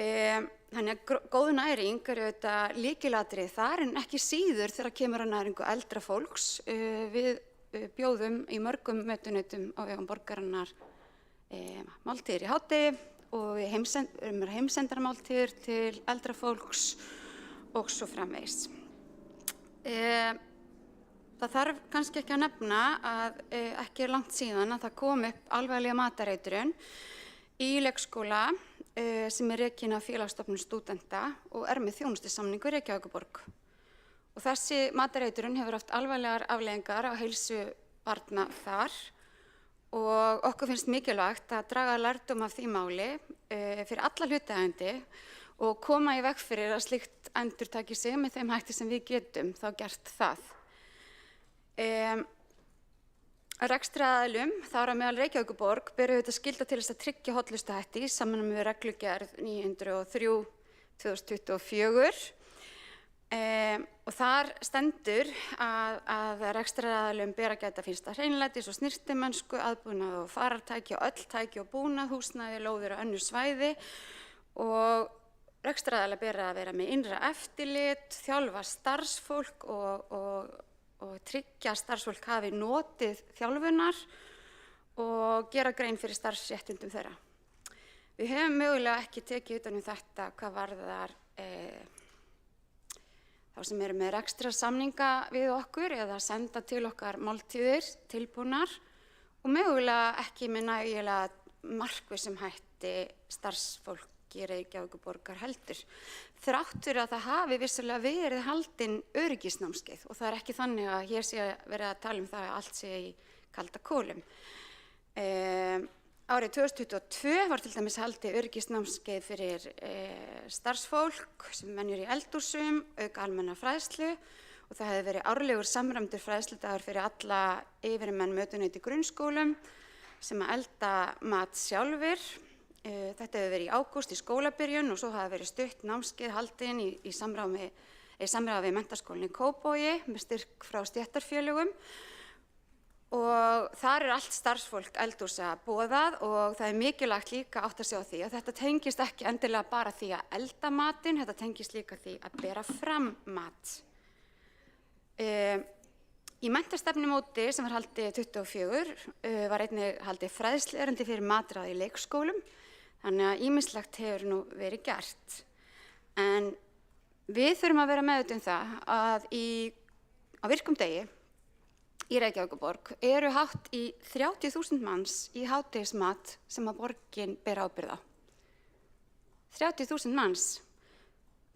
Þannig að góð næring auðvitað lykilatriði þar en ekki síður þegar kemur að næringu eldra fólks. Við bjóðum í mörgum mötuneytum á vegum borgarinnar máltíðir í hádegi og við heimsendarmáltíðir til eldra fólks og svo framvegis. Það þarf kannski ekki að nefna að ekki langt síðan að það kom upp alvarleg matareitrun í leikskóla sem rekin af Félagsstofnun stúdenta og með þjónustusamning við Reykjavíkurborg. Og þessi matareitrun hefur haft alvarlegar afleiðingar á heilsu barna þar og okkur finnst mikilvægt að draga lærdóm af því máli fyrir alla hlutaðeigandi og koma í veg fyrir að slíkt endurtaki sig með þeim hætti sem við getum þá gert það. Rekstraraðilum, þar á meðal Reykjavíkurborg, ber auðvitað skylda til þess að tryggja hollustuhætti í samræmi við reglugerð 903/2024. Og þar stendur að rekstraraðilum ber að gæta fyllsta hreinlætis og snyrtimennsku, aðbúnað og farartæki og öll tæki og búnað, húsnæði, lóðir og önnur svæði og rekstraraðila ber að vera með innra eftirlit, þjálfa starfsfólk og tryggja að starfsfólk hafi notið þjálfunar og gera grein fyrir starfsréttindum þeirra. Við höfum mögulega ekki tekið utan þetta hvað varðar þá sem eru með rekstrarsamninga við okkur eða senda til okkar máltíðir tilbúnar og mögulega ekki með nægilega markvissum hætti starfsfólk í Reykjavíkurborgar heldur. Þráttur að það hafi vissulega verið haldin öryggisnámskeið og það ekki þannig að hér sé verið að tala það að allt sé í kalda kolum. Árið 2022 var til dæmis haldið öryggisnámskeið fyrir starfsfólk sem venjur í eldhúsum, auka almenna fræðslu og það hefði verið árlegur samræmdur fræðsludagur fyrir alla yfirmenn mötuneyti í grunnskólum sem að elda mat sjálfir. Þetta hefur verið í ágúst í skólabyrjun og svo hafa verið stutt námskeið haldin í samráði við Menntaskólann í Kópavogi með styrk frá stéttarfélögum og þar allt starfsfólk eldhúsa boðað og það mikilvægt líka átt að sjá því að þetta tengist ekki endilega bara því að elda matinn, þetta tengist líka því að bera fram mat. Í menntastefnumóti sem var haldið 24 var einnig haldið fræðsluerindi fyrir matráð í leikskólum. Þannig að ýmislegt hefur nú verið gert. En við þurfum að vera meðvituð það að á virkum degi í Reykjavíkurborg eru hátt í 30.000 manns í hádegismat sem að borgin ber ábyrgð á. 30.000 manns.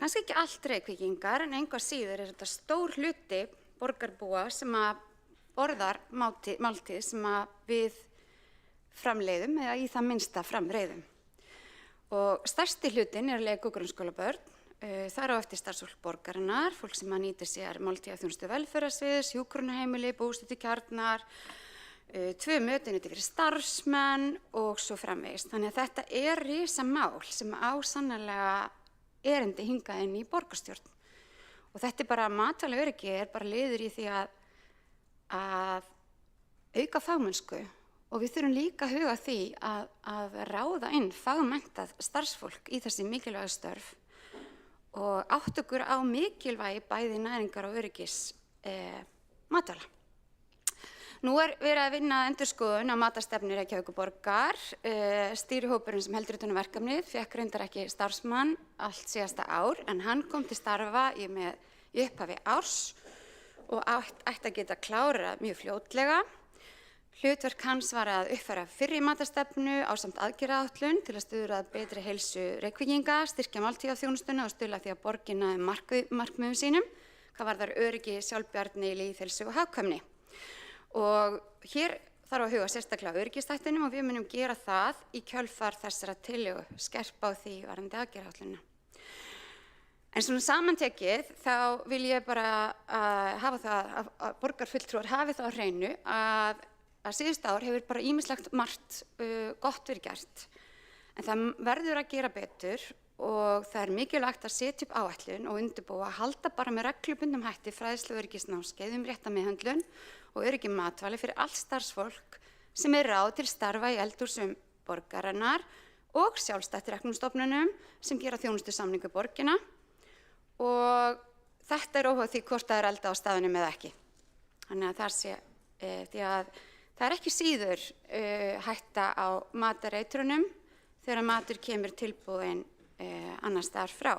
Kannski ekki allt Reykvíkingar en engu að síður þetta stór hluti borgarbúa sem að borðar máltíð sem að við framleiðum eða í það minnsta framreiðum. Og stærsti hlutin leik- og grunnskólabörn, þar á eftir starfsfólk borgarinnar, fólk sem að nýtir sér máltíðaþjónustu velferðarsviðs, hjúkrunarheimili, búsetukjarnar, 2 mötuneyti fyrir starfsmenn og svo framvegis. Þannig að þetta risamál sem á sannarlega erindi hingað inn í borgarstjórn. Og þetta bara matvælaöryggi bara liður í því að auka fagmennsku og við þurfum líka að huga að því að ráða inn fagmenntað starfsfólk í þessi mikilvægu störf og átta okkur á mikilvægi bæði næringar og öryggis matvæla. Nú verið að vinna að endurskoðun á matarstefnu Reykjavíkurborgar. Stýrihópurinn sem heldur utan um verkefnið fékk reyndar ekki starfsmann allt síðasta ár en hann kom til starfa í upphafi árs og ætti að geta klárað mjög fljótlega. Hlutverk hans var að uppfæra fyrri matarstefnu ásamt aðgerðaáætlun til að stuðla að betri heilsu Reykvíkinga, styrkja máltíðaþjónustuna og stuðla að því að borgin næði markmiðum sínum, hvað varðar öryggi, sjálfbærni, lýðheilsu og hagkvæmni. Og hér þarf að huga sérstaklega öryggisþættinum og við munum gera það í kjölfar þessara tillögu, skerpa á því varðandi aðgerðaáætlunina. En svona samantekið þá vil ég bara hafa það að borgarfulltrúar hafi það á hreinu að síðustu ár hefur bara ýmislegt margt gott verið gert. En það verður að gera betur og það mikilvægt að setja upp áætlun og undirbúa að halda bara með reglubundnum hætti fræðslu- og öryggisnámskeið rétta meðhöndlun og öryggi matvæli fyrir allt starfsfólk sem ráð til starfa í eldhúsum borgarinnar og sjálfstætt reknumstofnunum sem gera þjónustusamningu borgina og þetta óháð því hvort það elda á staðnum eða ekki. Þannig að það sé, því að það ekki síður hætta á matareitrunum þegar matur kemur tilbúinn annars staðar frá.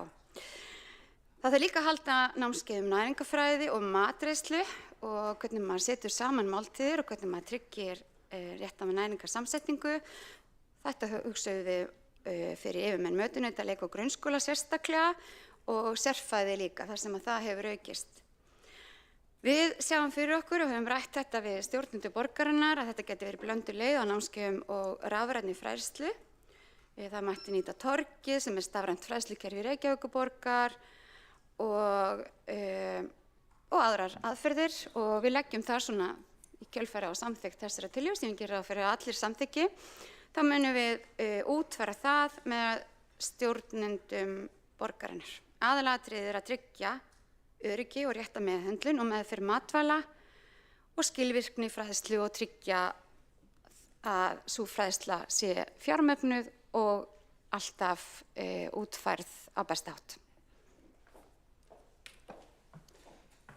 Það þarf líka að halda námskeið næringarfræði og matreiðslu og hvernig maður setur saman máltíðir og hvernig maður tryggir rétta með næringarsamsetningu. Þetta hugsaðum við fyrir yfirmenn mötuneyta, leik- og grunnskóla sérstaklega og sérfræði líka þar sem að það hefur aukist. Við sjáum fyrir okkur og höfum rætt þetta við stjórnendur borgarinnar að þetta geti verið blönduð leið á námskeiðum og rafrænni fræðslu. Það mætti nýta torgið sem stafrænt fræðslukerfi Reykjavíkurborgar og aðrar aðferðir og við leggjum það svona í kjölfari á samþykkt þessara tillögu sem við gerum ráð fyrir að allir samþykki. Þá munum við útfæra það með stjórnendum borgarinnar. Aðalatriðið að tryggja öryggi og rétta meðhöndlun og meðferð matvæla og skilvirkni fræðslu og tryggja að sú fræðsla sé fjármögnuð og alltaf útfærð á besta hátt.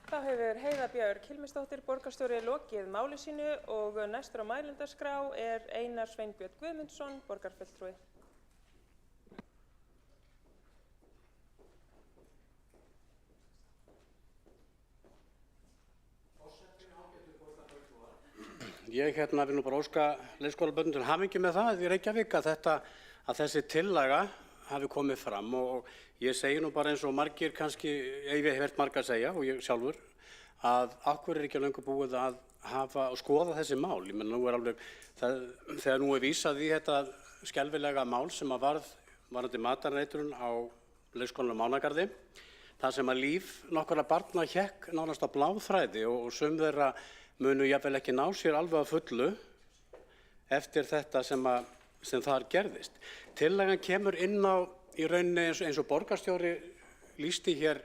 Þá hefur Heiða Björg Hilmisdóttir borgarstjóri lokið máli sínu og næstur á mælendaskrá Einar Sveinbjörn Guðmundsson, borgarfulltrúi. Ég vil nú bara óska leikskólabörnum til hamingju með það í Reykjavík að þessi tillaga hafi komið fram og ég segi nú bara eins og margir kannski, ég hef heyrt marga segja og ég sjálfur, að af hverju ekki löngu búið að hafa og skoða þessi mál. Ég meina nú alveg, þegar nú vísað í þetta skelfilega mál sem að varðandi matareitrun á leikskólanum Mánagarði, þar sem að líf nokkurra barna hékk nánast á bláþræði og sum þeirra munu jafnvel ekki ná sér alveg að fullu eftir þetta sem þar gerðist. Tillagan kemur inn á í rauninni eins og borgarstjóri lýsti hér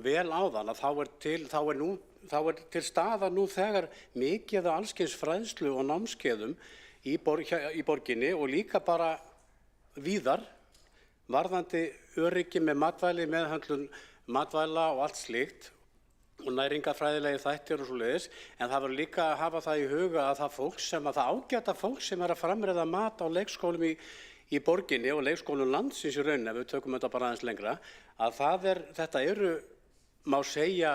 vel áðan að þá er til staðar nú þegar mikið af alls kyns fræðslu og námskeiðum í borginni og líka bara víðar varðandi öryggi með matvæli, meðhöndlun matvæla og allt slíkt og næringarfræðilegi þættir og svoleiðis, en það verður líka að hafa það í huga að það ágæta fólk sem að framreiða mat á leikskólum í borginni og leikskólum landsins í rauninni, ef við tökum þetta bara aðeins lengra, að þetta eru, má segja,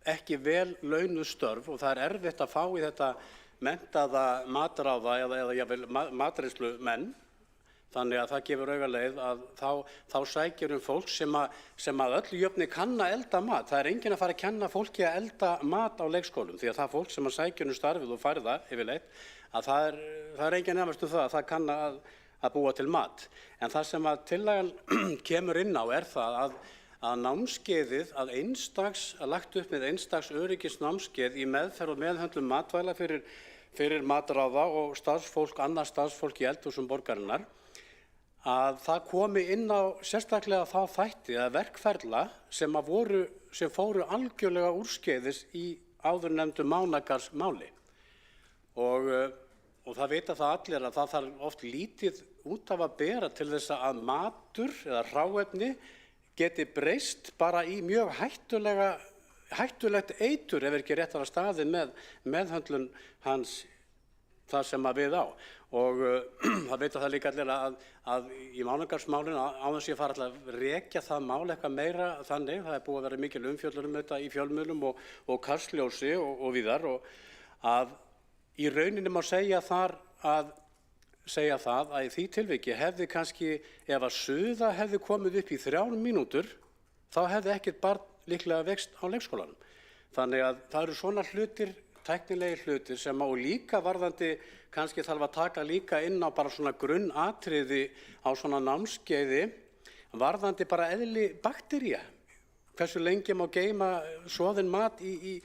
ekki vel launuð störf og það er erfitt að fá í þetta menntaða matráða eða jafnvel matreiðslumenn. Þannig að það gefur augaleið að þá sækir fólk sem að öll jöfni kann að elda mat. Það er enginn að fara að kenna fólki að elda mat á leikskólum því að það fólk sem að sækir starfið og fær það yfirleitt, að það er enginn efast það að það kann að búa til mat. En það sem að tillagan kemur inn á það að námskeiðið að lagt upp með einstaks öryggisnámskeið í meðferð og meðhöndlun matvæla fyrir matráða og annað starfsfólk í eldhúsum borgarinnar, að það komi inn á sérstaklega þá þætti eða verkferla sem fóru algjörlega úrskeiðis í áðurnefndu Mánagarðsmáli. Og það vita það allir að það þarf oft lítið út af að bera til þess að matur eða hráefni geti breyst bara í mjög hættulegt eitur ef ekki réttara staðið með meðhöndlun hans þar sem að við á. Og það veit það líka allir að í Mánagarðsmálinu á þess að fara að rekja það mál eitthvað meira þannig, það búið að vera mikil umfjöllun þetta í fjölmiðlum og Kastljósi og víðar og að í rauninni má segja það að í því tilviki hefði kannski, ef að suða hefði komið upp í 3 mínútur, þá hefði ekkert barn líklega veikst á leikskólanum. Þannig að það eru svona hlutir, tæknilegi hlutir sem og líka varðandi kannski þarf að taka líka inn á bara svona grunnatriði á svona námskeiði varðandi bara eðli baktería. Hversu lengi má geyma soðinn mat í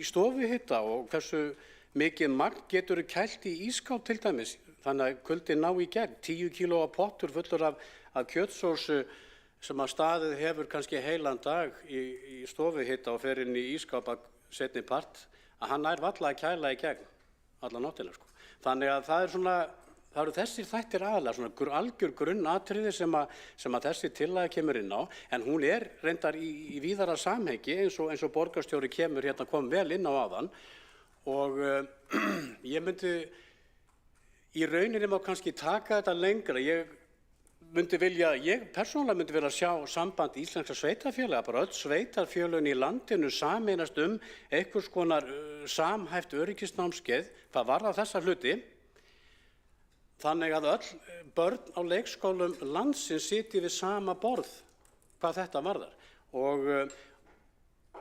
stofuhita og hversu mikið magn getur kælt í ísskáp til dæmis. Þannig að kuldinn ná í gegn. 10 kílóa pottur fullur af kjötsósu sem að staðið hefur kannski heilan dag í stofuhita og fer inn í ísskáp að seinni part, að hann nær varla að kæla í gegn alla nóttina. Þannig að það er svona það eru þessir þættir aðalega, svona algjör grunnatriði sem að þessi tillaga kemur inn á, en hún reyndar í víðara samhengi eins og borgarstjóri kom vel inn á áðan og ég myndi í rauninni má kannski taka þetta lengra. Ég persónulega myndi vilja sjá samband íslenskra sveitarfélaga, bara öll sveitarfélögin í landinu sameinast einhvers konar samhæft öryggisnámskeið hvað varðar þessa hluti, þannig að öll börn á leikskólum landsins sitji við sama borð hvað þetta varðar. Og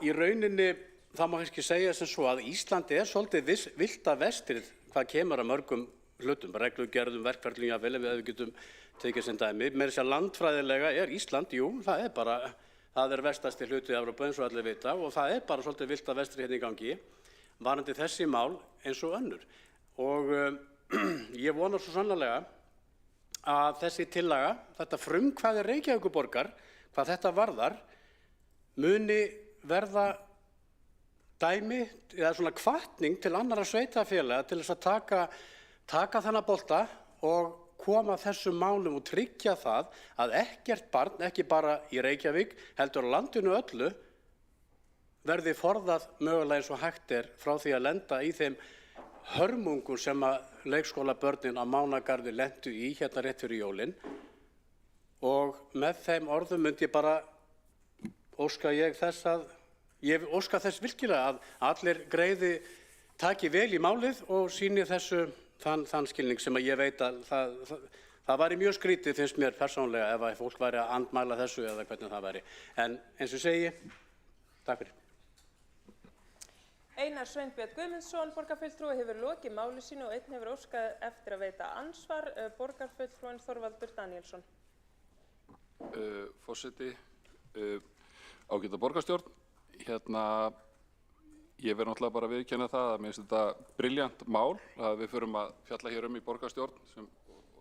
í rauninni það má kannski segja sem svo að Íslandi svolítið villta vestrið hvað kemur að mörgum hlutum, reglugerðum, verkferlum, ef við getum tekið sem dæmi. Meira að segja landfræðilega Ísland, jú, það vestasti hluti í Evrópu eins og allir vita og það bara svolítið villta vestrið hérna í gangi varðandi þessi mál eins og önnur. Og ég vona svo sannarlega að þessi tillaga, þetta frumkvæði Reykjavíkurborgar, hvað þetta varðar, muni verða dæmi eða svona hvatning til annarra sveitarfélaga til þess að taka þennan bolta og koma þessum málum og tryggja það að ekkert barn, ekki bara í Reykjavík, heldur á landinu öllu, verði forðað mögulega eins og hægt frá því að lenda í þeim hörmungum sem að leikskólabörnin á Mánagarði lentu í hérna rétt fyrir jólin. Og með þeim orðum myndi ég bara óska þess virkilega að allir taki vel í málið og sýni þessu þann skilning sem að ég veit að það væri mjög skrítið, finnst mér persónulega, ef að fólk væri að andmæla þessu eða hvernig það væri. En eins og segi, takk fyrir. Einar Sveinbjörn Guðmundsson, borgarfulltrúi, hefur lokið máli sínu og einn hefur óskað eftir að veita ansvar, borgarfulltrúinn Þorvaldur Daníelsson. Forseti, ágæta borgarstjórn, ég verð náttúrulega bara að viðurkenna það að mér finnst þetta brilljant mál að við förum að fjalla hér í borgarstjórn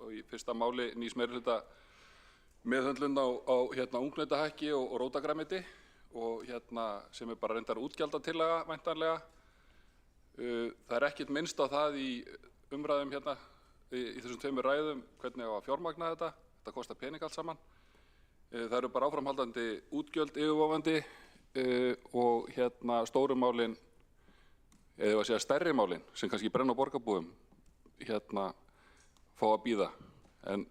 og í fyrsta máli nýs meirihluta meðhöndlun á ungnautahækki og rótargrænmeti og sem bara reyndar útgjaldatillaga væntanlega. Það ekkert minnst á það í umræðum í þessum tveimur ræðum hvernig á að fjármagna þetta kostar pening allt saman. Það eru bara áframhaldandi útgjöld yfirvofandi og stóru málin, eða að segja stærri málin sem kannski brenna á borgarbúum fá að bíða. En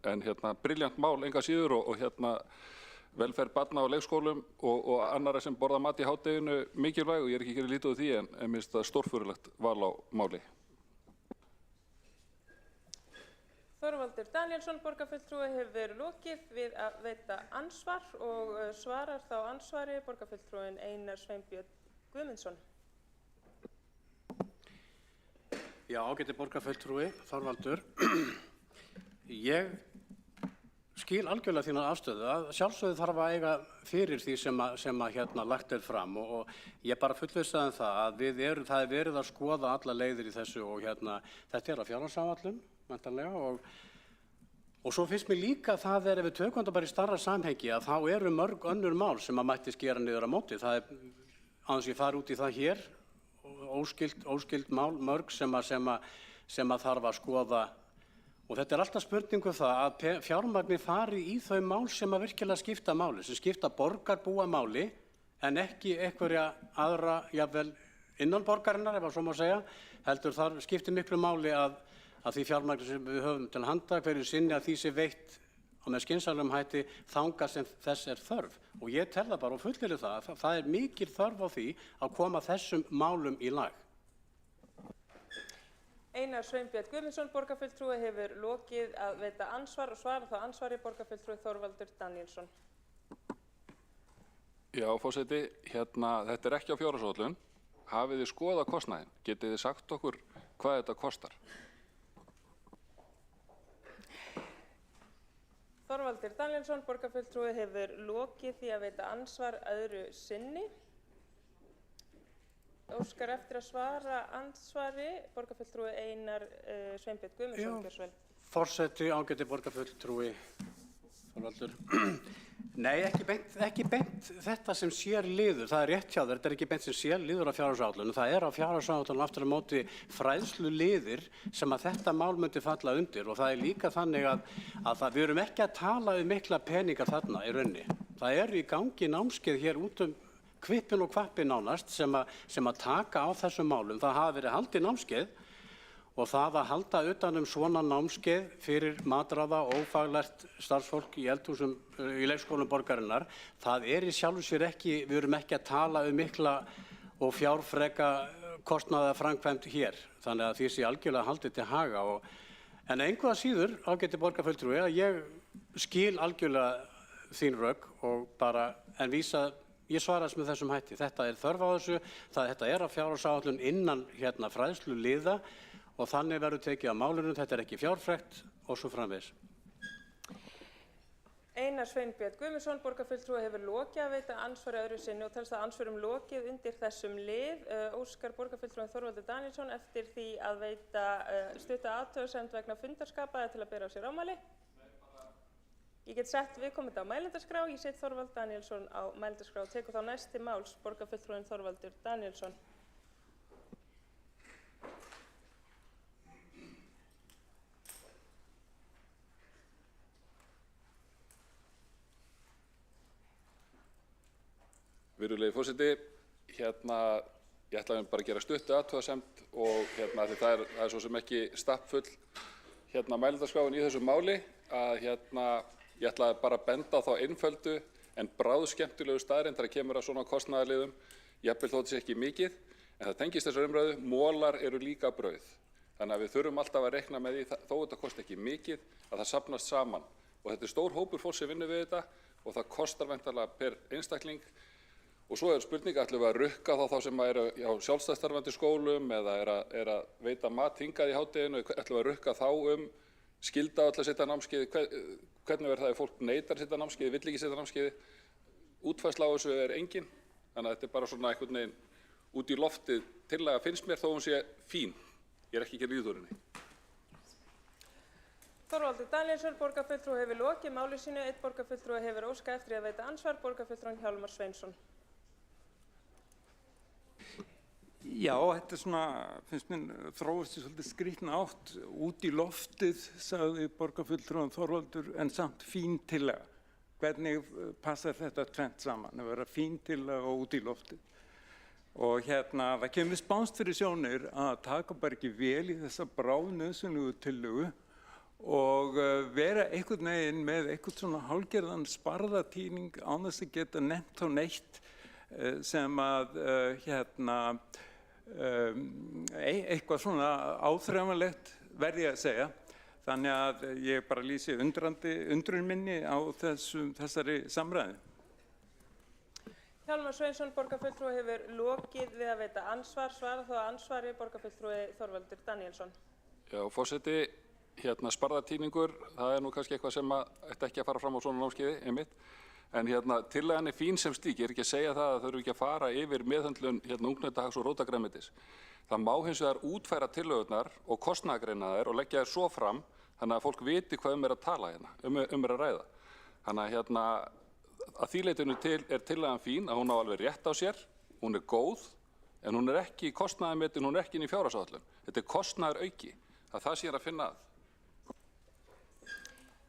brilljant mál enga síður og velferð barna á leikskólum og annarra sem borða mat í hádeginu mikilvæg og ég ekki að gera lítið úr því en mér finnst það stórfurðulegt val á máli. Þorvaldur Daníelsson, borgarfulltrúi, hefur lokið við að veita ansvar og svarar þá ansvari borgarfulltrúinn Einar Sveinbjörn Guðmundsson. Já, ágæti borgarfulltrúi, Þorvaldur. Ég skil algjörlega þína afstöðu að sjálfsögðu þarf að eiga fyrir því sem lagt fram og ég bara fullvissaði það að það verið að skoða alla leiðir í þessu og þetta að fjárhagsáætlun væntanlega og svo finnst mér líka það ef við tökum þetta bara í stærra samhengi að þá eru mörg önnur mál sem að mætti skera niður á móti. Það aðeins ég fari út í það hér óskild mál mörg sem að þarf að skoða. Og þetta alltaf spurningu það að fjármagni fari í þau mál sem að virkilega skipta máli, sem skipta borgarbúa máli en ekki einhverja aðra, jafnvel innan borgarinnar, ef að svo má segja, heldur þar skiptir miklu máli að því fjármagni sem við höfum til handa hverju sinni að því sé veitt og með skynsamlegum hætti þangað sem þess þörf. Og ég tel það bara og fullyrði það mikil þörf á því að koma þessum málum í lag. Einar Sveinbjörn Guðmundsson, borgarfulltrúi, hefur lokið að veita ansvar og svara þá ansvari borgarfulltrúi Þorvaldur Daníelsson. Já, forseti, þetta ekki á fjárhagsáætlun. Hafið þið skoðað kostnaðinn? Getið þið sagt okkur hvað þetta kostar? Þorvaldur Daníelsson, borgarfulltrúi, hefur lokið því að veita ansvar öðru sinni. Óskar eftir að svara ansvari borgarfulltrúi Einar Sveinbjörn Guðmundsson. Forseti, ágæti borgarfulltrúi Þorvaldur. Nei, ekki beint þetta sem sér liður, það rétt hjá þér, þetta ekki beint sem sér liður á fjárhagsáætlun, það á fjárhagsáætlun aftur á móti fræðslu liðir sem að þetta mál myndi falla undir og það líka þannig að við erum ekki að tala mikla peningar þarna í rauninni. Það í gangi námskeið hér út kvippin og kvappin nánast sem að taka á þessum málum. Það hafa verið haldið námskeið og það að halda utan svona námskeið fyrir matráða og ófaglært starfsfólk í eldhúsum í leikskólum borgarinnar, það í sjálfu sér ekki, við erum ekki að tala mikla og fjárfreka kostnaða framkvæmd hér, þannig að því sé algjörlega haldið til haga. En engu að síður, ágæti borgarfulltrúi, að ég skil algjörlega þín rök og bara ég svaraðist með þessum hætti. Þetta þörf á þessu, þetta á fjárhagsáætlun innan fræðslu liða og þannig verður tekið á málinu, þetta ekki fjárfrekt og svo framvegis. Einar Sveinbjörn Guðmundsson, borgarfulltrúi, hefur lokið að veita andsvari öðru sinni og telst að andsvörum lokið undir þessum lið. Óskar borgarfulltrúi Þorvaldur Daníelsson eftir því að veita stutta athugasemd vegna fundarskapa til að bera á sér ámæli. Ég get sett viðkomandi á mælendaskrá, ég set Þorvald Daníelsson á mælendaskrá og tekur þá næst til máls borgarfulltrúin Þorvaldur Daníelsson. Virðulegi forseti, ég ætlaði bara að gera stuttu athugasemd og því það svo sem ekki stappfull mælendaskránni í þessu máli að ég ætlaði bara að benda á þá einföldu en bráðskemmtilegu staðreynd þegar kemur að svona kostnaðarliðum, jafnvel þótt sé ekki mikið, en það tengist þessar umræðu, molar eru líka brauð. Þannig að við þurfum alltaf að reikna með því, þó þetta kosti ekki mikið, að það safnast saman. Og þetta stór hópur fólk sem vinnur við þetta og það kostar væntanlega per einstakling. Og svo spurning, ætlum við að rukka þá sem eru á sjálfstætt starfandi skólum eða að veita mat hingað í hádeginu, ætlum við að rukka þá skylda öll að setja námskeiði, hvernig verður það ef fólk neitar að setja námskeiði, vill ekki setja námskeiði, útfærsla á þessu engin, þannig að þetta bara svona einhvern veginn út í loftið tillaga finnst mér þó hún sé fín, ég ekki í ríðurinni. Þorvaldur Daníelsson, borgarfulltrúi, hefur lokið máli sínu, einn borgarfulltrúi hefur óskað eftir að veita ansvar, borgarfulltrúinn Hjálmar Sveinsson. Já, þetta svona, finnst mér, þróast í svolítið skrýtna átt, út í loftið, sagði borgarfulltrúinn Þorvaldur, en samt fín tillaga. Hvernig passar þetta tvennt saman, að vera fín tillaga og út í loftið? Og það kemur spánst fyrir sjónir að taka bara ekki vel í þessa bráðnauðsynlegu tillögu og vera einhvern veginn með einhvern svona hálfgerðan sparðatýning án þess að geta nefnt á neitt sem að eitthvað svona áþreifanlegt verð ég að segja. Þannig að ég bara lýsi undrun minni á þessari samræðu. Hjálmar Sveinsson, borgarfulltrúi, hefur lokið við að veita ansvar. Svara þá ansvari borgarfulltrúi Þorvaldur Daníelsson. Já, forseti, sparðatýningur, það nú kannski eitthvað sem ætti ekki að fara fram á svona námskeiði, einmitt. En tillagan fín sem slík, ég ekki að segja það að þau eru ekki að fara yfir meðhöndlun ungnautahags og rótargrænmetis. Það má hins vegar útfæra tillögurnar og kostnaðargreina þær og leggja þær svo fram þannig að fólk viti hvað að tala að ræða. Þannig að því leytinu til tillagan fín að hún á alveg rétt á sér, hún góð, en hún ekki kostnaðarmetin, hún ekki inn í fjárhagsáætlun. Þetta kostnaðarauki, það sé að finna að.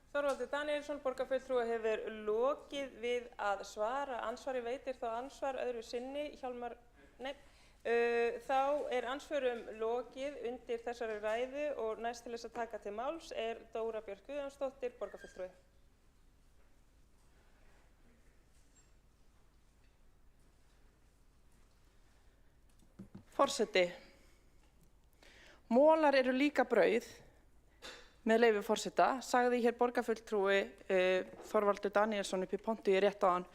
Þorvaldur Daníelsson, borgarfulltrúi, hefur lokið við að svara ansvari, veitir þá ansvar öðru sinni. Þá ansvörum lokið undir þessari ræðu og næst til þess að taka til máls Dóra Björk Guðjónsdóttir, borgarfulltrúi. Forseti, molar eru líka brauð, með leyfi forseta, sagði hér borgarfulltrúi Þorvaldur Daníelsson upp í pontu í rétt áðan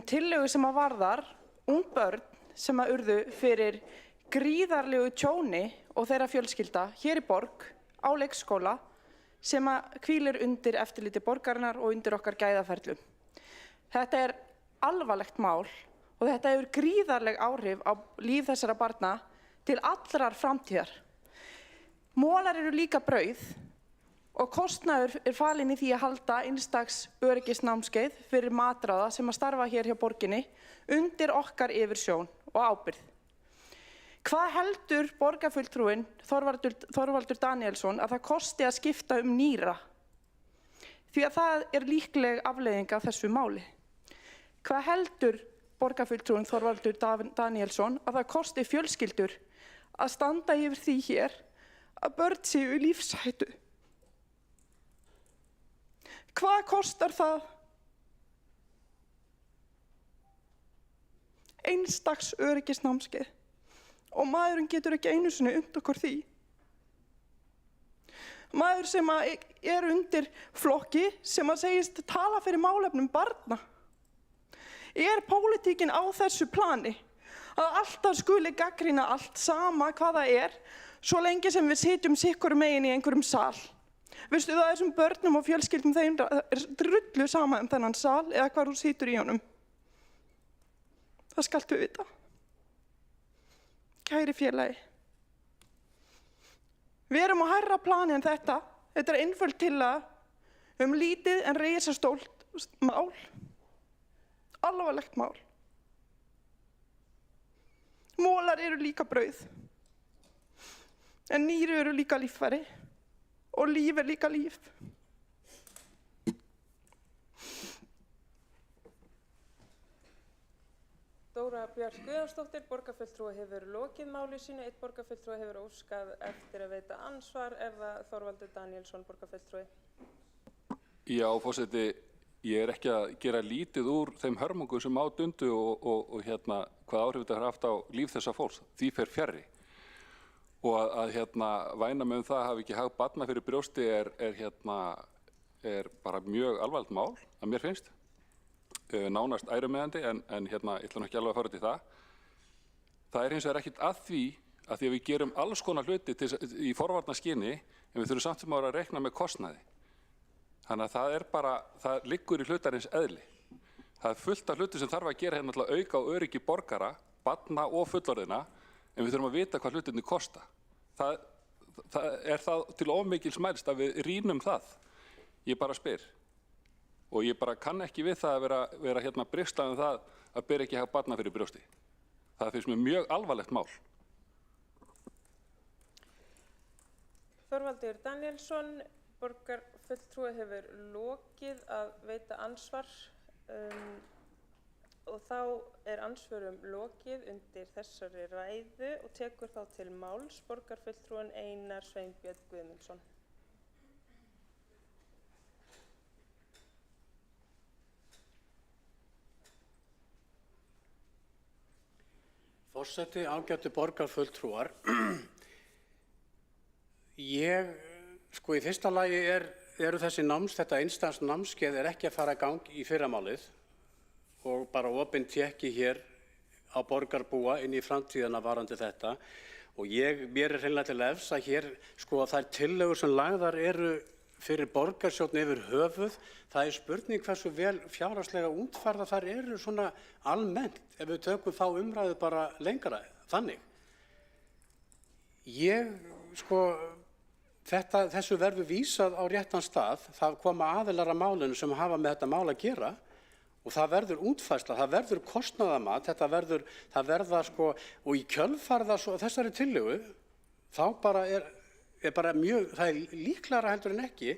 tillögu sem að varðar ung börn sem að urðu fyrir gríðarlegu tjóni og þeirra fjölskylda hér í borg á leikskóla sem að hvílir undir eftirliti borgarinnar og undir okkar gæðaferlum. Þetta alvarlegt mál og þetta hefur gríðarleg áhrif á líf þessara barna til allrar framtíðar. Molar eru líka brauð og kostnaður falinn í því að halda einstaks öryggisnámskeið fyrir matráða sem að starfa hér hjá borginni undir okkar yfirsjón og ábyrgð. Hvað heldur borgarfulltrúinn Þorvaldur Daníelsson að það kosti að skipta nýra? Því að það líkleg afleiðing af þessu máli. Hvað heldur borgarfulltrúinn Þorvaldur Daníelsson að það kosti fjölskyldur að standa yfir því hér að börn séu í lífshættu? Hvað kostar það? Einstaks öryggisnámskeið og maðurinn getur ekki einu sinni unnt okkur því. Maður sem er undir flokki sem að segist tala fyrir málefnum barna. Er pólitíkin á þessu plani að alltaf skuli gagnrýna allt sama hvað það er svo lengi sem við sitjum sikkur megin í einhverjum sal? Veistu það þessum börnum og fjölskyldum þeim drullu sama þennan sal eða hvar þú situr í honum? Það skaltu vita. Kæri félagi. Við erum á hærra plani en þetta. Þetta einföld tillaga lítið en risastórt mál. Alvarlegt mál. Molar eru líka brauð. En nýru eru líka líffæri. Og líf líka líf. Dóra Björt Guðjónsdóttir, borgarfulltrúi, hefur lokið máli sínu. Einn borgarfulltrúi hefur óskað eftir að veita andsvar. Er það Þorvaldur Daníelsson, borgarfulltrúi? Já, forseti, ég ekki að gera lítið úr þeim hörmungum sem á dundu og hvað áhrif þetta haft á líf þessa fólks. Því fer fjarri. Og að væna með það hafi ekki hag barna fyrir brjósti er bara mjög alvarlegt mál, að mér finnst. Nánast ærumeðandi, en ég ætla nú ekki alveg að fara út í það. Það hins vegar ekkert að því að við gerum alls konar hluti í forvarnaskyni, en við þurfum samt sem ára að reikna með kostnaði. Þannig að það liggur í hlutarins eðli. Það er fullt af hluti sem þarf að gera til að auka á öryggi borgara, barna og fullorðina, en við þurfum að vita hvað hlutinni kosta. Er það til of mikils mælst að við rýnum það? Ég bara spyr. Og ég bara kann ekki við það að vera brigslað það að bera ekki hag barna fyrir brjósti. Það finnst mér mjög alvarlegt mál. Þorvaldur Daníelsson, borgarfulltrúi, hefur lokið að veita ansvar og þá er ansvörum lokið undir þessari ræðu og tekur þá til máls borgarfulltrúin Einar Sveinbjörn Guðmundsson. Forseti, ágætu borgarfulltrúar. Í fyrsta lagi eru þessi þetta einstaks námskeið ekki að fara í gang í fyrramálið og bara opinn tékki hér á borgarbúa inn í framtíðina varðandi þetta. Og mér hreinlega til efs að hér, þær tillögur sem lagðar eru fyrir borgarstjórn yfir höfuð, það er spurning hversu vel fjárhagslega útfærðar þær eru svona almennt ef við tökum þá umræðu bara lengra þannig. Þessu verður vísað á réttan stað, það koma aðilar að málinu sem hafa með þetta mál að gera og það verður útfærsla, það verður kostnaðarmat, það verða og í kjölfarða þessari tillögu þá bara það er líklara heldur en ekki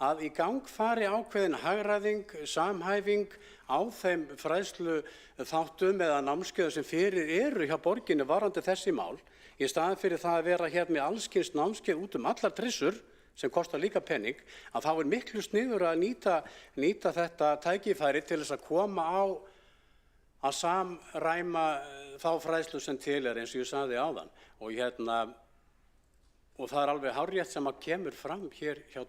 að í gang fari ákveðin hagræðing, samhæfing á þeim fræðslu þáttum eða námskeiðum sem fyrir eru hjá borginni varðandi þessi mál, í staðinn fyrir það að vera hér með allskyns námskeið út allar trissur sem kostar líka penning, að þá er miklu sniðugra að nýta þetta tækifæri til þess að koma á að samræma þá fræðslu sem til eins og ég sagði áðan. Og það er alveg hárrétt sem að kemur fram hér hjá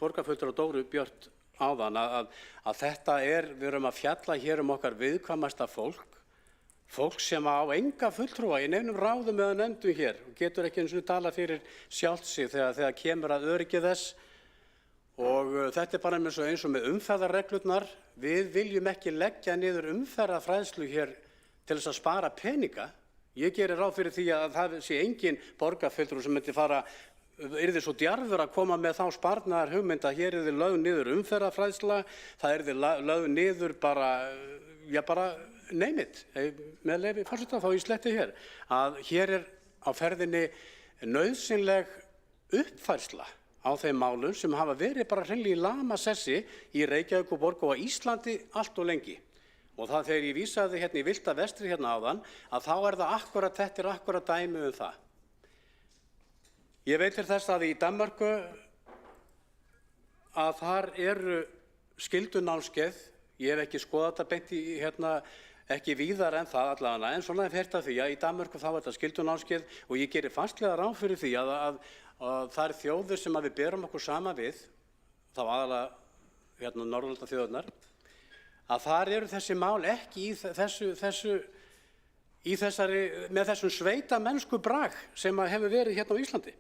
borgarfulltrúa Dóru Björt áðan að þetta við erum að fjalla hér okkar viðkvæmasta fólk sem á enga fulltrúa í neinum ráðum eða nefndum hér og getur ekki einu sinni talað fyrir sjálft sig þegar kemur að öryggi þess. Og þetta er bara eins og með umferðarreglurnar. Við viljum ekki leggja niður umferðarfræðslu hér til þess að spara peninga. Ég geri ráð fyrir því að það sé engin borgarfulltrúi sem myndi fara yrði svo djarfur að koma með þá sparnaðar hugmynd að hér yrði lögð niður umferðarfræðsla, það yrði lögð niður bara neymit, með leyfi forseta þá ég sletti hér, að hér á ferðinni nauðsynleg uppfærsla á þeim málum sem hafa verið bara hreinlega í lamasessi í Reykjavíkurborg og á Íslandi allt og lengi. Og það þegar ég vísaði hérna í Villta Vestri hérna áðan, að þá það akkurat, þetta akkurat dæmi það. Ég veit til þess að í Danmörku að þar eru skyldunámskeið, ég hef ekki skoðað þetta beint í ekki víðar en það allavega, en svona hef heyrt af því að í Danmörku þá þetta skyldunámskeið og ég geri fastlega ráð fyrir því að þær þjóðir sem við berum okkur sama við, þá aðalega Norðurlandaþjóðirnar, að þar eru þessi mál ekki með þessum sveitamennsku brag sem hefur verið hérna á Íslandi,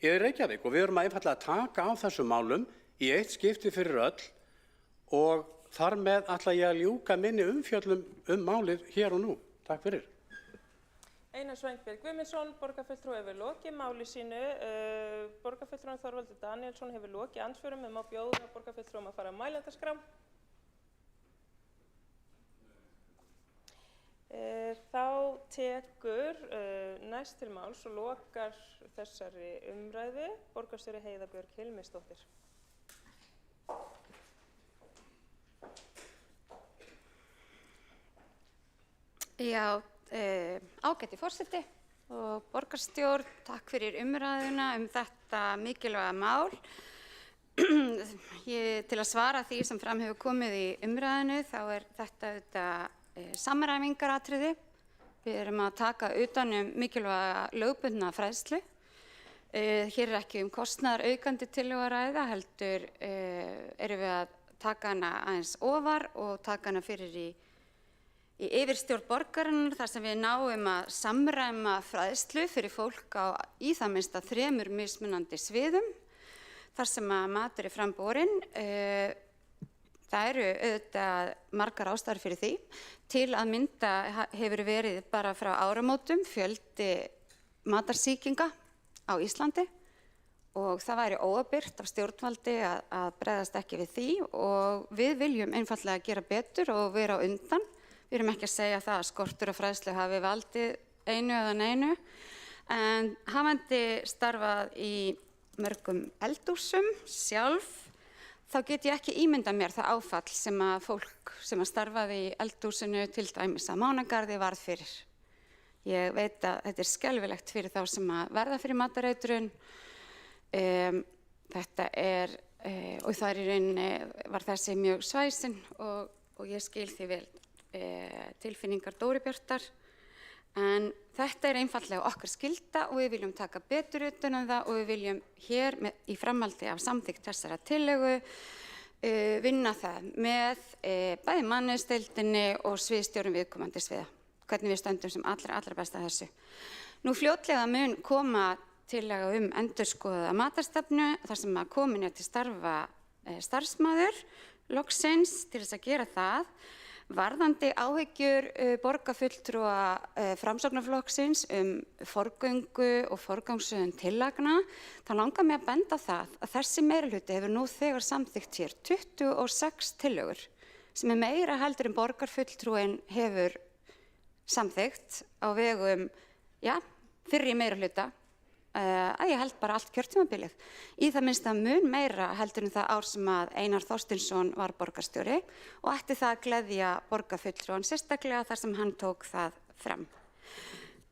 í Reykjavík, og við erum einfaldlega að taka á þessum málum í eitt skipti fyrir öll og þar með ætla ég að ljúka minni umfjöllum málið hér og nú. Takk fyrir. Einar Sveinbjörn Guðmundsson, borgarfulltrúi hefur lokið máli sínu. Borgarfulltrúinn Þorvaldur Daníelsson hefur lokið andsvörum en má bjóða borgarfulltrúum að fara á mælendaskrá. Þá tekur næst til máls og lokar þessari umræðu borgarstjóri Heiða Björg Hilmisdóttir. Já, ágæti forseti og borgarstjórn, takk fyrir umræðuna þetta mikilvæga mál. Til að svara því sem fram hefur komið í umræðinu þá þetta samræmingaratriði. Við erum að taka utan mikilvæga lögbundna fræðslu. Hér ekki kostnaðaraukandi tillögu að ræða, heldur erum við að taka hana aðeins ofar og taka hana fyrir í yfirstjórn borgarinnar þar sem við náum að samræma fræðslu fyrir fólk í það minnsta 3 mismunandi sviðum þar sem að matur framborinn. Það eru auðvitað margar ástæður fyrir því. Til að mynda hefur verið bara frá áramótum fjöldi matarsýkinga á Íslandi og það væri óábyrgt af stjórnvaldi að bregðast ekki við því og við viljum einfaldlega gera betur og vera á undan. Við erum ekki að segja það að skortur og fræðslu hafi valdið einu eða neinu, en hafandi starfað í mörgum eldhúsum sjálf, þá get ég ekki ímyndað mér það áfall sem að fólk sem að starfaði í eldhúsinu til dæmis að Mánagarði varð fyrir. Ég veit að þetta skelfilegt fyrir þá sem að verða fyrir matareitrun. Þetta og það í rauninni var þessi mjög svæsin og ég skil því vel tilfinningar Dóru Bjartar, en þetta einfaldlega okkar skylda og við viljum taka betur utan um það og við viljum hér í framhaldi af samþykkt þessara tillögu vinna það með bæði mannauðsdeildinni og sviðsstjórum viðkomandi sviða, hvernig við stöndum sem allra best að þessu. Nú fljótlega mun koma tillaga endurskoðaða matarstefnu þar sem að komin til starfa starfsmaður loksins til þess að gera það. Varðandi áhyggjur borgarfulltrúa Framsóknarflokksins forgöngu og forgangsröðun tillagna, þá langar mig að benda á það að þessi meirihluti hefur nú þegar samþykkt hér 26 tillögur sem meira heldur en borgarfulltrúin hefur samþykkt á vegum, fyrri meirihluta, að ég held bara allt kjörtímabilið. Í það minnsta mun meira heldur en það ár sem að Einar Þorsteinsson var borgarstjóri og ætti það að gleðja borgarfulltrúan sérstaklega þar sem hann tók það fram.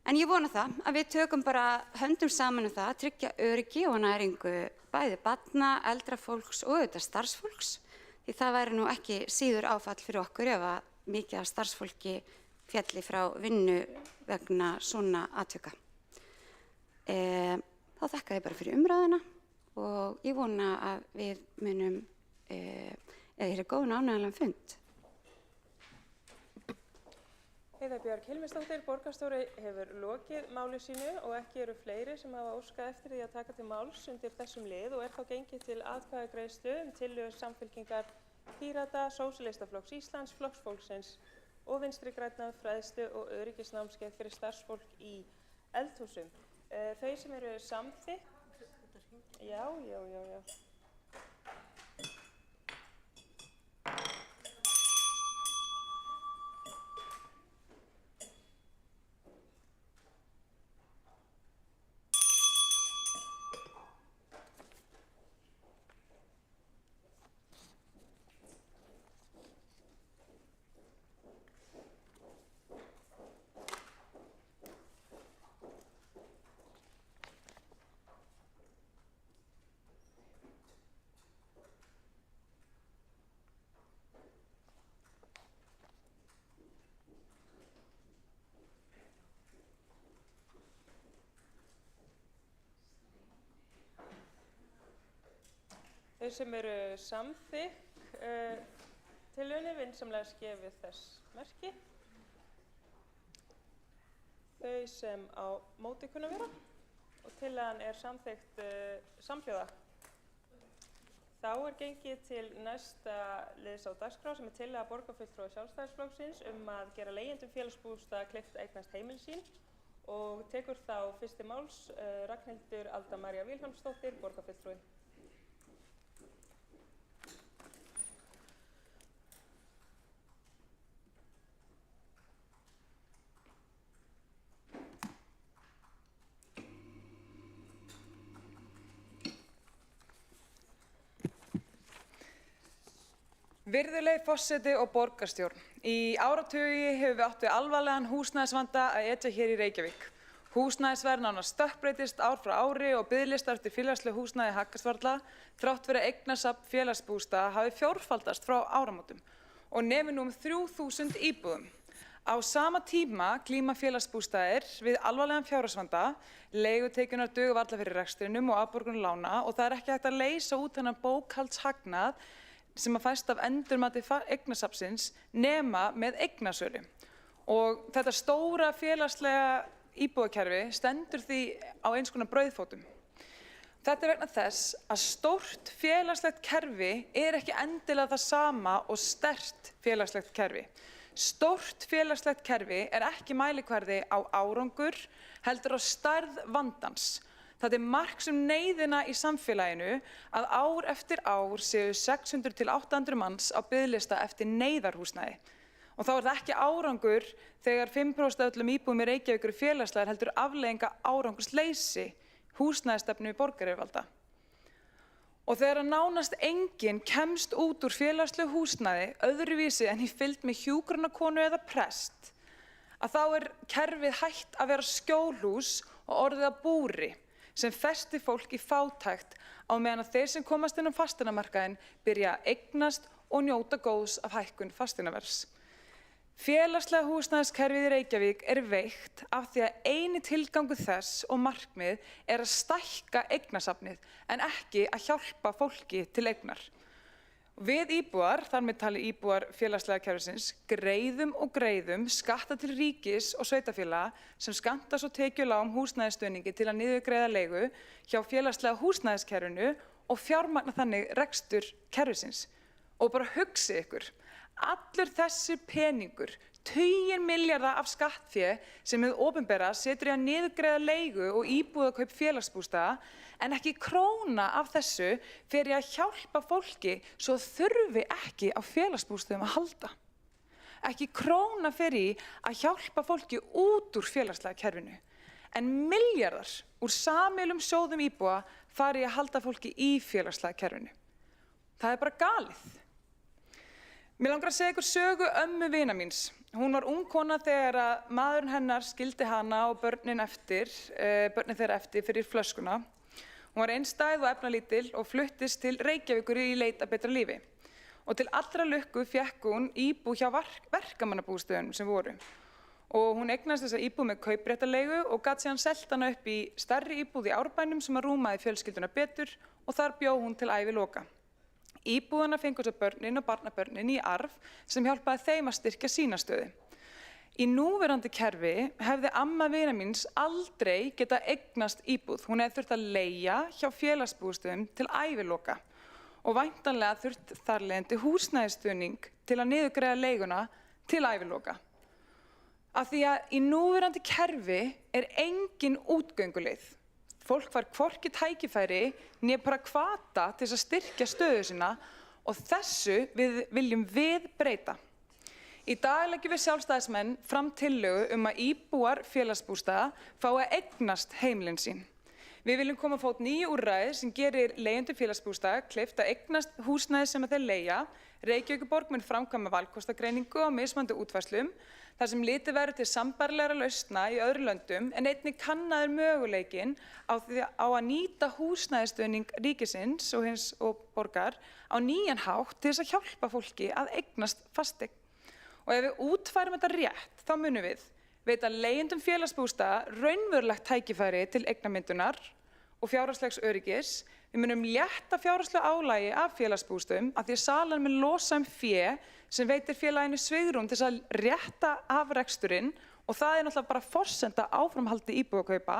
En ég vona það að við tökum bara höndum saman það að tryggja öryggi og næringu bæði barna, eldra fólks og auðvitað starfsfólks. Því það væri nú ekki síður áfall fyrir okkur ef að mikið af starfsfólki félli frá vinnu vegna svona atvika. Þá þakka ég bara fyrir umræðuna og ég vona að við munum hér góðan og ánægjulegan fund. Heiða Björg Hilmisdóttir, borgarstjóri hefur lokið máli sínu og ekki eru fleiri sem hafa óskað eftir því að taka til máls undir þessum lið og þá gengið til atkvæðagreiðslu tillögu Samfylkingar, Pírata, Sósíalistaflokks Íslands, Flokks fólksins og Vinstri grænna fræðslu og öryggisnámskeið fyrir starfsfólk í eldhúsum. Þau sem eru samþykkt Já. Þau sem eru samþykk tillögunni vinsamlegast gefið þess merki. Þau sem á móti kunna vera og tillagan er samþykkt samhljóða. Þá er gengið til næsta liðs á dagskrá sem er tillaga borgarfulltrúa Sjálfstæðisflokksins að gera leigjendum félagsbústaða kleift að eignast heimili sín og tekur þá fyrsti máls Ragnhildur Alda María Vilhjálmsdóttir, borgarfulltrúi. Virðulegi forseti og borgarstjórn. Í áratugi hefur við átt við alvarlegan húsnæðisvanda að etja hér í Reykjavík. Húsnæðisverð nánast stökkbreytist ár frá ári og biðlistar eftir félagslegu húsnæði haggast varla þrátt fyrir að eignasafn félagsbústaða hafi fjórfaldast frá áramótum og nemi nú 3000 íbúðum. Á sama tíma glíma félagsbústaðir við alvarlegan fjárhagsvanda, leigutekjurnar duga varla fyrir rekstrinum og afborgun lána og það er ekki hægt að leysa út þennan bókhaldshagnað sem að fæst af endurmati eignasafnsins nema með eignasölu. Og þetta stóra félagslega íbúðakerfi stendur því á eins konar brauðfótum. Þetta er vegna þess að stórt félagslegt kerfi er ekki endilega það sama og sterkt félagslegt kerfi. Stórt félagslegt kerfi er ekki mælikvarði á árangur, heldur á stærð vandans. Það er marks neyðina í samfélaginu að ár eftir ár séu 600 til 800 manns á biðlista eftir neyðarhúsnæði. Og þá er það ekki árangur þegar 5% af öllum íbúðum í Reykjavík eru félagslegar heldur afleiðinga árangursleysi húsnæðisstefnu borgaryfirvalda. Og þegar nánast enginn kemst út úr félagslegu húsnæði öðruvísi en í fylgd með hjúkrunarkonu eða prest, að þá er kerfið hætt að vera skjólhús og orðið að búri sem festi fólk í fátækt á meðan að þeir sem komast inn á fasteignamarkaðinn byrja að eignast og njóta góðs af hækkun fasteignaverðs. Félagslega húsnæðiskerfið í Reykjavík er veikt af því að eini tilgangur þess og markmið er að stækka eignasafnið en ekki að hjálpa fólki til eignar. Við íbúar, þar með talið íbúar félagslega kerfisins, greiðum skatta til ríkis og sveitarfélaga sem skammta svo tekjulágum húsnæðisstuðningi til að niðurgreiða leigu hjá félagslega húsnæðiskerfinu og fjármagna þannig rekstur kerfisins. Og bara hugsið ykkur, allur þessi peningur, tugir milljarða af skattfé sem hið opinbera setur í að niðurgreiða leigu og íbúðakaup félagsbústaða en ekki króna af þessu fer í að hjálpa fólki svo þurfi ekki á félagsbústöðum að halda. Ekki króna fer í að hjálpa fólki út úr félagslega kerfinu. En milljarðar úr sameiginlegum sjóðum íbúa fari í að halda fólki í félagslega kerfinu. Það er bara galið. Mér langar að segja ykkur sögu ömmu vina míns. Hún var ung kona þegar að maðurinn hennar skildi hana og börnin þeirra eftir fyrir flöskuna. Hún var einstæð og efnalítil og fluttist til Reykjavíkur í leit að betra lífi. Og til allra lukku fékk hún íbúð hjá verkamannabústöðunum sem voru. Og hún eignast þessa íbúð með kaupréttarleigu og gat síðan selt hana upp í stærri íbúð í Árbænum sem að rúmaði fjölskylduna betur og þar bjó hún til æviloka. Íbúðana fengu svo börnin og barnabörnin í arf sem hjálpaði þeim að styrkja sína stöðu. Í núverandi kerfi hefði amma vina míns aldrei geta eignast íbúð. Hún hefði þurft að leigja hjá félagsbústöðum til æviloka og væntanlega þurft þarleiðandi húsnæðisstuðning til að niðurgreiða leiguna til æviloka. Af því að í núverandi kerfi er engin útgönguleið. Fólk fær hvorki tækifæri né bara hvata til þess að styrkja stöðu sína og þessu viljum við breyta. Í dag leggjum við sjálfstæðismenn fram tillögu að íbúar félagsbústaða fái að eignast heimilin sín. Við viljum koma á fót nýju úrræði sem gerir leigjendum félagsbústaða kleift að eignast húsnæði sem þeir leigja. Reykjavíkurborg mun framkvæma valkostagreiningu á mismunandi útfærslum þar sem litið verður til sambærilegra lausna í öðrum löndum en einnig kannaður möguleikinn á að nýta húsnæðisstuðning ríkisins og borgar á nýjan hátt til þess að hjálpa fólki að eignast fasteign. Og ef við útfærum þetta rétt, þá munum við veita leigjendum félagsbústaða raunverulegt tækifæri til eignamyndunar og fjárhagslegs öryggis. Við munum létta fjárhagslegu álagi af félagsbústöðum af því að salan mun losa fé sem veitir félaginu svigrúm til þess að rétta af reksturinn og það náttúrulega bara forsenda áframhaldi íbúðakaupa.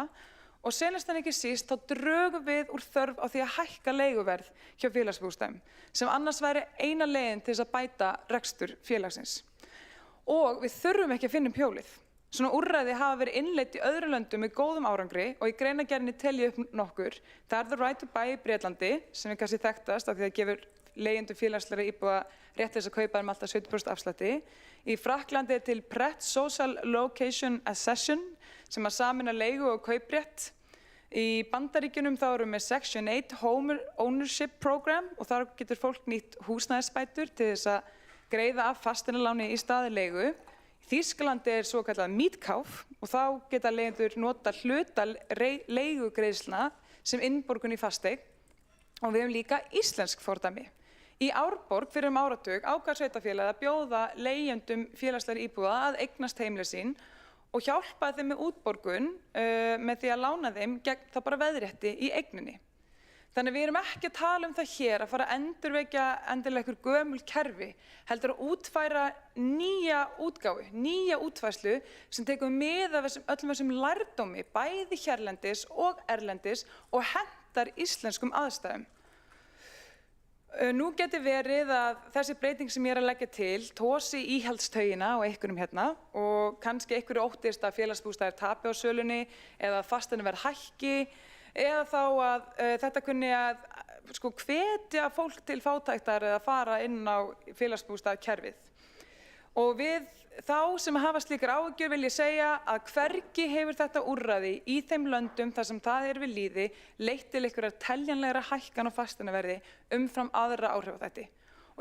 Og senast en ekki síst, þá drögum við úr þörf á því að hækka leiguverð hjá félagsbústöðum sem annars væri eina leiðin til þess að bæta rekstur félagsins. Og við þurfum ekki að finna hjólið. Svona úrræði hafa verið innleidd í öðrum löndum með góðum árangri og í greinargerðinni tel ég upp nokkur. Það er The Right to Buy í Bretlandi sem er kannski þekktast af því að gefur leigjendum félagslegra íbúða rétt til þess að kaupa alltaf 70% afslætti. Í Frakklandi er til PRET Social Location Accession sem að sameina leigu og kauprétt. Í Bandaríkjunum þá erum við Section 8 Home Ownership Program og þar getur fólk nýtt húsnæðisbætur til þess að greiða af fasteignaláni í staði leigu. Í Þýskalandi er svokallað Mietkauf og þá geta leigjendur nota hluta leigugreiðslna sem innborgun í fasteign og við höfum líka íslensk fordæmi. Í Árborg fyrir áratug ákvað sveitarfélagið að bjóða leigjendum félagslegra íbúða að eignast heimili sín og hjálpa þeim með útborgun með því að lána þeim gegn það bara veðrétti í eigninni. Þannig við erum ekki að tala það hér að fara að endurvekja endilega einhver gömul kerfi, heldur að útfæra nýja útgáfu, nýja útfærslu sem tekur mið af öllum þessum lærdómi, bæði hérlendis og erlendis og hentar íslenskum aðstæðum. Nú geti verið að þessi breyting sem ég er að leggja til tosi íhaldstaugina á einhverjum hérna og kannski einhverju óttist að félagsbústaðir tapi á sölunni eða að fasteignaverð hækki eða þá að þetta kunni að hvetja fólk til fátæktar eða fara inn á félagsbústaðakerfið. Og við þá sem hafa slíkar áhyggjur vil ég segja að hvergi hefur þetta úrræði í þeim löndum þar sem það er við lýði leitt til einhverjar teljanlegra hækkan á fasteignaverði umfram aðra áhrifaþætti.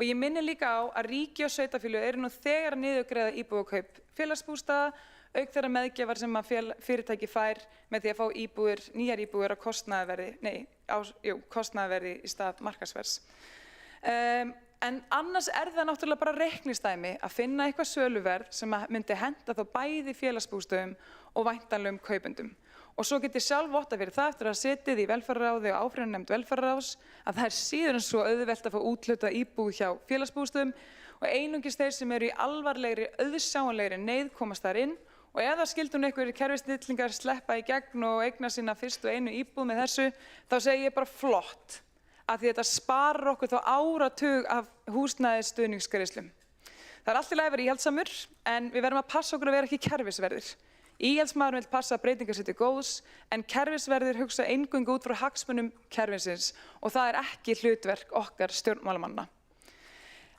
Og ég minni líka á að ríki og sveitarfélög eru nú þegar að niðurgreiða íbúðakaup félagsbústaða auk þeirra meðgjafar sem að fyrirtæki fær með því að fá nýjar íbúðir á kostnaðarverði í stað markaðsverðs. En annars er það náttúrulega bara reiknistæmi að finna eitthvað söluverð sem myndi henta þá bæði félagsbústöðum og væntanlegum kaupendum. Og svo get ég sjálf votta fyrir það eftir að setið í velferðarráði og áfrýjunarnefnd velferðarráðs að það er síður en svo auðvelt að fá úthlutað íbúð hjá félagsbústöðum og einungis þeir sem eru í alvarlegri, auðsjáanlegri neyð komast þar inn. Og ef það skildu einhverjir kerfisnillingar sleppa í gegn og eigna sína fyrstu einu íbúð með þessu, þá segi ég bara flott, að því þetta sparar okkur þá áratug af húsnæðisstuðningsgreiðslum. Það er allt í lagi að vera íhaldssamur, en við verðum að passa okkur að vera ekki kerfisverðir. Íhaldsmaðurinn vill passa að breytingar séu til góðs, en kerfisverðir hugsa eingöngu út frá hagsmunum kerfisins og það er ekki hlutverk okkar stjórnmálamanna.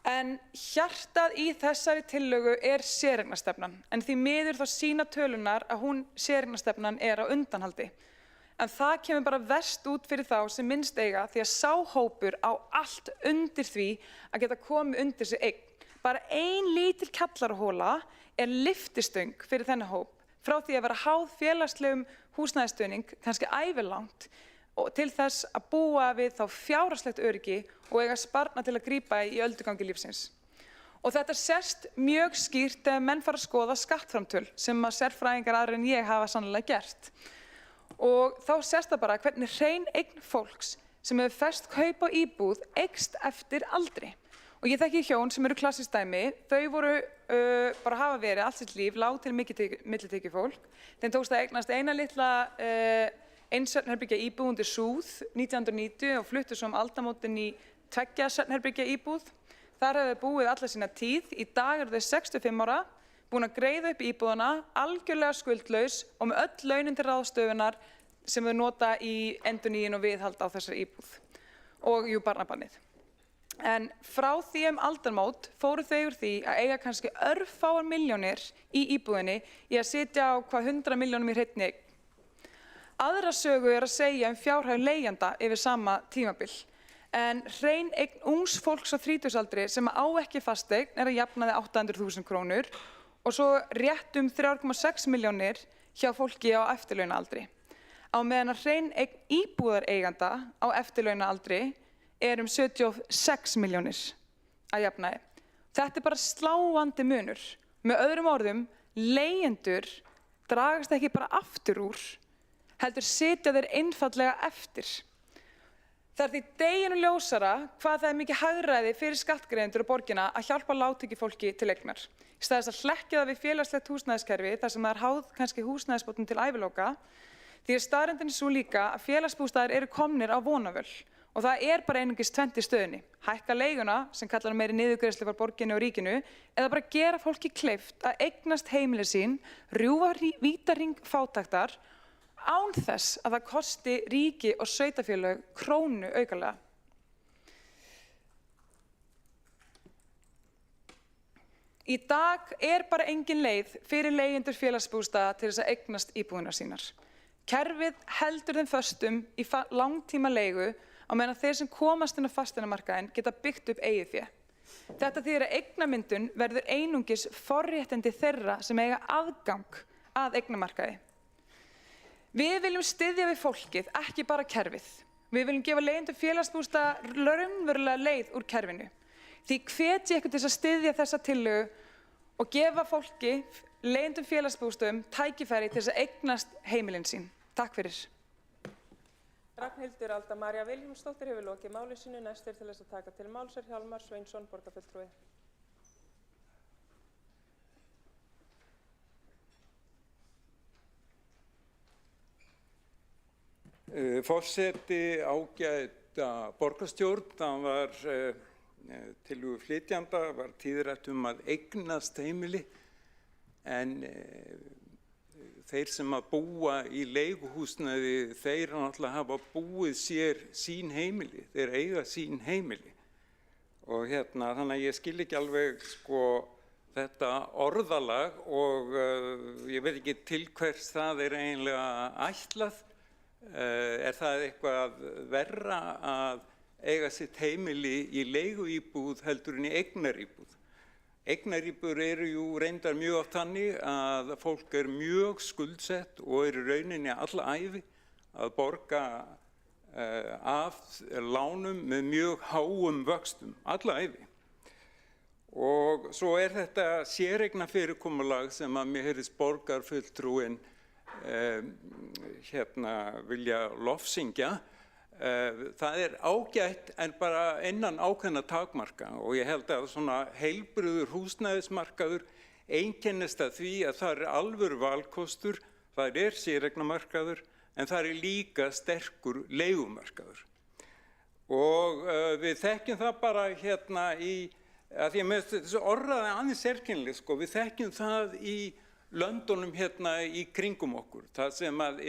En hjartað í þessari tillögu er séreignarstefnan, en því miður þá sýna tölunar að séreignarstefnan er á undanhaldi. En það kemur bara verst út fyrir þá sem minnst eiga því að sá hópur á allt undir því að geta komið undir sig eign. Bara ein lítil kjallarahóla er lyftistöng fyrir þennan hóp frá því að vera háð félagslegum húsnæðisstuðning, kannski ævilangt, og til þess að búa við þá fjárhagslegt öryggi og eiga sparnað til að grípa í öldugangi lífsins. Og þetta sést mjög skýrt þegar menn fara að skoða skattframtöl sem að sérfræðingar aðrir en ég hafa sannlega gert. Og þá sést það bara hvernig hrein eign fólks sem hefur fest kaup á íbúð eykst eftir aldri. Og ég þekki hjón sem eru klassískt dæmi, þau voru bara hafa verið allt sitt líf, lág til millitekjufólk. Þeim tókst að eignast eina litla einsvefnherbergja íbúð undir Súð 1990 og fluttu svo aldamótin í 2 svefnherbergja íbúð. Þar hefðu búið alla sína tíð. Í dag eru þau 65 ára, búin að greiða upp íbúðana, algjörlega skuldlaus og með öll launin til ráðstöfunar sem þau nota í endurnýjun og viðhald á þessari íbúð og barnabannið. En frá því aldarmót fóru þau úr því að eiga kannski örfáar milljónir í íbúðinni í að sitja á 100 milljónum í hreinni eign. Aðra sögu að segja fjárhæð leigjanda yfir sama tímabil. En hrein eign ungs fólks á þrítugsaldri sem á ekki fasteign að jafnaði 800.000 krónur og svo rétt 3,6 milljónir hjá fólki á eftirlaunaaldri. Á meðan að hrein eign íbúðareiganda á eftirlaunaaldri 76 milljónir að jafnaði. Þetta bara sláandi munur. Með öðrum orðum, leigjendur dragast ekki bara aftur úr, heldur sitja þeir einfaldlega eftir. Það því deginum ljósara hvað það mikið hagræði fyrir skattgreiðendur og borgina að hjálpa lágtekjufólki til eignar. Í stað þess að hlekkja það við félagslegt húsnæðiskerfi þar sem það háð kannski húsnæðisbótum til æviloka, því staðreyndin svo líka að félagsbústaðir eru komnir á vonavöl. Og það bara einungis tvennt í stöðunni. Hækka leiguna, sem kallar meiri niðurgreiðslu frá borginni og ríkinu, eða bara gera fólki kleift að eignast heimili sín, rjúfa vítahring fátæktar, án þess að það kosti ríki og sveitarfélög krónu aukalega. Í dag bara engin leið fyrir leigjendur félagsbústaða til þess að eignast íbúðirnar sínar. Kerfið heldur þeim föstum í langtíma leigu á meðan þeir sem komast inn á fasteignamarkaðinn geta byggt upp eigið fé. Þetta þýðir að eignamyndun verður einungis forréttindi þeirra sem eiga aðgang að eignamarkaði. Við viljum styðja við fólkið, ekki bara kerfið. Við viljum gefa leigjendum félagsbústaða raunverulega leið úr kerfinu. Því hvet ég ykkur til að styðja þessa tillögu og gefa fólki, leigjendum félagsbústöðum, tækifæri til þess að eignast heimilin sín. Takk fyrir. Ragnhildur Alda María Vilhjálmsdóttir hefur lokið máli sínu. Næst til þess að taka til máls Hjálmar Sveinsson, borgarfulltrúi. Forseti ágæta borgarstjórn, það var tillögu flytjanda, var tíðrætt að eignast heimili, en þeir sem að búa í leiguhúsnæði, þeir náttúrulega hafa búið sér sín heimili, þeir eiga sín heimili. Og þannig að ég skil ekki alveg þetta orðalag og ég veit ekki til hvers það eiginlega ætlað. Það eitthvað verra að eiga sitt heimili í leiguíbúð heldur en í eignaríbúð? Eignaríbúðir eru jú reyndar mjög oft þannig að fólk mjög skuldsett og í rauninni alla ævi að borga af lánum með mjög háum vöxtum, alla ævi. Og svo þetta séreignafyrirkomulag sem að mér heyrðist borgarfulltrúinn vilja lofsyngja. Það ágætt en bara innan ákveðna takmarka og ég held að svona heilbrigður húsnæðismarkaður einkennist að því að það alvöru valkostur, það séreignamarkaður en það líka sterkur leigumarkaður. Og við þekkjum það bara í, að því að með þessu orðaði aðeins sérkennileg, við þekkjum það í löndunum í kringum okkur, það sem að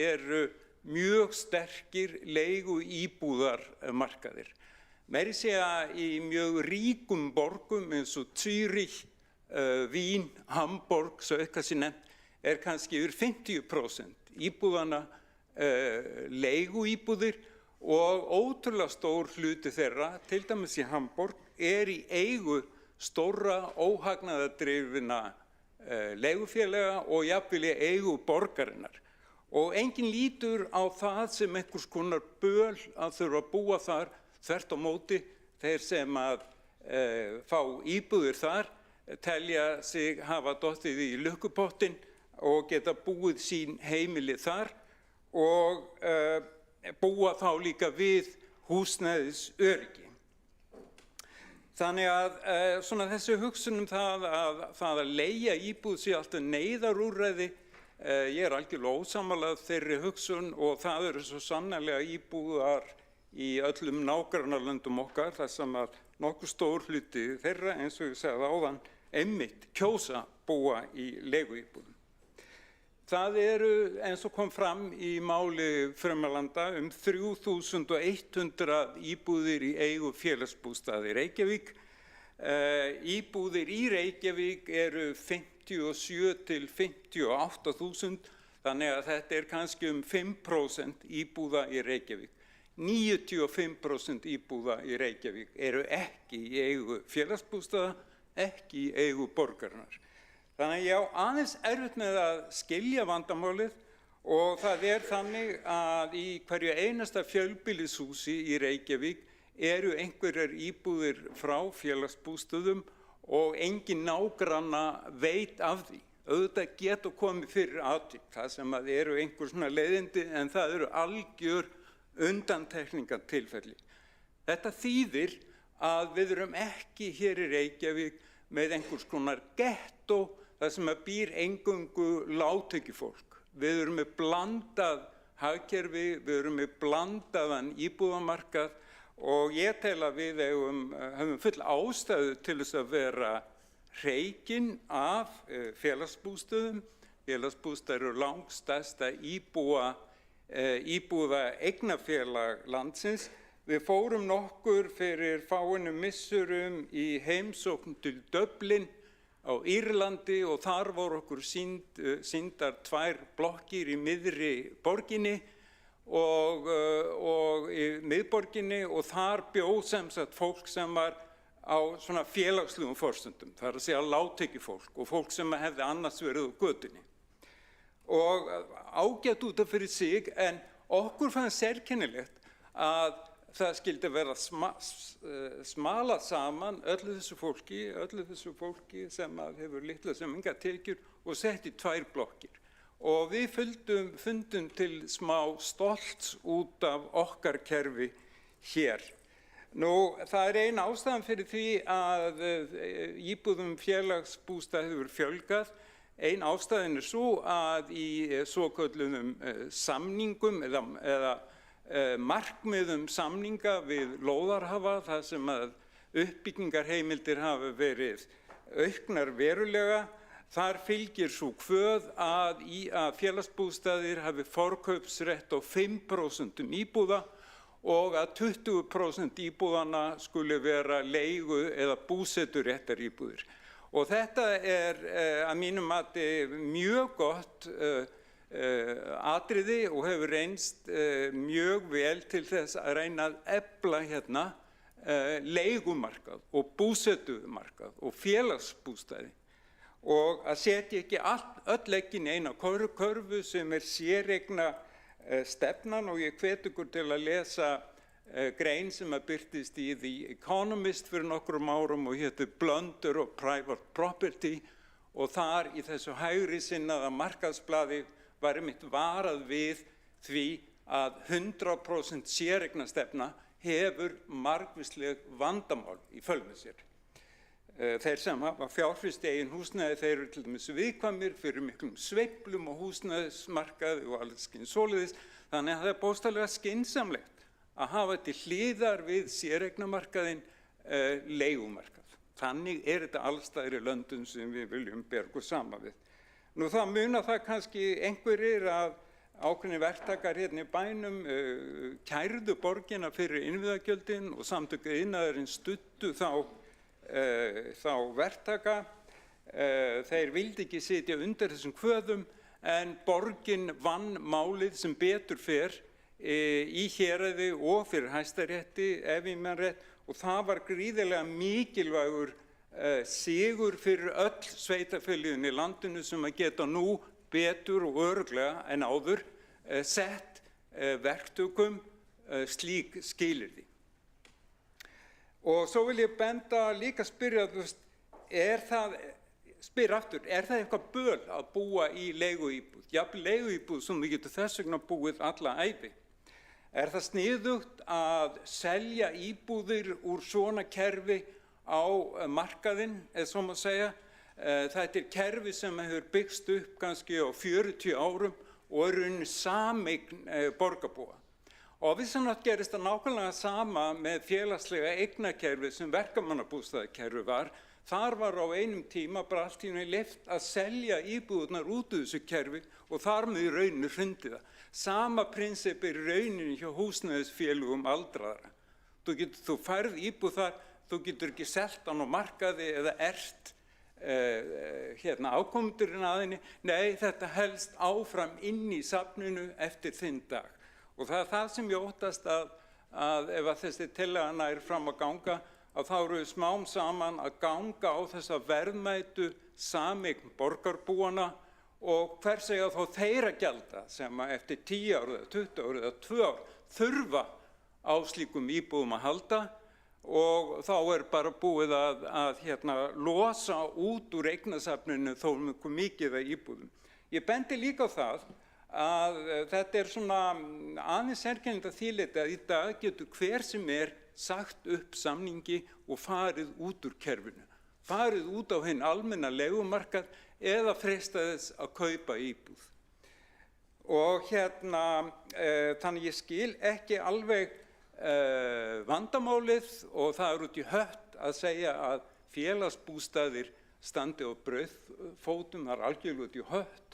mjög sterkir leigu íbúðarmarkaðir. Meira segja í mjög ríkum borgum eins og Zürich, Vín, Hamborg, svo eitthvað sé nefnt, kannski yfir 50% íbúðana leigu íbúðir og ótrúlega stór hluti þeirra, til dæmis í Hamborg, í eigu stórra óhagnaðardrifna leigufélaga og jafnvel í eigu borgarinnar. Og enginn lítur á það sem einhvers konar böl að þurfa að búa þar, þvert á móti þeir sem að fá íbúðir þar, telja sig hafa dottið í lukkupottin og geta búið sín heimili þar og búa þá líka við húsnæðisöryggi. Þannig að þessi hugsun það að leigja íbúð sé alltaf neyðarúrræði, ég algjörlega ósammála þeirri hugsun og það svo sannarlega íbúðar í öllum nágrannalöndum okkar þar sem að nokkuð stór hluti þeirra, eins og ég sagði áðan, einmitt kjósa búa í leiguíbúðum. Það eru, eins og kom fram í máli Frumalanda, 3100 íbúðir í eigu félagsbústaða í Reykjavík. Íbúðir í Reykjavík eru 57 til 58.000, þannig að þetta kannski 5% íbúða í Reykjavík. 95% íbúða í Reykjavík eru ekki í eigu félagsbústaða, ekki í eigu borgarinnar. Þannig að ég á aðeins erfitt með að skilja vandamálið og það þannig að í hverju einasta fjölbýlishúsi í Reykjavík eru einhverjar íbúðir frá félagsbústöðum og engin nágranna veit af því. Auðvitað getur komið fyrir atvik, það sem að eru einhver svona leiðindi en það eru algjör undantekningatilfelli. Þetta þýðir að við erum ekki hér í Reykjavík með einhvers konar gettó þar sem að býr eingöngu lágtekjufólk. Við erum með blandað hagkerfi, við erum með blandaðan íbúðamarkað og ég tel að við höfum full ástæðu til þess að vera hreykin af félagsbústöðum. Félagsbústaðir eru langstærsta íbúða eignafélag landsins. Við fórum nokkur fyrir fáeinum misserum í heimsókn til Dublin á Írlandi og þar voru okkur sýndar 2 blokkir í miðri borginni og í miðborginni og þar bjó sem sagt fólk sem var á svona félagslegum forsendum, það að segja lágtekjufólk og fólk sem hefði annars verið á götunni. Og ágætt út af fyrir sig, en okkur fannst sérkennilegt að það skildi vera smalað saman öllu þessu fólki sem hefur litla sem enga tekjur og sett í 2 blokkir. Og við fundum til smá stolts út af okkar kerfi hér. Nú, það ein ástæðan fyrir því að íbúðum félagsbústað hefur fjölgað. Ein ástæðan svo að í svokölluðum samningum eða markmiðum samninga við lóðarhafa, þar sem að uppbyggingarheimildir hafa verið auknar verulega, þar fylgir svo kvöð að félagsbústaðir hafi forkaupsrétt á 5% íbúða og að 20% íbúðanna skuli vera leigu eða búseturéttar íbúðir. Og þetta að mínum mati mjög gott atriði og hefur reynst mjög vel til þess að reyna að efla hérna leigumarkað og búsetumarkað og félagsbústaði og að setja ekki öll eggin í eina körfu sem séreigna stefnan og ég hvet ykkur til að lesa grein sem birtist í The Economist fyrir nokkrum árum og hétu Blunder of Private Property og þar í þessu hægri sinnaða markaðsblaði var einmitt varað við því að 100% séreignastefna hefur margvísleg vandamál í för með sér. Þeir sem hafa fjárfest í eigin húsnæði, þeir eru til dæmis viðkvæmir fyrir miklum sveiflum á húsnæðismarkaði og alls kyns svoleiðis, þannig að það er bókstaflega skynsamlegt að hafa til hliðar við séreignamarkaðinn leigumarkað. Þannig þetta alls staðar í löndum sem við viljum bera okkur saman við. Nú það muna það kannski einhverjir að ákveðnir verktakar hérna í bænum kærðu borgina fyrir innviðagjöldin og samtök iðnaðarins studdu þá verktaka. Þeir vildi ekki sitja undir þessum kvöðum en borgin vann málið sem betur fer í héraði og fyrir Hæstarétti ef ég man rétt og það var gríðarlega mikilvægur sigur fyrir öll sveitarfélögin í landinu sem að geta nú betur og örugglega en áður sett verktökum slík skilyrði. Og svo vil ég benda líka spyrja, er það eitthvað böl að búa í leiguíbúð? Jafnvel leiguíbúð sem við getum þess vegna búið alla ævi. Er það sniðugt að selja íbúðir úr svona kerfi á markaðinn, eða svo má segja? Þetta kerfi sem hefur byggst upp kannski á 40 árum og er sameign borgarbúa. Og við sem nátt gerist það nákvæmlega sama með félagslega eignakerfi sem verkamannabústaðakerfi var, Þar var á einum tíma bara allt í einu leyft að selja íbúðurnar út úr þessu kerfi og þar með í rauninu hrundi það. Sama prinsip er í rauninu hjá húsnæðisfélögum aldraðra. Þú færð íbúð þar, þú getur ekki selt hann á markaði eða ákomendurinn að henni. Nei, þetta helst áfram inn í safninu eftir þinn dag. Og það er það sem ég óttast að ef að þessi tillaga nær fram að ganga, að þá eru við smám saman að ganga á þessa verðmætu sameign borgarbúana og hvers eiga þá þeir að gjalda sem að eftir 10 ár eða 20 ár eða 2 ár þurfa á slíkum íbúðum að halda og þá er bara búið að losa út úr eignasafninu þó mikið af íbúðum. Ég bendi líka á það að þetta er svona aðeins sérkennilegt að því leyti að í dag getur hver sem er sagt upp samningi og farið út úr kerfinu, farið út á hinn almenna leigumarkað eða freista þess að kaupa íbúð. Og þannig ég skil ekki alveg vandamálið og það er út í hött að segja að félagsbústaðir standi á brauðfótum, það er algjörlega út í hött.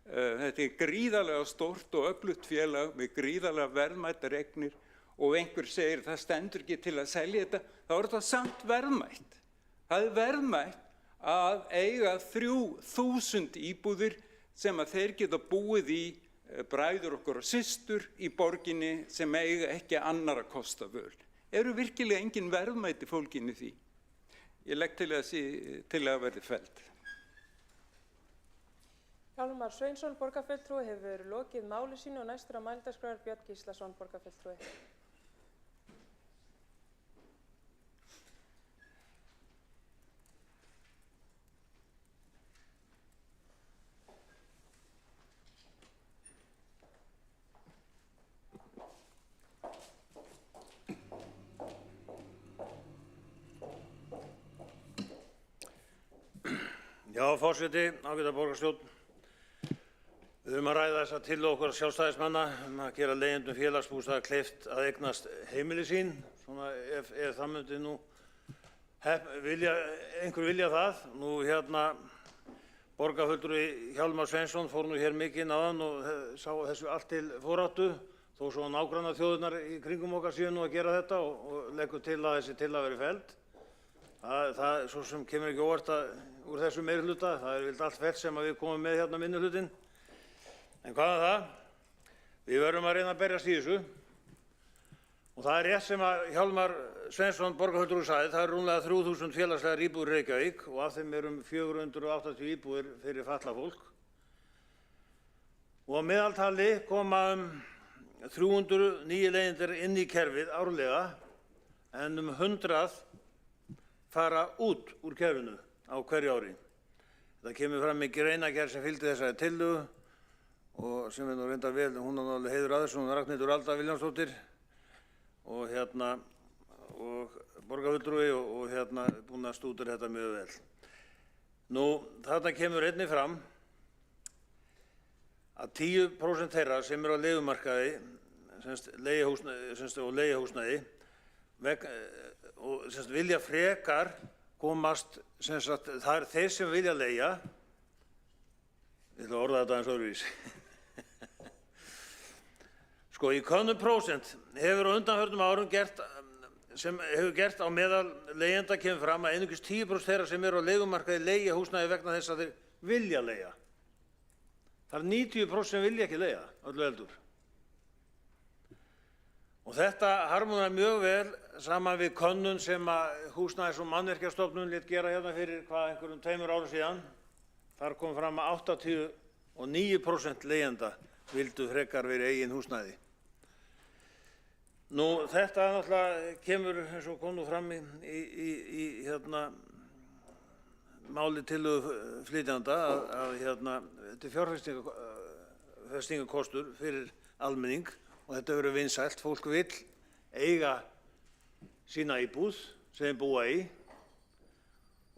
Þetta er gríðarlega stórt og öflugt félag með gríðarlega verðmætar eignir og einhver segir það stendur ekki til að selja þetta, þá er þetta samt verðmætt. Það er verðmætt að eiga 3000 íbúðir sem að þeir geta búið í, bræður okkar og systur í borginni sem eiga ekki annarra kosta völ. Eru virkilega engin verðmæti fólgin í því? Ég legg til að verði felld. Hjálmar Sveinsson, borgarfulltrúi, hefur lokið máli sínu og næstur á mælendaskrá er Björn Gíslason, borgarfulltrúi. Já, forseti, ágæta borgarstjórn. Við höfum að ræða þessa tillögu okkar sjálfstæðismanna að gera leigjendum félagsbústaða kleift að eignast heimili sín. Svona ef það myndi nú einhver vilja það. Nú borgarfulltrúi Hjálmar Sveinsson fór nú hér mikinn áðan og sá þessu allt til foráttu. Þó svo nágrannaþjóðirnar í kringum okkar séu nú að gera þetta og leggur til að þessi tillaga verði felld. Það svo sem kemur ekki óvart úr þessu meirihluta. Það er vilt allt fellt sem við komum með hérna minnihlutinn. En hvað er það? Við verðum að reyna að berjast í þessu. Og það er rétt sem að Hjálmar Sveinsson borgarfulltrúi sagði, það eru rúmlega 3000 félagslegar íbúðir í Reykjavík og af þeim eru 480 íbúðir fyrir fatlað fólk. Og að meðaltali koma 300 nýju leigjendur inn í kerfið árlega en 100 fara út úr kerfinu á hverju ári. Það kemur fram í greinargerð sem fylgdi þessari tillögu og sem nú reyndar vel, hún er alveg Heiður Aðalsson og Ragnhildur Alda Vilhjálmsdóttir og borgarfulltrúi og búin að stúdera þetta mjög vel. Nú, þarna kemur einnig fram að 10% þeirra sem eru á leigumarkaði og leiguhúsnæði og vilja frekar komast, það er þeir sem vilja leigja, ég ætla að orða þetta aðeins öðruvísi. Sko, í könnun prósent hefur á undanförnum árum gert á meðal leigjenda kemur fram að einungis 10% þeirra sem eru á leigumarkaði leigja húsnæði vegna þess að þeir vilja leigja. Það er 90% sem vilja ekki leigja, öllu heldur. Og þetta harmonar mjög vel saman við könnun sem að Húsnæðis- og mannvirkjastofnun lét gera hérna fyrir einhverjum 2 árum síðan. Þar kom fram að 89% leigjenda vildu frekar verið eigin húsnæði. Nú, þetta náttúrulega kemur, eins og kom nú fram í máli tillögu flytjanda að þetta er fjárfestingarkostur fyrir almenning og þetta verður vinsælt. Fólk vill eiga sína íbúð sem búa í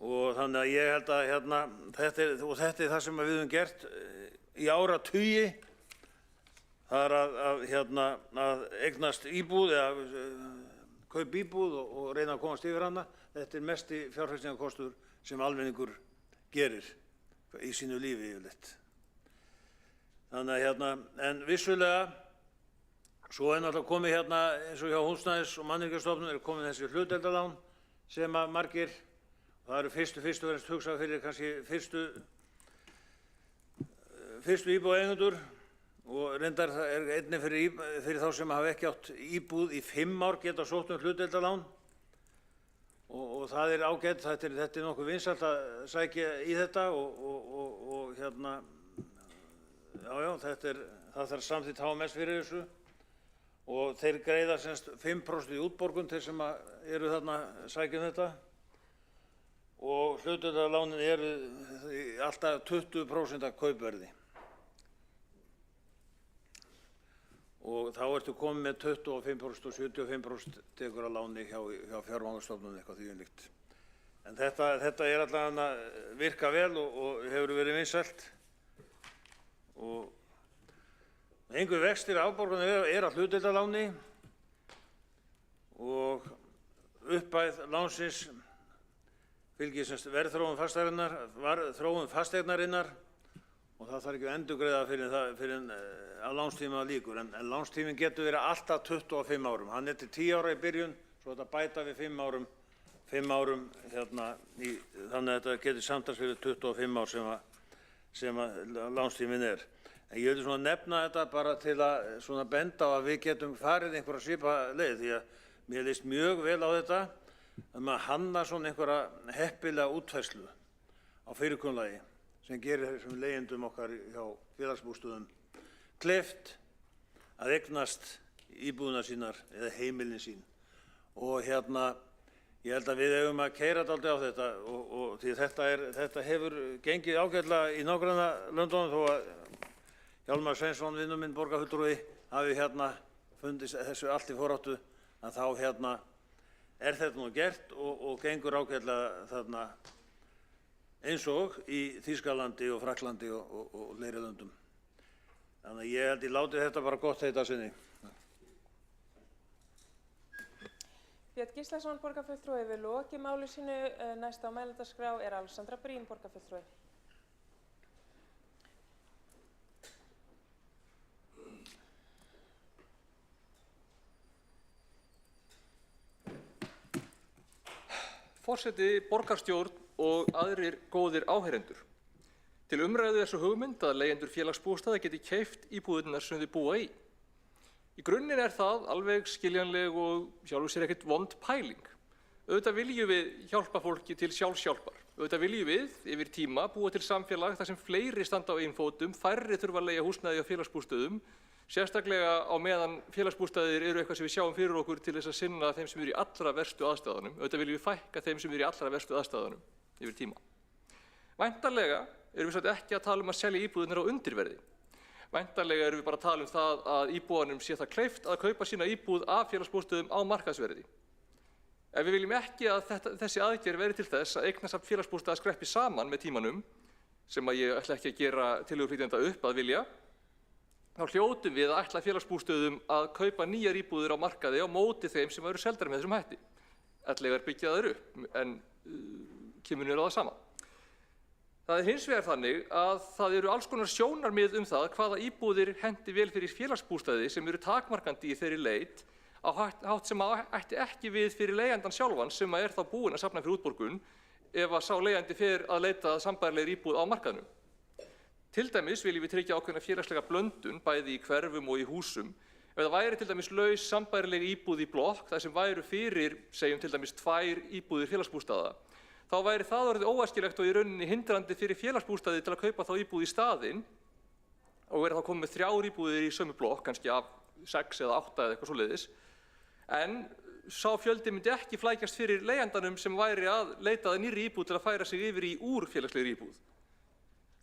og þannig að ég held að þetta er það sem við höfum gert í áratugi. Það er að eignast íbúð eða kaupa íbúð og reyna að komast yfir hana. Þetta er mesti fjárfestingarkostur sem almenningur gerir í sínu lífi yfirleitt. Þannig að en vissulega, svo náttúrulega komið eins og hjá Húsnæðis- og mannvirkjastofnun komin þessi hlutdeildarlán sem að margir, það eru fyrst og fremst hugsað fyrir kannski fyrstu íbúðareigendur og reyndar einnig fyrir þá sem hafa ekki átt íbúð í 5 ár geta sótt hlutdeildarlán og það er ágætt, þetta er nokkuð vinsælt að sækja í þetta og það þarf samþykkt HMS fyrir þessu og þeir greiða semst 5% í útborgun til sem eru þarna sækja þetta og hlutdeildarlánin eru alltaf 20% af kaupverði. Og þá ertu komið með 25% og 75% tekur að láni hjá fjármálastofnun eitthvað því líkt. En þetta er allavega að virka vel og hefur verið vinsælt. Og engur vextir afborganir er að hlutdeildarláni og upphæð lánsins fylgir verðþróun fasteignarinnar og það þarf ekki að endurgreiða fyrir að lánstíma lýkur. En lánstíminn getur verið alltaf 25 árum. Hann er til 10 ára í byrjun, svo þetta bæta við 5 árum, þannig að þetta getur samtals fyrir 25 ár sem lánstíminn er. En ég vil nefna þetta bara til að benda á að við getum farið einhverja svipaða leið því að mér líst mjög vel á þetta að hanna einhverja heppilega útfærslu á fyrirkomulagi sem gerir þessum leigjendum okkar hjá félagsbústöðum kleift að eignast íbúðirnar sínar eða heimilin sín. Og ég held að við eigum að keyra dálítið á þetta og því þetta hefur gengið ágætlega í nágrannalöndunum þó að Hjálmar Sveinsson, vinur minn, borgarfulltrúi, hafi fundið þessu allt í foráttu að þá er þetta nú gert og gengur ágætlega þarna eins og í Þýskalandi og Frakklandi og fleiri löndum. Þannig að ég held ég láti þetta bara gott heita sinni. Björn Gíslason, borgarfulltrúi, hefur lokið máli sínu. Næst á mælendaskrá er Alexandra Brím, borgarfulltrúi. Forseti, borgarstjórn og aðrir góðir áheyrendur. Til umræðu er svo hugmynd að leigjendur félagsbústaða geti keypt íbúðirnar sem þau búa í. Í grunninn er það alveg skiljanleg og sjálfur sér ekkert vond pæling. Auðvitað viljum við hjálpa fólki til sjálfshjálpar. Auðvitað viljum við yfir tíma búa til samfélag þar sem fleiri standa á eigin fótum, færri þurfa að leigja húsnæði á félagsbústöðum, sérstaklega á meðan félagsbústaðir eru eitthvað sem við sjáum fyrir okkur til þess að sinna þeim sem eru í allra verstu aðstæðunum. Auðvitað viljum við fækka þeim sem eru í allra verstu aðstæðunum yfir tíma. Væntanlega erum við svolítið ekki að tala um að selja íbúðirnar á undirverði. Væntanlega erum við bara að tala um það að íbúanum sé það kleift að kaupa sína íbúð af félagsbústöðum á markaðsverði. Ef við viljum ekki að þessi aðgerð veri til þess að eignasafn félagsbústaða skreppi saman með tímanum, sem að ég ætla ekki að gera tillöguflytjanda upp að vilja, þá hljótum við að ætla félagsbústöðum að kaupa nýjar íbúðir á markaði á móti þeim sem eru seldar með þessum hætti. Ellegar byggja þær upp, en kemur niður á það sama. Það er hins vegar þannig að það eru alls konar sjónarmið um það hvaða íbúðir hendi vel fyrir félagsbústaði sem eru takmarkandi í þeirri leit á hátt sem ætti ekki við fyrir leigjandann sjálfan sem er þá búinn að safna fyrir útborgun ef að sá leigjandi fer að leita sambærilegri íbúð á markaðnum. Til dæmis viljum við tryggja ákveðna félagslega blöndun bæði í hverfum og í húsum. Ef það væri til dæmis laus sambærileg íbúð í blokk þar sem væru fyrir, segjum til dæmis 2 íbúðir félagsbústaða, þá væri það orðið óæskilegt og í rauninni hindrandi fyrir félagsbústaði til að kaupa þá íbúð í staðinn og verið þá komið með 3 íbúðir í sömu blokk, kannski af 6 eða 8 eða eitthvað svoleiðis. En sá fjöldi myndi ekki flækjast fyrir leigjandanum sem væri að leita að nýrri íbúð til að færa sig yfir í úr félagslegri íbúð.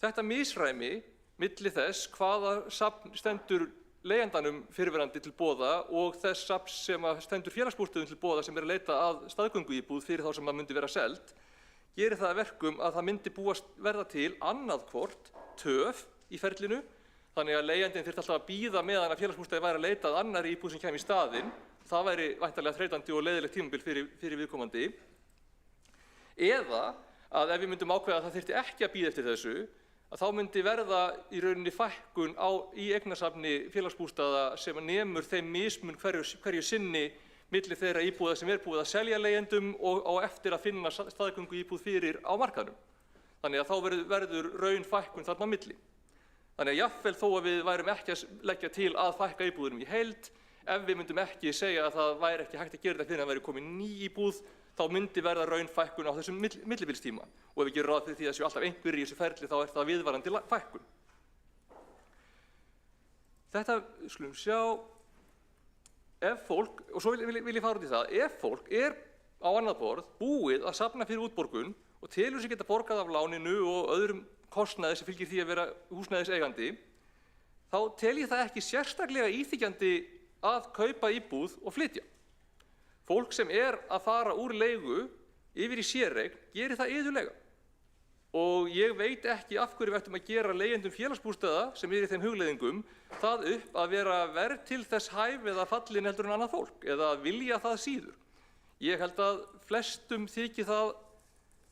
Þetta misræmi milli þess hvaða safn stendur leigjandanum fyrirverandi til boða og þess safns sem stendur félagsbústöðum til boða sem er að leita að staðgönguíbúð fyrir þá sem það myndi vera selt, gerir það að verkum að það myndi verða til annað hvort töf í ferlinu, þannig að leigjandinn þyrfti alltaf að bíða meðan að félagsbústaði væri að leita að annarri íbúð sem kæmi í staðinn. Það væri væntanlega þreytandi og leiðilegt tímabil fyrir viðkomandi. Eða að ef við myndum ákveða að það þyrfti ekki að bíða eftir þessu, að þá myndi verða í rauninni fækkun í eignasafni félagsbústaða sem nemur þeim mismun hverju sinni milli þeirra íbúða sem búið að selja leigjendum og á eftir að finna staðgöngu íbúð fyrir á markaðnum. Þannig að þá verður raun fækkun þarna á milli. Þannig að jafnvel þó að við værum ekki að leggja til að fækka íbúðunum í heild, ef við myndum ekki segja að það væri ekki hægt að gera þetta fyrir að væri komin ný íbúð, þá myndi verða raunfækkun á þessum millibilstíma. Og ef við gerum ráð fyrir því að séu alltaf einhverjir í þessu ferli, þá er það viðvarandi fækkun. Þetta skulum sjá, ef fólk, og svo vil ég fara út í það, ef fólk er á annað borð búið að safna fyrir útborgun og telur sig geta borgað af láninu og öðrum kostnaði sem fylgir því að vera húsnæðiseigandi, þá tel ég það ekki sérstaklega íþyggjandi að kaupa íbúð og flytja. Fólk sem er að fara úr leigu yfir í séreign gerir það iðulega. Og ég veit ekki af hverju við ættum að gera leigjendum félagsbústaða sem er í þeim hugleiðingum það upp að vera verð til þess hæf eða fallin heldur en annað fólk eða að vilja það síður. Ég held að flestum þykir það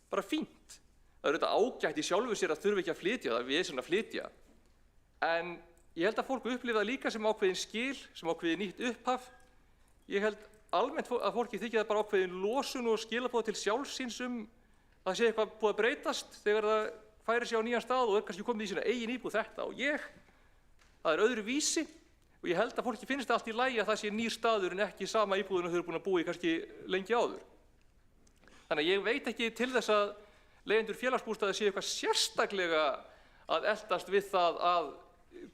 bara fínt. Það er auðvitað ágætt í sjálfu sér að þurfa ekki að flytja, það við svona að flytja. En ég held að fólk upplifa það líka sem ákveðin skil, sem ákveðin nýtt upphaf. Ég held almennt að fólki þykir það bara ákveðin losun og skilaboð til sjálfsins að það sé eitthvað búið að breytast þegar það færir sig á nýjan stað og er kannski komið í sína eigin íbúð þetta og það er öðru vísi og ég held að fólki finnst það allt í lagi að það sé nýr staður en ekki sama íbúðin og þau eru búin að búa í kannski lengi áður. Þannig að ég veit ekki til þess að leigjendur félagsbústaða séu eitthvað sérstaklega að eltast við það að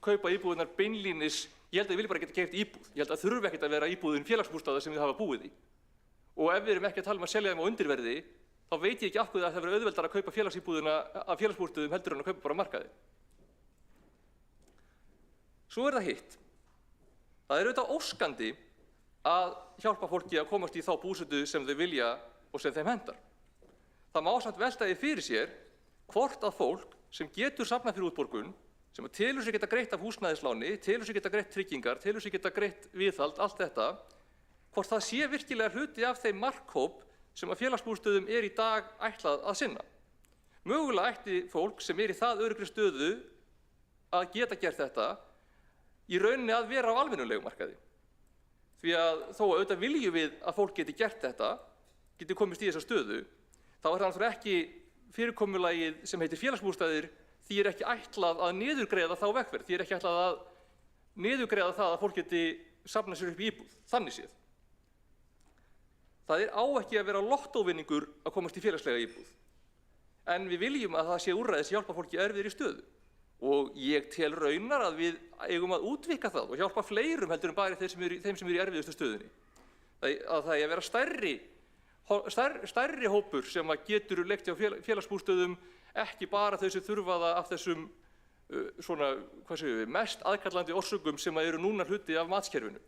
kaupa íbúðunar beinlínis. Ég held að þau vilja bara geta keypt íbúð. Ég held að þurfi ekkert að vera íbúðin félagsbústaða sem þau hafa búið í. Og ef við erum ekki að tala um að selja þeim á undirverði, þá veit ég ekki af hverju að það verður auðveldara að kaupa félagsíbúðina af félagsbústöðum heldur en að kaupa bara á markaði. Svo er það hitt. Það er auðvitað óskandi að hjálpa fólki að komast í þá búsetu sem þau vilja og sem þeim hendar. Það má samt velta því fyrir sér hvort að fólk sem getur safnað fyrir útborgun, sem telur sig geta greitt af húsnæðisláni, telur sig geta greitt tryggingar, telur sig geta greitt viðhald, allt þetta, hvort það sé virkilega hluti af þeim markhóp sem að félagsbústöðum er í dag ætlað að sinna. Mögulega ætti fólk sem er í það öruggri stöðu að geta gert þetta í rauninni að vera á almennum leigumarkaði. Því að þó að auðvitað viljum við að fólk geti gert þetta, geti komist í þessa stöðu, þá er það náttúrulega ekki fyrirkomulagið sem heitir félagsbústaðir, því er ekki ætlað að niðurgreiða þá vegferð, því er ekki ætlað að niðurgreiða það að fólk geti safnað sér upp í íbúð, þannig séð. Það á ekki að vera lottóvinningur að komast í félagslega íbúð. En við viljum að það sé úrræði sem hjálpa fólki erfiðri stöðu. Og ég tel raunar að við eigum að útvíkka það og hjálpa fleirum heldur en bara þeim sem eru í erfiðustu stöðunni. Að það er að vera stærri hópur sem að getur leigt á félagsbústöðum, ekki bara þau sem þurfa það af þessum mest aðkallandi orsökum sem eru núna hluti af matskerfinu.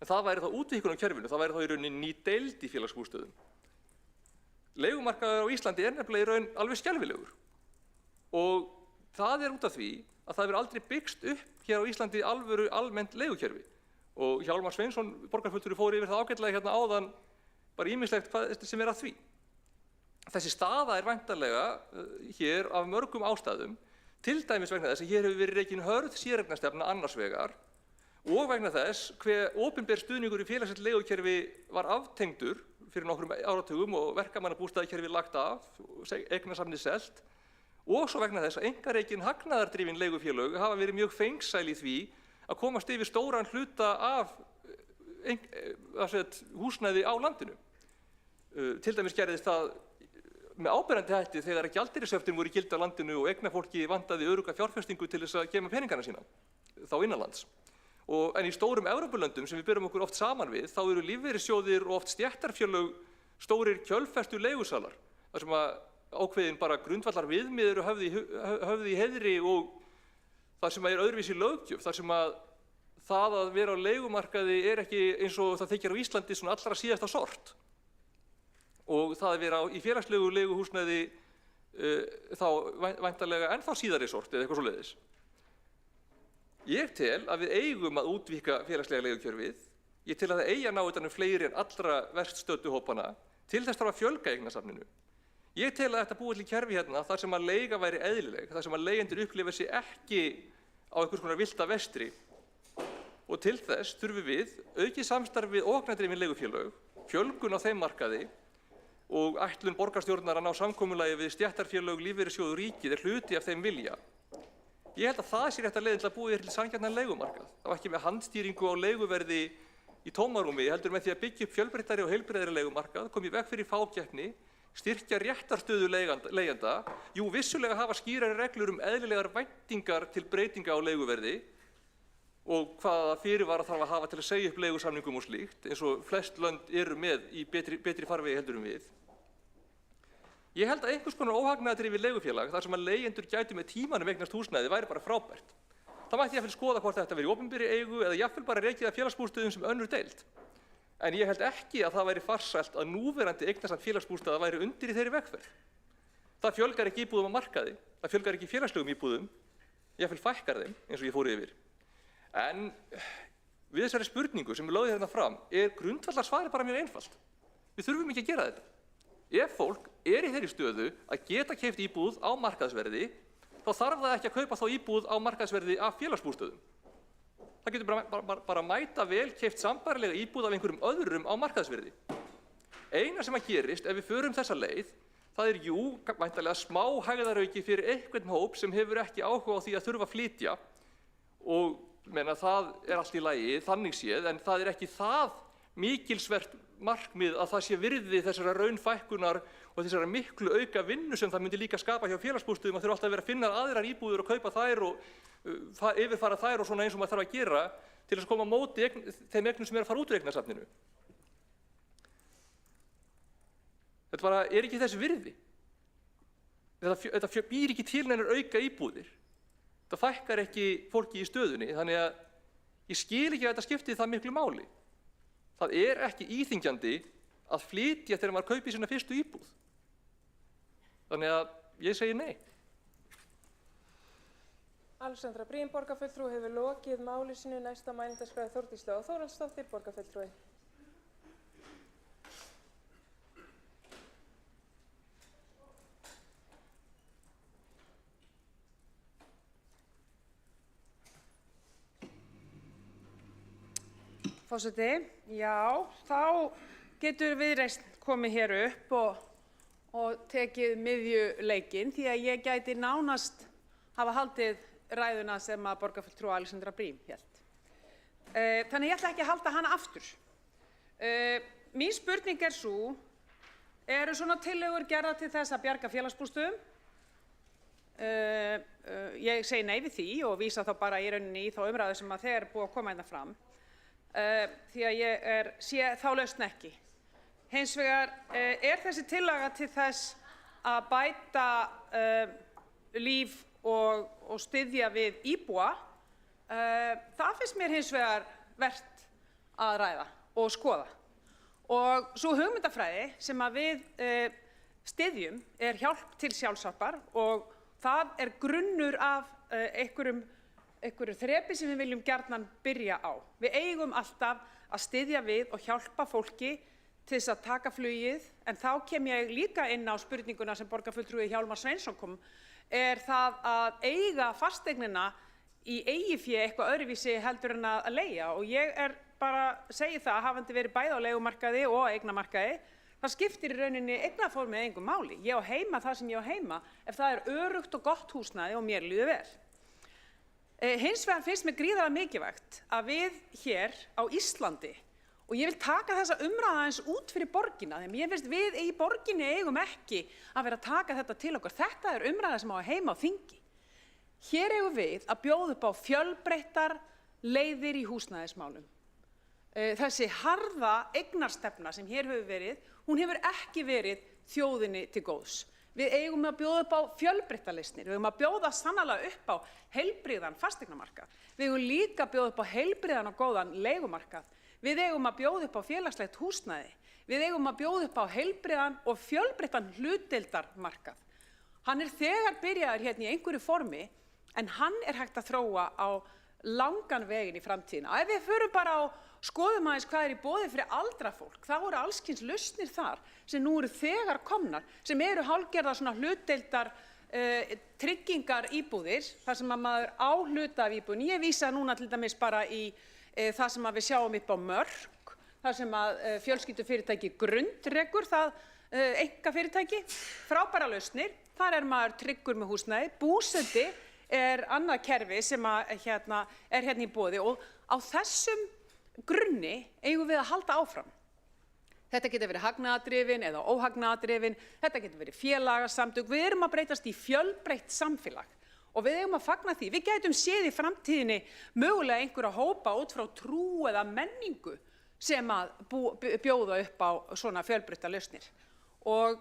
En það væri þá útvíkkun á kerfinu, það væri þá í rauninni ný deild í félagsbústöðum. Leigumarkaður á Íslandi er nefnilega í raun alveg skelfilegur. Og það er út af því að það hefur aldrei byggst upp hér á Íslandi alvöru almennt leigukerfi. Og Hjálmar Sveinsson, borgarfulltrúi, fór yfir það ágætlega hérna áðan, bara ýmislegt sem er að því. Þessi staða er væntanlega hér af mörgum ástæðum, til dæmis vegna þess að hér hefur verið rekin hörð séreignarstefna annars vegar og vegna þess hve opinber stuðningur í félagslegt leigukerfi var aftengdur fyrir nokkrum áratugum og verkamannabústaðakerfi lagt af, eignasafnið selt, og svo vegna þess að einkarekin hagnaðardrifin leigufélög hafa verið mjög fengsæl í því að komast yfir stóran hluta af húsnæði á landinu. Til dæmis gerðist það með áberandi hætti þegar gjaldeyrishöftin voru í gildi á landinu og eignafólki vantaði örugga fjárfestingu til þess að geyma peningana sína, þá innanlands. En í stórum Evrópulöndum sem við berum okkur oft saman við, þá eru lífeyrissjóðir og oft stéttarfélög stórir kjölfestu leigusalar, þar sem að ákveðin bara grundvallar viðmið eru höfð í heiðri og þar sem að er öðruvísi löggjöf, þar sem að það að vera á leigumarkaði er ekki eins og það þykir á Íslandi svona allra síðasta sort. Og það að vera í félagslegu leiguhúsnæði þá væntanlega ennþá síðari sort eða eitthvað svoleiðis. Ég tel að við eigum að útvíkka félagslega leigukerfið. Ég tel að það eigi að ná utan um fleiri en allra verst stöddu hópana. Til þess þarf að fjölga eignasafninu. Ég tel að þetta búi til kerfi hérna þar sem að leiga væri eðlileg, þar sem að leigjendur upplifa sig ekki á einhvers konar villta vestri. Og til þess þurfum við aukið samstarf við óhagnaðardrifin leigufélög, fjölgun á þeim markaði og ætlun borgarstjórnar að ná samkomulagi við stéttarfélög, lífeyrissjóð og ríkið hluti af þeim vilja. Ég held að það sé rétta leiðin til að búa til sanngjarnan leigumarkað. Það var ekki með handstýringu á leiguverði í tómarúmi, heldur með því að byggja upp fjölbreyttari og heilbrigðari leigumarkað, koma í veg fyrir fákeppni, styrkja réttarstöðu leigjanda, jú vissulega hafa skýrari reglur eðlilegar væntingar til breytinga á leiguverði og hvaða fyrirvara þarf að hafa til að segja upp leigusamningum og slíkt, eins og flest lönd eru með í betri farvegi heldur við. Ég held að einhvers konar óhagnaðardrifið leigufélag þar sem að leigjendur gætu með tímanum eignast húsnæði væri bara frábært. Það mætti jafnvel skoða hvort þetta veri í opinberri eigu eða jafnvel bara rekið af félagsbústöðum sem önnur deild. En ég held ekki að það væri farsælt að núverandi eignasafn félagsbústaða væri undir í þeirri vegferð. Það fjölgar ekki íbúðum á markaði, það fjölgar ekki félagslegum íbúðum, jafnvel fækkar þeim eins og ég fór yfir. En við þessari spurningu sem við lögðum hérna fram grundvallarsvarið bara mjög einfalt. Við þurfum ekki að gera þetta. Ef fólk í þeirri stöðu að geta keypt íbúð á markaðsverði, þá þarf það ekki að kaupa þá íbúð á markaðsverði af félagsbústöðum. Það getur bara mæta vel keypt sambærilega íbúð af einhverjum öðrum á markaðsverði. Eina sem að gerist ef við förum þessa leið, það jú, væntanlega smá hægðarauki fyrir einhvern hóp sem hefur ekki áhuga á því að þurfa að flytja og það allt í lagi, þannig séð, en það ekki það mikilsvert markmið að það sé virði þessara raunfækkunar og þessara miklu auka vinnu sem það myndi líka skapa hjá félagsbústöðum að þurfa alltaf að vera að finna aðrar íbúðir og kaupa þær og yfirfara þær og svona eins og maður þarf að gera til að koma á móti þeim eignum sem að fara út úr eignasafninu. Þetta bara ekki þess virði. Þetta býr ekki til neinar auka íbúðir. Þetta fækkar ekki fólki í stöðunni, þannig að ég skil ekki að þetta skipti það miklu máli. Það ekki íþyngjandi að flytja þegar maður kaupir sína fyrstu íbúð. Þannig að ég segi nei. Alexandra Briem, borgarfulltrúi, hefur lokið máli sínu. Næsta mælendaskrá Þórdís Lóa Þórhallsdóttir, borgarfulltrúi. Forseti, já, þá getur Viðreisn komið hér upp og tekið miðjuleikinn því að ég gæti nánast hafa haldið ræðuna sem að borgarfulltrúi Alexandra Briem hélt. Þannig ég ætla ekki að halda hana aftur. Mín spurning sú, eru svona tillögur gerðar til þess að bjarga félagsbústöðum? Ég segi nei við því og vísa þá bara í rauninni í þá umræðu sem að þegar búið að koma hérna fram. Því að ég sé þá lausn ekki. Hins vegar þessi tillaga til þess að bæta líf og styðja við íbúa, það finnst mér hins vegar vert að ræða og skoða. Og sú hugmyndafræði sem að við styðjum hjálp til sjálfshjálpar og það grunnur af einhverju þrepi sem við viljum gjarnan byrja á. Við eigum alltaf að styðja við og hjálpa fólki til þess að taka flugið, en þá kem ég líka inn á spurninguna sem borgarfulltrúi Hjálmar Sveinsson kom, það að eiga fasteignina í eigifé eitthvað öðruvísi heldur en að leigja. Og ég bara segi það, hafandi verið bæði á leigumarkaði og eignamarkaði, það skiptir í rauninni eignaformið engu máli. Ég á heima það sem ég á heima ef það öruggt og gott húsnæði og mér líður vel. Hins vegar finnst mér gríðarlega mikilvægt að við hér á Íslandi, og ég vil taka þessa umræðu eins út fyrir borgina, þegar mér finnst við í borginni eigum ekki að vera að taka þetta til okkar. Þetta umræða sem á heima á þingi. Hér eigum við að bjóða upp á fjölbreyttar leiðir í húsnæðismálum. Þessi harða eignarstefna sem hér hefur verið, hún hefur ekki verið þjóðinni til góðs. Við eigum að bjóða upp á fjölbreyttar lausnir, við eigum að bjóða sannarlega upp á heilbrigðan fasteignamarkað, við eigum líka að bjóða upp á heilbrigðan og góðan leigumarkað, við eigum að bjóða upp á félagslegt húsnæði, við eigum að bjóða upp á heilbrigðan og fjölbreyttan hlutdeildarmarkað. Hann þegar byrjaður hérna í einhverju formi, en hann hægt að þróa á langan veginn í framtíðina. Ef við förum bara skoðum aðeins hvað í boði fyrir aldrað fólk. Það voru alls kyns lausnir þar sem nú eru þegar komnar, sem eru hálfgerðar svona hlutdeildar tryggingar íbúðir, þar sem að maður á hluta af íbúðin. Ég vísa núna til dæmis bara í það sem að við sjáum upp á Mörk, þar sem að fjölskyldufyrirtæki Grund rekur það einkafyrirtæki, frábæra lausnir, þar maður tryggur með húsnæði. Búsetu annað kerfi sem að, er í boði og á þessum grunni eigum við að halda áfram. Þetta getur verið hagnaðardrifin eða óhagnaðardrifin, þetta getur verið félagasamtök. Við erum að breytast í fjölbreytt samfélag og við eigum að fagna því. Við gætum séð í framtíðinni mögulega einhverja hópa út frá trú eða menningu sem að bjóða upp á svona fjölbreyttar lausnir. Og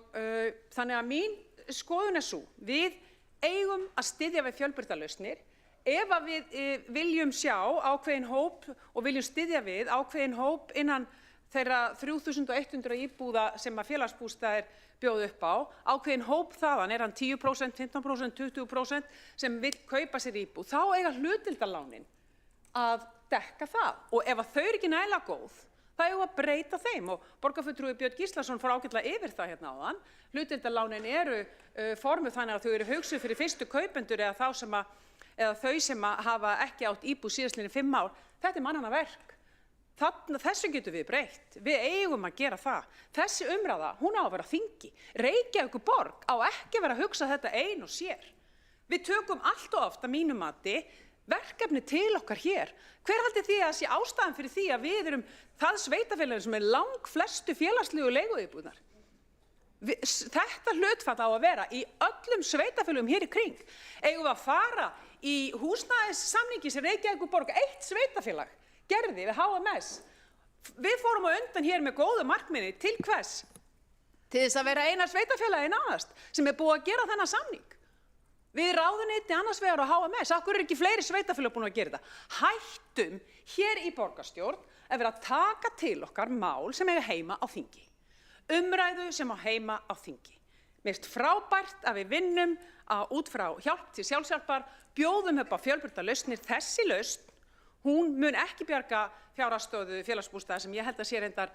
þannig að mín skoðun er sú, við eigum að styðja við fjölbreyttar lausnir. Ef að við viljum sjá ákveðin hóp og viljum styðja við ákveðin hóp innan þeirra 3100 íbúða sem að félagsbústaðir bjóða upp á, ákveðin hóp þaðan, hann 10%, 15%, 20% sem vill kaupa sér íbúð, þá eiga hlutdeildarlánin að dekka það. Og ef að þau eru ekki nægilega góð, það eigum að breyta þeim og borgarfulltrúi Björn Gíslason fór ágætlega yfir það hérna áðan. Hlutdeildarlánin eru formuð þannig að þau eru hugsuð fyrir fyrstu kaupendur eða þau sem hafa ekki átt íbúð síðastliðin 5 ár. Þetta mannanna verk. Þessu getum við breytt. Við eigum að gera það. Þessi umræða, hún á að vera þingi. Reykjavíkurborg á ekki að vera að hugsa þetta ein og sér. Við tökum allt of oft að mínu mati verkefni til okkar hér. Hver haldið því að sé ástæðan fyrir því að við erum það sveitarfélagið sem langflestu félagslegu leiguíbúðirnar? Þetta hlutfall á að vera í öllum sveitarfélögum hér í kring. Eigum við að fara í húsnæðissamningi sem Reykjavíkurborg, eitt sveitafélag, gerði við HMS. Við fórum á undan hér með góðu markmiði til hvers? Til þess að vera eina sveitafélagi nánast sem búið að gera þennan samning. Við ráðuneyti annars vegar á HMS, af hverju eru ekki fleiri sveitafélög búin að gera þetta? Hættum hér í borgarstjórn að vera að taka til okkar mál sem eiga heima á þingi. Umræðu sem á heima á þingi. Mér finnst frábært að við vinnum út frá hjálp til sjálfshjálpar, bjóðum upp á fjölbreyttar lausnir. Þessi lausn, hún mun ekki bjarga fjárhagsstöðu félagsbústaða sem ég held að sé reyndar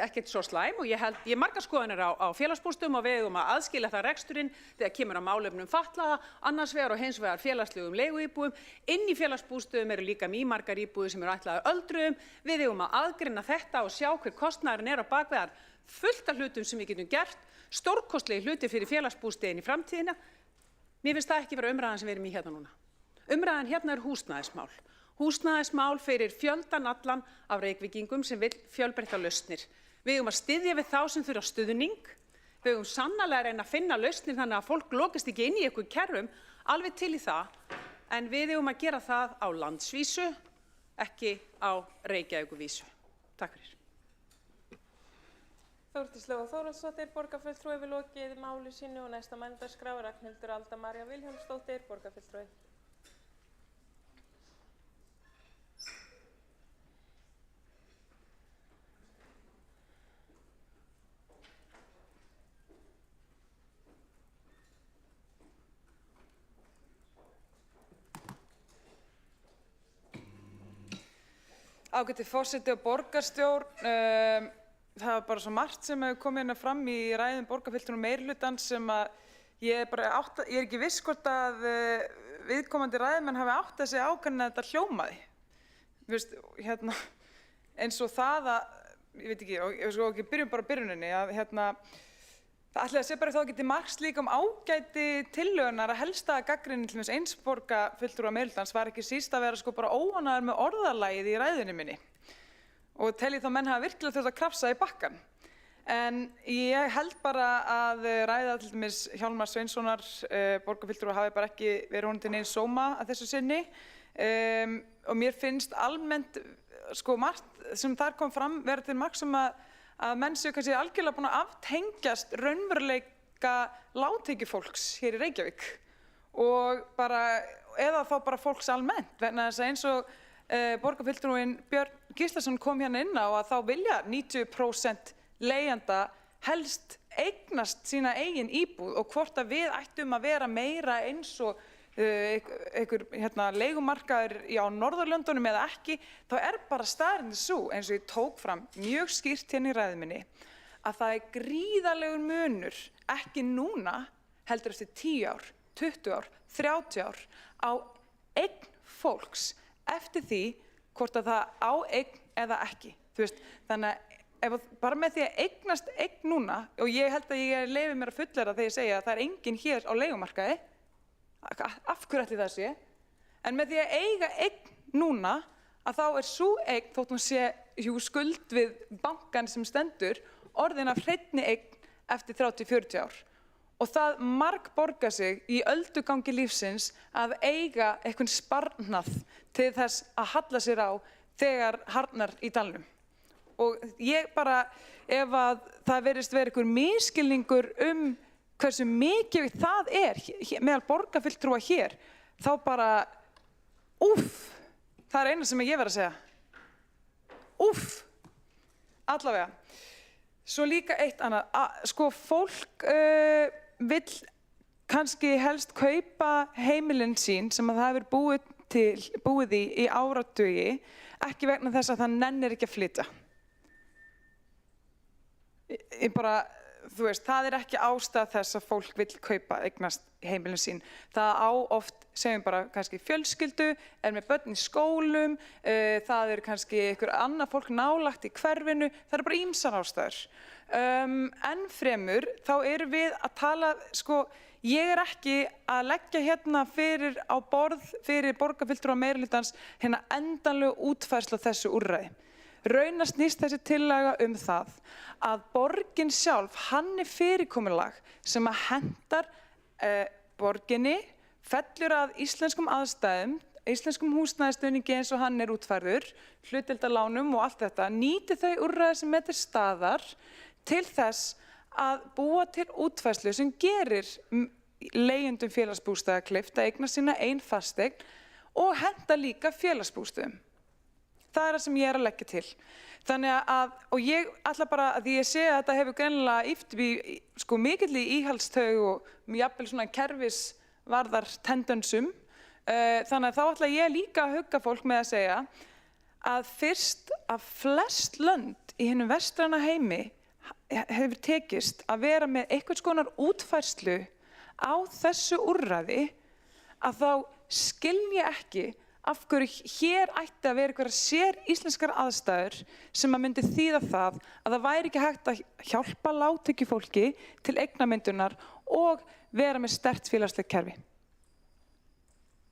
ekkert svo slæm og ég margar skoðanir á félagsbústöðum og við eigum að aðskilja það reksturinn þegar kemur að málefnum fatlaða, annars vegar og hins vegar félagslegum leiguíbúðum. Inn í félagsbústöðum eru líka mýmargar íbúðir sem eru ætlaðar öldruðum. Við eigum að aðgreina þetta og sjá hver kostnaðurinn er á bakveðar. Fullt af hlutum sem við getum gert, stórkostlegi hlutir fyrir félagsbústöðin í framtíðina. Mér finnst það ekki vera umræðan sem við erum í hérna núna. Umræðan hérna er húsnæðismál. Húsnæðismál fyrir fjöldan allan af Reykvíkingum sem vill fjölbreyttar lausnir. Við eigum að styðja við þá sem þurfa stuðning. Við eigum sannarlega að reyna að finna lausnir þannig að fólk lokist ekki inn í einhver kerfum, alveg til í það. En við eigum að gera það á landsvísu, ekki á Reykjavíkurvísu. Takk fyrir. Þórdís Lóa Þórhallsdóttir, borgarfulltrúi, við lokið máli sínu og næsta mælendaskrá Ragnhildur Alda María Vilhjálmsdóttir, borgarfulltrúi. Ágæti forseti og borgarstjórn, það var bara svo margt sem hefur komið hérna fram í ræðum borgarfulltrúa meirihlutans sem að ég er ekki viss hvort að viðkomandi ræðumenn hafi áttað sig á hvernig þetta hljómaði. Veist, hérna, eins og það að, ég veit ekki, byrjum bara á byrjuninni, að það ætli að sé bara þá geti margs líka ágæti tillögunar að helsta gagnrýni til þess eins borgarfulltrúa meirihlutans var ekki síst að vera sko bara óánægður með orðalagið í ræðunni minni og telji þá menn hafa virkilega þurft að krafsa í bakkann. En ég held bara að ræða til dæmis Hjálmar Sveinssonar borgarfulltrúa hafi bara ekki verið honum til neins sóma að þessu sinni og mér finnst almennt sko margt sem þar kom fram vera til marks að menn séu kannski algjörlega búin að aftengjast raunveruleika lágtekjufólks hér í Reykjavík og bara, eða þá bara fólks almennt, vegna þess að eins og borgarfulltrúinn Björn Gíslason kom hérna inn á að þá vilja 90% leigjenda helst eignast sína eigin íbúð og hvort að við ættum að vera meira eins og einhver leigumarkaður á Norðurlöndunum eða ekki, þá bara staðreyndin sú, eins og ég tók fram mjög skýrt hérna í ræðu minni, að það gríðarlegur munur, ekki núna, heldur eftir 10 ár, 20 ár, 30 ár, á eign fólks eftir því hvort að það á eign eða ekki. Þú veist, þannig að bara með því að eignast eign núna, og ég held að ég leyfi mér að fullera þegar ég segja að það enginn hér á leigumarkaði, af hverju ætli það sé, en með því að eiga eign núna, að þá sú eign, þótt hún sé skuld við bankann sem stendur, orðin af hreinni eign eftir 30-40 ár. Og það margborgar sig í öldugangi lífsins að eiga einhvern sparnað til þess að halla sér á þegar harðnar í dalnum. Og ég bara, ef að það virðist vera einhver misskilningur hversu mikið það meðal borgarfulltrúa hér, þá bara, það eina sem ég verð að segja. Allavega. Svo líka eitt annað, sko fólk vill kannski helst kaupa heimilin sín sem að það hefur búið í áratugi, ekki vegna þess að það nennir ekki að flytja. Ég bara, þú veist, það ekki ástæða þess að fólk vill kaupa eignast heimilin sín. Það á oft, segjum bara kannski fjölskyldu, með börn í skólum, það kannski einhver annað fólk nálægt í hverfinu, það bara ýmsar ástæður. Enn fremur, þá erum við að tala, sko, ég ekki að leggja hérna á borð fyrir borgarfulltrúa meirihlutans hérna endanlegu útfærslu á þessu úrræði. Raunar snýst þessi tillaga það að borgin sjálf hanni fyrirkomulag sem að hentar borginni, fellur að íslenskum aðstæðum, íslenskum húsnæðisstuðningi eins og hann útfærður, hlutdeildarlánum og allt þetta, nýti þau úrræði sem til staðar til þess að búa til útfærslu sem gerir leigjendum félagsbústaða kleift að eigna sína ein fasteign og henta líka félagsbústöðum. Það það sem ég að leggja til. Þannig að, og ég ætla bara, að ég sé að þetta hefur greinilega yft sko mikill í íhaldstaug og jafnvel svona kerfisvarðar tendensum, þannig að þá ætla ég líka að hugga fólk með að segja að fyrst að flest lönd í hinum vestræna heimi hefur tekist að vera með einhvers konar útfærslu á þessu úrræði, að þá skil ég ekki af hverju hér ætti að vera einhverjar sér íslenskar aðstæður sem að myndi þýða það að það væri ekki hægt að hjálpa lágtekjufólki til eignamyndunar og vera með sterkt félagslegt kerfi,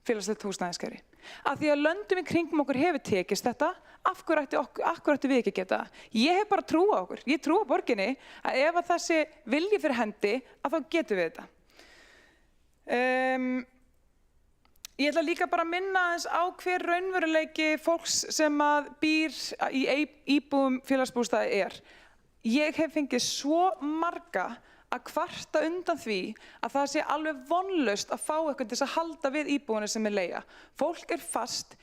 félagslegt húsnæðiskerfi. Af því að löndum í kringum okkur hefur tekist þetta, af hverju ætti við ekki að geta það? Ég hef bara trú á okkur, ég trú á borginni að ef að þessi vilji fyrir hendi, að þá getum við þetta. Ég ætla líka bara að minna aðeins á hver raunveruleiki fólks sem að býr í íbúðum félagsbústaða er. Ég hef fengið svo marga að kvarta undan því að það sé alveg vonlaust að fá eitthvað til þess að halda við íbúðunni sem leigja. Fólk fast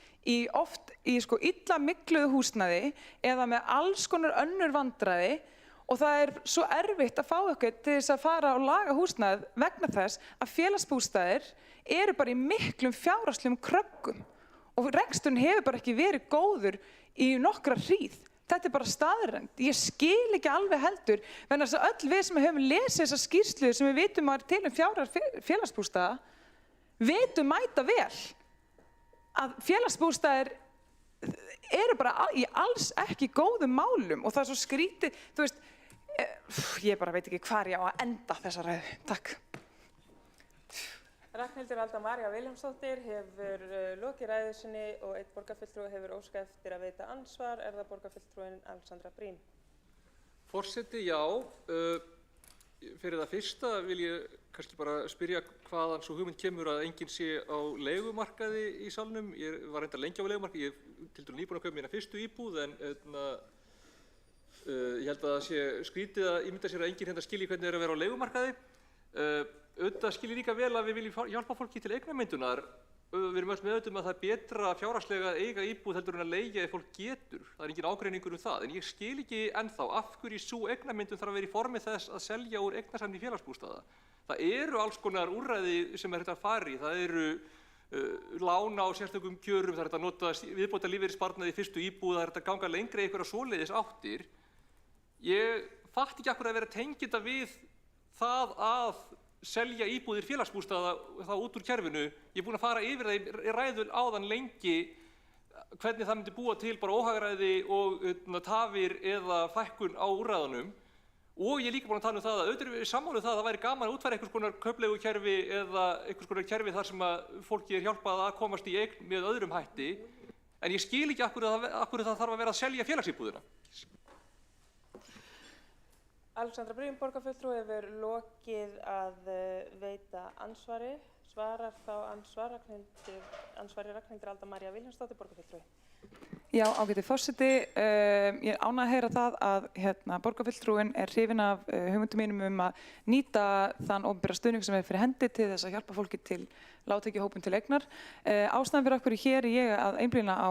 oft í sko illa mygluðu húsnæði eða með alls konar önnur vandræði og það svo erfitt að fá eitthvað til þess að fara og laga húsnæðið vegna þess að félagsbústaðir eru bara í miklum fjárhagslegum kröggum og reksturinn hefur bara ekki verið góður í nokkra hríð. Þetta bara staðreynd. Ég skil ekki alveg heldur, vegna þess að öll við sem höfum lesið þessa skýrslu sem við vitum að til fjárhag félagsbústaða, vitum mæta vel að félagsbústaðir eru bara í alls ekki góðum málum og það svo skrítið, þú veist, ég bara veit ekki hvar ég á að enda þessa ræðu. Takk. Ragnhildur Alda María Vilhjálmsdóttir hefur lokið ræðu sinni og einn borgarfulltrúi hefur óskað eftir að veita ansvar. Er það borgarfulltrúin Alexandra Briem? Forseti, já. Fyrir það fyrsta vil ég kannski bara spyrja hvaðan svo hugmynd kemur að enginn sé á leigumarkaði í salnum. Ég var reyndar lengi á leigumarkaði, ég er tiltölulega nýbúinn að kaupa mína fyrstu íbúð en ég held að það sé skrítið að ímynda sér að enginn hérna skilji hvernig að vera á leigumarkaði. auðvitað skil ég líka vel að við viljum hjálpa fólki til eignamyndunar. Við erum öll meðvituð að það er betra fjárhagslega að eiga íbúð heldur en að leigja ef fólk getur. Það er engin ágreiningur um það. En ég skil ekki ennþá af hverju sú eignamyndun þarf að vera í formi þess að selja úr eignasafni félagsbústaða. Það eru alls konar úrræði sem er hægt að fara í. Það eru lána á sérstökum kjörum, það er hægt að nota viðbóta lífeyrissparnað í fyrstu íbúð, það er hægt að ganga lengra í einhverja svoleiðis áttir. Ég fatt ekki af hverju að vera tengja þetta við það að selja íbúðir félagsbústaða þá út úr kerfinu. Ég er búinn að fara yfir það í ræðu áðan lengi hvernig það myndi búa til bara óhagræði og tafir eða fækkun á úrræðunum. Og ég er líka búinn að tala um það að auðvitað er sammála um það að það væri gaman að útfæra einhvers konar kaupleigukerfi eða einhvers konar kerfi þar sem að fólki er hjálpað að komast í eign með öðrum hætti. En ég skil ekki af hverju það þarf að vera að selja félagsíbúðina. Alexandra Brím, borgarfulltrúi, hefur lokið að veita ansvari. Svarar þá ansvari Ragnhildur Alda María Vilhjálmsdóttir, borgarfulltrúi. Já, ágæti forseti. Ég er ánægð að heyra það að borgarfulltrúin er hrifin af hugmyndum mínum að nýta þann opinbera stuðning sem er fyrir hendi til þess að hjálpa fólki til lágtekjuhópum til eignar. Ástæðan fyrir okkur hér ég að einblína á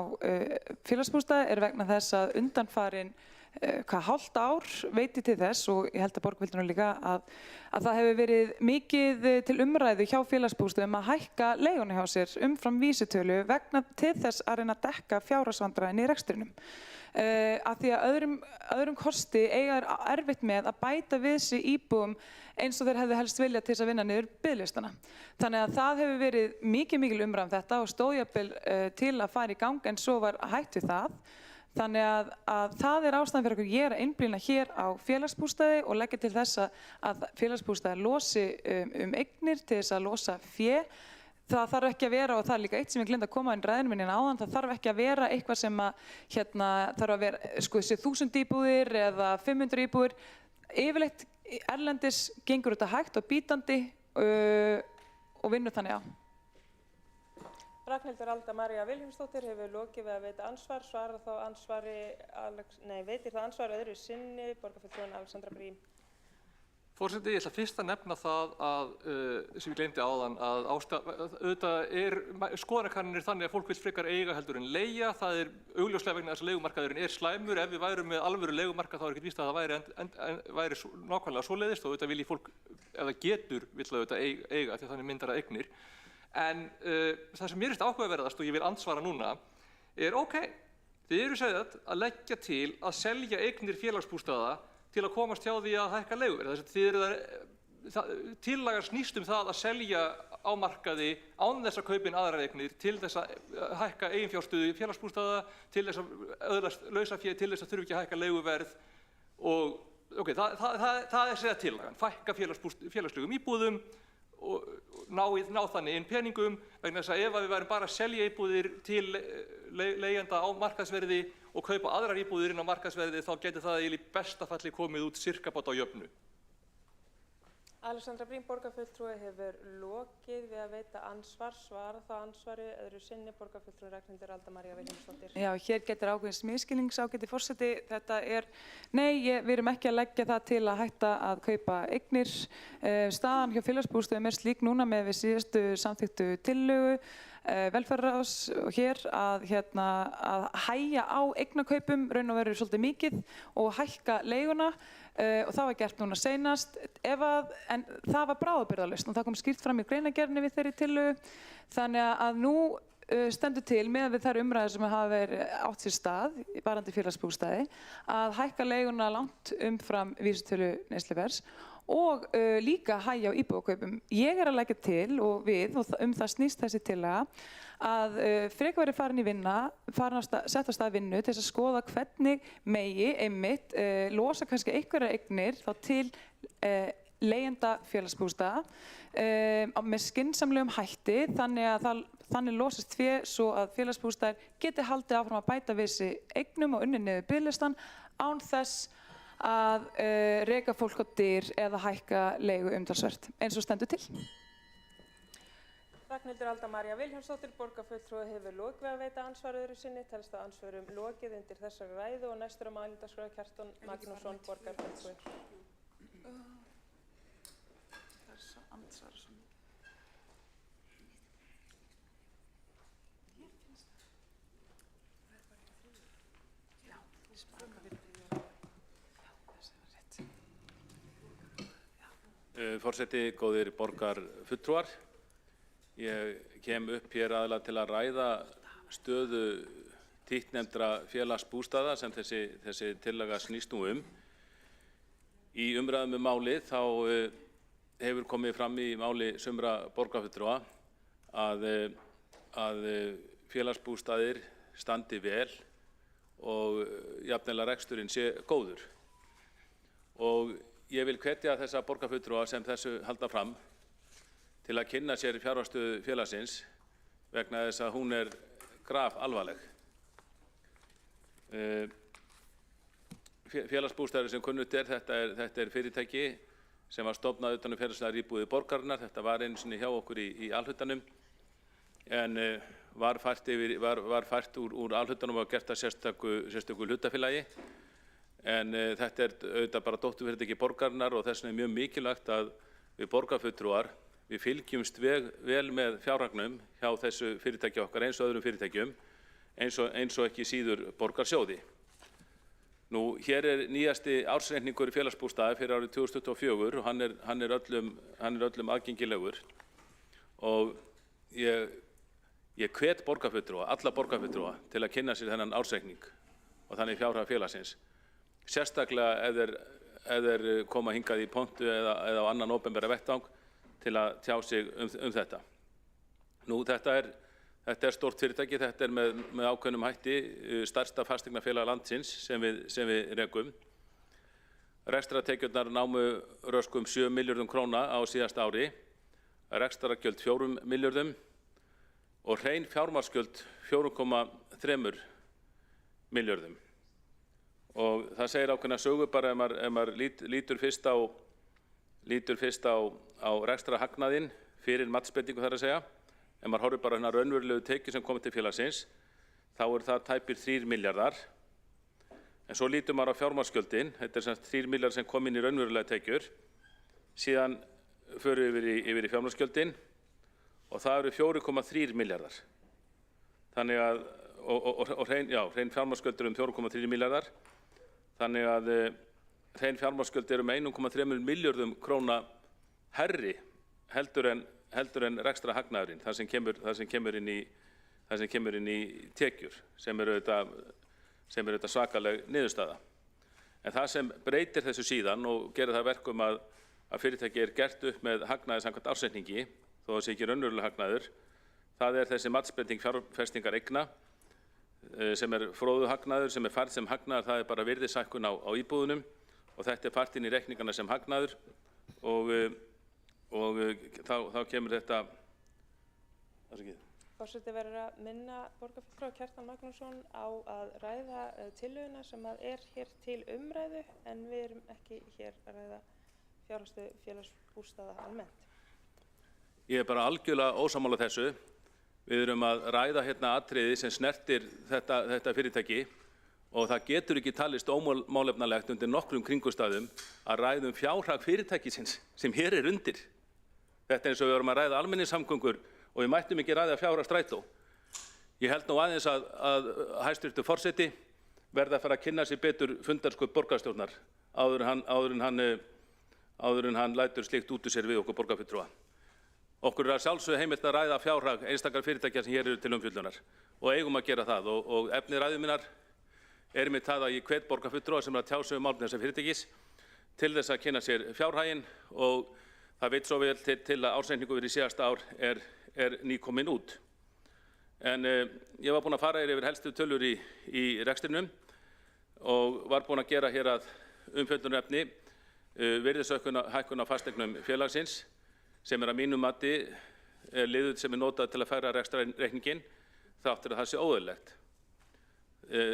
félagsbústaði er vegna þess að undanfarin hálft ár veiti til þess, og ég held að borgarfulltrúin líka, að það hefur verið mikið til umræðu hjá félagsbústöðum að hækka leiguna hjá sér umfram vísitölu vegna til þess að reyna að dekka fjárhagsvandræðin í rekstrinum. Af því að öðrum kosti eiga erfitt með að bæta við sig íbúðum eins og þeir hefðu helst vilja til þess að vinna niður biðlistana. Þannig að það hefur verið mikil umræða um þetta og stóð jafnvel til að fara í gang en svo var hætt við það. Þannig að það er ástæðan fyrir okkur ég er að einblína hér á félagsbústaði og leggja til þess að félagsbústaði losi eignir til þess að losa fé. Það þarf ekki að vera, og það er líka eitt sem ég gleymdi að koma inn ræðinu minni áðan, það þarf ekki að vera eitthvað sem þarf að vera þessi 1000 íbúðir eða 500 íbúðir. Yfirleitt erlendis gengur þetta hægt og bítandi og vinnur þannig á. Ragnhildur Alda María Vilhjálmsdóttir hefur lokið við að veita ansvar. Svarar þá veitir það ansvar öðru sinni, borgarfulltrúin Alexandra Brím. Forseti, ég ætla fyrst að nefna það sem ég gleymdi áðan, að auðvitað skoðanakannanir þannig að fólk vill frekar eiga heldur en leigja. Það er augljóslega vegna þess að leigumarkaðurinn er slæmur. Ef við værum með alvöru leigumarkað þá er ekkert víst að það væri nákvæmlega svoleiðist, og auðvitað vilji fólk, ef það getur, vill auðvitað eiga því að þannig myndar það eignir. En það sem mér finnst áhugaverðast og ég vil andsvara núna er þið eru segðað að leggja til að selja eignir félagsbústaða til að komast hjá því að hækka leigur. Tillagan snýst um það að selja á markaði án þess að kaupin aðrar eignir til þess að hækka eiginfjárstöðu félagsbústaða, til þess að öðlast lausafé, til þess að þurfi ekki að hækka leiguverð. Og það er segðað tillagan, fækka félagslegum íbúðum og ná þannig inn peningum, vegna þess að ef við værum bara að selja íbúðir til leigjenda á markaðsverði og kaupa aðrar íbúðir inn á markaðsverði, þá getur það í besta falli komið út sirkabát á jöfnu. Alexandra Brím, borgarfulltrúi, hefur lokið við að veita ansvar. Svarar þá ansvari öðru sinni, borgarfulltrúi Ragnhildur Alda María Vilhjálmsdóttir. Já, hér getur ákveðins misskilnings ágæti forseti. Þetta er, við erum ekki að leggja það til að hætta að kaupa eignir. Staðan hjá félagsbústöðum er slík núna með við síðustu samþykktu tillögu velferðarráðs og hér að hægja á eignakaupum raun og veru svolítið mikið og hækka leiguna. Og það var gert núna seinast, en það var bráðabirgðalausn og það kom skýrt fram í greinargerðinni við þeirri tillögu. Þannig að nú stendur til með þær umræður sem hafa verið átt sér stað varðandi félagsbústaði að hækka leiguna langt umfram vísitölu neysluverðs og líka hægja á íbúðakaupum. Ég er að leggja til og það snýst þessi tillaga að frekar verið farin í vinna, sett á stað vinnu til þess að skoða hvernig megi einmitt losa kannski einhverjar eignir þá til leigjenda félagsbústaða með skynsamlegum hætti þannig losast fé svo að félagsbústaðir geti haldið áfram að bæta við sig eignum og unnið niður biðlistan án þess að reka fólk á dyr eða hækka leigu umtalsvert eins og stendur til. Ragnhildur Alda María Vilhjálmsdóttir, borgarfulltrúi, hefur lokið við að veita ansvar öðru sinni. Telst að ansvörum lokið undir þessari ræðu og næstur á mælendaskrá Kjartan Magnússon, borgarfulltrúi. Forseti, góðir borgarfulltrúar. Ég kem upp hér aðallega til að ræða stöðu títtnefndra félagsbústaða sem þessi tillaga snýst nú um. Í umræðum málið þá hefur komið fram í máli sumra borgarfulltrúa að félagsbústaðir standi vel og jafnvel að reksturinn sé góður. Og ég vil hvetja þessa borgarfulltrúa sem þessu halda fram til að kynna sér fjárhagsstöðu félagsins vegna þess að hún grafalvarleg. Félagsbústaðir sem kunnugt þetta fyrirtæki sem var stofnað utan félagslegar íbúðir borgarinnar. Þetta var einu sinni hjá okkur í alhlutanum en var fært úr alhlutanum og gert að sérstöku hlutafélagi. En þetta auðvitað bara dótturfyrirtæki borgarinnar og þess vegna mjög mikilvægt að við borgarfulltrúar við fylgjumst vel með fjárhagnum hjá þessu fyrirtæki okkar eins og öðrum fyrirtækjum eins og ekki síður borgarsjóði. Nú, hér nýjasti ársreikningur félagsbústaða fyrir árið 2024 og hann öllum aðgengilegur og ég hvet borgarfulltrúa, alla borgarfulltrúa til að kynna sér þennan ársreikning og þannig fjárhag félagsins. Sérstaklega ef þeir koma hingað í pontu eða á annan opinbera vettvang til að tjá sig um þetta. Nú, þetta er stórt fyrirtæki, þetta með ákveðnum hætti stærsta fasteignafélag landsins sem við rekum. Rekstrartekjurnar námu röskum 7 milljörðum króna á síðasta ári, rekstrargjöld 4 milljörðum og hrein fjármagnsgjöld 4,3 milljörðum. Og það segir ákveðna sögu bara ef maður lítur fyrst á rekstrarhagnaðinn fyrir matsbreytingu þar að segja. Ef maður horfir bara hérna raunverulegu tekjur sem komið til félagsins, þá það tæpir 3 milljarðar. En svo lítur maður á fjármagnsgjöldin, þetta sem 3 milljarðar sem kom inn í raunverulega tekjur. Síðan förum við yfir í fjármagnsgjöldin og það eru 4,3 milljarðar. Þannig að, hrein fjármagnsgjöld 4,3 milljarðar. Þannig að hrein fjármagnsgjöld með 1,3 milljörðum króna hærri heldur en rekstrarhagnaðurinn, það sem kemur inn í tekjur, sem auðvitað svakaleg niðurstaða. En það sem breytir þessu síðan og gerir það verkum að fyrirtæki gert upp með hagnaði samkvæmt ársreikningi, þó það sé ekki raunverulegur hagnaður, það þessi matsbreyting fjárfestingar eigna, sem fróðu hagnaður, sem færð sem hagnaður, það bara virðishækkun á íbúðunum og þetta fært inn í reikningana sem hagnaður og þá kemur þetta. Forseti verður að minna borgarfulltrúa Kjartan Magnússon á að ræða tillöguna sem hér til umræðu en við erum ekki hér að ræða fjárhagsstöðu félagsbústaða almennt. Ég bara algjörlega ósammála þessu. Við erum að ræða hérna atriði sem snertir þetta fyrirtæki og það getur ekki talist ómálefnalegt undir nokkrum kringumstæðum að ræða fjárhag fyrirtækisins sem hér undir. Þetta eins og við erum að ræða almenningssamgöngur og við mættum ekki ræða fjárhag strætó. Ég held nú aðeins að hæstvirtur forseti verði að fara að kynna sér betur fundarsköp borgarstjórnar áður en hann lætur slíkt út úr sér við okkur borgarfulltrúa. Okkur að sjálfsögðu heimilt að ræða fjárhag einstakar fyrirtækja sem hér eru til umfjöllunar og eigum að gera það og efni ræðu minnar með það að ég hvet borgarfulltrúa sem að tjá sig málefni þessa fyrirtækis til þess að kynna sér fjárhaginn og það veit svo vel til að ársreikningur fyrir síðasta ár nýkominn út. En ég var búinn að fara yfir helstu tölur í rekstrinum og var búinn að gera hér að umfjöllunarefni virðishækkun á fasteignum félagsins sem að mínu mati liður sem notað til að færa rekstrarreikninginn þáttur að það sé óeðlilegt.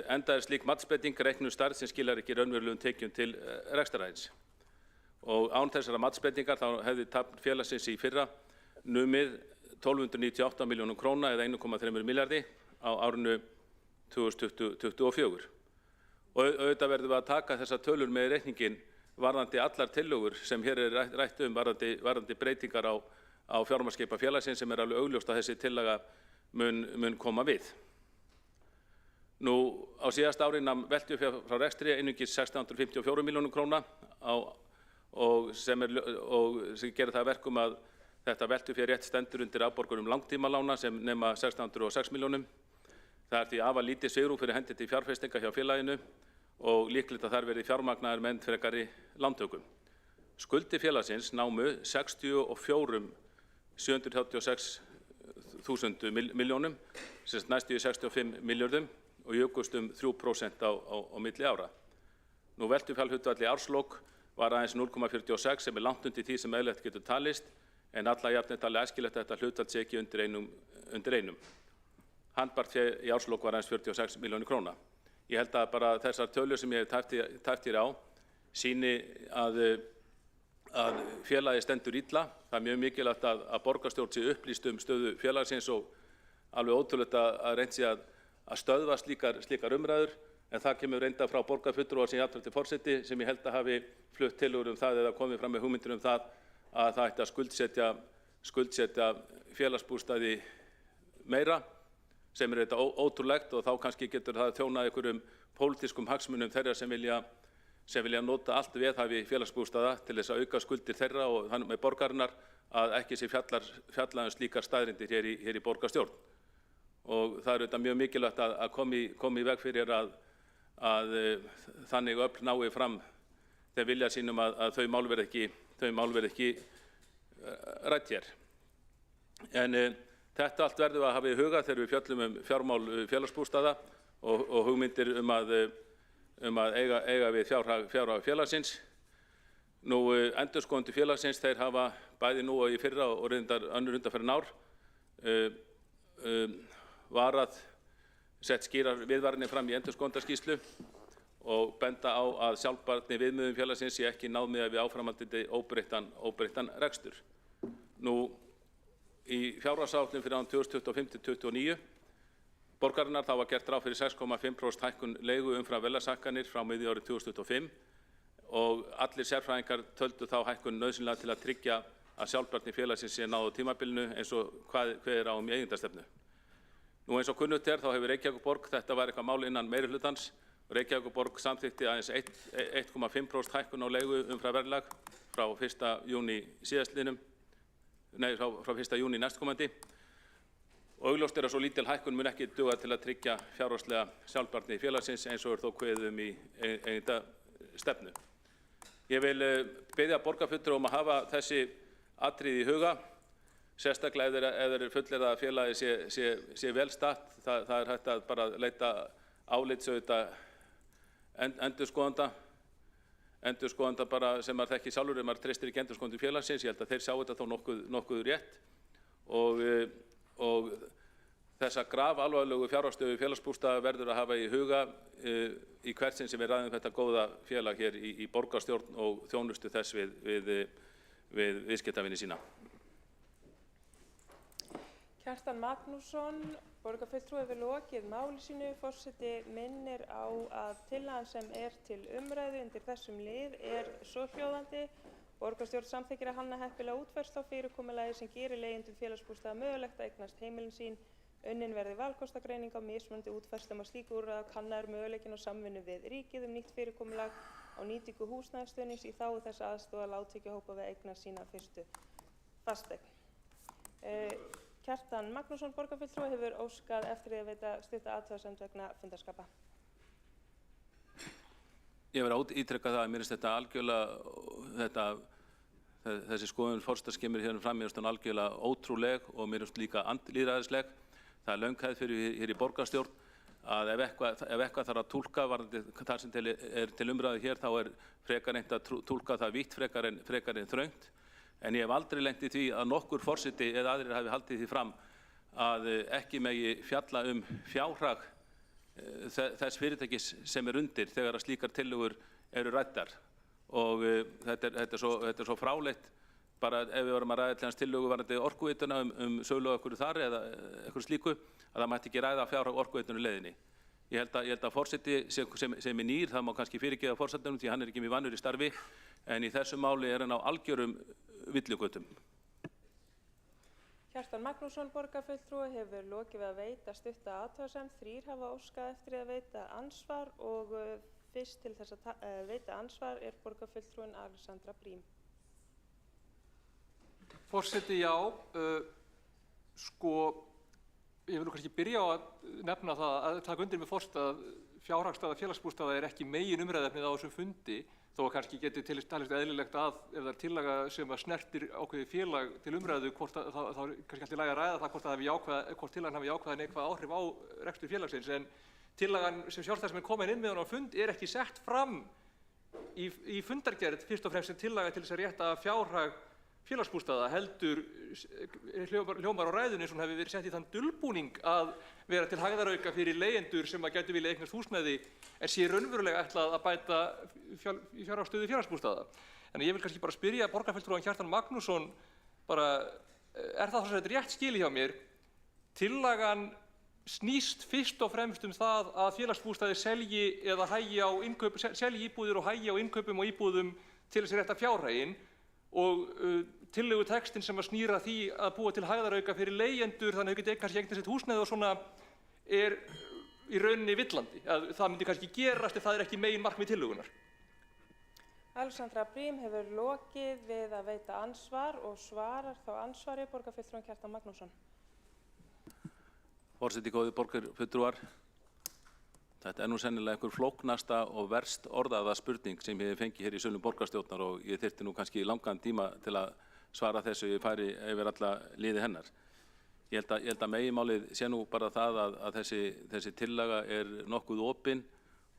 Enda slík matsbreyting reiknuð stærð sem skilar ekki raunverulegum tekjum til rekstrarins. Og án þessara matsbreytingar þá hefði tap félagsins í fyrra numið 1298 milljónum króna eða 1,3 milljarði á árinu 2024. Og auðvitað verðum við að taka þessar tölur með reikninginn varðandi allar tillögur sem hér rætt varðandi breytingar á fjármagnsskipan félagsins sem alveg augljóst að þessi tillaga mun koma við. Nú á síðasta ári nam veltufé frá rekstri einungis 1654 milljónum króna og sem gerir það að verkum að þetta veltufé rétt stendur undir afborgunum langtímalána sem nema 1606 milljónum. Það því afar lítið svigrúm fyrir hendi til fjárfestinga hjá félaginu og líklegt að þar verði fjármagnaðir með frekari lántökum. Skuldir félagsins námu 64.736.000 milljónum, sem næstu í 65 milljörðum og jukust 3% á milli ára. Nú veltufjárhlutfall í árslok var aðeins 0,46 sem langt undir því sem eðlilegt getur talist, en alla jafnt er talið æskilegt að þetta hlutfall sé ekki undir einum. Handbært fé í árslok var aðeins 46 milljónir króna. Ég held að bara þessar tölur sem ég hef tæpt hér á sýni að félagið stendur illa. Það er mjög mikilvægt að borgarstjórn sé upplýst stöðu félagsins og alveg ótrúlegt að reynt sé að stöðva slíkar umræður, en það kemur reynda frá borgarfulltrúa sem jafnframt er forseti sem ég held að hafi flutt tillögur það eða komið fram með hugmyndir það að það ætti að skuldsetja félagsbústaði meira, sem þetta ótrúlegt, og þá kannski getur það þjónað einhverjum pólitískum hagsmunum þeirra sem vilja nota allt veðhæfi félagsbústaða til þess að auka skuldir þeirra og þannig með borgarinnar að ekki sé fjalla slíkar staðreyndir hér í borgarstjórn. Og það auðvitað mjög mikilvægt að komi í veg fyrir að þannig öfl nái fram þeir vilja sínum að þau mál verði ekki rædd hér. En þetta allt verður að hafa í huga þegar við fjöllum fjármál félagsbústaða og hugmyndir að eiga við fjárhag félagsins. Nú endurskoðendur félagsins þeir hafa bæði nú og í fyrra og reyndar önnur undanfarin ár sett skýrar viðvaranir fram í endurskoðendaskýrslu og benda á að sjálfbærni viðmiðum félagsins sé ekki náð með við áframhaldandi óbreyttan rekstur. Nú í fjárhagsáætlun fyrir árin 2025–2029 borgarinnar þá var gert ráð fyrir 6,5% hækkun leigu umfram verðlagshækkanir frá miðju árið 2025 og allir sérfræðingar töldu þá hækkun nauðsynlega til að tryggja að sjálfbærni félagsins sé náð á tímabilinu eins og kveðið á í eigendastefnu. Nú eins og kunnugt þá hefur Reykjavíkurborg, þetta var eitthvað mál innan meirihlutans, og Reykjavíkurborg samþykkti aðeins 1,5% hækkun á leigu umfram verðlag frá 1. júní frá 1. júní næstkomandi. Og augljóst að svo lítil hækkun mun ekki duga til að tryggja fjárhagslega sjálfbærni félagsins eins og þó kveðið í eigendastefnu. Ég vil biðja borgarfulltrúa að hafa þessi atriði í huga, sérstaklega ef þeir fullir að félagi sé vel statt. Það er hægt að bara leita álits endurskoðanda bara sem maður þekki sjálfur ef maður treystir ekki endurskoðendum félagsins. Ég held að þeir sjá þetta þá nokkuð rétt og þessa grafalvarlegu fjárhagsstöðu félagsbústaða verður að hafa í huga í hvert sinn sem við ræðum þetta góða félag hér í borgarstjórn og þjónustu þess við viðskiptavini sína. Kjartan Magnússon, borgarfulltrúi, hefur lokið máli sínu. Forseti minnir á að tillagan sem er til umræðu undir þessum lið er svohljóðandi. Borgarstjórn samþykkir að hanna heppilega útfærslu á fyrirkomulagi sem gerir leigjendum félagsbústaða mögulegt að eignast heimilin sín. Unnin verði valkostagreining á mismunandi útfærslum á slíku úrræði og kannaður möguleikinn á samvinnu við ríkið nýtt fyrirkomulag á nýtingu húsnæðisstuðnings í þágu þess að aðstoða lágtekjuhópa við að eignast sína fyrstu fasteign. Kjartan Magnússon, borgarfulltrúi, hefur óskað eftir því að veita stutta athugasemd vegna fundarskapa. Ég verð að ítreka það að mér finnst þetta algjörlega, þessi skoðun forseta sem kemur hérna fram, mér finnst hún algjörlega ótrúleg og mér finnst líka andlýðræðisleg. Það er löng hefð fyrir hér í borgarstjórn að ef eitthvað þarf að túlka þar sem er til umræðu hér, þá er frekar reynt að túlka það vítt frekar en þröngt. En ég hef aldrei lent í því að nokkur forseti eða aðrir hafi haldið því fram að ekki megi fjalla fjárhag þess fyrirtækis sem er undir þegar að slíkar tillögur eru ræddar. Og þetta er svo fráleitt, bara ef við varum að ræða til hans tillögu varðandi orkuveituna sölu á einhverju þar eða einhverju slíku, að það mætti ekki ræða fjárhag orkuveitunnar leiðinni. Ég held að forseti sem er nýr, það má kannski fyrirgefa forsetanum því hann er ekki mjög vannur í starfi, en í þessu máli er hann á algjörum villigötum. Kjartan Magnússon, borgarfulltrúi, hefur lokið við að veita stutta athugasemd. 3 hafa óskað eftir að veita ansvar og fyrst til þess að veita ansvar er borgarfulltrúin Alexandra Briem. Forseti, já. Ég vil kannski byrja á að nefna það að taka undir með forseta að fjárhagsstaða félagsbústaða er ekki megin umræðefnið á þessum fundi, þó að kannski geti talist eðlilegt að ef það er tillaga sem að snertir ákveðið félag til umræðu, þá er kannski alltaf í lagi að ræða það hvort tillagan hafi jákvæð eða neikvæð áhrif á rekstur félagsins, en tillagan sem Sjálfstæðismenn koma inn með á fund er ekki sett fram í fundargerð fyrst og fremst sem tillaga til þess að rétta fjárhag félagsbústaða, heldur hljómar á ræðunni eins og hún hefði verið sett í þann dulbúning að vera til hægðarauka fyrir leigjendur sem að gætu vilja eignast húsnæði en sé raunverulega ætlað að bæta fjárhagsstöðu félagsbústaða. En ég vil kannski bara spyrja borgarfulltrúann Kjartan Magnússon, er það svo rétt skilið hjá mér, tillagan snýst fyrst og fremst það að félagsbústaði selji íbúðir og hægi á innkaupum og íbúðum til þess að rétta fjárhaginn, og tillögu textin sem að snýra því að búa til hægðarauka fyrir leigjendur þannig að þau geti kannski eignast sitt húsnæði og svona er í rauninni villandi. Að það myndi kannski gerast ef það er ekki megin markmið tillögunar. Alexandra Briem hefur lokið við að veita ansvar og svarar þá ansvari borgarfulltrúinn Kjartan Magnússon. Forseti, góðir borgarfulltrúar. Þetta er nú sennilega einhver flóknasta og verst orðaða spurning sem ég fengi hér í sölum borgarstjórnar og ég þyrfti nú kannski langan tíma til að svara þessu ég færi yfir alla liði hennar. Ég held að meginmálið sé nú bara það að þessi tillaga er nokkuð opin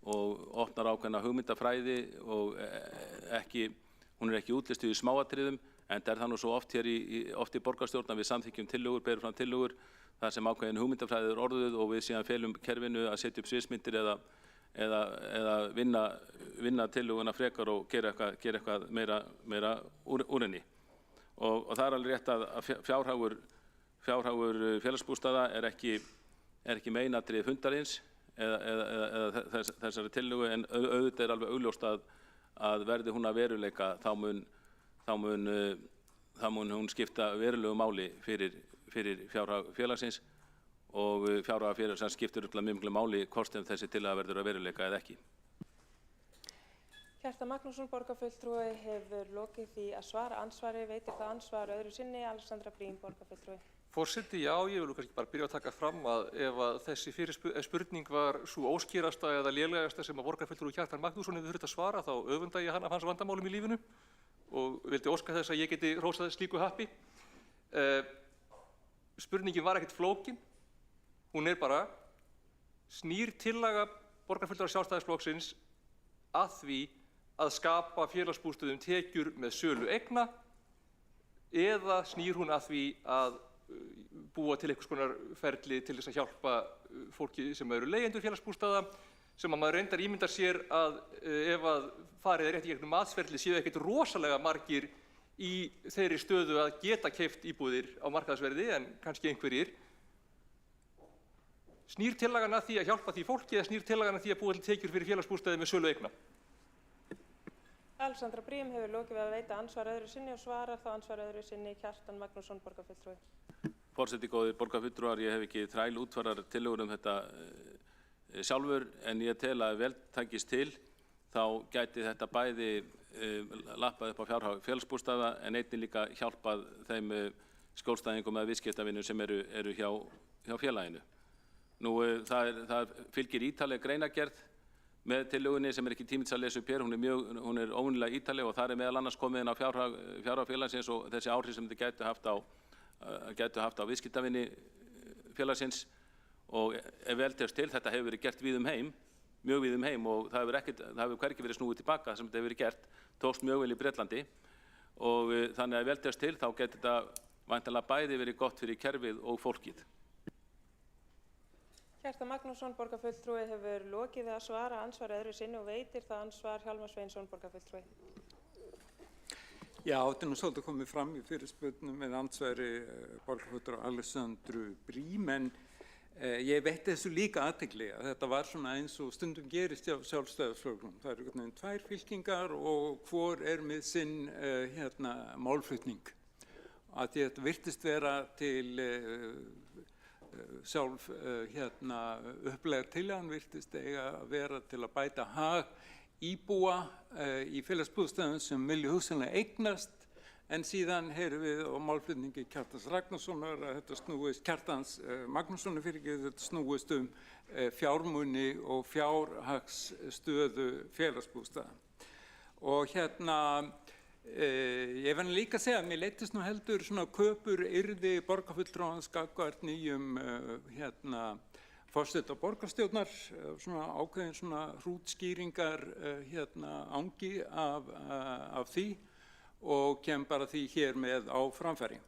og opnar ákveðna hugmyndafræði og hún er ekki útlistuð í smáatriðum, en það er það nú svo oft hér í borgarstjórnar við samþykkjum tillögur, berum fram tillögur, það sem ákveðin hugmyndafræði er orðuð og við síðan felum kerfinu að setja upp sviðsmyndir eða vinna tillöguna frekar og gera eitthvað meira úr henni. Og það er alveg rétt að fjárhagur félagsbústaða er ekki meginatriði fundarins eða þessari tillögu, en auðvitað er alveg augljóst að verði hún að veruleika þá mun hún skipta verulegu máli fyrir fjárhag félagsins og fjárhag félagsins skiptir upp miklu máli hvort sem þessi tillaga verður að veruleika eða ekki. Kjartan Magnússon, borgarfulltrúi, hefur lokið því að svara ansvari, veitir það ansvar öðru sinni. Alexandra Briem, borgarfulltrúi. Forseti, já, ég vil kannski bara byrja að taka fram að ef að þessi spurning var svo óskýrasta eða lélegasta sem að borgarfulltrúi Kjartan Magnússon hefur þurft að svara, þá öfunda ég hann af hans vandamálum í lífinu og vildi óska þess að ég geti hrósað slíku happi. Spurningin var ekkert flókin, hún er bara, snýr tillaga borgarfulltrúa Sjálfstæðisflokksins að því að skapa félagsbústöðum tekjur með sölu eigna, eða snýr hún að því að búa til einhvers konar ferli til þess að hjálpa fólki sem eru leigjendur félagsbústaða, sem að maður reyndar ímyndar sér að ef að farið er rétt í gegnum matsferli séu ekkert rosalega margir í þeirri stöðu að geta keypt íbúðir á markaðsverði, en kannski einhverjir. Snýr tillagan að því að hjálpa því fólki eða snýr tillagan að því að búa til tekjur fyrir félagsbústaði með sölu eigna? Alexandra Briem hefur lokið við að veita ansvar öðru sinni og svarar þá ansvar öðru sinni Kjartan Magnússon, borgarfulltrúi. Forseti, góðir borgarfulltrúar, ég hef ekki þræl útfærar tillögur þetta sjálfur, en ég tel að vel takist til, þá gæti þetta bæði lappað upp á fjárhag félagsbústaða en einnig líka hjálpað þeim skjólstæðingum eða viðskiptavinum sem eru hjá félaginu. Nú, það fylgir ítarleg greinargerð með tillögunni sem er ekki tími til að lesa upp hér. Hún er óvenjulega ítarleg og það er meðal annars komið inn á fjárhag félagsins og þessi áhrif sem þetta gætu haft á viðskiptavini félagsins. Og ef vel tekst til, þetta hefur verið gert víð heim, mjög víð heim, og það hefur hvergi verið snúið tilbaka sem þetta hefur verið gert, tókst mjög vel í Bretlandi, og þannig að ef vel tekst til þá getur þetta væntanlega bæði verið gott fyrir kerfið og fólkið. Kjartan Magnússon, borgarfulltrúi, hefur lokið við að svara ansvar öðru sinni og veitir það ansvar Hjálmar Sveinsson, borgarfulltrúi. Já, þetta er nú svolítið komið fram í fyrirspurnum með ansvari borgarfulltrúa Alexandru Briem, en Ég veitti þessu líka athygli að þetta var svona eins og stundum gerist hjá Sjálfstæðisflokknum. Það eru einhvern veginn 2 fylkingar og hvor með sinn málflutning. Að því þetta virtist vera til sjálf upplega tillagan virtist eiga að vera til að bæta hag íbúa í félagsbústaðum sem vilja hugsanlega eignast, en síðan heyrum við á málflutningi Kjartans Ragnarssonar að þetta snúist, Kjartans Magnússonar þetta snúist fjármuni og fjárhagsstöðu félagsbústaða. Og ég verð líka að segja að mér leittist nú heldur svona köpur yrði borgarfulltrúans gagnvart nýjum forseta borgarstjórnar, svona ákveðin svona hrútskýringar angi af því og kem bara því hér með á framfæri.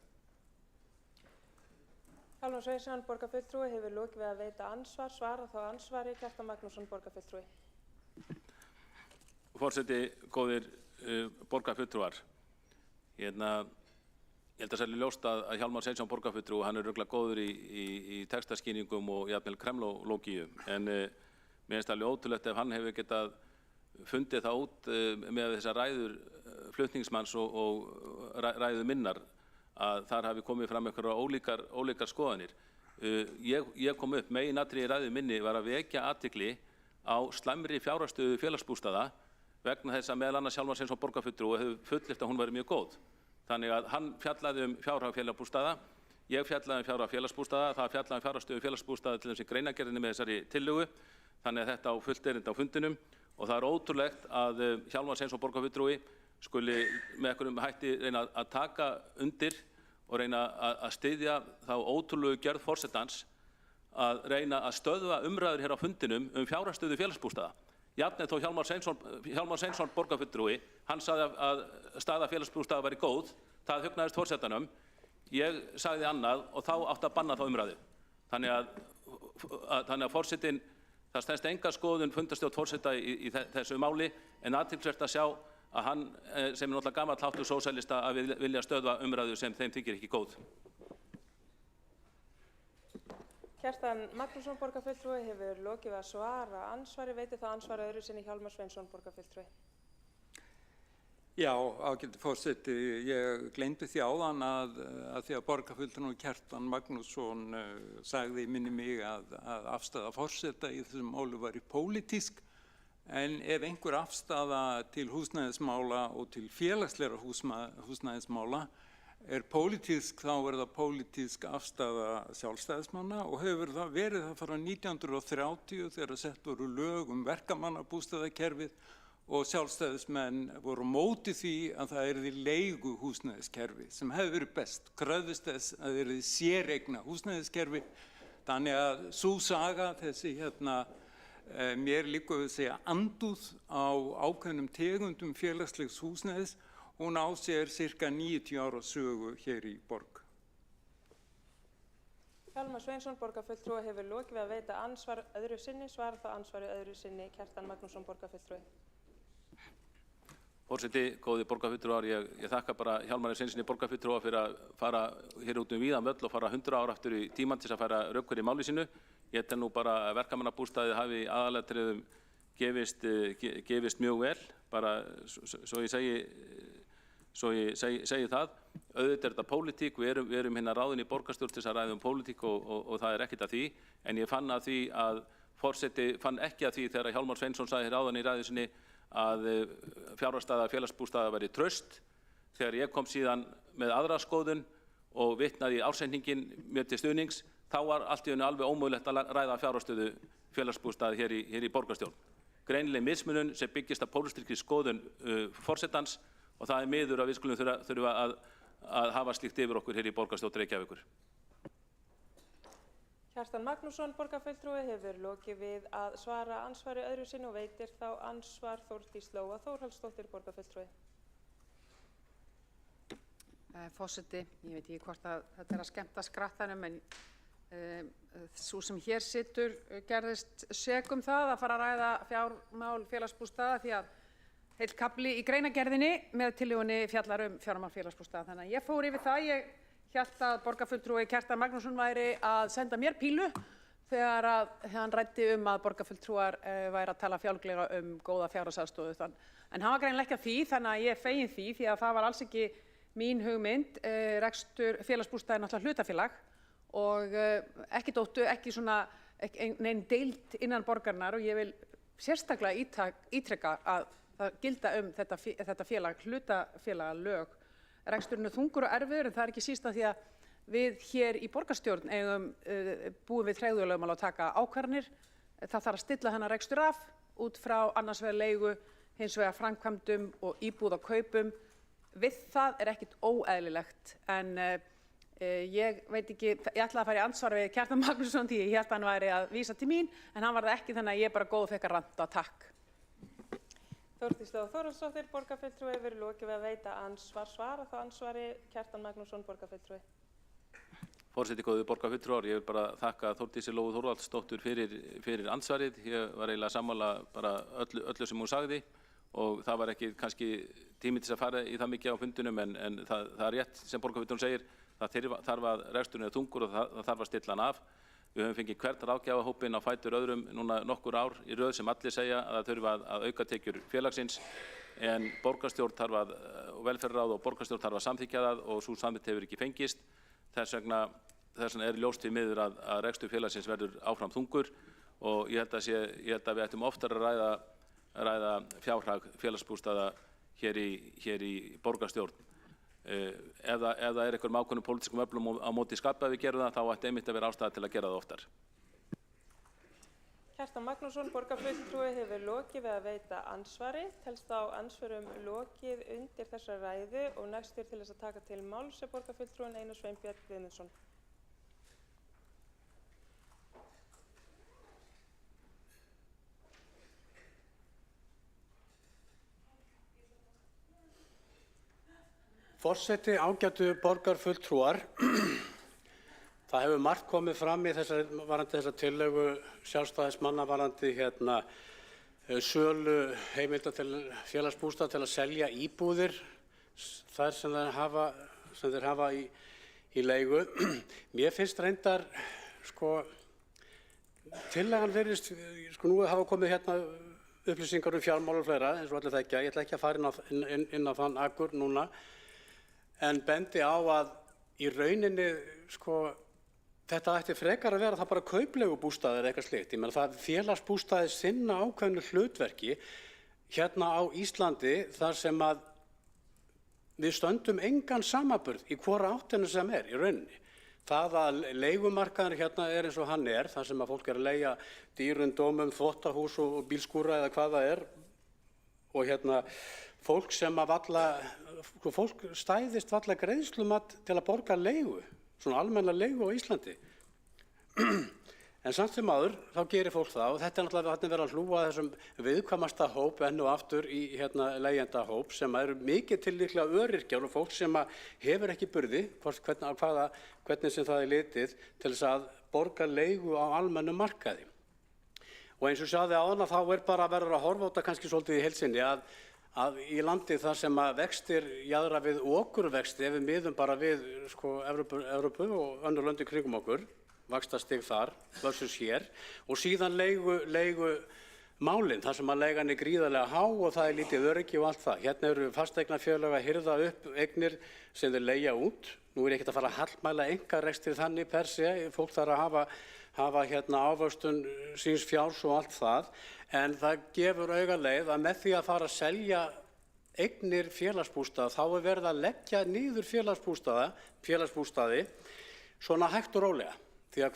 Hjálmar Sveinsson, borgarfulltrúi, hefur lokið við að veita ansvar, svara þá ansvari. Kjartan Magnússon, borgarfulltrúi. Forseti, góðir borgarfulltrúar. Ég held að sérlega ljóst að Hjálmar Sveinsson, borgarfulltrúi, hann örugglega góður í textaskýringum og jafnvel kremlólógíu, en mér finnst alveg ótrúlegt ef hann hefur getað fundið það út með þessar ræður flutningsmanns og ræðu minnar að þar hafi komið fram einhverjar ólíkar skoðanir. Ég kom upp, meginatriði í ræðu minni var að vekja athygli á slæmri fjárhagsstöðu félagsbústaða vegna þess að meðal annars Hjálmar Sveinsson borgarfulltrúi hefur fullyrt að hún væri mjög góð. Þannig að hann fjallaði fjárhag félagsbústaða, ég fjallaði fjárhag félagsbústaða, það fjallaði fjárhagsstöðu félagsbústaða til þess í greinargerðinni með þessari tillögu, þannig að þetta á fullt erindi á fundinum og það ótrúlegt að Hjálmar Sveinsson borgarfulltrúi skuli með einhverjum hætti reyna að taka undir og reyna að styðja þá ótrúlegu gjörð forsetans að reyna að stöðva umræður hér á fundinum fjárhagsstöðu félagsbústaða. Jafnvel þó Hjálmar Sveinsson borgarfulltrúi, hann sagði að staða félagsbústaða væri góð, það hugnaðist forsetanum, ég sagði annað og þá átti að banna þá umræðu. Þannig að forsetinn, það stenst enga skoðun fundarstjórn forseta í þessu máli, en athyglisvert að sjá að hann, sem náttúrulega gamall háttur sósíalista, að vilja stöðva umræðu sem þeim þykir ekki góð. Kjartan Magnússon, borgarfulltrúi, hefur lokið við að svara ansvari. Veitir þá ansvari öðru sinni Hjálmar Sveinsson, borgarfulltrúi. Já, ágæti forseti, ég gleymdi því áðan að því að borgarfulltrúi Kjartan Magnússon sagði minni mig að afstaða forseta í þessum máli væri pólitísk. En ef einhver afstaða til húsnæðismála og til félagslegra húsnæðismála pólitísk, þá það pólitísk afstaða sjálfstæðismanna og hefur það verið það frá 1930 þegar sett voru lög verkamannabústaðakerfið og sjálfstæðismenn voru á móti því að það yrði leigu húsnæðiskerfi sem hefði verið best, kröfðist þess að það yrði séreigna húsnæðiskerfi. Þannig að sú saga, þessi mér líka við segja andúð á ákveðnum tegundum félagslegs húsnæðis, hún á sér cirka 90 ára sögu hér í borg. Hjálmar Sveinsson, borgarfulltrúi, hefur lokið við að veita ansvar öðru sinni, svara þá ansvari öðru sinni. Kjartan Magnússon, borgarfulltrúi. Forseti, góði borgarfulltrúar, ég þakka bara Hjálmari Sveinssyni borgarfulltrúa fyrir að fara hér út víðan völl og fara 100 ára aftur í tímann til að færa rökkur í máli sínu. Ég tel nú bara að verkamannabústaðið hafi aðalatriðum gefist mjög vel, bara svo ég segi það. Auðvitað þetta pólitík, við erum hérna ráðin í borgarstjórn til að ræða pólitík og það ekkert að því, en ég fann að því að forseti fann ekki að því þegar Hjálmar Sveinsson sagði ráðan í ræðu sinni að fjárhagsstaða félagsbústaða væri traust. Þegar ég kom síðan með aðra skoðun og vitnaði í ársreikninginn mér til stuðnings, þá var allt í einu alveg ómögulegt að ræða fjárhagsstöðu félagsbústaða hér í borgarstjórn. Greinileg mismunun sem byggist á pólitískri skoðun forsetans og það miður að við skulum þurfa að hafa slíkt yfir okkur hér í borgarstjórn Reykjavíkur. Kjartan Magnússon, borgarfulltrúi, hefur lokið við að svara ansvari öðru sinni og veitir þá ansvar Þórdís Lóa Þórhallsdóttir, borgarfulltrúi. Forseti, ég veit ekki hvort að þetta að skemmta skrattanum, en sú sem hér situr gerðist sek það að fara að ræða fjármál félagsbústaða því að heill kafli í greinargerðinni með tillögunni fjallar fjármál félagsbústaða. Þannig að ég fór yfir það. Ég hélt að borgarfulltrúi Kjartan Magnússon væri að senda mér pílu þegar hann ræddi að borgarfulltrúar væri að tala fjálglega góða fjárhagsaðstoð. En hann var greinilega ekki að því, þannig að ég er fegin því að það var alls ekki mín hugmynd. Rekstur félagsbústaða er náttúrulega hlutafélag og ekki nein deild innan borgarinnar, og ég vil sérstaklega ítreka að það gilda þetta félag, hlutafélagalög. Reksturinn er þungur og erfiður, en það er ekki síst af því að við hér í borgarstjórn búum við tregðulögmál að taka ákvarðanir. Það þarf að stilla þennan rekstur af út frá annars vegar leigu, hins vegar framkvæmdum og íbúðakaupum. Við það er ekkert óeðlilegt, en ég veit ekki, ég ætlaði að fara í andsvar við Kjartan Magnússon því ég hélt að hann væri að vísa til mín, en hann var það ekki, þannig að ég er bara góð og fekk að ranta. Takk. Þórdís Lóa Þórhallsdóttir, borgarfulltrúi, hefur lokið við að veita andsvar. Svara þá andsvari Kjartan Magnússon, borgarfulltrúi. Forseti, góðir borgarfulltrúar, ég vil bara þakka Þórdísi Lóu Þórhallsdóttur fyrir andsvarið. Ég var eiginlega sammála bara öllu sem hún sagði, og það var ekki kannski tími til að fara í það mikið á fundunum, en það er rétt sem borgarfulltrúin segir, það þarf að reksturinn er þungur og það þarf að stilla hann af. Við höfum fengið hvern ráðgjafahópinn á fætur öðrum núna nokkur ár í röð sem allir segja að það þurfa að auka tekjur félagsins, en borgarstjórn þarf að, og velferðarráð og borgarstjórn þarf að samþykkja það, og sú samþykkt hefur ekki fengist. Þess vegna er ljóst því miður að rekstur félagsins verður áfram þungur, og ég held að við ættum oftar að ræða fjárhag félagsbústaða hér í borgarstjórn. Ef það er einhverjum ákveðnum pólitískum öflum á móti skapa við gerum það, þá ætti einmitt að vera ástæða til að gera það oftar. Kjartan Magnússon, borgarfulltrúi, hefur lokið við að veita andsvari. Telst þá andsvörum lokið undir þessa ræðu, og næstur til þess að taka til máls er borgarfulltrúin Einar Sveinbjörn Guðmundsson. Forseti, ágætu borgarfulltrúar, það hefur margt komið fram í varðandi þessa tillögu sjálfstæðismanna varðandi sölu heimilda til félagsbústaða til að selja íbúðir þær sem þeir hafa í leigu. Mér finnst reyndar, tillagan virðist, nú hafa komið upplýsingar fjármál og fleira, eins og allir þekkja. Ég ætla ekki að fara inn á þann akkur núna, en bendi á að í rauninni, þetta ætti frekar að vera það bara kaupleigubústaðir eða eitthvað slíkt. Ég meina það félagsbústaðir sinna ákveðnu hlutverki hérna á Íslandi þar sem að við stöndum engan samanburð í hvora áttina sem er í rauninni. Það að leigumarkaður hérna er eins og hann er, þar sem að fólk er að leigja dýrum dómum, þvottahús og bílskúra eða hvað það er, og fólk sem fólk stæðist valla greiðslumat til að borga leigu, svona almenna leigu á Íslandi. En samt sem áður, þá gerir fólk það, og þetta er náttúrulega verið að hlúa þessum viðkvæmasta hóp enn og aftur í leigjendahóp sem eru mikið til líklega öryrkjar og fólk sem hefur ekki burði, hvernig sem það er litið, til þess að borga leigu á almennum markaði. Og eins og sjáði áðan þá bara verður að horfa á þetta kannski svolítið í heild sinni að í landi þar sem að vextir jaðra við okurvexti, ef við miðum bara við Evrópu og önnur lönd í kringum okkur, vaxtastig þar versus hér, og síðan leigumálin þar sem að leigan er gríðarlega há og það er lítið öryggi og allt það. Hérna eru fasteignafélög að hirða upp eignir sem þeir leigja út. Nú er ekkert að fara að hallmæla einkarekstri þannig per se, fólk þarf að hafa ávöxtun síns fjárs og allt það, en það gefur augaleið að með því að fara að selja eignir félagsbústaða þá er verið að leggja niður félagsbústaði svona hægt og rólega. Því að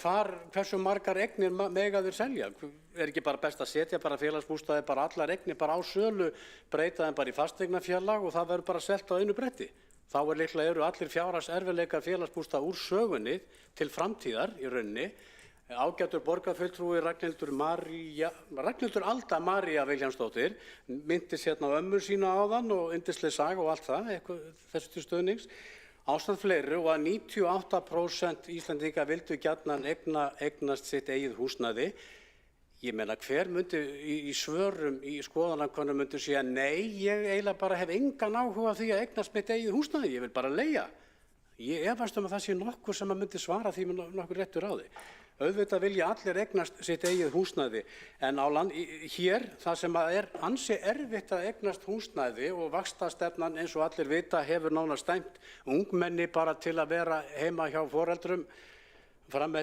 hversu margar eignir mega þeir selja? Er ekki bara best að setja bara félagsbústaði, bara allar eignir bara á sölu, breyta þeim bara í fasteignafélag og það verður bara selt á einu bretti. Þá eru allir fjárhagserfiðleikar félagsbústaða úr sögunni til framtíðar í rauninni. Ágætur borgarfulltrúi Ragnhildur Alda María Vilhjálmsdóttir minntist hérna á ömmu sína áðan og yndisleg saga og allt það, þessu til stuðnings, ásamt fleiri, og að 98% Íslendinga vildu gjarnan eignast sitt eigið húsnæði. Ég meina, hver myndi í svörum í skoðanakönnum myndi segja nei, ég eiginlega bara hef engan áhuga því að eignast mitt eigið húsnæði, ég vil bara leigja. Ég efast að það sé nokkur sem myndi svara því með nokkur réttur á því. auðvitað vilja allir eignast sitt eigið húsnæði, en hér það sem er ansi erfitt að eignast húsnæði og vaxtastefnan eins og allir vita hefur nánast dæmt ungmenni bara til að vera heima hjá foreldrum fram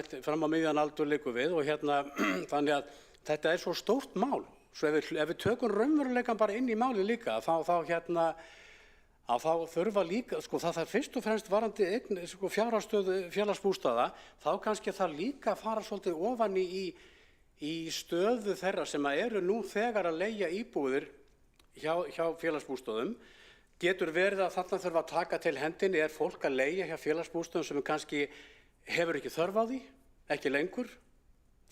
á miðjan aldur liggur við og þannig að þetta er svo stórt mál. Svo ef við tökum raunveruleikann bara inn í málið líka, þá þurfa líka, það þarf fyrst og fremst varðandi fjárhagsstöðu félagsbústaða, þá kannski þarf líka að fara svolítið ofan í stöðu þeirra sem eru nú þegar að leigja íbúðir hjá félagsbústöðum. Getur verið að þarna þurfa að taka til hendinni, er fólk að leigja hjá félagsbústöðum sem kannski hefur ekki þörf á því, ekki lengur.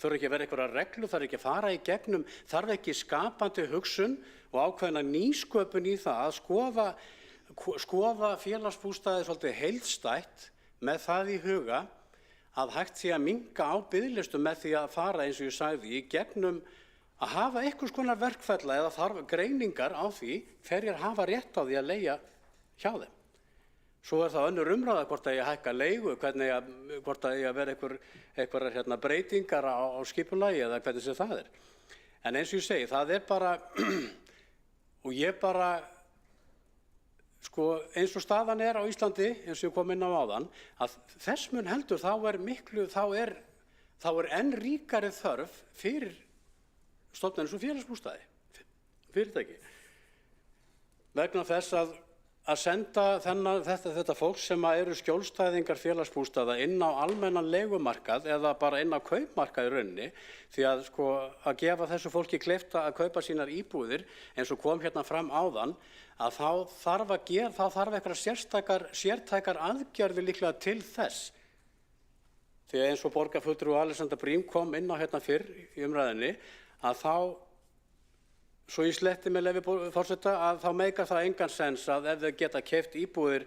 Þarf ekki að vera einhverja reglu, þarf ekki að fara í gegnum, þarf ekki skapandi hugsun og ákveðna nýsköpun í það að skoða félagsbústaði svolítið heildstætt með það í huga að hægt sé að minnka á biðlistum með því að fara eins og ég sagði í gegnum að hafa einhvers konar verkferla eða þarf greiningar á því hverjir hafa rétt á því að leigja hjá þeim. Svo það önnur umræða hvort að ég hækka leigu, hvort að ég vera einhverjar breytingar á skipulagi eða hvernig sem það er. En eins og ég segi, það er bara, og ég bara, eins og staðan er á Íslandi, eins og ég kom inn á áðan, að þess mun heldur þá er enn ríkari þörf fyrir stofnanir eins og félagsbústaði, fyrirtæki. Vegna þess að senda þetta fólk sem eru skjólstæðingar félagsbústaða inn á almennan leigumarkað eða bara inn á kaupmarkað í rauninni, því að að gefa þessu fólki kleift að kaupa sínar íbúðir eins og kom fram áðan, að þá þarf einhverjar sértækar aðgerðir líklega til þess. Því að eins og borgarfulltrúi Alexander Briem kom inn á fyrr í umræðinni, að þá svo ég sletti með leyfi forseta að þá meikar það engan sens að ef þau geta keypt íbúðir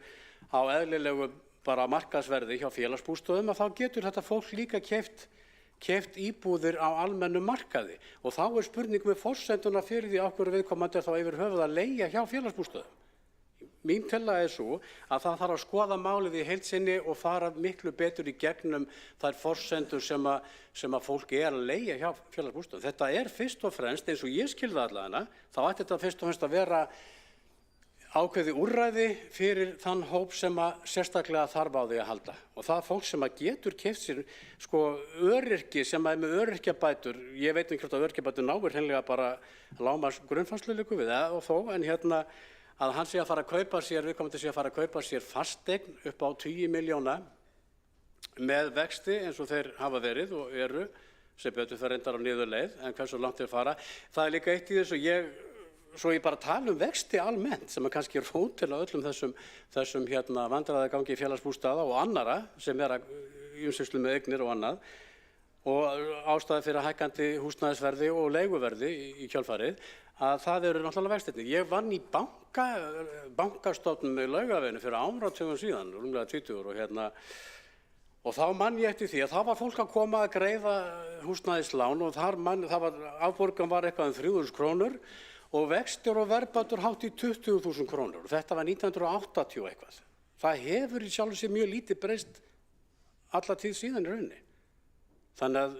á eðlilegu bara markaðsverði hjá félagsbústöðum að þá getur þetta fólk líka keypt íbúðir á almennum markaði og þá er spurning með forsenduna fyrir því af hverju viðkomandi er þá yfir höfuð að leigja hjá félagsbústöðum. Mín tillaga er svo að það þarf að skoða málið í heild sinni og fara miklu betur í gegnum þær forsendur sem að fólk er að leigja hjá félagsbústöðum. Þetta er fyrst og fremst, eins og ég skil það allavega, þá ætti þetta fyrst og fremst að vera ákveðið úrræði fyrir þann hóp sem að sérstaklega þarf á því að halda. Og það fólk sem að getur keypt sér öryrki sem er með öryrkjabætur, ég veit ekki hvort að öryrkjabætur náir hreinlega bara lágmarks grunnframleiðslu við það og þó, en að hann sé að fara að kaupa sér, viðkomandi sé að fara að kaupa sér fasteign upp á 10 milljóna með vexti eins og þeir hafa verið og eru, sem betur það reyndar á niðurleið, en hversu langt þeir fara. Það er líka eitt í þessu, svo ég bara tala vexti almennt, sem er kannski rót til öllum þessum vandræðagangi félagsbústaða og annara sem er að umsýslu með eignir og annað, og ástæði fyrir hækkandi húsnæðisverði og leiguverði í kjölfarið, að það eru náttúrulega vextirnir. Ég vann í bankastofnun með Laugaveginu fyrir áratugum síðan, rúmlega 20 og þá mann ég eftir því að þá var fólk að koma að greiða húsnæðislán og afborgun var eitthvað 3.000 krónur og vextir og verðbætur hátt í 20.000 krónur og þetta var 1980 eitthvað. Það hefur í sjálfu sér mjög lítið breyst alla tíð síðan í rauninni. Þannig að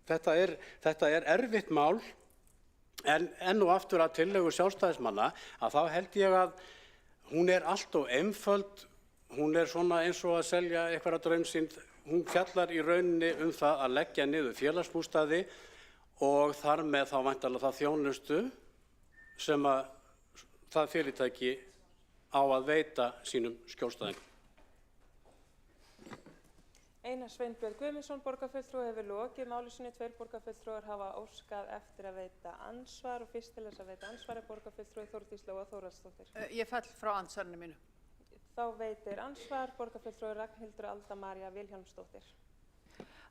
þetta er erfitt mál. En enn og aftur að tillögu sjálfstæðismanna að þá held ég að hún er allt of einföld, hún er svona eins og að selja einhverja draumsýnd, hún fjallar í rauninni það að leggja niður félagsbústaði og þar með þá væntanlega það þjónustu sem að það fyrirtæki á að veita sínum skjólstæðingum. Einar Sveinbjörn Guðmundsson, borgarfulltrúi, hefur lokið máli sínu. 2 borgarfulltrúar hafa óskað eftir að veita andsvar og fyrst til þess að veita andsvar er borgarfulltrúi Þórdís Lóa Þórhallsdóttir. Ég fell frá andsvarinu mínu. Þá veitir andsvar borgarfulltrúi Ragnhildur Alda María Vilhjálmsdóttir.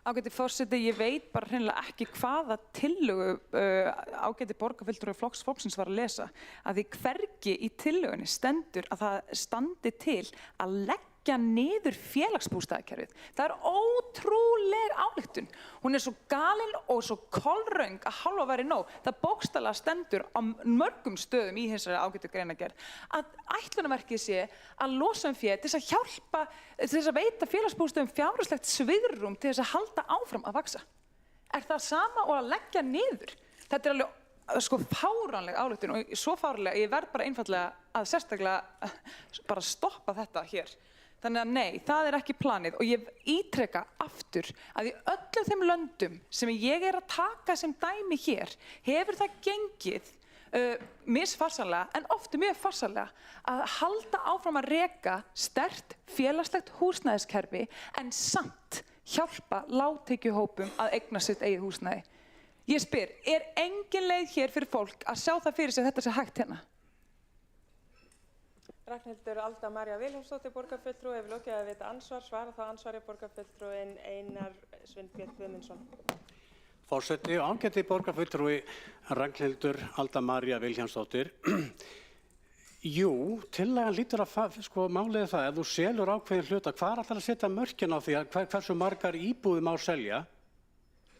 Ágæti forseti, ég veit bara hreinlega ekki hvaða tillögu ágæti borgarfulltrúi Flokks fólksins var að lesa. Að því hvergi í tillögunni stendur að það standi til að leggja leggja niður félagsbústaðakerfið. Það ótrúleg ályktun. Hún svo galin og svo kolröng að hálfa væri nóg. Það bókstaflega stendur á mörgum stöðum í þessari ágætu greinargerð að ætlunarverkið sé að losa fé til þess að hjálpa, til þess að veita félagsbústöðum fjárhagslegt svigrúm til þess að halda áfram að vaxa. Er það sama og að leggja niður? Þetta alveg fáránleg ályktun og svo fáránlega, ég verð bara einfaldlega að sérstaklega bara stoppa þetta hér. Þannig að nei, það ekki planið og ég ítreka aftur að í öllum þeim löndum sem ég að taka sem dæmi hér hefur það gengið misfarsanlega en oft mjög farsanlega að halda áfram að reka sterkt félagslegt húsnæðiskerfi en samt hjálpa lágtekjuhópum að eigna sitt eigið húsnæði. Ég spyr, engin leið hér fyrir fólk að sjá það fyrir sig að þetta sé hægt hérna? Ragnhildur Alda María Vilhjálmsdóttir, borgarfulltrúi, hefur lokið að veita ansvar. Svara þá ansvari borgarfulltrúinn Einar Sveinbjörn Guðmundsson. Forseti, ágæti borgarfulltrúi Ragnhildur Alda María Vilhjálmsdóttir. Jú, tillagan lítur að málið það, ef þú selur ákveðin hluta, hvar ætlar að setja mörkin á því að hversu margar íbúðir má selja?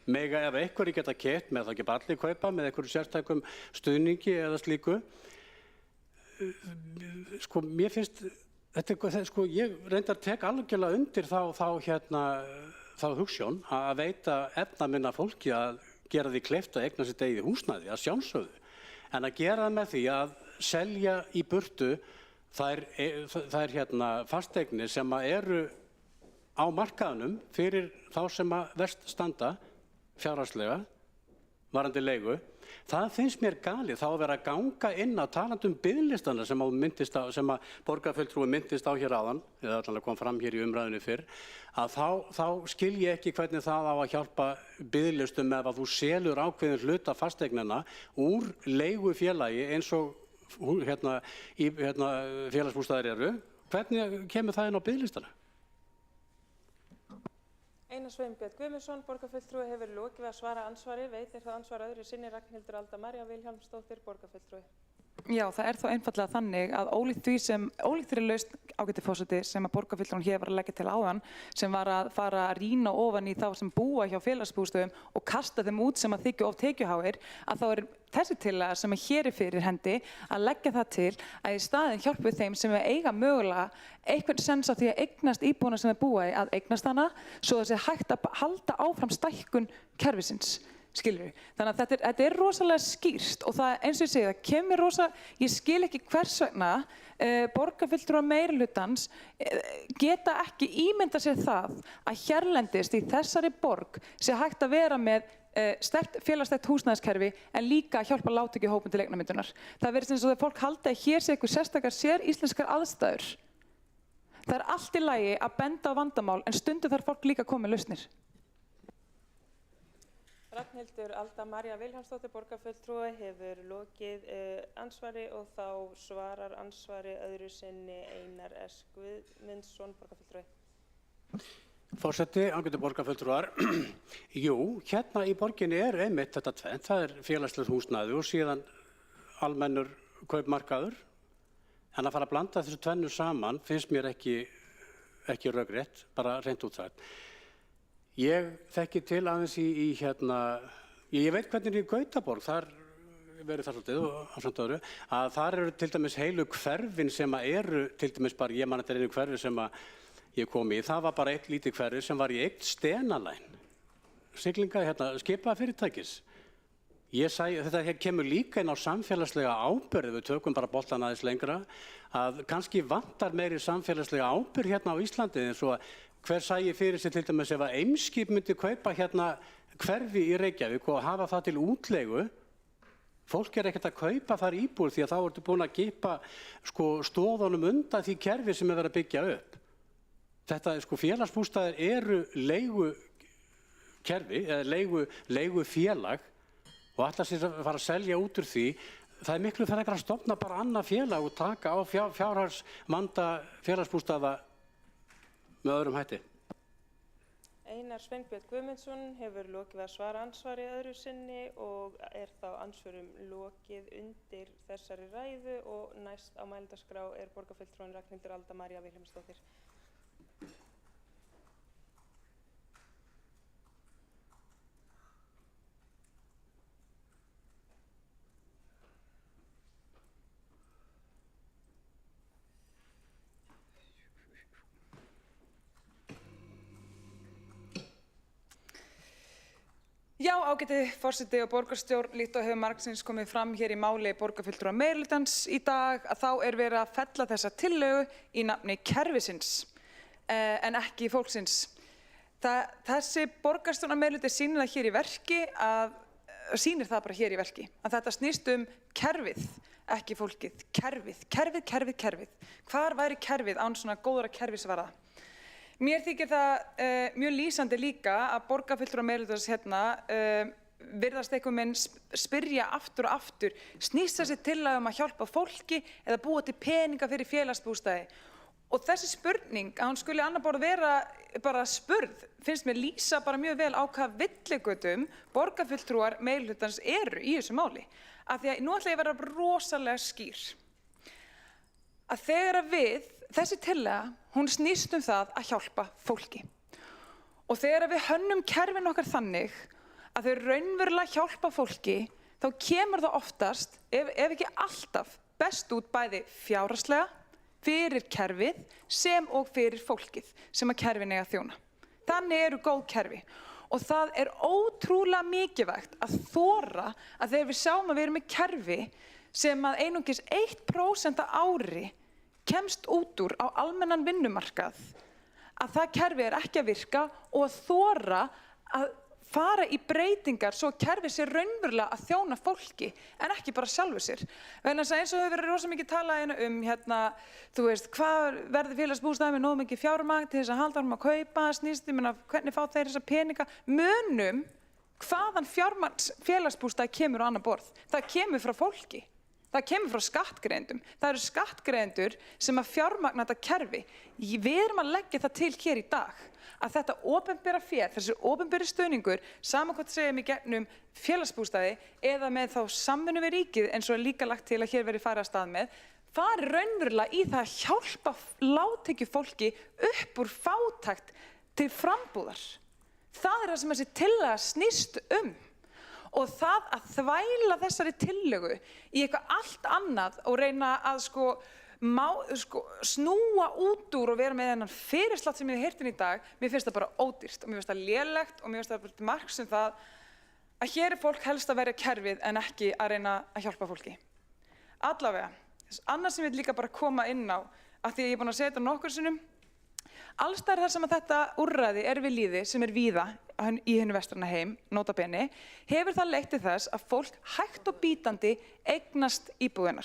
Mega ef einhverju geta keypt, með það ekki bara allir kaupa, með einhverju sérstækum stuðningi eða slíku. Mér finnst, ég reyndar tek algjörlega undir þá hugsjón að veita efnaminna fólki að gera því kleift að eigna sitt eigið húsnæði, að sjálfsögðu. En að gera það með því að selja í burtu þær fasteignir sem eru á markaðnum fyrir þá sem að verst standa fjárhagslega, varandi leigu, það finnst mér galið þá að vera að ganga inn á talandi biðlistana sem að borgarfulltrúi myndist á hér áðan, eða allavega kom fram hér í umræðunni fyrr, að þá skil ég ekki hvernig það á að hjálpa biðlistum ef að þú selur ákveðin hluta fasteignana úr leigufélagi eins og félagsbústaðir eru. Hvernig kemur það inn á biðlistana? Einar Sveinbjörn Guðmundsson, borgarfulltrúi, hefur lokið við að svara ansvari. Veitir það ansvar öðru sinni Ragnhildur Alda María Vilhjálmsdóttir, borgarfulltrúi. Já, það þá einfaldlega þannig að ólíkt þeirri lausn, ágæti forseti, sem að borgarfulltrúin hér var að leggja til áðan, sem var að fara að rýna ofan í þá sem búa hjá félagsbústöðum og kasta þeim út sem að þykju of tekjuháir, að þá þessi tillaga sem hér fyrir hendi að leggja það til að í staðinn hjálpi þeim sem eiga mögulega einhvern sens á því að eignast íbúðina sem þeir búa í að eignast hana, svo þessi hægt að halda áfram stækkun kerfisins. Skilur við. Þannig að þetta rosalega skýrt og það eins og ég segi, það kemur ég skil ekki hvers vegna borgarfulltrúar meirihlutans geta ekki ímynda sér það að hérlendist í þessari borg sé hægt að vera með sterkt félagslegt húsnæðiskerfi en líka að hjálpa lágtekjuhópum til eignamyndunar. Það verður eins og þegar fólk haldi að hér sé eitthvað sérstakar íslenskar aðstæður. Það allt í lagi að benda á vandamál en stundum þarf fólk líka að koma með lausnir. Ragnhildur Alda María Vilhjálmsdóttir, borgarfulltrúi, hefur lokið ansvari og þá svarar ansvari öðru sinni Einar S. Guðmundsson, borgarfulltrúi. Forseti, ágætu borgarfulltrúar. Jú, hérna í borginni einmitt þetta tvennt. Það félagslegt húsnæði og síðan almennur kaupmarkaður. En að fara að blanda þessu tvennu saman finnst mér ekki rökrétt, bara hreint út sagt. Ég þekki til aðeins ég veit hvernig í Gautaborg, þar verið þar svolítið og ásamt öðru, að þar eru til dæmis heilu hverfin sem eru, til dæmis bara, ég man þetta einu hverfi sem ég kom í, það var bara eitt lítið hverfi sem var í eitt Stenaline, siglinga, skipafyrirtækis. Þetta kemur líka inn á samfélagslega ábyrgð, við tökum bara boltan aðeins lengra, að kannski vantar meiri samfélagslega ábyrgð hérna á Íslandi eins og hver sæi fyrir sig til dæmis ef að Eimskip myndi kaupa hérna hverfi í Reykjavík og hafa það til útleigu. Fólk ekkert að kaupa þar íbúð því að þá ertu búin að kippa stoðunum undan því kerfi sem verið að byggja upp. Þetta félagsbústaðir eru leigukerfi eða leigufélag og ætla sér að fara að selja út úr því. Það miklu frekar að stofna bara annað félag og taka á fjárhagsvanda félagsbústaða með öðrum hætti. Einar Sveinbjörn Guðmundsson hefur lokið að svara ansvari öðru sinni og þá ansvörum lokið undir þessari ræðu og næst á mælendaskrá borgarfulltrúin Ragnhildur Alda María Vilhjálmsdóttir. Já, ágæti forseti og borgarstjórn, líkt og hefur margsins komið fram hér í máli borgarfulltrúa meirihlutans í dag, að þá verið að fella þessa tillögu í nafni kerfisins en ekki fólksins. Þessi borgarstjórnar meirihluti sýnir það hér í verki að þetta snýst kerfið, ekki fólkið, kerfið. Hvar væri kerfið án svona góðra kerfisvarða? Mér þykir það mjög lýsandi líka að borgarfulltrúar meirihlutans hérna virðast einhvern veginn spyrja aftur og aftur, snýst þessi tillaga að hjálpa fólki eða búa til peninga fyrir félagsbústaði? Og þessi spurning, að hún skuli annað borð vera bara spurð, finnst mér lýsa bara mjög vel á hvað villigötum borgarfulltrúar meirihlutans eru í þessu máli. Af því að nú ætla ég að vera rosalega skýr. Að þegar þessi tillaga, hún snýst það að hjálpa fólki. Og þegar við hönnum kerfin okkar þannig að þau raunverulega hjálpa fólki, þá kemur það oftast, ef ekki alltaf, best út bæði fjárhagslega, fyrir kerfið sem og fyrir fólkið sem að kerfin eiga að þjóna. Þannig eru góð kerfi. Og það er ótrúlega mikilvægt að þora að þegar við sjáum að við erum með kerfi sem að einungis 1% á ári kemst út úr á almennan vinnumarkað, að það kerfi ekki að virka og að þora að fara í breytingar svo kerfi sé raunverulega að þjóna fólki en ekki bara sjálfu sér. Vegna þess að eins og hefur verið rosa mikið talað þú veist, hvað verður félagsbústaði með nógu mikið fjármagn til þess að halda áfram að kaupa, snýst, hvernig fá þeir þessa peninga? Munum hvaðan félagsbústaði kemur á annað borð. Það kemur frá fólki. Það kemur frá skattgreiðendum. Það eru skattgreiðendur sem að fjármagna þetta kerfi. Við erum að leggja það til hér í dag að þetta opinbera fé, þessi opinberi stuðningur, sama hvað segjum í gegnum félagsbústaði eða með þá samvinnu við ríkið eins og er líka lagt til að hér verið farið af stað með, fari raunverulega í það að hjálpa lágtekjufólki upp úr fátækt til frambúðar. Það er það sem þessi tillaga snýst Og það að þvæla þessari tillögu í eitthvað allt annað og reyna að snúa út úr og vera með þennan fyrirslátt sem ég hef heyrt í dag, mér finnst það bara ódýrt og mér finnst það lélegt og mér finnst það bara marks það að hér er fólk helst að verja kerfið en ekki að reyna að hjálpa fólki. Allavega, annars sem ég vil líka bara koma inn á, af því að ég er búin að segja þetta nokkur sinnum, alls staðar þar sem að þetta úrræði er við lýði sem er víða í hinu vestræna heim, nota bene, hefur það leitt til þess að fólk hægt og bítandi eignast íbúðirnar.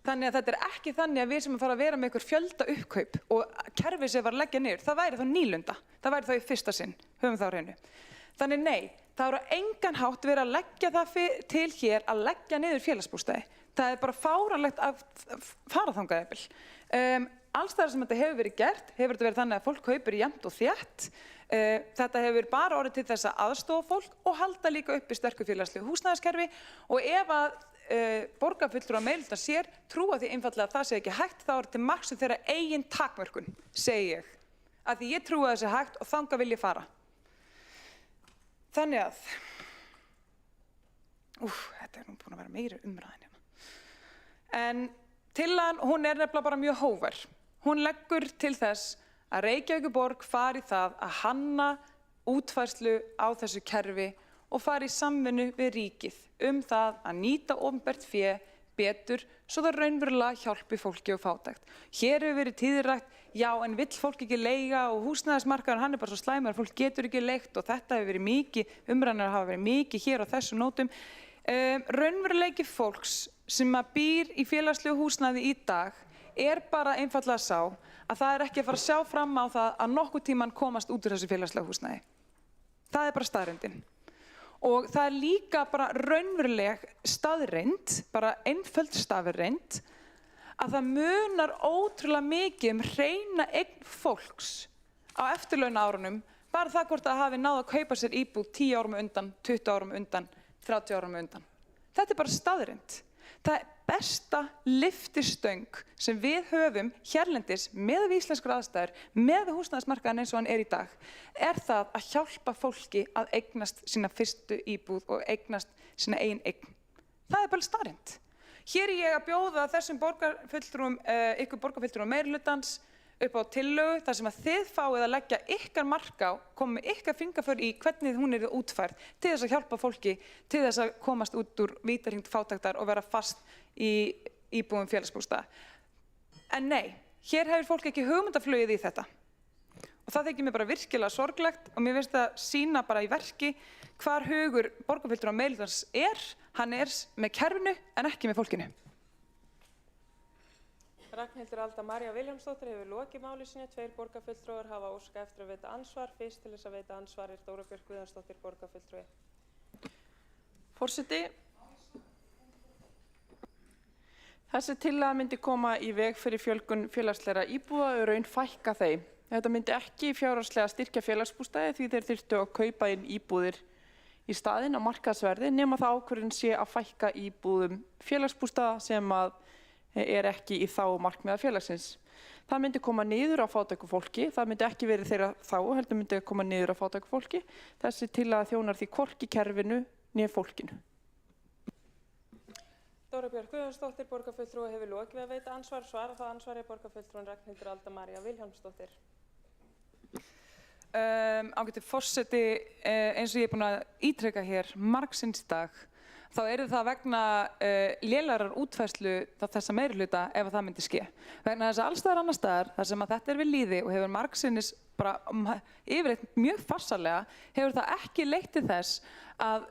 Þannig að þetta er ekki þannig að við sem að fara að vera með ykkur fjölda uppkaup og kerfið sem var að leggja niður, það væri þá nýlunda, það væri þá í fyrsta sinn, höfum það á hreinu. Þannig nei, það er á engan hátt verið að leggja það til hér að leggja niður félagsbústaði. Það er bara fáránlegt að fara þangað jafnvel. Alls staðar sem þetta hefur verið gert, hefur þetta verið þannig að fólk kaupir jafnt og þétt. Þetta hefur bara orðið til þess að aðstoða fólk og halda líka uppi sterku félagslegu húsnæðiskerfi og ef að borgarfulltrúar meirihlutans sér trúa því einfaldlega að það sé ekki hægt, þá er til marks þeirra eigin takmörkun, segi ég. Af því ég trúi að það sé hægt og þangað vil ég fara. Þannig að, þetta er nú búin að vera meiri umræðin hérna. En tillagan, hún er nefnilega bara mjög hógvær. Hún leggur til þess að Reykjavíkurborg fari það að hanna útfærslu á þessu kerfi og fari í samvinnu við ríkið það að nýta opinbert fé betur svo það raunverulega hjálpi fólki og fátækt. Hér hefur verið tíðrætt, já en vill fólk ekki leiga og húsnæðismarkaðurinn hann er bara svo slæmur, fólk getur ekki leigt og þetta hefur verið mikið, umræðurnar hafa verið mikið hér á þessum nótum. Raunveruleiki fólks sem að býr í félagslegu húsnæði í dag er bara einfaldlega sá að það er ekki að fara að sjá fram á það að nokkuð tíman komast út úr þessu félagslega húsnæði. Það er bara staðreyndin. Og það er líka bara raunveruleg staðreynd, bara einföld staðreynd, að það munar ótrúlega mikið hreina eign fólks á eftirlaunaárunum, bara það hvort það hafi náð að kaupa sér íbúð 10 árum undan, 20 árum undan, 30 árum undan. Þetta er bara staðreynd. Það er besta lyftistöng sem við höfum hérlendis með við íslenskar aðstæður, með við húsnæðismarkaðinn eins og hann er í dag, er það að hjálpa fólki að eignast sína fyrstu íbúð og eignast sína eigin eign. Það er bara staðreynd. Hér er ég að bjóða þessum borgarfulltrúum, ykkur borgarfulltrúum meirihlutans upp á tillögu þar sem að þið fáið að leggja ykkar mark á, koma með ykkar fingraför í hvernig hún er útfærð til þess að hjálpa fólki, til þess að komast út úr vítahring fátæktar og vera fast í íbúðum félagsbústaða. En nei, hér hefur fólk ekki hugmyndaflugið í þetta. Og það þykir mér bara virkilega sorglegt og mér finnst það sýna bara í verki hvar hugur borgarfulltrúa meirihlutans er. Hann er með kerfinu en ekki með fólkinu. Ragnhildur Alda María Vilhjálmsdóttir hefur lokið máli sínu. 2 borgarfulltrúar hafa óskað eftir að veita ansvar. Fyrst til þess að veita ansvar er Dóra Björk Guðjónsdóttir borgarfulltrúi. Forseti, þessi tillaga myndi koma í veg fyrir fjölgun félagslegra íbúða og raun fækka þeim. Þetta myndi ekki fjárhagslega styrkja félagsbústaði því þeir þyrftu að kaupa inn íbúðir í staðinn á markaðsverði nema það ákvörðun sé að fækka íbúðum félagsbústaða sem að er ekki í þá markmiða félagsins. Það myndi koma niður á fátæku fólki, það myndi ekki verið þeirra þá, heldur myndi koma niður á fátæku fólki. Þessi tillaga þjónar því hvorki kerfinu né fólkinu. Dóra Björk Guðjónsdóttir borgarfulltrúi hefur lokið við að veita ansvar. Svara það ansvari borgarfulltrúin Ragnhildur Alda María Vilhjálmsdóttir. Ágæti forseti, eins og ég er búin að ítreka hér margsinns í dag, þá eru það vegna lélegrar útfærslu þessa meirihluta ef það myndi ske. Vegna þess að allstaðar annar staðar, þar sem að þetta er við lýði og hefur margsinnis bara yfirleitt mjög farsarlega, hefur það ekki leitt til þess að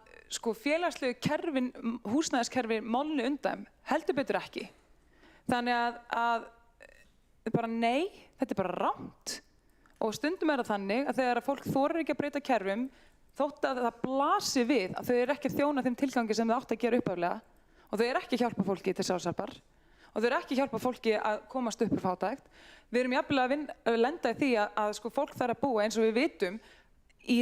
félagslegu kerfin, húsnæðiskerfin málinu undan, heldur betur ekki. Þannig að bara nei, þetta er bara rangt. Og stundum er það þannig að þegar fólk þorir ekki að breyta kerfum, þótt að það blasi við að þau eru ekki að þjóna þeim tilgangi sem þau átt að gera upphaflega og þau eru ekki að hjálpa fólki til sjálfshjálpar og þau eru ekki að hjálpa fólki að komast upp úr fátækt. Við erum jafnvel að lenda í því að fólk þarf að búa eins og við vitum í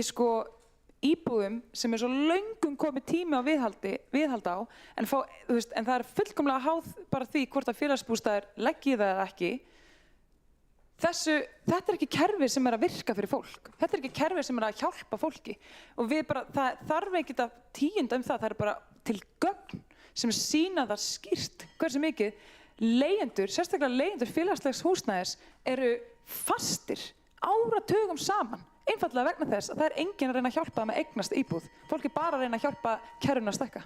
íbúðum sem er svo löngum komið tími á viðhald á en það er fullkomlega háð bara því hvort að félagsbústaðir leggi það eða ekki. Þetta er ekki kerfi sem er að virka fyrir fólk. Þetta er ekki kerfi sem er að hjálpa fólki. Og það þarf ekki að tíunda það. Það er bara til gögn sem sýna það skýrt hversu mikið leigjendur, sérstaklega leigjendur félagslegs húsnæðis, eru fastir áratugum saman. Einfaldlega vegna þess að það er enginn að reyna að hjálpa með eignast íbúð. Fólk er bara að reyna að hjálpa kerfinu að stækka.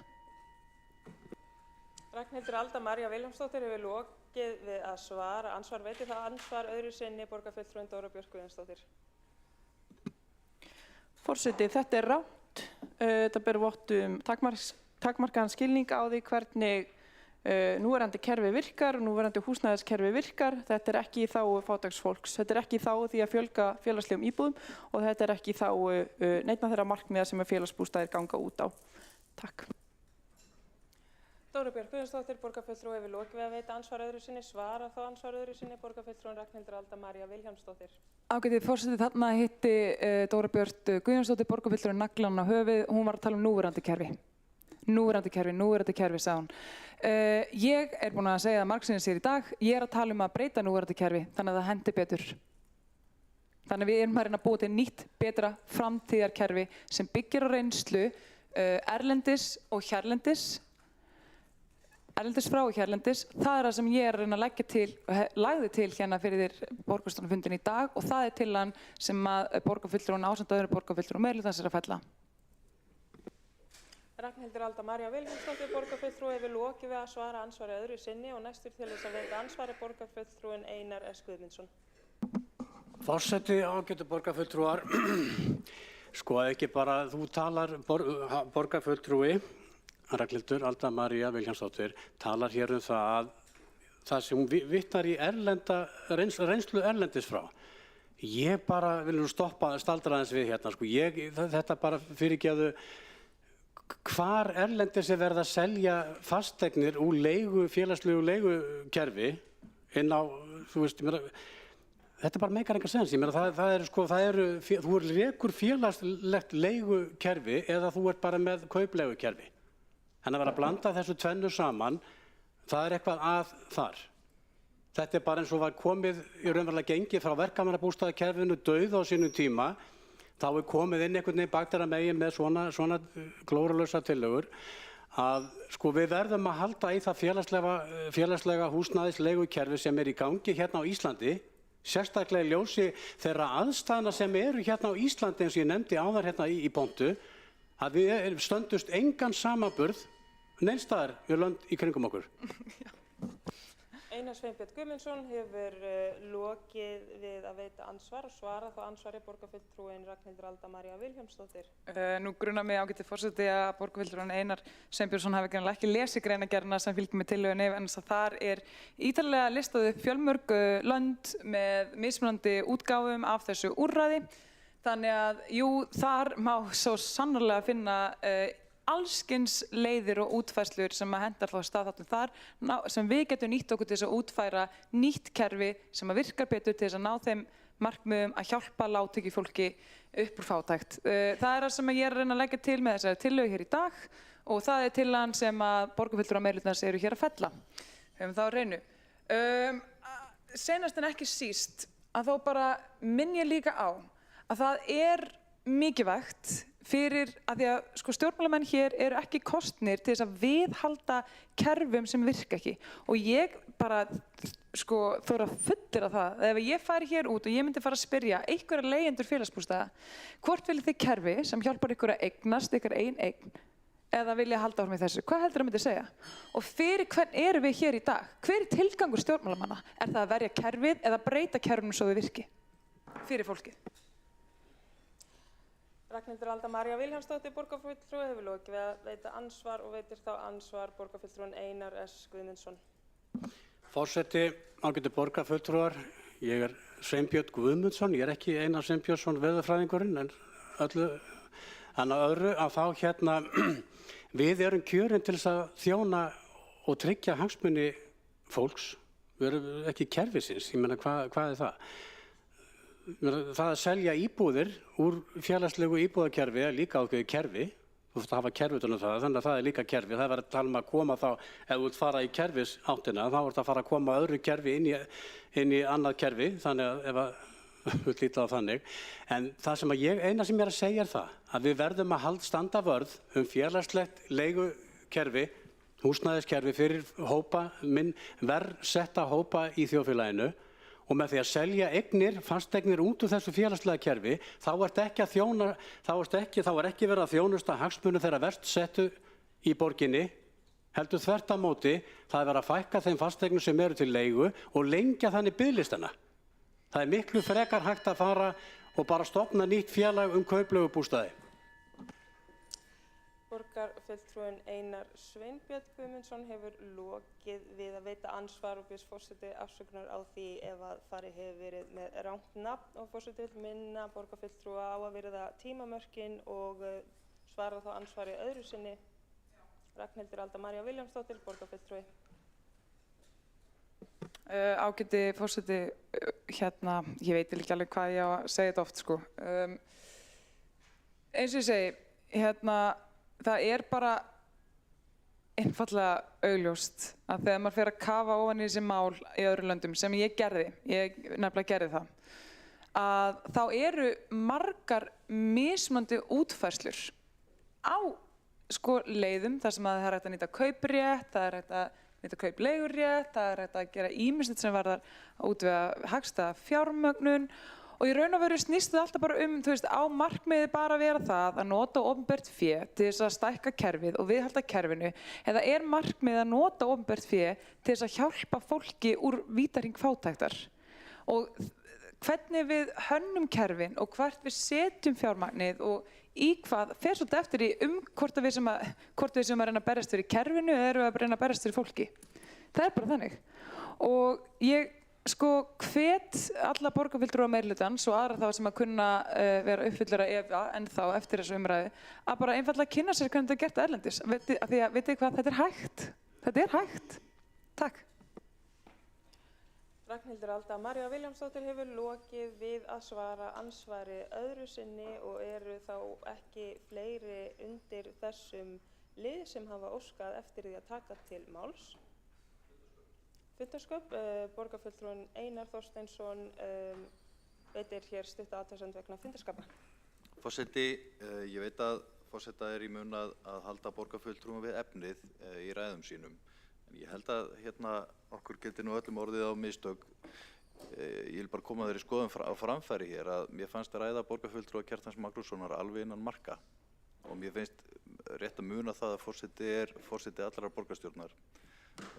Ragnhildur Alda María Vilhjálmsdóttir hefur lokið við að svara. Ansvar veiti það ansvar öðru sinni borgarfulltrúin Dóra Björk Guðjónsdóttir. Forseti, þetta er rangt. Þetta ber vott takmarkaðan skilning á því hvernig núverandi kerfi virkar og núverandi húsnæðiskerfi virkar. Þetta er ekki í þágu fátæksfólks. Þetta er ekki í þágu því að fjölga félagslegum íbúðum og þetta er ekki í þágu neinna þeirra markmiða sem félagsbústaðir ganga út á. Takk. Dóra Björk Guðjónsdóttir borgarfulltrúi hefur lokið við að veita ansvar öðru sinni. Svara þá ansvar öðru sinni borgarfulltrúin Ragnhildur Alda María Vilhjálmsdóttir. Ágæti forseti, þarna hitti Dóra Björk Guðjónsdóttir borgarfulltrúin naglann á höfuðið. Hún var að tala um núverandi kerfi. Núverandi kerfi, sagði hún. Ég er búin að segja það margsinnis hér í dag. Ég er að tala um að breyta núverandi kerfi, þannig að það hendi betur. Þannig að við erum að reyna að búa til nýtt, betra framtíðarkerfi sem byggir á reynslu erlendis og hérlendis. Erlendis frá og hérlendis, það er það sem ég er að reyna að lagði til hérna fyrir borgarstjórnarfundin í dag og það er tillagan sem að borgarfulltrúin ásamt öðru borgarfulltrúin meirihlutans er að fella. Ragnhildur Alda María Vilhjálmsdóttir borgarfulltrúi hefur lokið við að svara ansvari öðru sinni og næstur til þess að veita ansvari borgarfulltrúin Einar S. Guðmundsson. Forseti, ágætu borgarfulltrúar, ekki bara þú talar borgarfulltrúi, Ragnhildur Alda María Vilhjálmsdóttir talar hér það sem hún vitnar í reynslu erlendis frá. Ég bara vil nú staldra aðeins við hérna. Þetta bara fyrirgefðu hvar erlendis er verið að selja fasteignir úr félagslegu leigukerfi inn á, þetta bara meikar engan sens. Þú rekur félagslegt leigukerfi eða þú ert bara með kaupleigukerfi. En að vera að blanda þessu tvennu saman, það er eitthvað að þar. Þetta er bara eins og var komið í raunverulega gengi frá verkamannabústaðakerfinu dauð á sínum tíma. Þá er komið inn einhvern veginn bakdæra megin með svona glórulausa tillögur að við verðum að halda í það félagslega húsnæðisleigukerfi sem er í gangi hérna á Íslandi sérstaklega í ljósi þeirra aðstæðna sem eru hérna á Íslandi eins og ég nefndi áðan hérna í pontu, að við stöndust engan samanburð neins staðar við lönd í kringum okkur. Einar Sveinbjörn Guðmundsson hefur lokið við að veita ansvar og svara þá ansvari borgarfulltrúinn Ragnhildur Alda María Vilhjálmsdóttir. Nú grunar mig ágæti forseti að borgarfulltrúinn Einar Sveinbjörnsson hafi greinilega ekki lesið greinargerðina sem fylgir með tillögunni, en þar ítarlega listað upp fjölmörg lönd með mismunandi útgáfum af þessu úrræði. Þannig að jú, þar má svo sannarlega finna allskyns leiðir og útfærslur sem að hendar þá staðháttum þar sem við getum nýtt okkur til þess að útfæra nýtt kerfi sem að virkar betur til þess að ná þeim markmiðum að hjálpa lágtekjufólki upp úr fátækt. Það er það sem ég er að reyna að leggja til með þessari tillögu hér í dag og það er tillagan sem að borgarfulltrúar meirihlutans eru hér að fella. Höfum það á hreinu. Seinast en ekki síst að þó bara minn ég líka á að það er mikilvægt fyrir að því að sko, stjórnmálamenn hér eru ekki kosnir til þess að viðhalda kerfum sem virka ekki og ég bara sko, þóra fullira það að ef ég færi hér út og ég myndi fara að spyrja einhverja leigjendur félagsbústaða hvort viljið þið kerfi sem hjálpar ykkur að eignast ykkar eign eða vilja halda áfram í þessu, hvað heldur það myndi segja? Og fyrir hvern eru við hér í dag? Hver er tilgangur stjórnmálamanna? Er það að verja kerfið eða breyta kerfinu svo þau virki fyrir fólkið? Ragnhildur Alda María Vilhjálmsdóttir borgarfulltrúi hefur lokið við að veita ansvar og veitir þá ansvar borgarfulltrúinn Einar S. Guðmundsson. Forseti, ágætu borgarfulltrúar, ég er Sveinbjörn Guðmundsson, ég er ekki Einar Sveinbjörnsson veðurfræðingurinn, en öðru að þá hérna, við erum kjörin til þess að þjóna og tryggja hagsmuni fólks, við erum ekki kerfisins, ég meina hvað er það? Það að selja íbúðir úr félagslegu íbúðakerfi er líka ákveðið kerfi. Þú þarft að hafa kerfi utan um það, þannig að það er líka kerfi. Það er að tala um að koma þá, ef þú vilt fara í kerfisáttina, þá er það að fara að koma öðru kerfi inn í annað kerfi, þannig að ef þú vilt líta á þannig. En það sem eina sem ég er að segja er það, að við verðum að standa vörð félagslegt leigukerfi, húsnæðiskerfi fyrir hópa, verr setta hópa í þjóðfélaginu. Og með því að selja fasteignir út úr þessu félagslega kerfi, þá er ekki verið að þjónusta hagsmuni þeirra verst settu í borginni, heldur þvert á móti, það er verið að fækka þeim fasteignum sem eru til leigu og lengja þannig biðlistana. Það er miklu frekar hægt að fara og bara stofna nýtt félag kaupleigubústaði. Borgarfulltrúinn Einar Sveinbjörn Guðmundsson hefur lokið við að veita ansvar og biðst forseti afsökunar á því ef að farið hefur verið með rangt nafn og forseti vill minna borgarfulltrúa á að virða tímamörkin og svara þá ansvari öðru sinni. Ragnhildur Alda María Vilhjálmsdóttir, borgarfulltrúi. Ágæti forseti, hérna, ég veit ekki alveg hvað ég á að segja þetta oft sko. Eins og ég segi, hérna, það er bara einfallega augljóst að þegar maður fer að kafa ofan í þessi mál í öðrum löndum sem ég nefnilega gerði það, að þá eru margar mismunandi útfærslur á sko leiðum þar sem að það er hægt að nýta kauprétt, það er hægt að nýta kaupleigurétt, það er hægt að gera ýmislegt sem varðar að útvega hagstæða fjármögnun. Og í raun og veru snýst það alltaf bara þú veist, á markmiði bara að vera það að nota opinbert fé til þess að stækka kerfið og viðhalda kerfinu, eða er markmiði að nota opinbert fé til þess að hjálpa fólki úr vítahring fátæktar? Og hvernig við hönnum kerfin og hvert við setjum fjármagnið og í hvað fer svolítið eftir í hvort við sem að reyna að berjast fyrir kerfinu eða erum við að reyna að berjast fyrir fólki. Það er bara þannig. Og ég sko hvet alla borgarfulltrúa meirihlutans og aðra þá sem að kunna vera uppfyllera ennþá eftir þessu umræðu að bara einfaldlega kynna sér hvernig þetta er gert erlendis. Af því að vitið hvað, þetta er hægt. Þetta er hægt. Takk. Ragnhildur Alda María Vilhjálmsdóttir hefur lokið við að svara ansvari öðru sinni og eru þá ekki fleiri undir þessum lið sem hafa óskað eftir því að taka til máls. Fundarskap, borgarfulltrúinn Einar Þorsteinsson veitir hér stutta athugasemd vegna fundarskapa. Forseti, ég veit að forseta er í mun að halda borgarfulltrúum við efnið í ræðum sínum. En ég held að hérna okkur geti nú öllum orðið á mistök. Ég vil bara koma þeirri skoðun á framfæri hér að mér fannst ræða borgarfulltrúa Kjartans Magnússonar alveg innan marka og mér finnst rétt að muna það að forseti er forseti allrar borgarstjórnar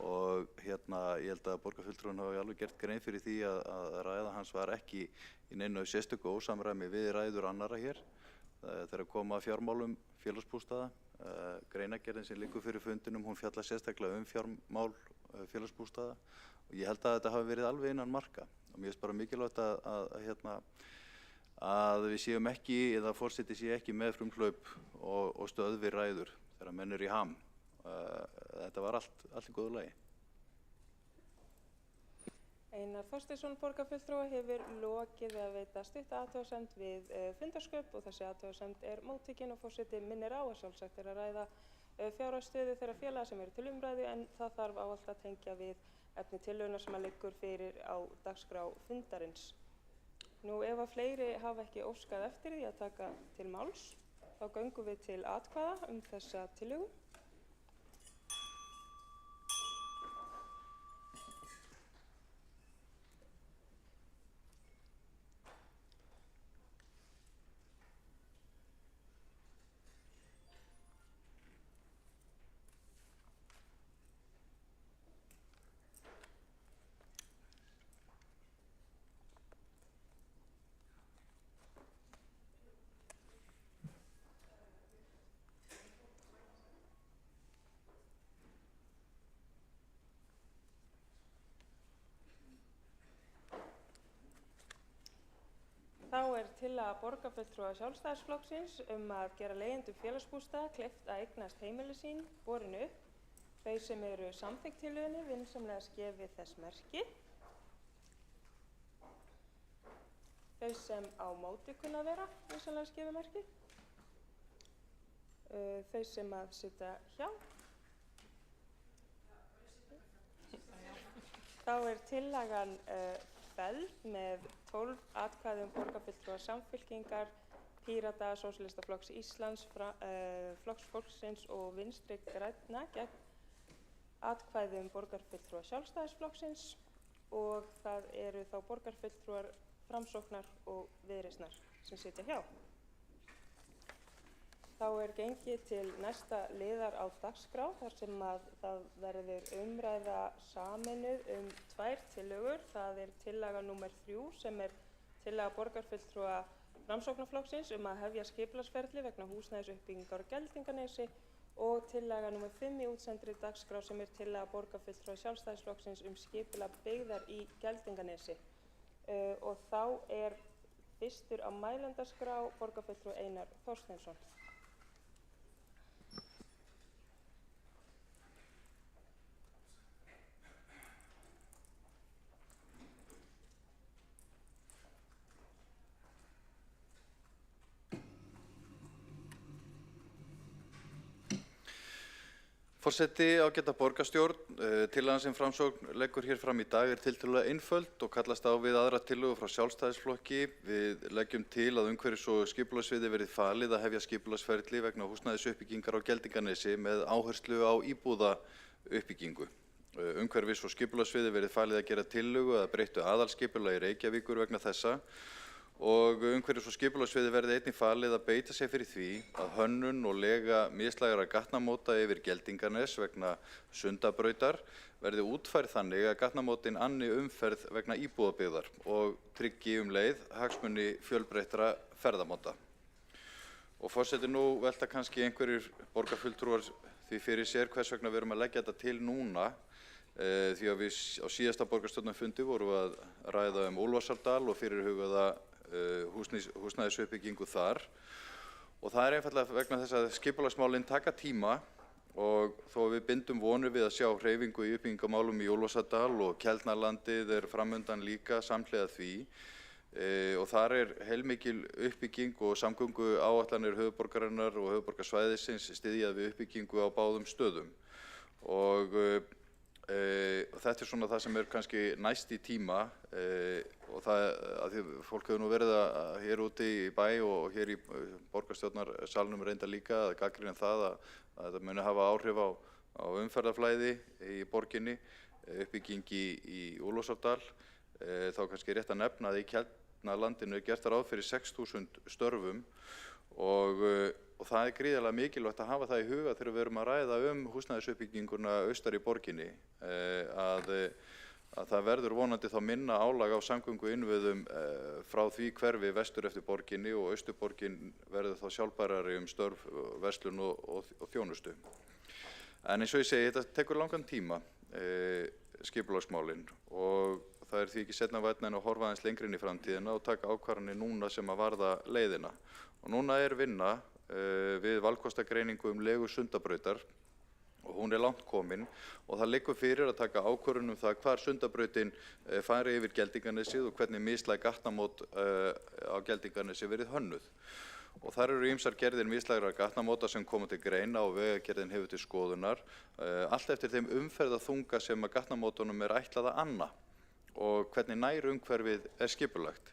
og ég held að borgarfulltrúinn hafi alveg gert grein fyrir því að ræða hans var ekki í neinu sérstöku ósamræmi við ræður annarra hér þegar koma að fjármálum félagsbústaða. Greinargerðin sem liggur fyrir fundinum, hún fjallar sérstaklega fjármál félagsbústaða og ég held að þetta hafi verið alveg innan marka og mér finnst bara mikilvægt að við séum ekki, eða forseti sé ekki með frumhlaup og stöðvi ræður þegar menn eru í ham. Þetta var allt í góðu lagi. Einar Þorsteinsson borgarfulltrúi hefur lokið að veita stutta athugasemd við fundarsköp og þessi athugasemd er móttekin og forseti minnir á að sjálfsagt er að ræða fjárhagsstöðu þeirra félaga sem eru til umræðu en það þarf ávallt að tengja við efni tillögunnar sem að liggur fyrir á dagskrá fundarins. Nú ef að fleiri hafa ekki óskað eftir því að taka til máls, þá göngum við til atkvæða þessa tillögu. Þá er tillaga borgarfulltrúa Sjálfstæðisflokksins að gera leigjendum félagsbústaða kleift að eignast heimili sín borin upp. Þau sem eru samþykkt tillögunni vinsamlega skefið þess merki. Þau sem á móti kunna vera vinsamlega skefið merki. Þau sem að sitja hjá. Þá er tillagan felld með 12 atkvæðum borgarfulltrúa Samfylkingar, Pírata, Sósíalistaflokks Íslands, Flokks fólksins og Vinstri grænna gegn atkvæðum borgarfulltrúa Sjálfstæðisflokksins og það eru þá borgarfulltrúar Framsóknar og Viðreisnar sem sitja hjá. Þá er gengið til næsta liðar á dagskrá þar sem að það verður umræða sameinuð 2 tillögur. Það er tillaga númer 3 sem er tillaga borgarfulltrúa Framsóknarflokksins að hefja skipulagsferli vegna húsnæðisuppbyggingar á Geldinganesi og tillaga númer 5 í útsendri dagskrá sem er tillaga borgarfulltrúa Sjálfstæðisflokksins skipulag byggðar í Geldinganesi. Og þá er fyrstur á mælendaskrá borgarfulltrúa Einar Þorsteinsson. Forseti, ágæta borgarstjórn, tillagan sem Framsókn leggur hér fram í dag er tiltölulega einföld og kallast á við aðra tillögu frá Sjálfstæðisflokki. Við leggjum til að umhverfis- og skipulagssviði verði falið að hefja skipulagsferli vegna húsnæðisuppbyggingar á Geldinganesi með áherslu á íbúðauppbyggingu. Umhverfis- og skipulagssviði verði falið að gera tillögu að breyttu aðalskipulagi Reykjavíkur vegna þessa og umhverfis- og skipulagssviði verði einnig falið að beita sér fyrir því að hönnun og lega mislægra gatnamóta yfir Geldinganes vegna Sundabrautar verði útfærð þannig að gatnamótin anni umferð vegna íbúðabyggðar og tryggi leið hagsmuni fjölbreyttra ferðamáta. Og forseti, nú velta kannski einhverjir borgarfulltrúar því fyrir sér hvers vegna við erum að leggja þetta til núna því að við á síðasta borgarstjórnarfundi vorum við að ræða Úlfarsárdal og fyrirhugaða húsnæðisuppbyggingu þar og það er einfaldlega vegna þess að skipulagsmálin taka tíma og þó við bindum vonir við að sjá hreyfingu í uppbyggingamálum í Úlfarsárdal og Keldnalandið er framundan líka samhliða því og þar er heilmikil uppbygging og samgönguáætlanir höfuðborgarinnar og höfuðborgarsvæðisins styðjað við uppbyggingu á báðum stöðum og þetta er svona það sem er kannski næst í tíma og það að því fólk hefur nú verið að hér úti í bæ og hér í borgarstjórnarsalnum reynda líka að gagnrýna það að þetta muni hafa áhrif á umferðarflæði í borginni, uppbygging í Úlfarsárdal Þá kannski rétt að nefna að í Keldnalandinu er gert ráð fyrir 6.000 störfum og það er gríðarlega mikilvægt að hafa það í huga þegar við erum að ræða húsnæðisuppbygginguna austar í borginni, að það verður vonandi þá minna álag á samgönguinnviðum frá því hverfi vestur eftir borginni og austurborgin verður þá sjálfbærari störf, verslun og þjónustu. En eins og ég segi, þetta tekur langan tíma, skipulagsmálin, og það er því ekki seinna vænna en að horfa aðeins lengri inn í framtíðina og taka ákvarðanir núna sem að varða leiðina. Og núna er vinna við valkostagreiningu legu Sundabrautar og hún er langt komin og það liggur fyrir að taka ákvörðun það hvar Sundabrautin fari yfir Geldinganesið og hvernig mislæg gatnamót á Geldinganesi verið hönnuð. Og þar eru ýmsar gerðir mislægra gatnamóta sem koma til greina og vegagerðin hefur til skoðunar, allt eftir þeim umferðarþunga sem að gatnamótunum er ætlað að anna og hvernig nærumhverfið er skipulagt.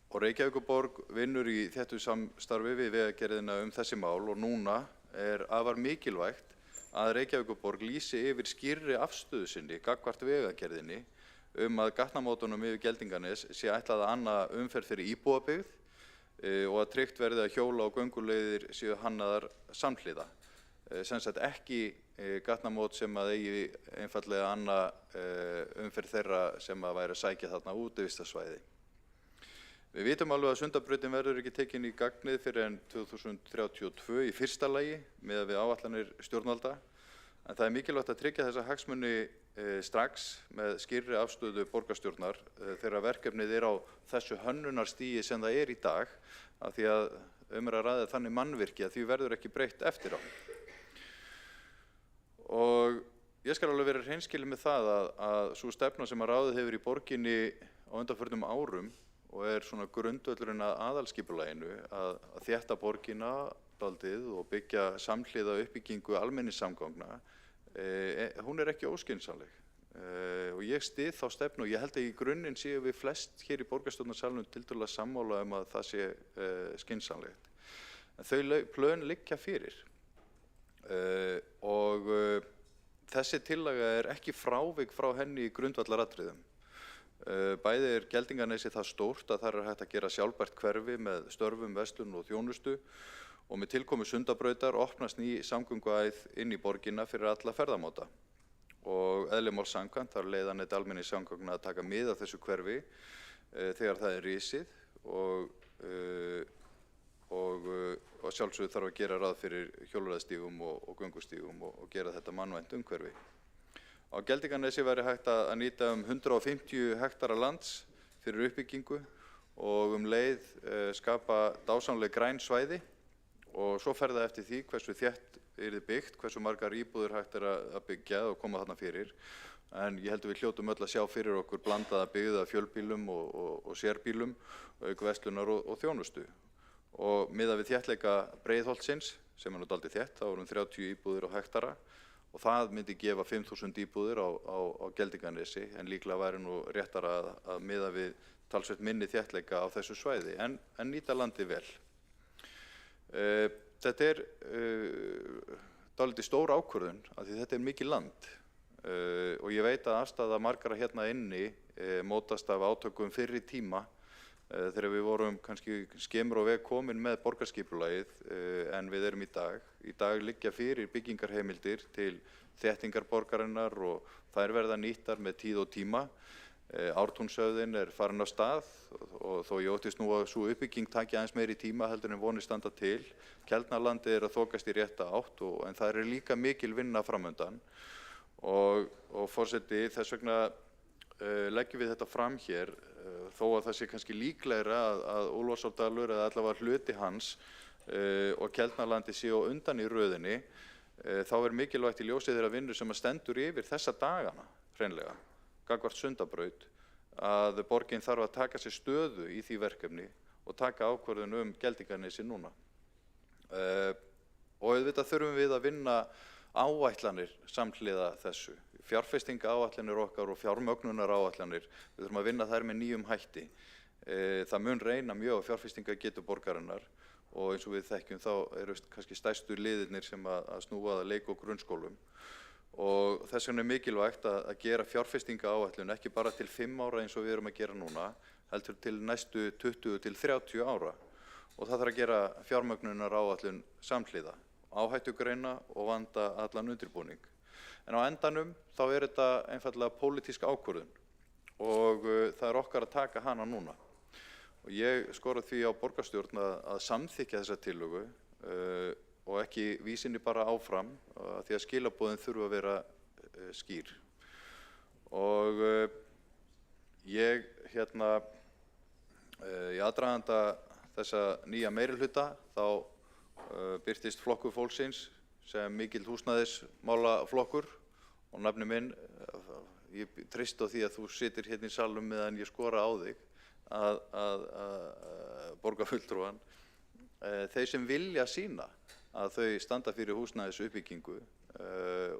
Og Reykjavíkurborg vinnur í þéttu samstarfi við vegagerðina þessi mál og núna er afar mikilvægt að Reykjavíkurborg lýsi yfir skýrri afstöðu sinni gagnvart vegagerðinni að gatnamótunum yfir Geldinganes sé ætlað að anna umferð fyrir íbúabyggð og að tryggt verði að hjóla- og gönguleiðir séu hannaðar samhliða. Sem sagt ekki gatnamót sem að eigi einfaldlega að anna umferð þeirra sem að væri að sækja þarna útivistarsvæði. Við vitum alveg að Sundabrautin verður ekki tekin í gagnið fyrir en 2032 í fyrsta lagi miðað við áætlanir stjórnvalda, en það er mikilvægt að tryggja þessa hagsmuni strax með skýrri afstöðu borgarstjórnar þegar verkefnið er á þessu hönnunarstigi sem það er í dag, af því að er að ræða þannig mannvirki að því verður ekki breytt eftir á. Og ég skal alveg vera hreinskilinn með það að sú stefna sem að ráðið hefur í borginni á undanförnum árum og er svona grundvöllurinn að aðalskipulaginu að þétta borgina dálítið og byggja samhliða uppbyggingu almenningssamgangna, hún er ekki óskynsamleg. Og ég styð þá stefnu og ég held að í grunninn séu við flest hér í borgarstjórnarsalnum tiltölulega sammála að það sé skynsamlegt. En þau plön liggja fyrir og þessi tillaga er ekki frávik frá henni í grundvallaratriðum. Bæði er Geldinganesi það stórt að þar er hægt að gera sjálfbært hverfi með störfum, verslun og þjónustu og með tilkomu Sundabrautar opnast ný samgönguæð inn í borgina fyrir alla ferðamáta. Og eðli máls samkvæmt þarf leiðannet almenningssamgangna að taka mið af þessu hverfi þegar það er risið og sjálfsögðu þarf að gera ráð fyrir hjólreiðastígum og göngustígum og gera þetta mannvænt umhverfi. Á Geldinganesi væri hægt að nýta 150 hektara lands fyrir uppbyggingu og leið skapa dásamleg græn svæði og svo fer það eftir því hversu þétt yrði byggt, hversu margar íbúðir hægt að byggja og koma þarna fyrir. En ég held að við hljótum öll að sjá fyrir okkur blandaða byggð af fjölbýlum og sérbýlum, auk verslunar og þjónustu. Og miðað við þéttleika Breiðholtsins, sem er nú dálítið þétt, þá er 30 íbúðir á hektara og það myndi gefa 5.000 íbúðir á Geldinganesi, en líklega væri nú réttara að miða við talsvert minni þéttleika á þessu svæði, en nýta landi vel. Þetta er dálítið stór ákvörðun, af því þetta er mikið land og ég veit að afstaða margra hérna inni mótast af átökum fyrri tíma þegar við vorum kannski skemur á veg komin með borgarskipulagið en við erum í dag. Í dag liggja fyrir byggingarheimildir til þéttingar borgarinnar og þær verða nýttar með tíð og tíma. Ártúnshöfðin er farin af stað og þó ég óttist nú að sú uppbygging taki aðeins meiri tíma heldur en vonir standa til. Keldnalandið er að þokast í rétta átt en það er líka mikil vinna framundan og forseti þess vegna leggjum við þetta fram hér þó að það sé kannski líklegra að Úlfarsárdalur eða allavega hluti hans og Keldnalandi séu á undan í röðinni, þá er mikilvægt í ljósi þeirra vinnu sem að stendur yfir þessa dagana hreinlega, gagnvart Sundabraut, að borgin þarf að taka sér stöðu í því verkefni og taka ákvörðun Geldinganesi núna. Og auðvitað þurfum við að vinna áætlanir samhliða þessu. Fjárfestingaáætlanir okkar og fjármögnunaráætlanir, við þurfum að vinna þær með nýjum hætti. Það mun reyna mjög á fjárfestingagetu borgarinnar og eins og við þekkjum þá eru kannski stærstu liðirnir sem að snúa að leik- og grunnskólum. og þess vegna mikilvægt að gera fjárfestingaáætlun ekki bara til 5 ára eins og við erum að gera núna, heldur til næstu 20 til 30 ára. Og það þarf að gera fjármögnunaráætlun samhliða, áhættugreina og vanda allan undirbúning. En á endanum þá þetta einfaldlega pólitísk ákvörðun og það okkar að taka hana núna. Og ég skora því á borgarstjórn að samþykkja þessa tillögu og ekki vísinni bara áfram því að skilaboðin þurfa að vera skýr. Og ég í aðdraganda þessa nýja meirihluta þá birtist Flokkur fólksins sem mikill húsnæðismálaflokkur og nafni minn, ég treysti á því að þú situr hérna í salnum meðan ég skora á þig að borgarfulltrúan, þeir sem vilja sýna að þau standa fyrir húsnæðisuppbyggingu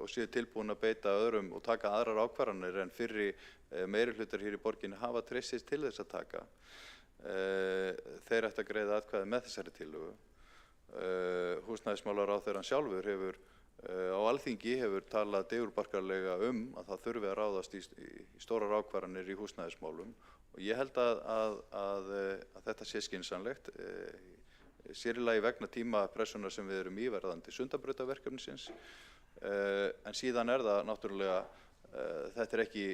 og séu tilbúin að beita öðrum og taka aðrar ákvarðanir en fyrri meirihlutar hér í borginni hafa treystist til þess að taka. Þeir ættu að greiða atkvæði með þessari tillögu. Húsnæðismálaráðherrann sjálfur hefur á Alþingi talað digurbarkarlega að það þurfi að ráðast í stórar ákvarðanir í húsnæðismálum og ég held að þetta sé skynsamlegt, sér í lagi vegna tímapressunar sem við erum í varðandi Sundabrautaverkefnisins, en síðan það náttúrulega, þetta ekki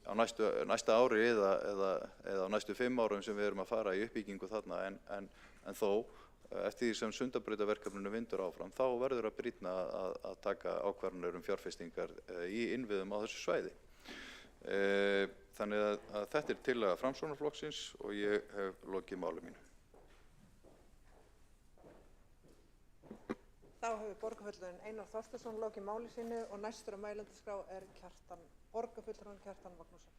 á næsta ári eða á næstu 5 árum sem við erum að fara í uppbyggingu þarna en þó eftir því sem Sundabrautaverkefninu vindur áfram þá verður að brýna að taka ákvarðanir fjárfestingar í innviðum á þessu svæði. Þannig að þetta tillaga Framsóknarflokksins og ég hef lokið máli mínu. Þá hefur borgarfulltrúinn Einar Þorsteinsson lokið máli sínu og næstur á mælendaskrá borgarfulltrúinn Kjartan Magnússon.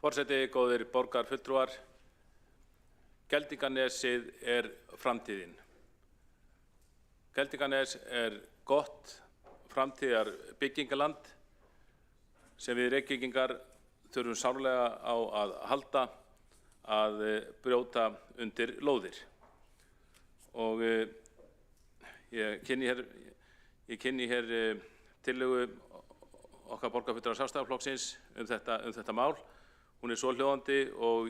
Forseti, góðir borgarfulltrúar, Geldinganesið framtíðin. Geldinganes gott framtíðar byggingaland sem við Reykvíkingar þurfum sárlega á að halda að brjóta undir lóðir. Og ég kynni hér tillögu okkar borgarfulltrúa Sjálfstæðisflokksins þetta mál. Hún svohljóðandi og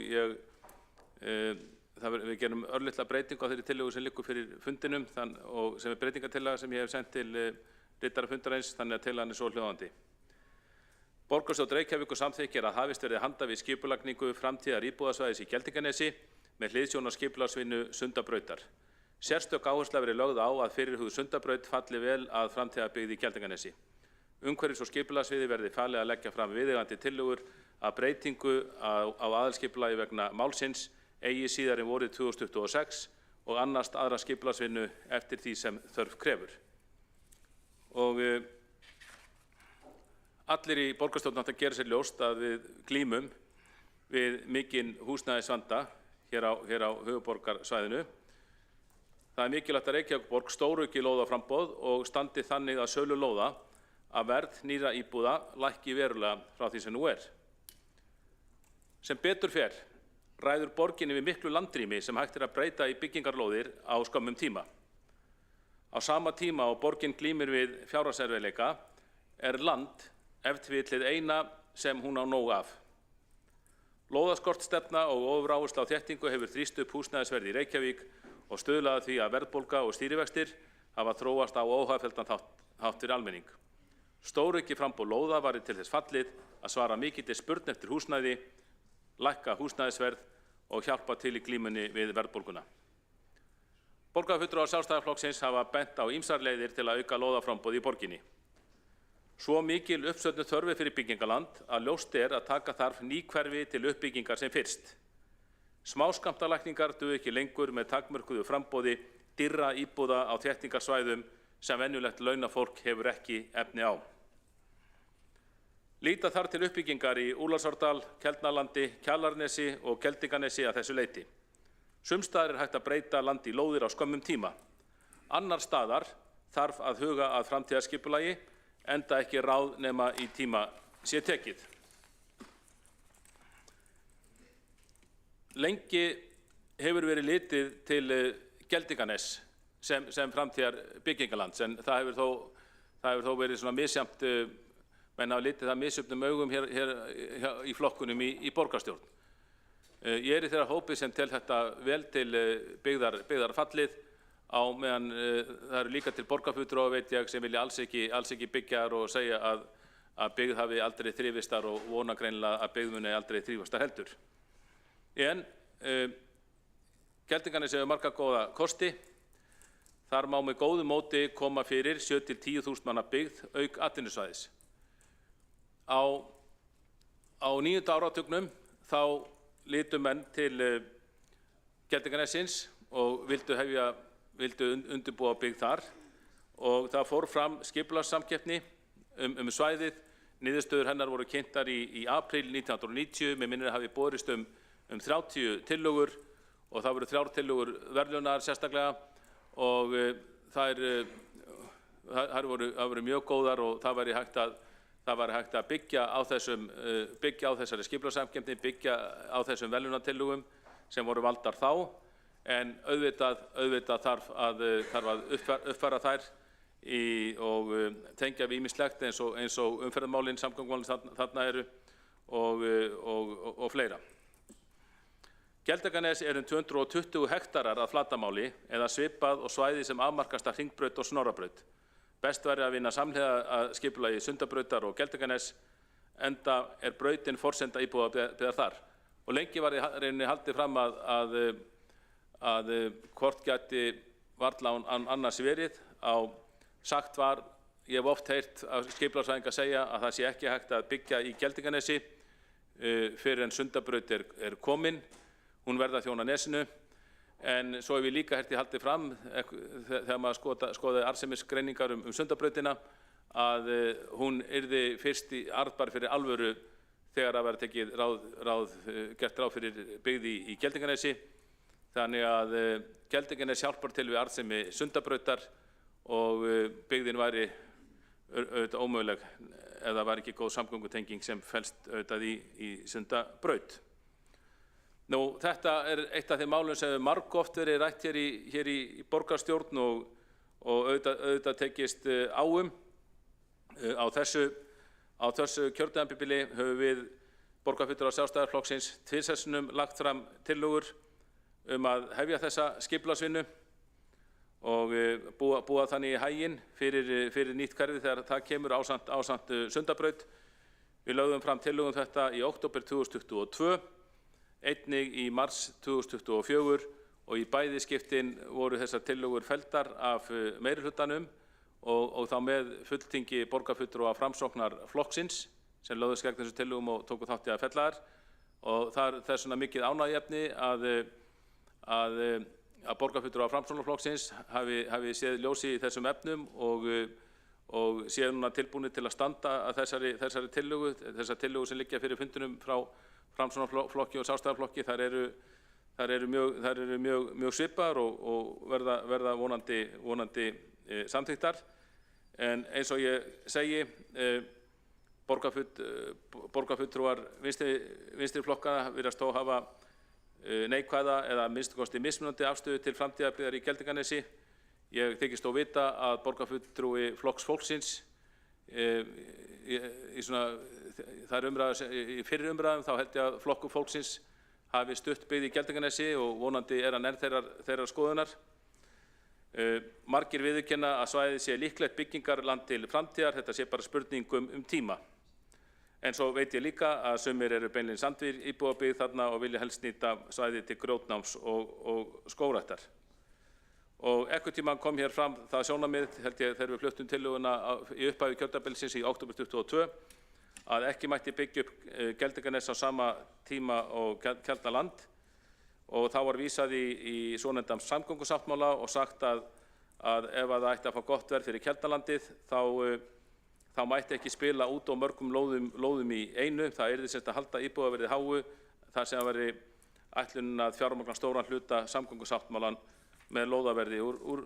við gerum örlitla breytingu á þeirri tillögu sem liggur fyrir fundinum og sem breytingartillaga sem ég hef sent til ritara fundarins, þannig að tillagan svohljóðandi. Borgarstjórn Reykjavíkur samþykkir að hafist verði handa við skipulagningu framtíðar íbúðasvæðis í Geldinganesi með hliðsjón af skipulagsvinnu Sundabrautar. Sérstök áhersla verði lögð á að fyrirhuguð Sundabraut falli vel að framtíðarbyggð í Geldinganesi. Umhverfis- og skipulagssviði verði falið að leggja fram viðeigandi tillögur að breytingu á aðalskipulagi vegna málsins eigi síðar en vorið 2026 og annast aðra skipulagsvinnu eftir því sem þörf krefur. Og allir í borgarstjórn átt að gera sér ljóst að við glímum við mikinn húsnæðisvanda hér á höfuðborgarsvæðinu. Það mikilvægt að Reykjavíkurborg stórauki lóðaframboð og standi þannig að sölu lóða að verð nýrra íbúða lækki verulega frá því sem nú Sem betur fer ræður borginni við miklu landrými sem hægt að breyta í byggingarlóðir á skömmum tíma. Á sama tíma og borgin glímir við fjárhagserfiðleika land ef til vill hið eina sem hún á nóg af. Lóðaskortstefna og ofuráhersla á þéttingu hefur þrýst upp húsnæðisverð í Reykjavík og stuðlað að því að verðbólga og stýrivextir hafa þróast á óhagfelldan hátt fyrir almenning. Stórauki framboð lóða væri til þess fallið að svara mikilli spurn eftir húsnæði, lækka húsnæðisverð og hjálpa til í glímunni við verðbólguna. Borgarfulltrúar Sjálfstæðisflokksins hafa bent á ýmsar leiðir til að auka lóðaframboð í borginni. Svo mikil uppsöfnuð þörf fyrir byggingaland að ljóst að taka þarf ný hverfi til uppbyggingar sem fyrst. Smáskammtalækningar duga ekki lengur með takmörkuðu framboði dýrra íbúða á þéttingarsvæðum sem venjulegt launafólk hefur ekki efni á. Líta þarf til uppbyggingar í Úlfarsárdal, Keldnalandi, Kjalarnesi og Geldinganesi að þessu leyti. Sums staðar hægt að breyta landi í lóðir á skömmum tíma. Annar staðar þarf að huga að framtíðarskipulagi enda ekki ráð nema í tíma sé tekið. Lengi hefur verið litið til Geldinganes sem framtíðar byggingalands, en það hefur þó verið svona misjafnt, menn hafa litið það misjöfnum augum hér í flokkunum í borgarstjórn. Ég er í þeirra hópi sem tel þetta vel til byggðar fallið, á meðan það eru líka til borgarfulltrúar, veit ég, sem vilja alls ekki byggja þar og segja að byggð hafi aldrei þrifistar og vona greinilega að byggð muni aldrei þrifastar heldur. En Geldinganes hefur marga góða kosti. Þar má með góðu móti koma fyrir 7 til 10.000 manna byggð auk atvinnusvæðis. Á 9. áratugnum þá litu menn til Geldinganesins og vildu undirbúa byggð þar, og það fór fram skipulagssamkeppni svæðið. Niðurstöður hennar voru kynntar í apríl 1990, með minnir hafi borist um 30 tillögur, og það voru 3 tillögur verðlaunaðar sérstaklega, og þær voru mjög góðar, og það væri hægt að byggja á þessari skipulagssamkeppni, byggja á þessum verðlaunatillögum sem voru valdar þá, en auðvitað þarf að uppfæra þær og tengja við ýmislegt eins og umferðarmálin, samgöngumálin þarna eru og fleira. Geldinganes er 220 hektarar að flatamáli, eða svipað og svæði sem afmarkast af Hringbraut og Snorrabraut. Best væri að vinna samhliða að skipulagi Sundabrautar og Geldinganes, enda er brautin forsenda íbúðabyggðar þar. Og lengi var í rauninni haldið fram að hvort gæti varla án annars verið. Sagt var, ég hef oft heyrt af skipulagsfræðinga segja að það sé ekki hægt að byggja í Geldinganesi fyrir en Sundabraut er komin. Hún verða að þjóna nesinu, en svo hef ég líka haldið fram þegar maður skoðaði arðsemisgreiningar Sundabrautina, að hún yrði fyrst arðbær fyrir alvöru þegar að vera tekið gert ráð fyrir byggð í Geldinganesi. Þannig að Geldinganes hjálpar til við arðsemi Sundabrautar, og byggðin væri auðvitað ómöguleg ef það var ekki góð samgöngutenging sem felst auðvitað í Sundabraut. Þetta er eitt af þeim málum sem hefur margoft verið rætt hér í borgarstjórn og auðvitað tekist á Á þessu kjörtímabili höfum við borgarfulltrúar Sjálfstæðisflokksins tvisvar lagt fram tillögur að hefja þessa skipulagsvinnu og búa þannig í haginn fyrir nýtt hverfi þegar það kemur ásamt Sundabraut. Við lögðum fram tillögu þetta í október 2022, einnig í mars 2024 og í bæði skiptin voru þessar tillögur felldar af meirihlutanum og þá með fulltingi borgarfulltrúa Framsóknarflokksins sem lögðust gegn þessu tillögum og tóku þátt í að fella þær. Og það er svona mikið ánægjuefni að borgarfulltrúar Framsóknarflokksins hafi séð ljósi í þessum efnum og séu núna tilbúnir til að standa að þessari tillögu sem liggja fyrir fundunum frá Framsóknarflokki og Sjálfstæðisflokki. Þær eru mjög svipaðar og verða vonandi samþykktar. En eins og ég segi, borgarfulltrúar vinstri flokkana virðast þó hafa neikvæða eða minnsta kosti mismunandi afstöðu til framtíðarbyggðar í Geldinganesi. Ég þykist þó vita að borgarfulltrúi Flokks fólksins í fyrri umræðum þá held ég að Flokkur fólksins hafi stutt byggð í Geldinganesi og vonandi er hann enn þeirrar skoðunar. Margir viðurkenna að svæðið sé líklegt byggingarland til framtíðar, þetta sé bara spurning tíma. En svo veit ég líka að sumir eru beinlínis andvígir íbúðabyggð þarna og vilja helst nýta svæðið til grjótnáms og skógræktar. Og einhvern tímann kom hér fram það sjónarmið, held ég þegar við fluttum tillöguna í upphafi kjörtímabilsins í október 2022, að ekki mætti byggja upp Geldinganes á sama tíma og Keldnaland. Og þá var vísað í svonefndan samgöngusáttmála og sagt að ef það ætti að fá gott verð fyrir Keldnalandið þá mætti ekki spila út á mörgum lóðum í einu. Það yrði sem sagt að halda íbúðaverðið háu þar sem væri ætlunin að fjármagna stóran hluta samgöngusáttmálan með lóðaverði úr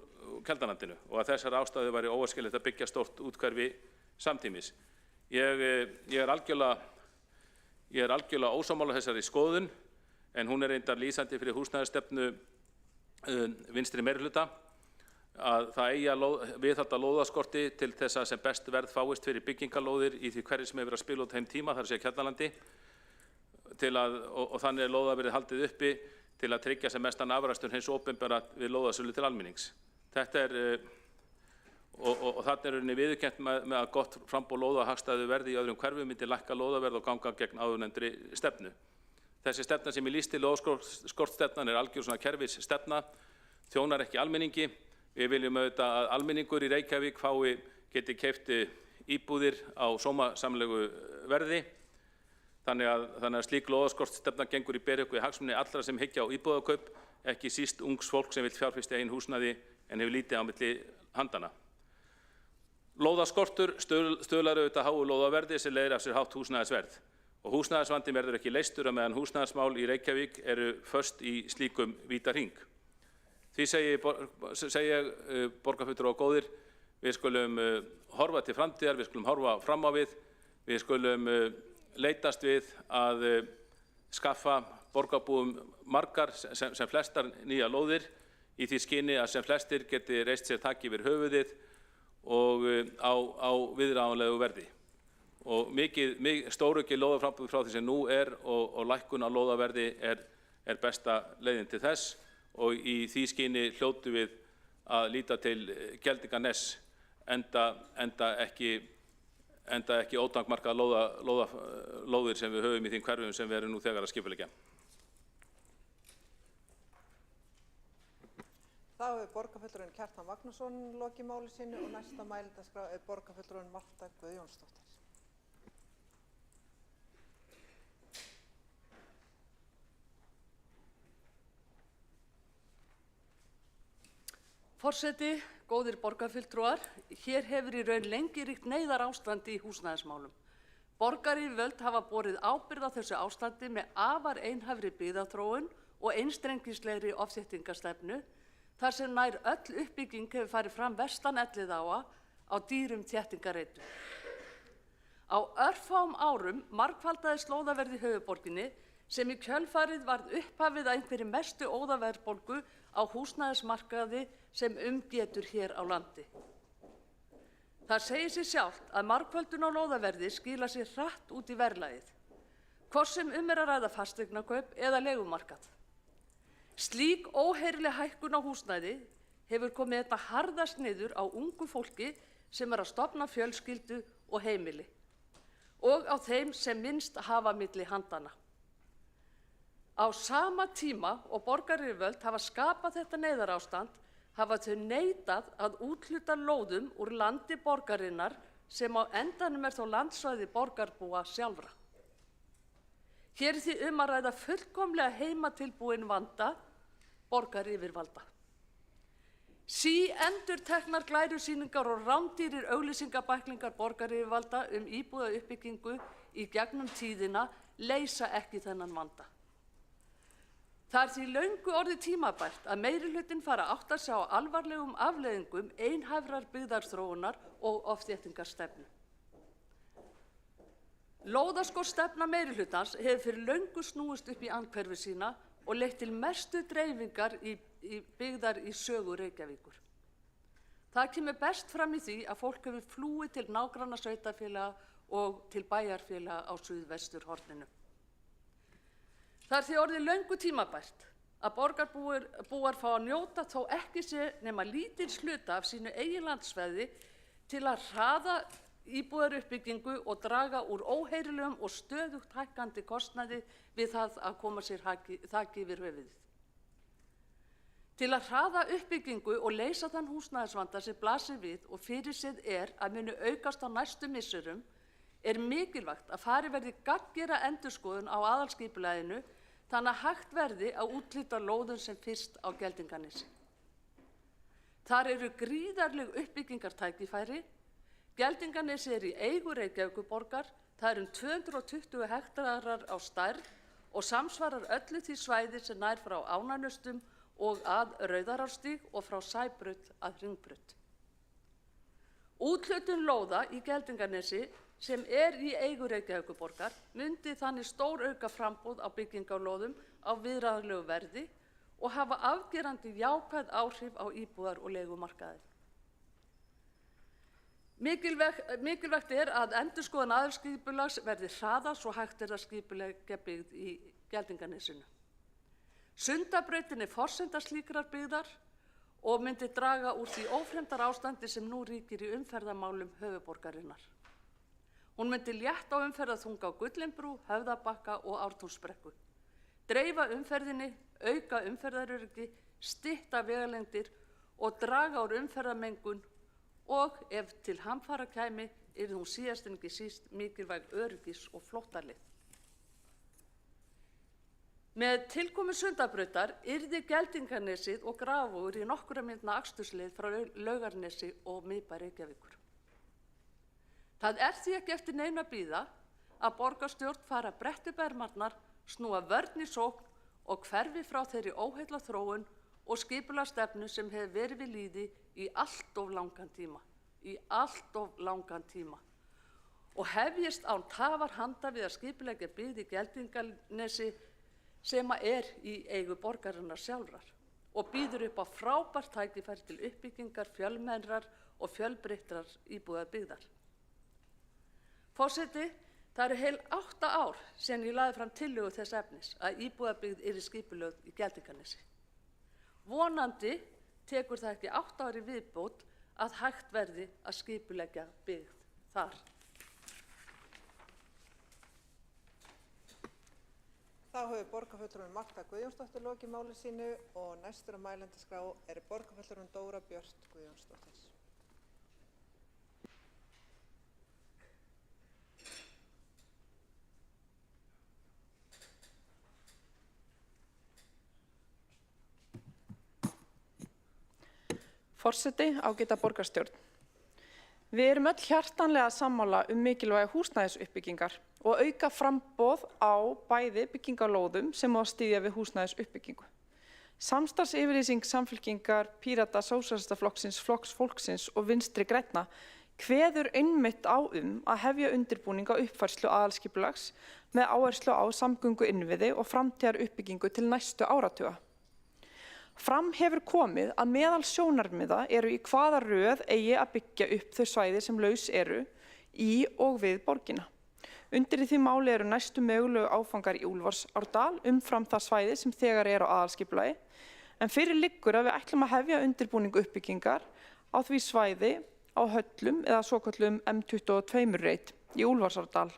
Keldnalandinu og að þessari ástæðu væri óæskilegt að byggja stórt úthverfi samtímis. Ég er algjörlega ósammála þessari skoðun, en hún er reyndar lýsandi fyrir húsnæðisstefnu vinstri meirihluta, að það eigi að viðhalda lóðaskorti til þess að sem best verð fáist fyrir byggingarlóðir í því hverju sem hefur verið að spila út þeim tíma, þar sé Kjallarlandi, og þannig er lóða verið haldið uppi til að tryggja sem mestan afrakstur hins opinbera við lóðasölu til almennings. Þetta er, og þarna er rauninni viðurkennt með að gott framboð lóða hagstæðu verði í öðrum hverfum myndi lækka lóðaverð og ganga gegn áðurnefndri stefnu. Þessi stefna sem ég lýsti, lóðaskortstefnan, er algjör svona kerfisstefna, þjónar ekki almenningi. Við viljum auðvitað að almenningur í Reykjavík geti keypt íbúðir á sómasamlegu verði. Þannig að slík lóðaskortstefna gengur í berhögg við hagsmuni allra sem hyggja á íbúðarkaup, ekki síst ungs fólk sem vill fjárfesta í eigin húsnæði en hefur lítið á milli handana. Lóðaskortur stuðlar auðvitað háu lóðaverði sem leiðir af sér hátt húsnæðisverð. Og húsnæðisvandinn verður ekki leystur á meðan húsnæðismál í Reykjavík eru föst í slíkum vítahring. Því segi ég, borgarfulltrúar góðir, við skulum horfa til framtíðar, við skulum horfa fram á við skulum leitast við að skaffa borgarbúum margar sem flestar nýja lóðir í því skyni að sem flestir geti reist sér þak yfir höfuðið og á viðráðanlegu verði. Og stóraukið lóðaframboð frá því sem nú er og lækkun á lóðaverði er besta leiðin til þess, og í því skyni hljótum við að líta til Geldinganess enda ekki ótakmarkað lóðir sem við höfum í þeim hverfum sem við erum nú þegar að skipuleggja. Þá hefur borgarfulltrúinn Kjartan Magnússon lokið máli sínu og næsta mælendaskrá er borgarfulltrúinn Marta Guðjónsdóttir. Forseti, góðir borgarfulltrúar, hér hefur í raun lengi ríkt neyðarástand í húsnæðismálum. Borgaryfirvöld hafa borið ábyrgð á þessu ástandi með afar einhæfri byggðaþróun og einstrengislegri ofþéttingarstefnu, þar sem nær öll uppbygging hefur farið fram vestan Elliðaáa á dýrum þéttingarreitum. Á örfáum árum margfaldaðist lóðaverð í höfuðborginni sem í kjölfarið varð upphafið að einhverri mestu óðaverðbólgu á húsnæðismarkaði sem getur hér á landi. Það segir sig sjálft að margföldun á lóðaverði skilar sér hratt út í verðlagið, hvort sem er að ræða fasteignakaup eða leigumarkað. Slík óheyrileg hækkun á húsnæði hefur komið þetta harðast niður á ungu fólki sem er að stofna fjölskyldu og heimili og á þeim sem minnst hafa milli handana. Á sama tíma og borgaryfirvöld hafa skapað þetta neyðarástand hafa þau neitað að úthluta lóðum úr landi borgarinnar sem á endanum er þó landsvæði borgarbúa sjálfra. Hér er því að ræða fullkomlega heimatilbúinn vanda borgaryfirvalda. Endurteknar glærusýningar og rándýrir auglýsingabæklingar borgaryfirvalda íbúðauppbyggingu í gegnum tíðina leysa ekki þennan vanda. Það er því löngu orðið tímabært að meirihlutinn fara að átta sig á alvarlegum afleiðingum einhæfrar byggðarþróunar og ofþéttingarstefnu. Lóðaskortstefna meirihlutans hefur fyrir löngu snúist upp í andhverfi sína og leitt til mestu dreifingar í byggðar í sögu Reykjavíkur. Það kemur best fram í því að fólk hefur flúið til nágrannasveitarfélaga og til bæjarfélaga á suðvesturhorninu. Það er því orðið löngu tímabært að borgarbúar fá að njóta þó ekki sé nema lítils hluta af sínu eigin landsvæði til að hraða íbúðaruppbyggingu og draga úr óheyrilegum og stöðugt hækkandi kostnaði við það að koma sér þaki yfir höfuðið. Til að hraða uppbyggingu og leysa þann húsnæðisvanda sem blasir við og fyrirséð að muni aukast á næstu misserum er mikilvægt að farið verði gagngera endurskoðun á aðalskipulaginu þannig að hægt verði að úthluta lóðum sem fyrst á Geldinganesi. Þar eru gríðarleg uppbyggingartækifæri. Geldinganesi er í eigu Reykjavíkurborgar, það eru 220 hektarar á stærð og samsvarar öllu því svæði sem nær frá Ánanustum og að Rauðarárstíg og frá Sæbraut að Hringbraut. Úthlutun lóða í Geldinganesi sem í eigu Reykjavíkurborgar myndi þannig stórauka framboð á byggingarlóðum á viðráðanlegu verði og hafa afgerandi jákvæð áhrif á íbúðar- og leigumarkaði. Mikilvægt að endurskoðun aðalskipulags verði hraðað svo hægt að skipuleggja byggð í Geldinganesinu. Sundabrautin forsenda slíkrar byggðar og myndi draga úr því ófremdarástandi sem nú ríkir í umferðarmálum höfuðborgarinnar. Hún myndi létta á umferðarþunga á Gullinbrú, Höfðabakka og Ártúnsbrekku, dreifa umferðinni, auka umferðaröryggi, stytta vegalengdir og draga úr umferðarmengun og ef til hamfara kæmi yrði hún síðast en ekki síst mikilvæg öryggis- og flóttaleið. Með tilkomu Sundabrautar yrði Geldinganesið og Grafarvogur í nokkurra mínútna akstursleið frá Laugarnesi og miðbæ Reykjavíkur. Það því ekki eftir neinu að bíða að borgarstjórn fara að bretta upp ermarnar, snúa vörn í sókn og hverfi frá þeirri óheilla þróun og skipulagsstefnu sem hefur verið við lýði í allt of langan tíma. Og hefjist án tafar handa við að skipuleggja byggð í Geldinganesi sem í eigu borgarinnar sjálfrar og býður upp á frábært tækifæri til uppbyggingar fjölmennrar og fjölbreyttrar íbúðarbyggðar. Forseti, það eru heil 8 ár síðan ég lagði fram tillögu þess efnis að íbúðarbyggð yrði skipulögð í Geldinganesi. Vonandi tekur það ekki 8 ár í viðbót að hægt verði að skipuleggja byggð þar. Þá hefur borgarfulltrúinn Marta Guðjónsdóttir lokið máli sínu og næstur á mælendaskrá borgarfulltrúinn Dóra Björt Guðjónsdóttir. Forseti, ágæta borgarstjórn. Við erum öll hjartanlega sammála mikilvægi húsnæðisuppbyggingar og auka framboð á bæði byggingarlóðum sem á að styðja við húsnæðisuppbyggingu. Samstarfsyfirlýsing Samfylkingar, Pírata, Sósíalistaflokksins, Flokks fólksins og Vinstri grænna kveður einmitt á að hefja undirbúning á uppfærslu aðalskipulags með áherslu á samgönguinnviði og framtíðaruppbyggingu til næstu áratuga. Fram hefur komið að meðal sjónarmiða eru í hvaða röð eigi að byggja upp þau svæði sem laus eru í og við borgina. Undir í því máli eru næstu mögulegu áfangar í Úlfarsárdal umfram það svæði sem þegar á aðalskipulagi, en fyrir liggur að við ætlum að hefja undirbúningu uppbyggingar á því svæði á Höllum eða svokölluðum M22 reit í Úlfarsárdal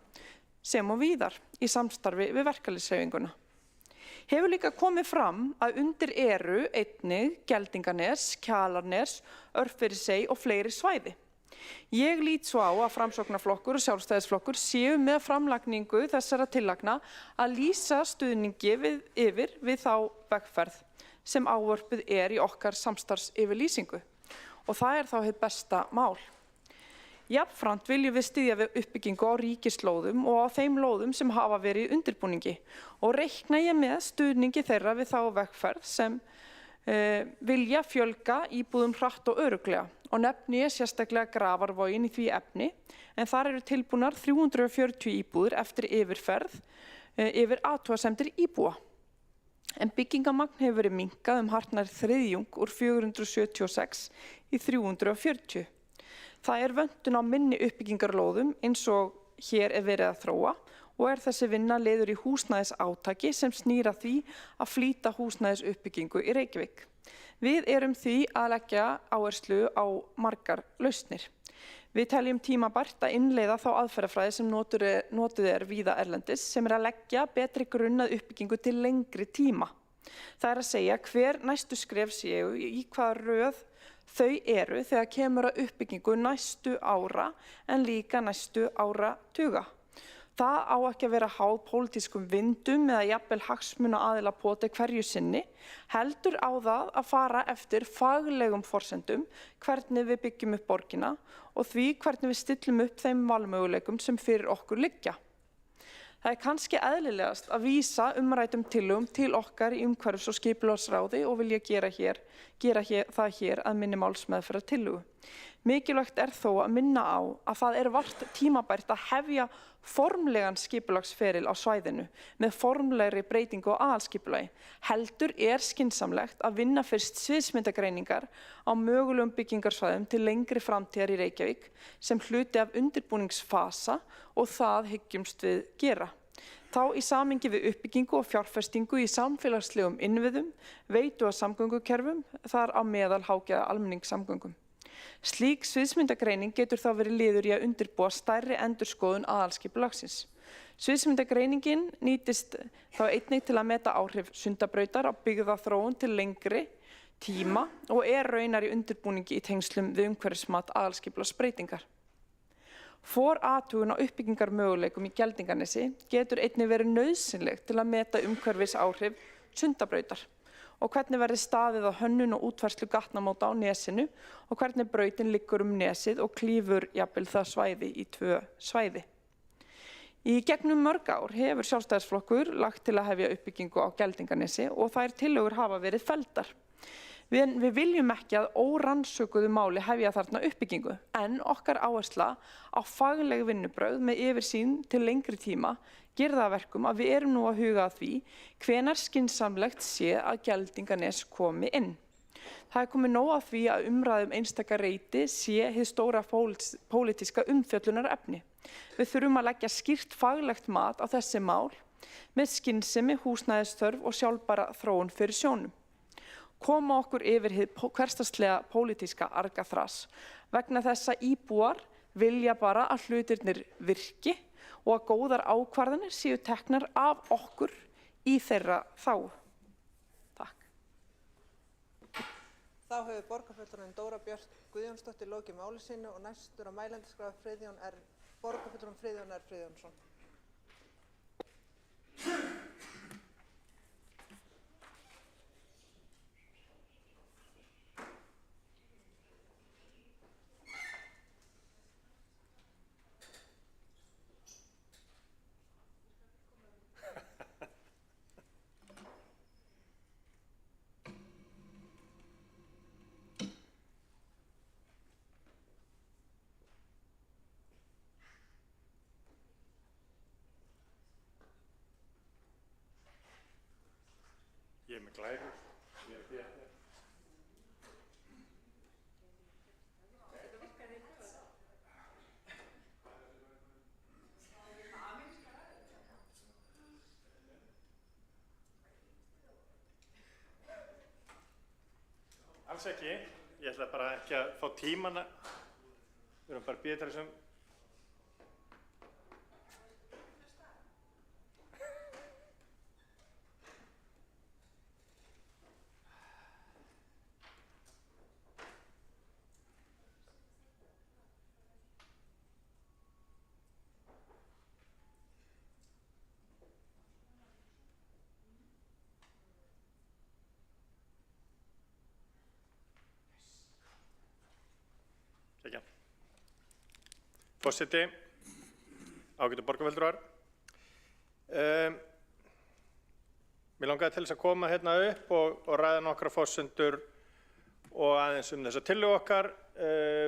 sem og víðar í samstarfi við verkalýðshreyfinguna. Hefur líka komið fram að undir eru einnig Geldinganes, Kjalarnes, Örfirisey og fleiri svæði. Ég lít svo á að Framsóknarflokkur og Sjálfstæðisflokkur séu með framlagningu þessara tillagna að lýsa stuðningi við þá vegferð sem ávörpuð í okkar samstarfsyfirlýsingu og það þá hið besta mál. Jafnframt viljum við styðja við uppbyggingu á ríkislóðum og á þeim lóðum sem hafa verið í undirbúningi og reikna ég með stuðningi þeirra við þá vegferð sem vilja fjölga íbúðum hratt og örugglega og nefni ég sérstaklega Grafarvoginn í því efni en þar eru tilbúnar 340 íbúðir eftir yfirferð yfir athugasemdir íbúa. En byggingamagn hefur verið minnkað hartnær þriðjung úr 476 í 340. Það vöntun á minni uppbyggingarlóðum eins og hér verið að þróa og þessi vinna leiður í húsnæðisátaki sem snýr að því að flýta húsnæðisuppbyggingu í Reykjavík. Við erum því að leggja áherslu á margar lausnir. Við teljum tímabært að innleiða þá aðferðafræði sem notuð víða erlendis sem að leggja betri grunn að uppbyggingu til lengri tíma. Það að segja hver næstu skref séu í hvaða röð þau eru þegar kemur að uppbyggingu næstu ára en líka næstu áratuga. Það á ekki að vera háð pólitískum vindum eða jafnvel hagsmuna aðila poti hverju sinni, heldur á það að fara eftir faglegum forsendum hvernig við byggjum upp borgina og því hvernig við stillum upp þeim valmöguleikum sem fyrir okkur liggja. Það er kannski eðlilegast að vísa umræddum tillögum til okkar í umhverfis- og skipulagsráði og vil ég gera það hér að minni málsmeðferðartillögu. Mikilvægt er þó að minna á að það er vart tímabært að hefja formlegan skipulagsferil á svæðinu með formlegri breytingu á aðalskipulagi. Heldur er skynsamlegt að vinna fyrst sviðsmyndagreiningar á mögulegum byggingarsvæðum til lengri framtíðar í Reykjavík sem hluti af undirbúningsfasa og það hyggjumst við gera. Þá í samhengi við uppbyggingu og fjárfestingu í samfélagslegum innviðum, veitu- og samgöngukerfum, þar á meðal hágæða almenningssamgöngum. Slík sviðsmyndagreining getur þá verið liður í að undirbúa stærri endurskoðun aðalskipulagsins. Sviðsmyndagreiningin nýtist þá einnig til að meta áhrif Sundabrautar á byggðaþróun til lengri tíma og er raunar í undirbúningi í tengslum við umhverfismat aðalskipulagsbreytingar. Forathugun á uppbyggingarmöguleikum í Geldinganesi getur einnig verið nauðsynleg til að meta umhverfisáhrif Sundabrautar og hvernig verði staðið á hönnun og útfærslu gatnamóta á nesinu og hvernig brautin liggur nesið og klífur jafnvel það svæði í 2 svæði. Í gegnum mörg ár hefur Sjálfstæðisflokkur lagt til að hefja uppbyggingu á Geldinganesi og þær tillögur hafa verið felldar. Við viljum ekki að órannsökuðu máli hefja þarna uppbyggingu, en okkar áhersla á fagleg vinnubrögð með yfirsýn til lengri tíma gerir það að verkum að við erum nú að huga að því hvenær skynsamlegt sé að Geldinganes komi inn. Það er komið nóg að því að umræðum einstaka reiti sé hið stóra pólitíska umfjöllunarefni. Við þurfum að leggja skýrt faglegt mat á þessi mál með skynsemi, húsnæðisþörf og sjálfbæra þróun fyrir sjónum. Koma okkur yfir hið hversdagslega pólitíska argaþras vegna þess að íbúar vilja bara að hlutirnir virki og að góðar ákvarðanir séu teknar af okkur í þeirra þágu. Takk. Þá hefur borgarfulltrúinn Dóra Björt Guðjónsdóttir lokið máli sínu og næstur á mælendaskrá borgarfulltrúinn Friðjón R. Friðjónsson. Ég með glærur. Alls ekki. Ég ætla bara ekki að fá tímana. Við erum bara að bíða þessum. Forseti, ágætu borgarfulltrúar. Mér langaði til þess að koma hérna upp og ræða nokkra forsendur og aðeins þessa tillögu okkar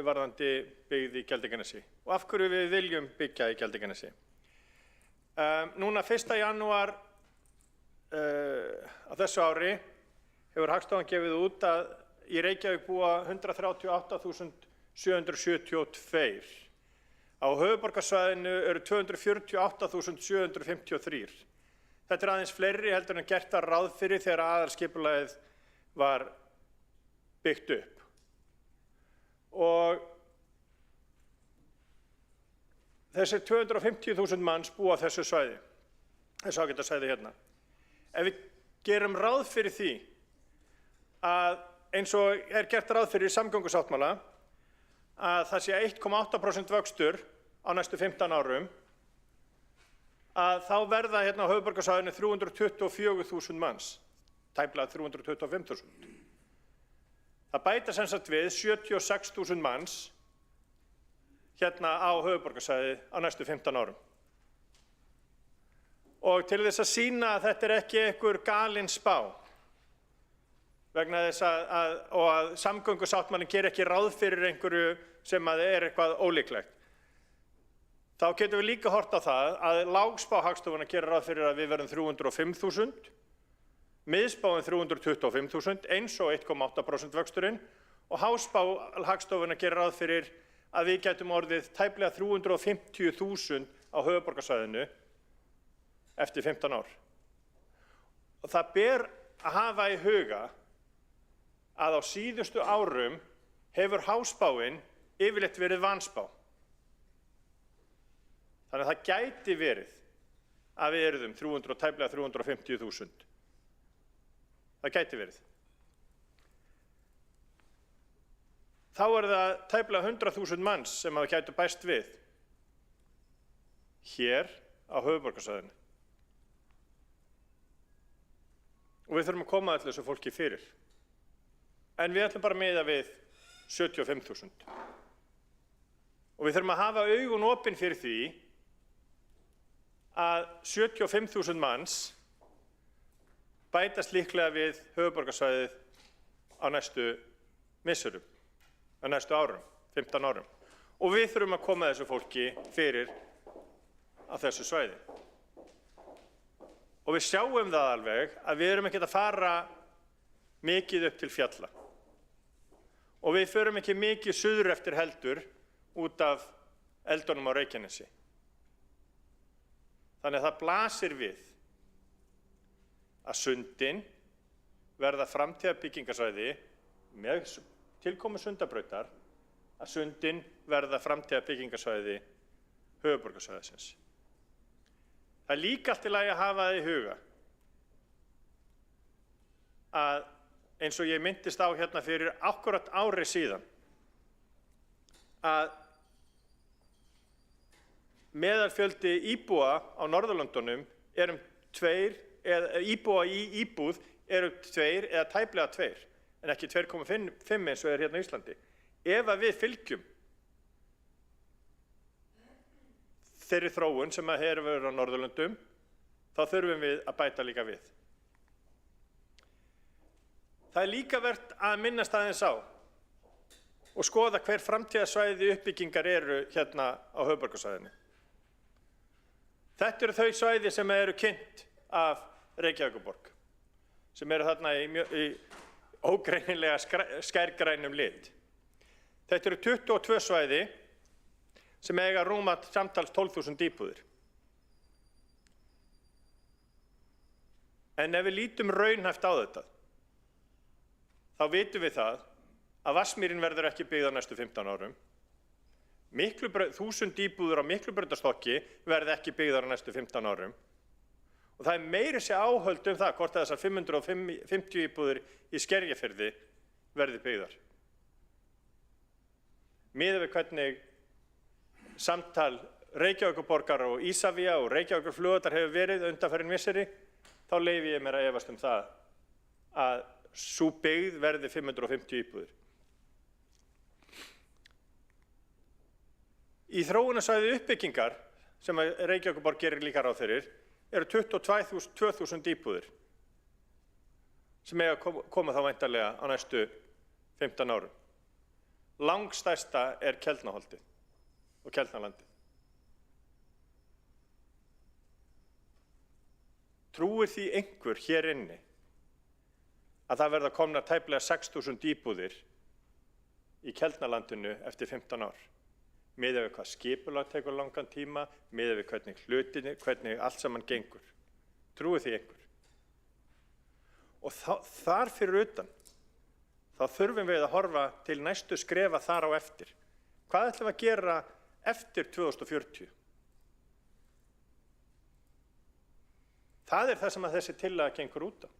varðandi byggð í Geldinganesi og af hverju við viljum byggja í Geldinganesi. Núna 1. janúar á þessu ári hefur Hagstofan gefið út að í Reykjavík búa 138.772. Á höfuðborgarsvæðinu eru 248.753. Þetta er aðeins fleiri heldur en gert var ráð fyrir þegar aðalskipulagið var byggt upp. Og þessir 250.000 manns búa á þessu svæði, þessu ágæta svæði hérna. Ef við gerum ráð fyrir því að eins og er gert ráð fyrir í samgöngusáttmála að það sé 1,8% vöxtur á næstu 15 árum, að þá verða hérna á höfuðborgarsvæðinu 324.000 manns, tæplega 325.000. Það bæta sem sagt við 76.000 manns hérna á höfuðborgarsvæði á næstu 15 árum. Og til þess að sýna að þetta ekki einhver galin spá, vegna þess að samgöngusáttmálinn gerir ekki ráð fyrir einhverju sem eitthvað ólíklegt, þá getum við líka horft á það að lágspá Hagstofunnar gerir ráð fyrir að við verðum 305.000, miðspáin 325.000, eins og 1,8% vöxturinn, og háspá Hagstofunnar gerir ráð fyrir að við gætum orðið tæplega 350.000 á höfuðborgarsvæðinu eftir 15 ár. Og það ber að hafa í huga að á síðustu árum hefur háspáin yfirleitt verið vanspá. Þannig að það gæti verið að við erum tæplega 350.000. Það gæti verið. Þá það tæplega 100.000 manns sem það gætu bæst við hér á höfuðborgarsvæðinu. Og við þurfum að koma allir þessu fólki fyrir. En við ætlum bara að miða við 75.000. Og við þurfum að hafa augun opin fyrir því að 75.000 manns bætast líklega við höfuðborgarsvæðið á næstu misserum, á næstu árum, 15 árum. Og við þurfum að koma þessu fólki fyrir á þessu svæði. Og við sjáum það alveg að við erum ekki að fara mikið upp til fjalla. Og við förum ekki mikið suður eftir heldur út af eldunum á Reykjanesi. Þannig að það blasir við að Sundin verða framtíðarbyggingarsvæði með tilkomu Sundabrautar, að Sundin verða framtíðarbyggingarsvæði höfuðborgarsvæðisins. Það er líka allt í lagi að hafa það í huga að eins og ég minntist á hérna fyrir akkúrat ári síðan að meðalfjöldi íbúa á Norðurlöndunum íbúa í íbúð eru 2 eða tæplega 2, en ekki 2,5 eins og hérna á Íslandi. Ef að við fylgjum þeirri þróun sem hefur verið á Norðurlöndum, þá þurfum við að bæta líka við. Það er líka vert að minnast aðeins á og skoða hver framtíðarsvæði uppbyggingar eru hérna á höfuðborgarsvæðinu. Þetta eru þau svæði sem eru kynnt af Reykjavíkurborg, sem eru þarna í ógreinilega skærgrænum lit. Þetta eru 22 svæði sem eiga rúma samtals 12.000 íbúðir. En ef við lítum raunhæft á þetta, þá vitum við það að Vatnsmýrin verður ekki byggð á næstu 15 árum. 1000 íbúðir á Miklubrautarstokki verður ekki byggðar á næstu 15 árum. Og það er meiri sé áhöld það hvort þessar 550 íbúðir í Skerjafirði verði byggðar. Miðað við hvernig samtal Reykjavíkurborgar og Ísavía og Reykjavíkurflugvallar hefur verið undanfarin misseri, þá leyfi ég mér að efast það að sú byggð verði 550 íbúðir. Í þróunarsvæði uppbyggingar, sem Reykjavíkurborg gerir líka ráð fyrir, eru 22.000 íbúðir sem eiga að koma þá væntanlega á næstu 15 árum. Langstærsta er Keldnaholdið og Keldnalandið. Trúir því einhver hér inni að það verða komnar tæplega 6.000 íbúðir í Keldnalandinu eftir 15 ár? Miðað við hvað skipulag tekur langan tíma, miðað við hvernig allt saman gengur. Trúir því einhver? Og þar fyrir utan, þá þurfum við að horfa til næstu skrefa þar á eftir. Hvað ætlum við að gera eftir 2040? Það er það sem að þessi tillaga gengur út á.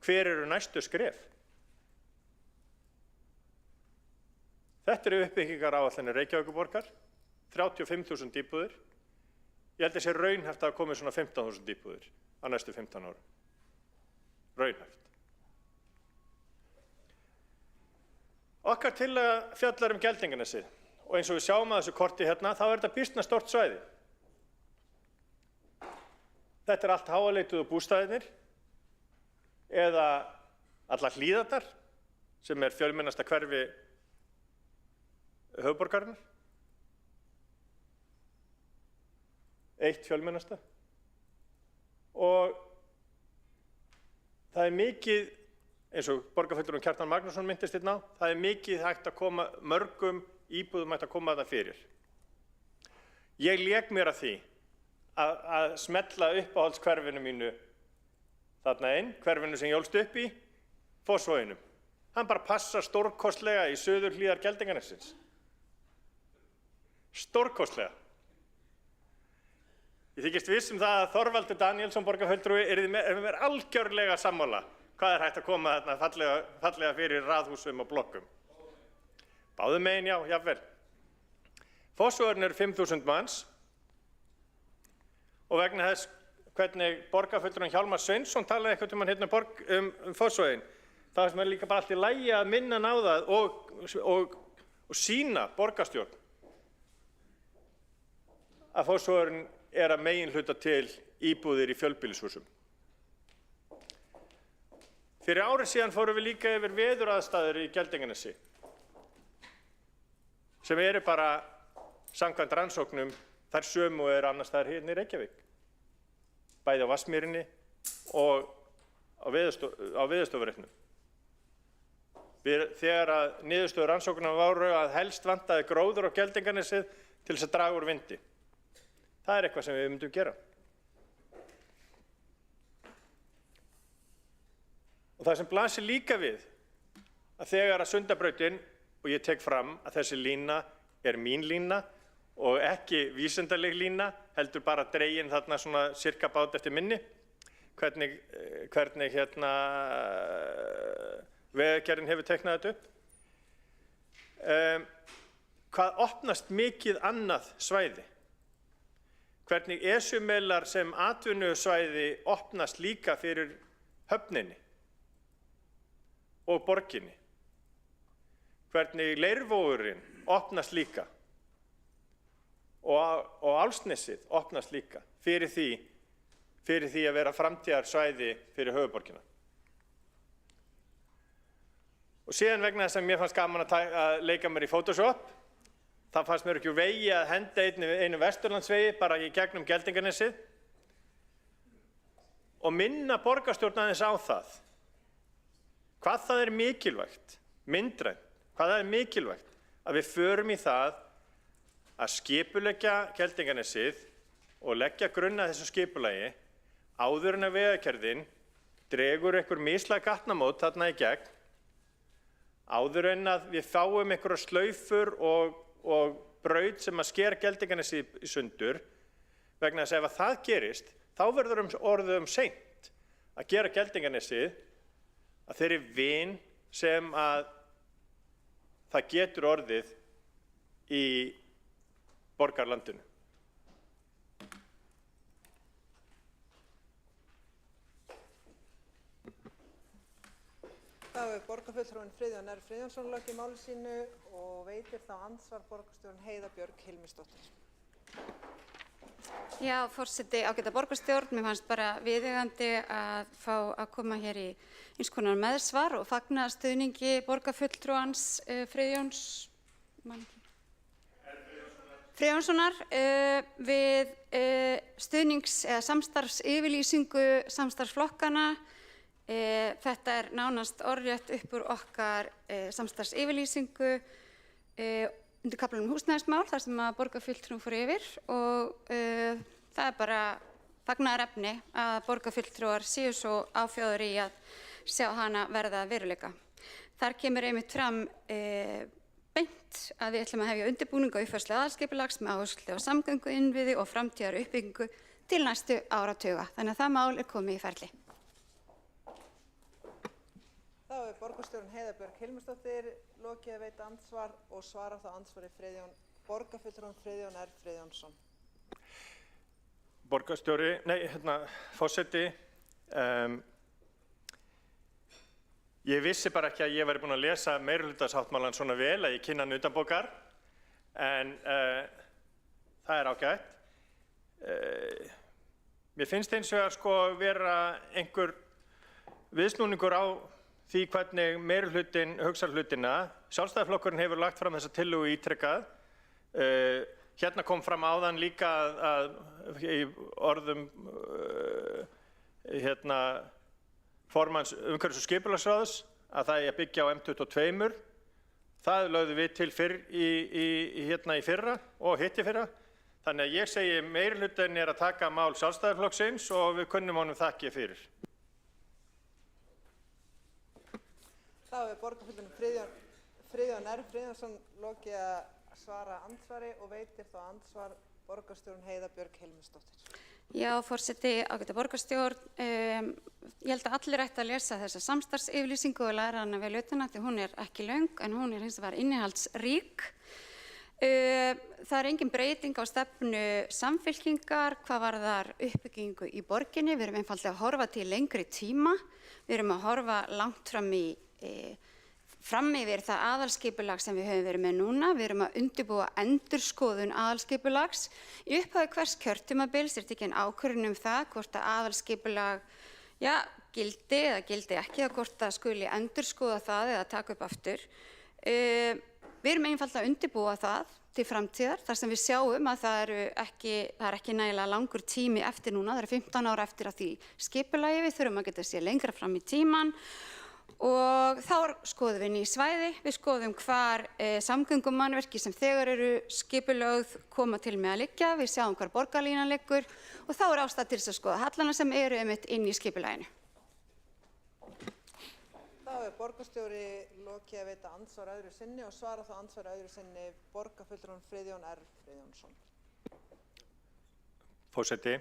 Hver eru næstu skref? Þetta eru uppbyggingaráætlanir Reykjavíkurborgar, 35.000 íbúðir. Ég held að sé raunhæft að komi svona 15.000 íbúðir á næstu 15 árum. Raunhæft. Okkar tillaga fjallar Geldinganesið og eins og við sjáum að þessu korti hérna, þá er þetta býsna stórt svæði. Þetta allt háaleituðu bústaðirnir eða allar Hlíðarnar sem fjölmennasta hverfi höfuðborgarinnar. Eitt fjölmennasta. Og það mikið, eins og borgarfulltrúinn Kjartan Magnússon minntist hérna á, það mikið hægt að koma, mörgum íbúðum hægt að koma þarna fyrir. Ég lék mér að því að smella uppáhaldshverfinu mínu þarna inn, hverfinu sem ég ólst upp í, Fossvoginum. Hann bara passar stórkostlega í suðurhlíðar Geldinganessins. Stórkostlega. Ég þykist viss það að Þorvaldur Daníelsson borgarfulltrúi yrði mér algjörlega sammála hvað hægt að koma þarna fallega fyrir raðhúsum og blokkum. Báðum megin, já, jafnvel. Fossvogurinn 5.000 manns og vegna þess hvernig borgarfulltrúinn Hjálmar Sveinsson talaði eitthvað hérna Fossvoginn, það sem líka bara allt í lagi að minna á það og sýna borgarstjórn að Fossvogurinn að meginhluta til íbúðir í fjölbýlishúsum. Fyrir ári síðan fórum við líka yfir veðuraðstæður í Geldinganesi sem bara samkvæmt rannsóknum þær sömu og annars staðar hérna í Reykjavík. Bæði á Vatnsmýrinni og á Veðurstofureiknum. Þegar að niðurstöður rannsóknum voru að helst vantaði gróður á Geldinganesið til þess að draga úr vindi. Það eitthvað sem við myndum gera. Og það sem blasir líka við að þegar að Sundabrautin, og ég tek fram að þessi lína mín lína og ekki vísindaleg lína, heldur bara dregin þarna svona cirka bát eftir minni, hvernig Vegagerðin hefur teiknað þetta upp. Hvað opnast mikið annað svæði? Hvernig Esjumelar sem atvinnusvæði opnast líka fyrir höfninni og borginni. Hvernig Leirvogurinn opnast líka og Álfsnesið opnast líka fyrir því að vera framtíðarsvæði fyrir höfuðborgina. Og síðan vegna þess að mér fannst gaman að leika mér í Photoshop, það fannst mér ekki úr vegi að henda einu Vesturlandsvegi bara í gegnum Geldinganesið og minna borgarstjórn aðeins á það. Hvað það mikilvægt, myndrænt, hvað það mikilvægt að við förum í það að skipuleggja Geldinganesið og leggja grunn að þessu skipulagi áður en að Vegagerðin dregur einhver mislæg gatnamót þarna í gegn, áður en að við fáum einhverjar slaufur og braut sem að sker Geldinganesið í sundur, vegna þess að ef það gerist, þá verður orðið seint að gera Geldinganesið að þeirri vin sem að það getur orðið í borgarlandinu. Þá borgarfulltrúinn Friðjón R. Friðjónsson lokið máli sínu og veitir þá andsvar borgarstjórinn Heiða Björg Hilmisdóttir. Já, forseti, ágæta borgarstjórn, mér fannst bara viðeigandi að fá að koma hér í eins konar meðsvar og fagna stuðningi borgarfulltrúans Friðjónssonar við stuðnings- eða samstarfsyfirlýsingu samstarfsflokkana. Þetta nánast orðrétt upp úr okkar samstarfsyfirlýsingu undir kaflanum húsnæðismál þar sem að borgarfulltrúinn fór yfir og það bara fagnaðarefni að borgarfulltrúar séu svo áfjáður í að sjá hana verða að veruleika. Þar kemur einmitt fram beint að við ætlum að hefja undirbúning á uppfærslu aðalskipulags með áherslu á samgönguinnviði og framtíðar uppbyggingu til næstu áratuga. Þannig að það mál komið í ferli. Þá borgarstjórinn Heiða Björg Hilmisdóttir lokið að veita andsvar og svarar þá andsvari borgarfulltrúinn Friðjón R. Friðjónsson. Forseti, ég vissi bara ekki að ég væri búinn að lesa meirihlutasáttmálann svona vel að ég kynni hann utanbókar, en það ágætt. Mér finnst hins vegar sko vera einhver viðsnúningur á því hvernig meirihlutinn hugsar hlutina. Sjálfstæðisflokkurinn hefur lagt fram þessa tillögu ítrekað. Hérna kom fram áðan líka að í orðum formanns umhverfis- og skipulagsráðs að það eigi að byggja á M22. Það lögðum við til fyrr í fyrra og hitt í fyrra. Þannig að ég segi meirihlutinn að taka mál Sjálfstæðisflokksins og við kunnum honum þakki fyrir. Þá hefur borgarfulltrúinn Friðjón R. Friðjónsson lokið að svara andsvari og veitir þá andsvar borgarstjórinn Heiða Björg Hilmisdóttir. Já, forseti, ágæta borgarstjórn. Ég held að allir ættu að lesa þessa samstarfsyfirlýsingu og læra hana vel utan að því hún ekki löng en hún hins vegar innihaldsrík. Það engin breyting á stefnu Samfylkingar hvað varðar uppbyggingu í borginni. Við erum einfaldlega að horfa til lengri tíma. Við erum að horfa langt fram yfir það aðalskipulag sem við höfum verið með núna. Við erum að undirbúa endurskoðun aðalskipulags. Í upphafi hvers kjörtímabils tekin ákvörðun það hvort að aðalskipulag gildi eða gildi ekki eða hvort það skuli endurskoða það eða taka upp aftur. Við erum einfaldlega að undirbúa það til framtíðar þar sem við sjáum að það er ekki nægilega langur tími eftir núna. Það eru 15 ára eftir að því skipulagi. Við þurfum að geta séð lengra fram í tíman. Og þá skoðum við ný svæði, við skoðum hvar samgöngumannvirki sem þegar eru skipulögð koma til með að liggja, við sjáum hvar borgarlínan liggur og þá ástæða til þess að skoða hallana sem eru einmitt inn í skipulaginu. Þá hefur borgarstjóri lokið að veita andsvar öðru sinni og svara þá andsvar öðru sinni borgarfulltrúinn Friðjón R. Friðjónsson. Forseti.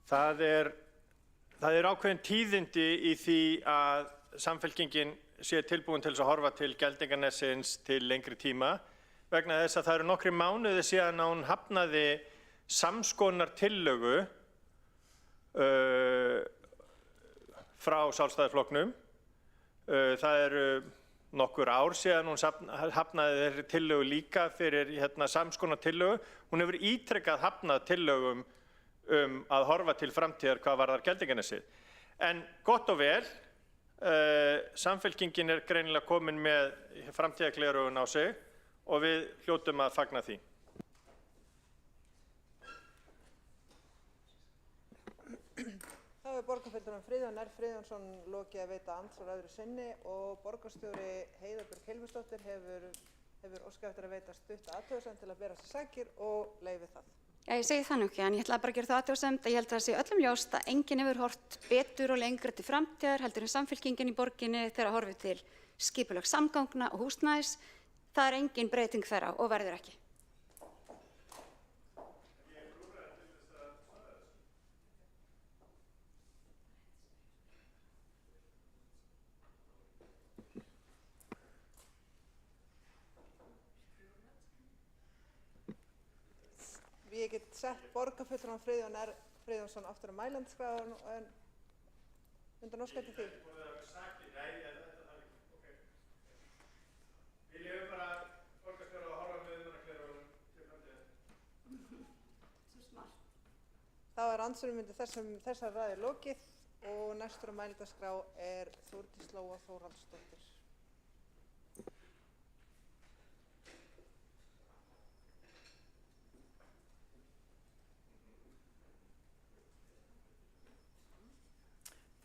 Það er ákveðin tíðindi í því að Samfylkingin sé tilbúin til þess að horfa til Geldinganessins til lengri tíma vegna þess að það eru nokkrir mánuði síðan að hún hafnaði samskonar tillögu frá Sjálfstæðisflokknum. Það eru nokkur ár síðan hún hafnaði þeirri tillögu líka fyrir samskonar tillögu. Hún hefur ítrekað hafnað tillögum að horfa til framtíðar hvað varðar Geldinganessið. En gott og vel, Samfylkingin greinilega komin með framtíðargleraugun á sig og við hljótum að fagna því. Þá hefur borgarfulltrúinn Friðjón R. Friðjónsson lokið að veita andsvar öðru sinni og borgarstjóri Heiða Björg Hilmisdóttir hefur óskað eftir að veita stutta athugasemd til að bera sig sakir og leyfi það. Já, ég segi það nú ekki, en ég ætla bara að gera það athugasemd að ég held að það sé öllum ljóst að enginn hefur horft betur og lengra til framtíðar heldur en Samfylkingin í borginni þegar horfið til skipulags samgangna og húsnæðis. Það engin breyting þeirra og verður ekki. Ég get sett borgarfulltrúinn Friðjón R. Friðjónsson aftur á mælendaskrá en undan óska eftir því. Vil ég bara borgarstjóra að horfa með umhverfisgleraugunum til framtíðar. Svo smart. Þá andsvörum undir þessar ræður lokið og næstur á mælendaskrá Þórdís Lóa Þórhallsdóttir.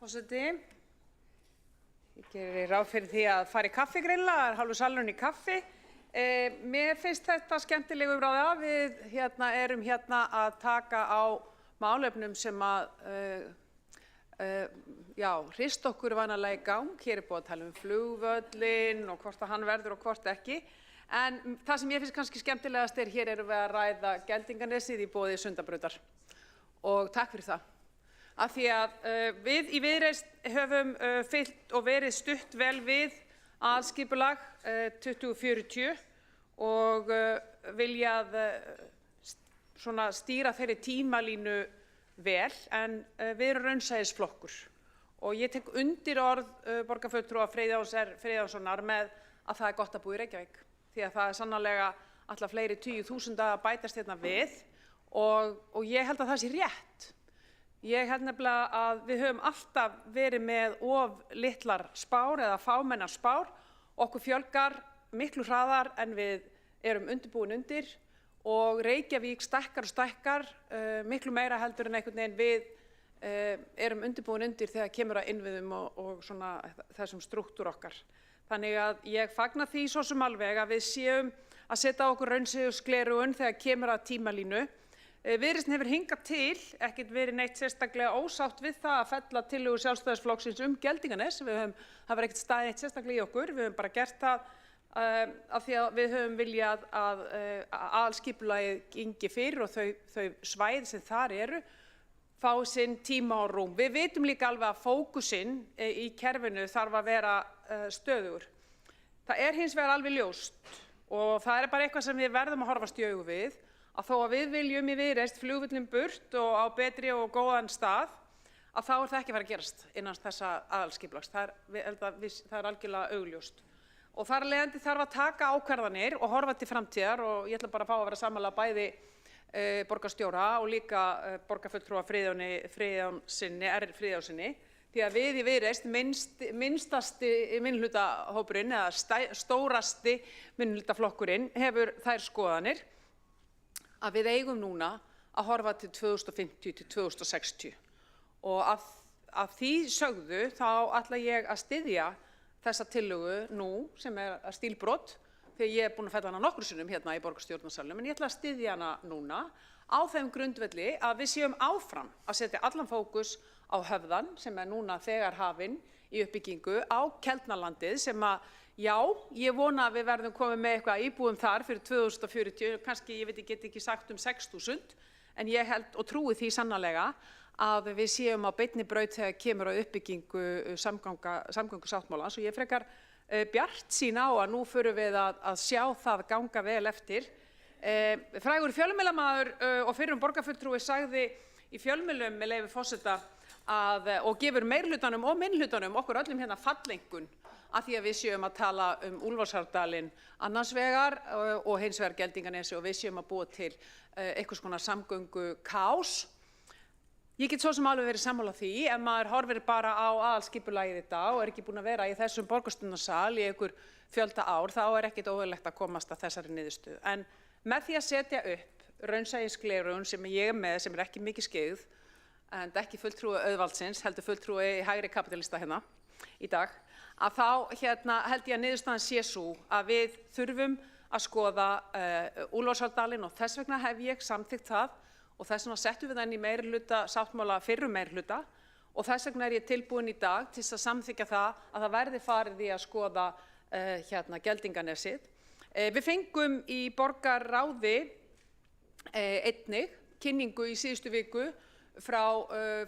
Forseti, ég gerir ráð fyrir því að fara í kaffi greinilega, það hálfur salurinn í kaffi. Mér finnst þetta skemmtileg umræða. Við erum að taka á málefnum sem hrista okkur vanalega í gang. Hér er búið að tala um flugvöllinn og hvort að hann verður og hvort ekki. En það sem ég finnst kannski skemmtilegast hér erum við að ræða Geldinganessið í boði Sundabrautar. Og takk fyrir það. Af því að við í Viðreisn höfum fylgt og verið stutt vel við aðalskipulag 2040 og viljað stýra þeirri tímalínu vel, en við erum raunsæisflokkur. Og ég tek undir orð borgarfulltrúa Friðjóns R. Friðjónssonar með að það er gott að búa í Reykjavík, því að það er sannarlega ætla fleiri 10.000 að bætast hérna við og ég held að það sé rétt. Ég held nefnilega að við höfum alltaf verið með of litlar spár eða fámennar spár. Okkur fjölgar miklu hraðar en við erum undirbúin undir og Reykjavík stækkar og stækkar miklu meira heldur en einhvern veginn við erum undirbúin undir þegar kemur að innviðum og svona þessum strúktúr okkar. Þannig að ég fagna því svo sem alveg að við séum að setja okkur raunsæjusgleraugun þegar kemur að tímalínu. Viðreisn hefur hingað til ekkert verið neitt sérstaklega ósátt við það að fella tillögu Sjálfstæðisflokksins Geltinganes. Það var ekkert staðið neitt sérstaklega í okkur. Við höfum bara gert það af því að við höfum viljað að aðalskipulagið gingi fyrir og þau svæði sem þar eru fá sinn tíma og rúm. Við vitum líka alveg að fókusinn í kerfinu þarf að vera stöðugur. Það er hins vegar alveg ljóst og það er bara eitthvað sem við verðum að horfast í augu við að þó að við viljum í Viðreisn flugvöllinn burt og á betri og góðan stað að þá er það ekki að fara að gerast innan þessa aðalskipulags. Það er algjörlega augljóst. Og þar af leiðandi þarf að taka ákvarðanir og horfa til framtíðar og ég ætla bara að fá að vera sammála bæði borgarstjóra og líka borgarfulltrúa Friðjónsinni, Friðjónsinni, því að við í Viðreisn minnstasti minnihlutahópurinn eða stórasti minnihlutaflokkurinn hefur þær skoðanir að við eigum núna að horfa til 2050 til 2060 og að því sögðu þá ætla ég að styðja þessa tillögu nú sem er stílbrot þegar ég er búin að fella hana nokkrum sinnum hérna í borgarstjórnarsalnum en ég ætla að styðja hana núna á þeim grundvelli að við séum áfram að setja allan fókus á Höfðann sem er núna þegar hafinn í uppbyggingu á Keldnalandið sem að já, ég vona að við verðum komið með eitthvað íbúum þar fyrir 2040, kannski ég get ekki sagt 6.000 en ég held og trúi því sannarlega að við séum á beinni braut þegar kemur á uppbyggingu samgöngusáttmálans og ég frekar bjartsýn á að nú förum við að sjá það ganga vel eftir. Frægur fjölmiðlamaður og fyrrum borgarfulltrúi sagði í fjölmiðlum með leyfi forseta og gefur meirihlutanum og minnihlutanum okkur öllum hérna fallengun að því að við séum að tala Úlfarsárdalinn annars vegar og hins vegar Geldinganesi og við séum að búa til einhvers konar samgöngukaos. Ég get svo sem alveg verið sammála því ef maður horfir bara á aðalskipulagið í dag og er ekki búin að vera í þessum borgarstjórnarsal í einhver fjölda ár, þá er ekkert óeðlilegt að komast að þessari niðurstöðu. En með því að setja upp raunsæjisgleraugun sem ég er með, sem er ekki mikið skeið, en ekki fulltrúi auðvaldsins, heldur fulltrúi hægri kapitalista hérna í dag, að þá held ég að niðurstaðan sé sú að við þurfum að skoða Úlfarsárdalinn og þess vegna hef ég samþykkt það og þess vegna settum við þannig meirihluta sáttmála fyrrum meirihluta og þess vegna er ég tilbúin í dag til að samþykkja það að það verði farið í að skoða Geldinganesið. Við fengum í borgarráði einnig kynningu í síðustu viku frá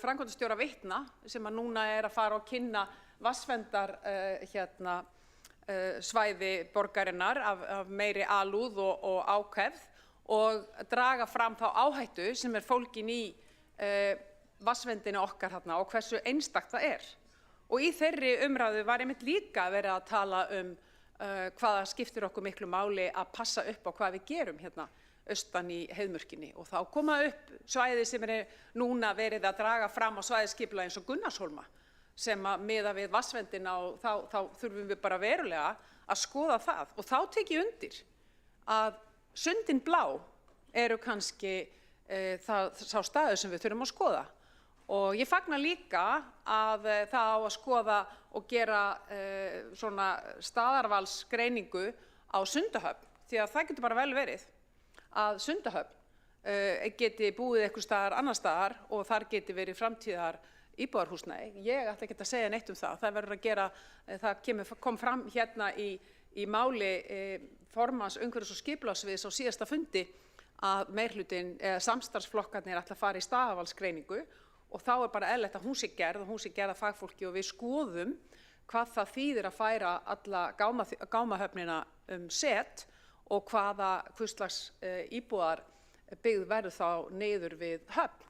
framkvæmdastjóra Veitna sem að núna er að fara og kynna vatnsverndar svæði borgarinnar af meiri alúð og ákefð og draga fram þá áhættu sem er fólgin í vatnsverndinni okkar þarna og hversu einstakt það er. Og í þeirri umræðu var einmitt líka verið að tala hvaða skiptir okkur miklu máli að passa upp á hvað við gerum hérna austan í heiðmörkinni og þá koma upp svæði sem er núna verið að draga fram á svæðisskipulagi eins og Gunnarshólma sem að miða við vatnsverndina og þá þurfum við bara verulega að skoða það og þá tek ég undir að Sundin blá eru kannski sá staður sem við þurfum að skoða og ég fagna líka að það á að skoða og gera svona staðarvalsgreiningu á Sundahöfn því að það getur bara vel verið að Sundahöfn geti búið einhvers staðar annar staðar og þar geti verið framtíðar íbúðarhúsnæði. Ég ætla ekki að segja neitt um það. Það verður að gera, það kom fram hérna í máli formanns umhverfis- og skipulagssviðs á síðasta fundi að meirhlutinn samstarfsflokkarnir ætla að fara í staðarvalsgreiningu og þá er bara eðlilegt að hún sé gerð og hún sé gerð af fagfólki og við skoðum hvað það þýðir að færa alla gámahöfnina set og hvurslags íbúðarbyggð verður þá niður við höfn.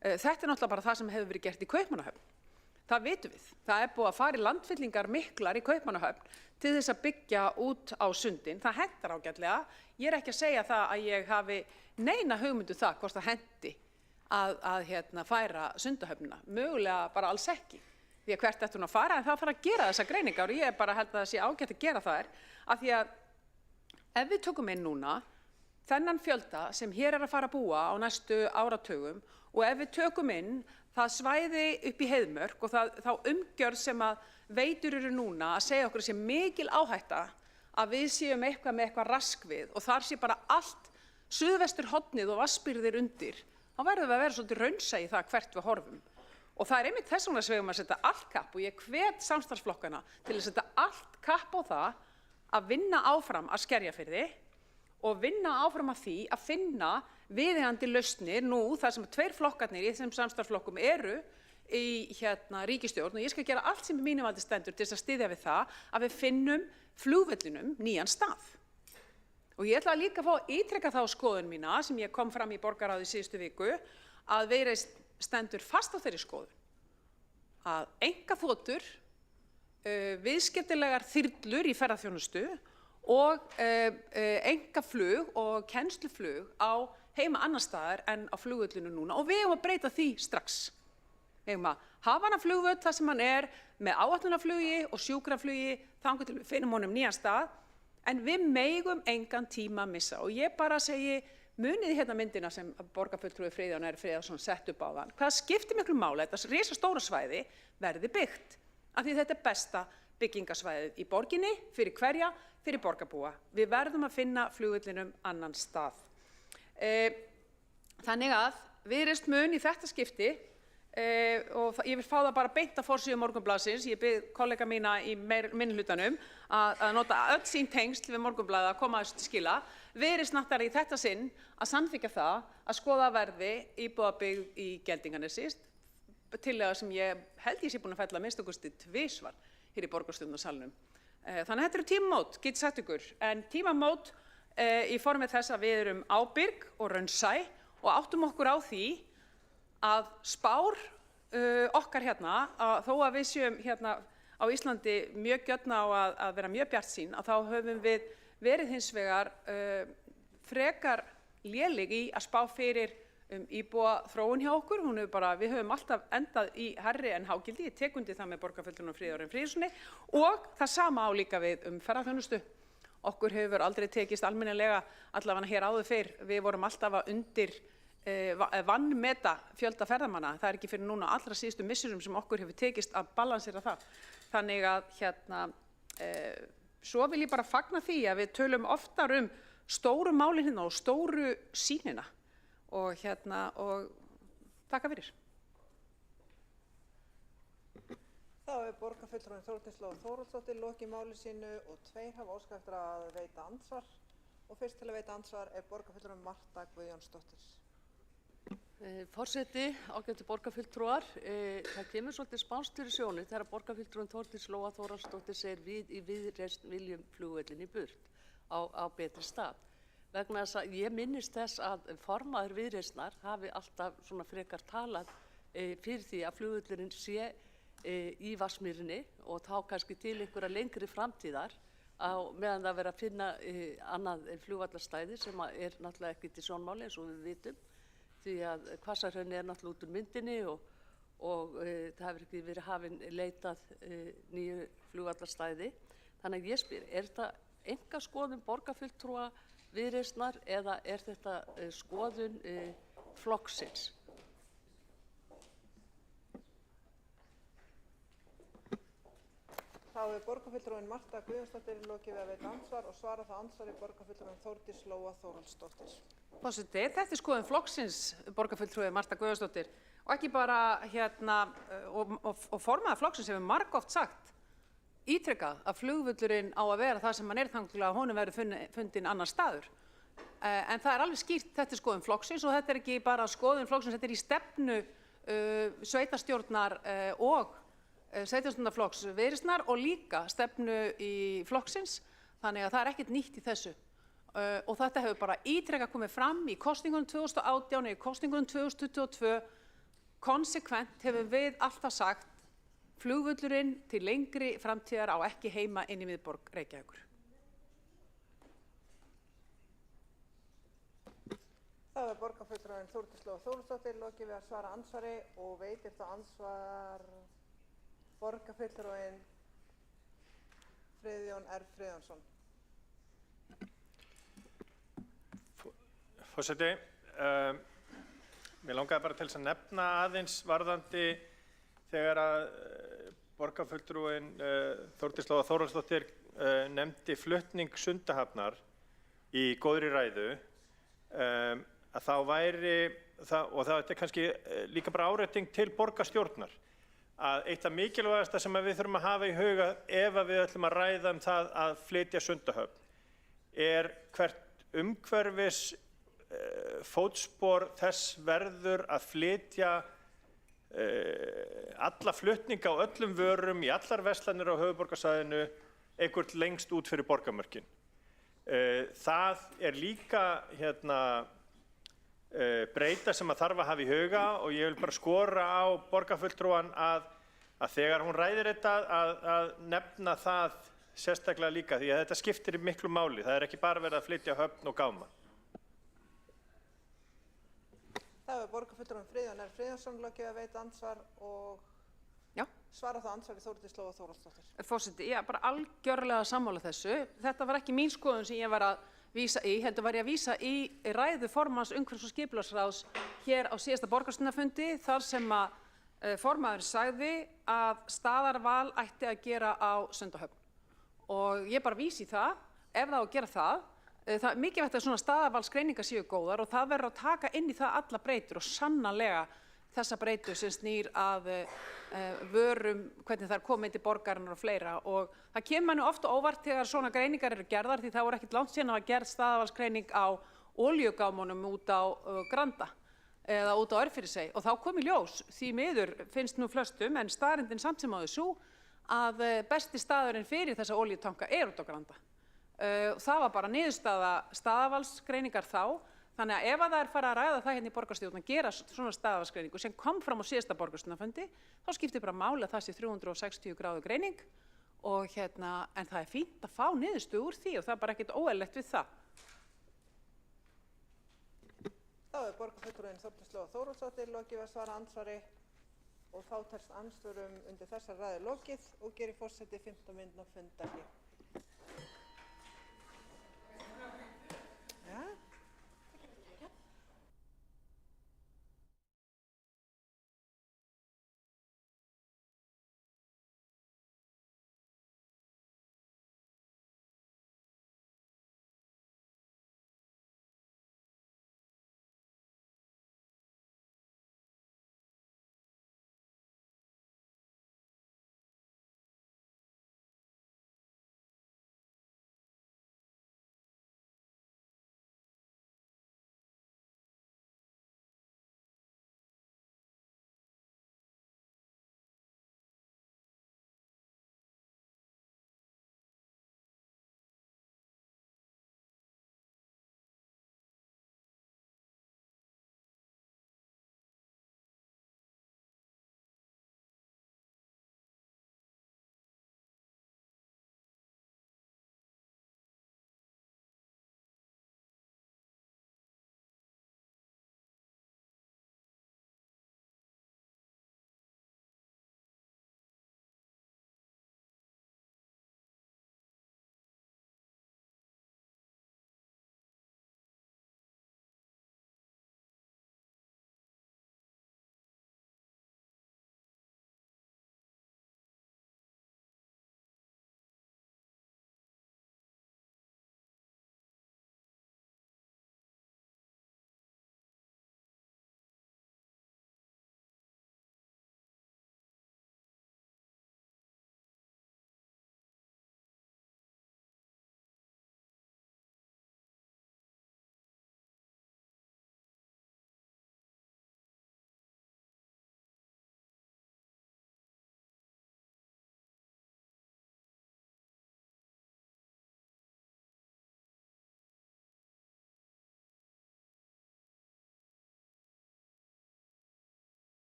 Þetta er náttúrulega bara það sem hefur verið gert í Kaupmannahöfn. Það vitum við. Það búið að fara í landfyllingar miklar í Kaupmannahöfn til þess að byggja út á sundin. Það hentar ágætlega. Ég ekki að segja það að ég hafi neina hugmyndu það hvort það henti að færa sundahöfnina. Mögulega bara alls ekki. Því að hvert ætti hún að fara, en það þarf að gera þessa greiningar og ég bara held að það sé ágætt að gera þær. Af því að ef við tökum inn núna þennan fjölda sem hér að fara að búa á næstu áratugum og ef við tökum inn það svæði upp í Heiðmörk og þá umgjörð sem að veitur eru núna að segja okkur sé mikil áhætta að við séum eitthvað með eitthvað rask við og þar sé bara allt suðvesturhornið og vatnsbirgðir undir, þá verðum við að vera svolítið raunsæ í það hvert við horfum. Og það einmitt þess vegna sem við eigum að setja allt kapp og ég hvet samstarfsflokkana til að setja allt kapp á það að vinna áfram að Skerjafirði og vinna áfram að því að finna viðeigandi lausnir nú þar sem 2 flokkarnir í þessum samstarfsflokkum eru í ríkisstjórn og ég skal gera allt sem í mínu valdi stendur til þess að styðja við það að við finnum flugvellinum nýjan stað. Og ég ætla líka að fá að ítreka þá skoðun mína sem ég kom fram í borgarráði síðustu viku að Viðreisn stendur fast á þeirri skoðun að einkaþotur, viðskiptilegar þyrlur í ferðaþjónustu og einkaflug og kennsluflug á heima annar staðar en á flugvöllinu núna og við eigum að breyta því strax. Við eigum að hafa hana flugvöll þar sem hann með áætlunarflugi og sjúkraflugi þangað til við finnum honum nýjan stað en við megum engan tíma að missa og ég bara segi munið hérna myndina sem borgarfulltrúi Friðjón R. Friðjónsson sett upp á þann. Hvað skiptir miklu máli þetta risastóra svæði verði byggt af því þetta besta byggingasvæðið í borginni fyrir hverja, fyrir borgarbúa. Við verðum að finna flugvellinum annan stað. Þannig að Viðreisn mun í þetta skipti og ég vil fá það bara beint að forsíðu Morgunblaðsins, ég bið kollega mína í minnihlutanum að nota öll sín tengsl við Morgunblaðið að koma þessu til skila. Viðreisn ætlar í þetta sinn að samþykkja það að skoða verði íbúðabyggð í Geldinganesi, tillaga sem ég held ég sé búin að fella minnst okkursti 2 svar hér í borgarstjórnarsalnum. Þannig að þetta eru tímamót, get sagt ykkur, en tímamót í formið þess að við erum ábyrg og raunsæ og áttum okkur á því að spár okkar hérna, þó að við séum hérna á Íslandi mjög gjörn á að vera mjög bjartsýn, að þá höfum við verið hins vegar frekar léleg í að spá fyrir íbúa þróun hjá okkur. Við höfum alltaf endað í hærri en hágildi, ég tek undir það með borgarfulltrúanum Friðjóni R. Friðjónssoni og það sama á líka við ferðaþjónustu. Okkur hefur aldrei tekist almennilega allavega hér áður fyrr, við vorum alltaf að vanmeta fjölda ferðamanna. Það ekki fyrir núna allra síðustu missurum sem okkur hefur tekist að balansera það. Þannig að svo vil ég bara fagna því að við tölum oftar stóru málin hérna og stóru sýnina og þakka fyrir. Þá borgarfulltrúinn Þórdís Lóa Þórhallsdóttir lokið máli sínu og 2 hafa óskað eftir að veita andsvar og fyrst til að veita andsvar borgarfulltrúin Marta Guðjónsdóttir. Forseti, ágætu borgarfulltrúar, það kemur svolítið spánskt fyrir sjónir þegar borgarfulltrúin Þórdís Lóa Þórhallsdóttir segir við í Viðreisn viljum flugvöllin í burt á betri stað. Vegna þess að ég minnist þess að formaður Viðreisnar hafi alltaf svona frekar talað fyrir því að flugvöllurinn sé í Vatnsmýrinni og þá kannski til einhverja lengri framtíðar meðan það verið að finna annað flugvallarstæði sem náttúrulega ekki til sjónmáli eins og við vitum því að Hvassahraun náttúrulega út úr myndinni og það hefur ekki verið hafin leitað nýju flugvallarstæði. Þannig að ég spyr, þetta einkaskoðun borgarfulltrúa Viðreisnar eða þetta skoðun flokksins? Þá borgarfulltrúin Marta Guðjónsdóttir lokið við að veita andsvar og svara það andsvari borgarfulltrúin Þórdís Lóa Þórhallsdóttir. Forseti, þetta skoðun flokksins borgarfulltrúi Marta Guðjónsdóttir og ekki bara og formaður flokksins hefur margoft sagt ítrekað að flugvöllurinn á að vera það sem hann þangað til að honum verður fundinn annar staður. En það alveg skýrt, þetta skoðun flokksins og þetta ekki bara skoðun flokksins, þetta í stefnu sveitarstjórnar og sveitarstjórnarflokks Viðreisnar og líka stefnu í flokksins, þannig að það ekkert nýtt í þessu. Og þetta hefur bara ítrekað komið fram í kosningunum 2018 og í kosningunum 2022. Konsekvent hefur við alltaf sagt Flugvöllurinn til lengri framtíðar á ekki heima inn í miðborg Reykjavíkur. Þá er borgarfulltrúinn Þórdís Lóa Þórsdóttir lokið við að svara andsvari og veitir þá andsvar borgarfulltrúinn Friðjón R. Friðjónsson. Forseti, mér langaði bara til þess að nefna aðeins varðandi þegar að borgarfulltrúinn Þórdís Lóa Þórsdóttir nefndi flutning Sundahafnar í góðri ræðu, að þá væri, og það er kannski líka bara árétting til borgarstjórnar, að eitt af mikilvægasta sem við þurfum að hafa í huga ef við ætlum að ræða það að flytja Sundahöfn hvert umhverfis fótspor þess verður að flytja alla flutninga á öllum vörum í allar verslanir á höfuðborgarsvæðinu einhvert lengst út fyrir borgarmörkin. Það líka breyta sem að þarf að hafa í huga og ég vil bara skora á borgarfulltrúan að þegar hún ræðir þetta að nefna það sérstaklega líka því að þetta skiptir miklu máli. Það ekki bara verið að flytja Höfn og Gáma. Það er borgarfulltrúinn Friðjón R. Friðjónsson lokið að veita andsvar og svara þá andsvari Þórdís Lóa Þórsdóttir. Forseti, ég bara algjörlega sammála þessu. Þetta var ekki mín skoðun sem ég var að vísa í, heldur var ég að vísa í ræðu formanns umhverfis- og skipulagsráðs hér á síðasta borgarstjórnarfundi þar sem að formaðurinn sagði að staðarval ætti að gera á Sundahöfn. Og ég bara vísi í það, ef það á að gera það, það er mikilvægt að svona staðarvalsgreiningar séu góðar og það verður að taka inn í það alla breytur og sannarlega þessa breytu sem snýr að vörum, hvernig það komið til borgarinnar og fleira. Og það kemur manni ofta óvart þegar svona greiningar eru gerðar því það voru ekkert langt síðan að gerð staðarvalsgreining á olíugámunum út á Granda eða út á Örfirisey og þá kom í ljós, því miður finnst nú flestum, en staðreyndin samt sem áður sú að besti staðurinn fyrir þessa olíutanka út á Granda. Það var bara niðurstaða staðarvalsgreiningar þá. Þannig að ef það farið að ræða það hérna í borgarstjórn að gera svona staðarvalsgreiningu sem kom fram á síðasta borgarstjórnarfundi, þá skiptir bara máli að það sé 360 gráðu greining og en það er fínt að fá niðurstöðu úr því og það er bara ekkert óeðlilegt við það. Þá er borgarfulltrúinn Þórdís Lóa Þórsdóttir lokið að svara andsvari og þá telst andsvörum undir þessar ræðu lokið og gerir forseti 15 mínútna fundarhlé.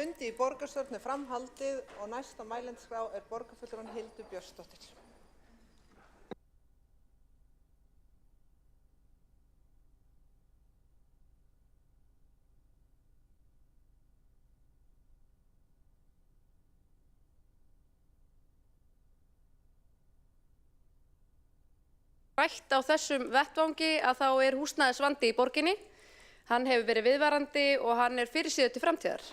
Fundi í borgarstjórn er fram haldið og næst á mælendaskrá er borgarfulltrúinn Hildur Björnsdóttir. Rætt á þessum vettvangi að þá er húsnæðisvandi í borginni. Hann hefur verið viðvarandi og hann er fyrirséður til framtíðar.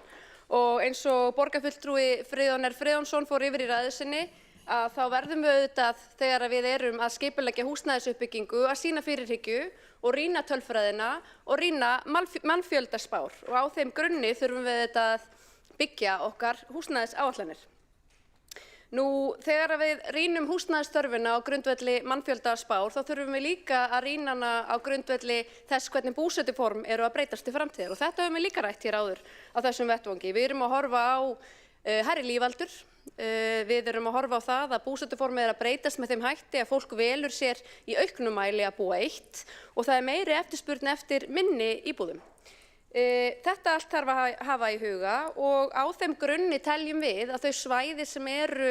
Og eins og borgarfulltrúi Friðjón R. Friðjónsson fór yfir í ræðu sinni að þá verðum við auðvitað þegar við erum að skipuleggja húsnæðisuppbyggingu að sýna fyrirhyggju og rýna tölfræðina og rýna mannfjöldaspár. Og á þeim grunni þurfum við auðvitað að byggja okkar húsnæðisáætlanir. Nú, þegar við rýnum húsnæðisþörfina á grundvelli mannfjöldaspár, þá þurfum við líka að rýna hana á grundvelli þess hvernig búsetuform eru að breytast til framtíðar. Og þetta höfum við líka rætt hér áður á þessum vettvangi. Við erum að horfa á hærri lífaldur, við erum að horfa á það að búsetuformið er að breytast með þeim hætti að fólk velur sér í auknum mæli að búa eitt og það er meiri eftirspurn eftir minni íbúðum. Þetta allt þarf að hafa í huga og á þeim grunni teljum við að þau svæði sem eru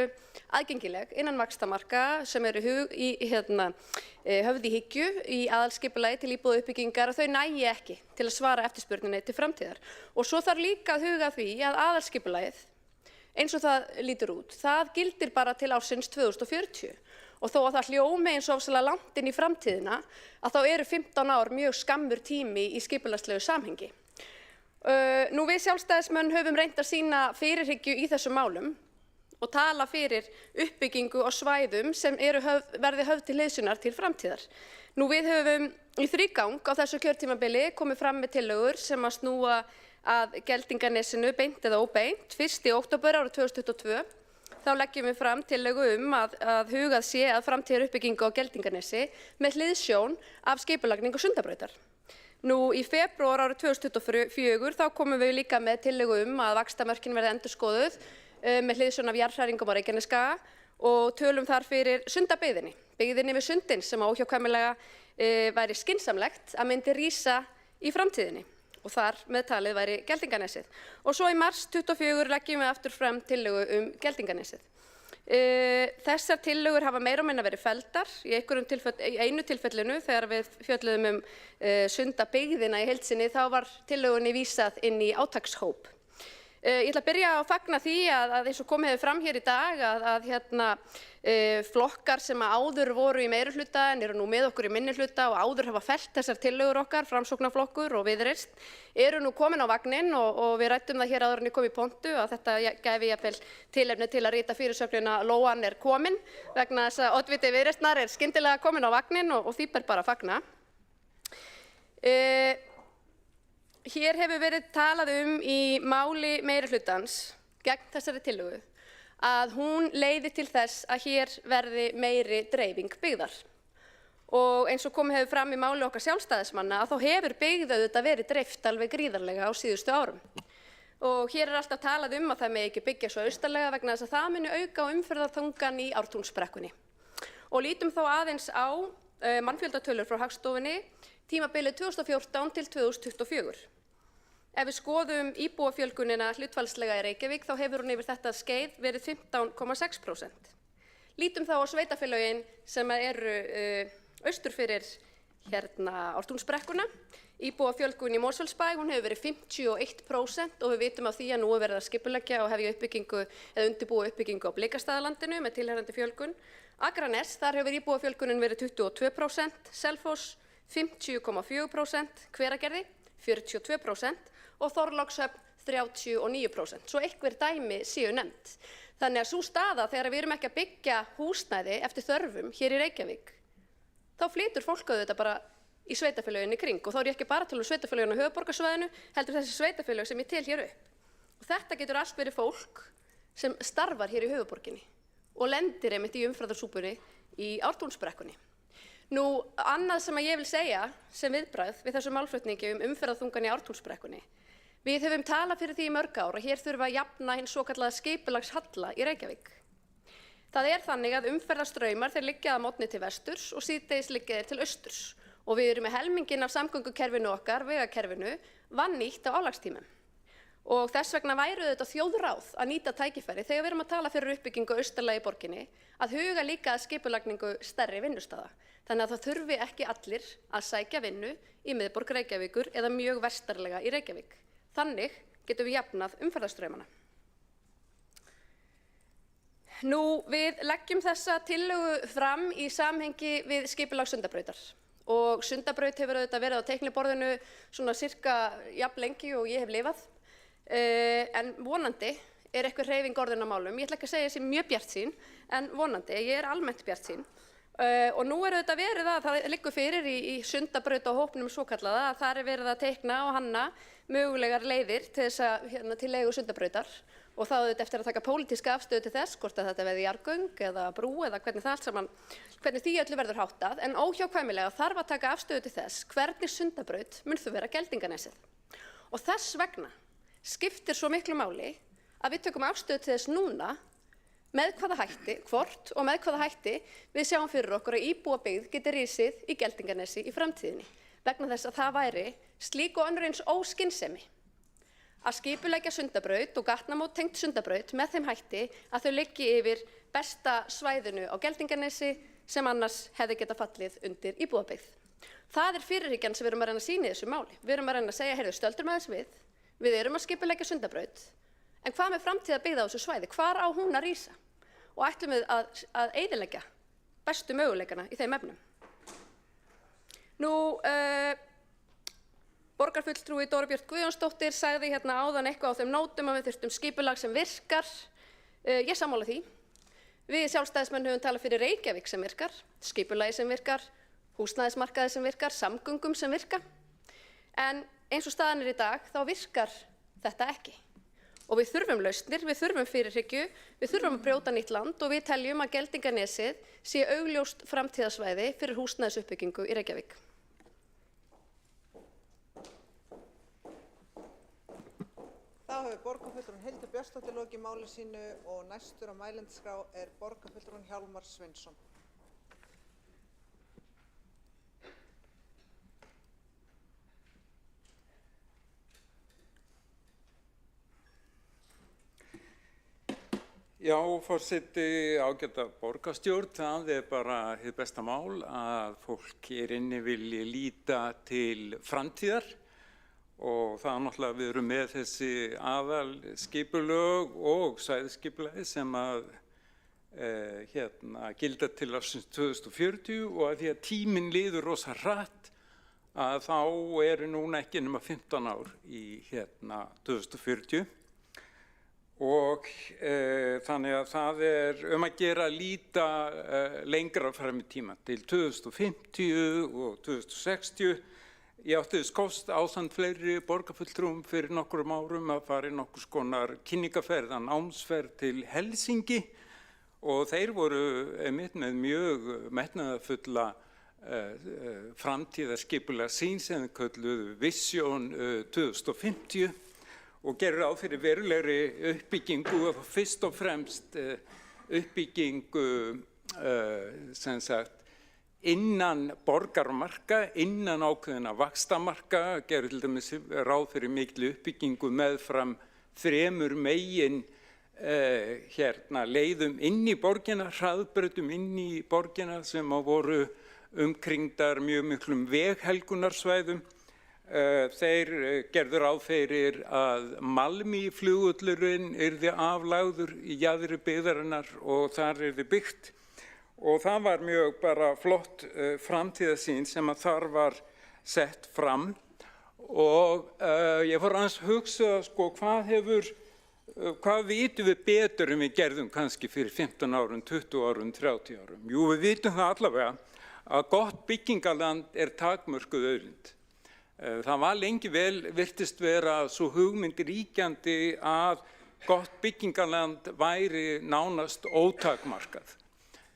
aðgengileg innan vaxtarmarka, sem eru höfð í hyggju í aðalskipulagi til íbúðauppbyggingar, að þau nægi ekki til að svara eftirspurninni til framtíðar. Og svo þarf líka að huga því að aðalskipulagið, eins og það lítur út, það gildir bara til ársins 2040. Og þó að það hljómi eins og ofsalega langt inn í framtíðina, að þá eru 15 ár mjög skammur tími í skipulagslegu samhengi. Nú við sjálfstæðismenn höfum reynt að sýna fyrirhyggju í þessum málum og tala fyrir uppbyggingu á svæðum sem verði höfð til hliðsjónar til framtíðar. Nú við höfum í þrígang á þessu kjörtímabili komið fram með tillögur sem að snúa að Geldinganesinu beint eða óbeint. 1. október árið 2022 þá leggjum við fram tillögu að hugað sé að framtíðaruppbyggingu á Geldinganesi með hliðsjón af skipulagningu Sundabrautar. Nú í febrúar árið 2024 þá komum við líka með tillögu að vaxtamörkin verði endurskoðuð með hliðsjón af jarðhræringum á Reykjanesskaga og tölum þar fyrir Sundabyggðinni, byggðinni við sundin sem óhjákvæmilega væri skynsamlegt að myndi rísa í framtíðinni og þar með talið væri Geldinganesið. Og svo í mars 2024 leggjum við aftur fram tillögu Geldinganesið. Þessar tillögur hafa meira og minna verið felldar í einu tilfellinu þegar við fjölluðum Sundabyggðina í heild sinni, þá var tillögunni vísað inn í átakshóp. Ég ætla að byrja á að fagna því að eins og komið hefur fram hér í dag að flokkar sem áður voru í meirihluta en eru nú með okkur í minnihluta og áður hafa fellt þessar tillögur okkar, Framsóknarflokkur og Viðreisn, eru nú komin á vagninn og við ræddum það hér áður en ég kom í pontu að þetta gæfi jafnvel tilefni til að rita fyrirsögnina Lóan er komin vegna þess að oddviti Viðreisnar er skyndilega komin á vagninn og því ber bara að fagna. Hér hefur verið talað í máli meirihlutans gegn þessari tillögu að hún leiði til þess að hér verði meiri dreifing byggðar. Og eins og komið hefur fram í máli okkar sjálfstæðismanna að þá hefur byggð auðvitað verið dreift alveg gríðarlega á síðustu árum. Og hér er alltaf talað að það megi ekki byggja svo austarlega vegna þess að það muni auka á umferðarþungann í Ártúnsbrekkunni. Og lítum þá aðeins á mannfjöldatölur frá Hagstofunni tímabilið 2014 til 2024. Ef við skoðum íbúafjölgunina hlutfallslega í Reykjavík þá hefur hún yfir þetta skeið verið 15,6%. Lítum þá á sveitarfélögin sem eru austur fyrir Ártúnsbrekkuna. Íbúafjölgun í Mosfellsbæ, hún hefur verið 51% og við vitum af því að nú er verið að skipuleggja og hefja uppbyggingu eða undirbúa uppbyggingu á Blikastaðalandinu með tilheyrandi fjölgun. Akranes, þar hefur íbúafjölgunin verið 22%, Selfoss 50,4%, Hveragerði 42% og Þorlákshöfn 39%, svo einhver dæmi séu nefnd. Þannig að sú staða þegar við erum ekki að byggja húsnæði eftir þörfum hér í Reykjavík, þá flytur fólk auðvitað bara í sveitarfélögin í kring og þá er ég ekki bara að tala sveitarfélögin á höfuðborgarsvæðinu, heldur þessi sveitarfélög sem ég tel hér upp. Og þetta getur allt verið fólk sem starfar hér í höfuðborginni og lendir einmitt í umferðarsúpunni í Ártúnsbrekkunni. Nú, annað sem ég vil segja sem viðbragð við þessu málflutningi umferðarþungann í Ártúnsbrekkunni. Við höfum talað fyrir því í mörg ár að hér þurfa að jafna hinn svokallaða skipulagshalla í Reykjavík. Það er þannig að umferðarstraumar þeir liggja að morgni til vesturs og síðdegis liggja þeir til austurs og við erum með helminginn af samgöngukerfinu okkar, vegakerfinu, vannýtt á álagstímum. Og þess vegna væru þetta þjóðráð að nýta tækifæri þegar við erum að tala fyrir uppbyggingu austarlega í borginni að huga líka að skipulagningu stærri vinnustaða. Þannig að það þurfi ekki allir að sækja vinnu í miðborg Reykjavíkur eða mjög vestarlega í Reykjavík. Þannig getum við jafnað umferðarstraumana. Nú, við leggjum þessa tillögu fram í samhengi við skipulag Sundabrautar. Og Sundabraut hefur auðvitað verið á teikniborðinu svona sirka jafn lengi og ég hef lifað. En vonandi eitthvað hreyfing orðin á málum. Ég ætla ekki að segja þessi mjög bjartsýn, en vonandi, ég almennt bjartsýn. Og nú auðvitað verið að það liggur fyrir í Sundabraut á hópnum svokallaða að þar verið að teikna og hanna mögulegar leiðir til þess að til leigu Sundabrautar og þá auðvitað eftir að taka pólitíska afstöðu til þess hvort að þetta verði jarðgöng eða brú eða hvernig það allt saman, hvernig því öllu verður háttað, en óhjákvæmilega þarf að taka afstöðu til þess hvernig Sundabraut mun þau vera Geldinganesið. Og þess vegna skiptir svo miklu máli að við tökum afstöðu til þess núna með hvaða hætti, hvort og með hvaða hætti við sjáum fyrir okkur að íbúabyggð geti risið í Geldinganesi í framtíðinni vegna þess að það væri slík og önnur eins óskynsemi að skipuleggja Sundabraut og gatnamót tengt Sundabraut með þeim hætti að þau liggi yfir besta svæðinu á Geldinganesi sem annars hefði getað fallið undir íbúabyggð. Það fyrirhyggjan sem við erum að reyna að sýna í þessu máli. Við erum að reyna að segja, heyrðu, stöldrum aðeins við erum að skipuleggja Sundabraut, en hvað með framtíðarbyggð á þessu svæði? Hvar á hún að rísa? Og ætlum við að eyðileggja bestu möguleikana í þeim efnum. Nú, borgarfulltrúi Dóra Björt Guðjónsdóttir sagði hérna áðan eitthvað á þeim nótum að við þurftum skipulag sem virkar. Ég sammála því. Við sjálfstæðismenn höfum talað fyrir Reykjavík sem virkar, skipulagi sem virkar, húsnæðismarkaði sem virkar, samgöngum sem virka. En eins og staðan í dag, þá virkar þetta ekki. Og við þurfum lausnir, við þurfum fyrirhyggju, við þurfum að brjóta nýtt land og við teljum að Geldinganesið sé augljóst framtíðarsvæði fyrir húsnæðisuppbyggingu í Reykjavík. Þá hefur borgarfulltrúinn Hildur Björnsdóttir lokið máli sínu og næstur á mælendaskrá borgarfulltrúinn Hjálmar Sveinsson. Já, forseti, ágæta borgarstjórn, það bara hið besta mál að fólk inni vilji líta til framtíðar og það náttúrulega við erum með þessi aðalskipulög og svæðisskipulagi sem að gilda til ársins 2040 og að því að tíminn líður rosa hratt að þá eru núna ekki nema 15 ár í 2040. Og þannig að það að gera að líta lengra fram í tíma til 2050 og 2060. Ég átti þess kost ásamt fleiri borgarfulltrúum fyrir nokkrum árum að fara í nokkurs konar kynningaferð, námsferð til Helsingi og þeir voru einmitt með mjög metnaðarfulla framtíðarskipulega sýn sem þeir kölluðu Vision 2050 og gerir ráð fyrir verulegri uppbyggingu og fyrst og fremst uppbyggingu sem sagt innan borgarmarka, innan ákveðina vaxtamarka, gerir til dæmis ráð fyrir miklu uppbyggingu meðfram 3 megin leiðum inn í borgina, hraðbrautum inn í borgina sem voru umkringdar mjög miklum veghelgunarsvæðum. Þeir gerðu ráð fyrir að Malmí-flugvöllurinn yrði aflagður í jaðri byggðarinnar og þar yrði byggt. Og það var mjög bara flott framtíðarsýn sem að þar var sett fram og ég fór aðeins hugsa hvað vitum við betur en við gerðum kannski fyrir 15 árum, 20 árum, 30 árum. Jú, við vitum það allavega að gott byggingaland takmörkuð auðlind. Það var lengi vel virtist vera svo hugmynd ríkjandi að gott byggingaland væri nánast ótakmarkað.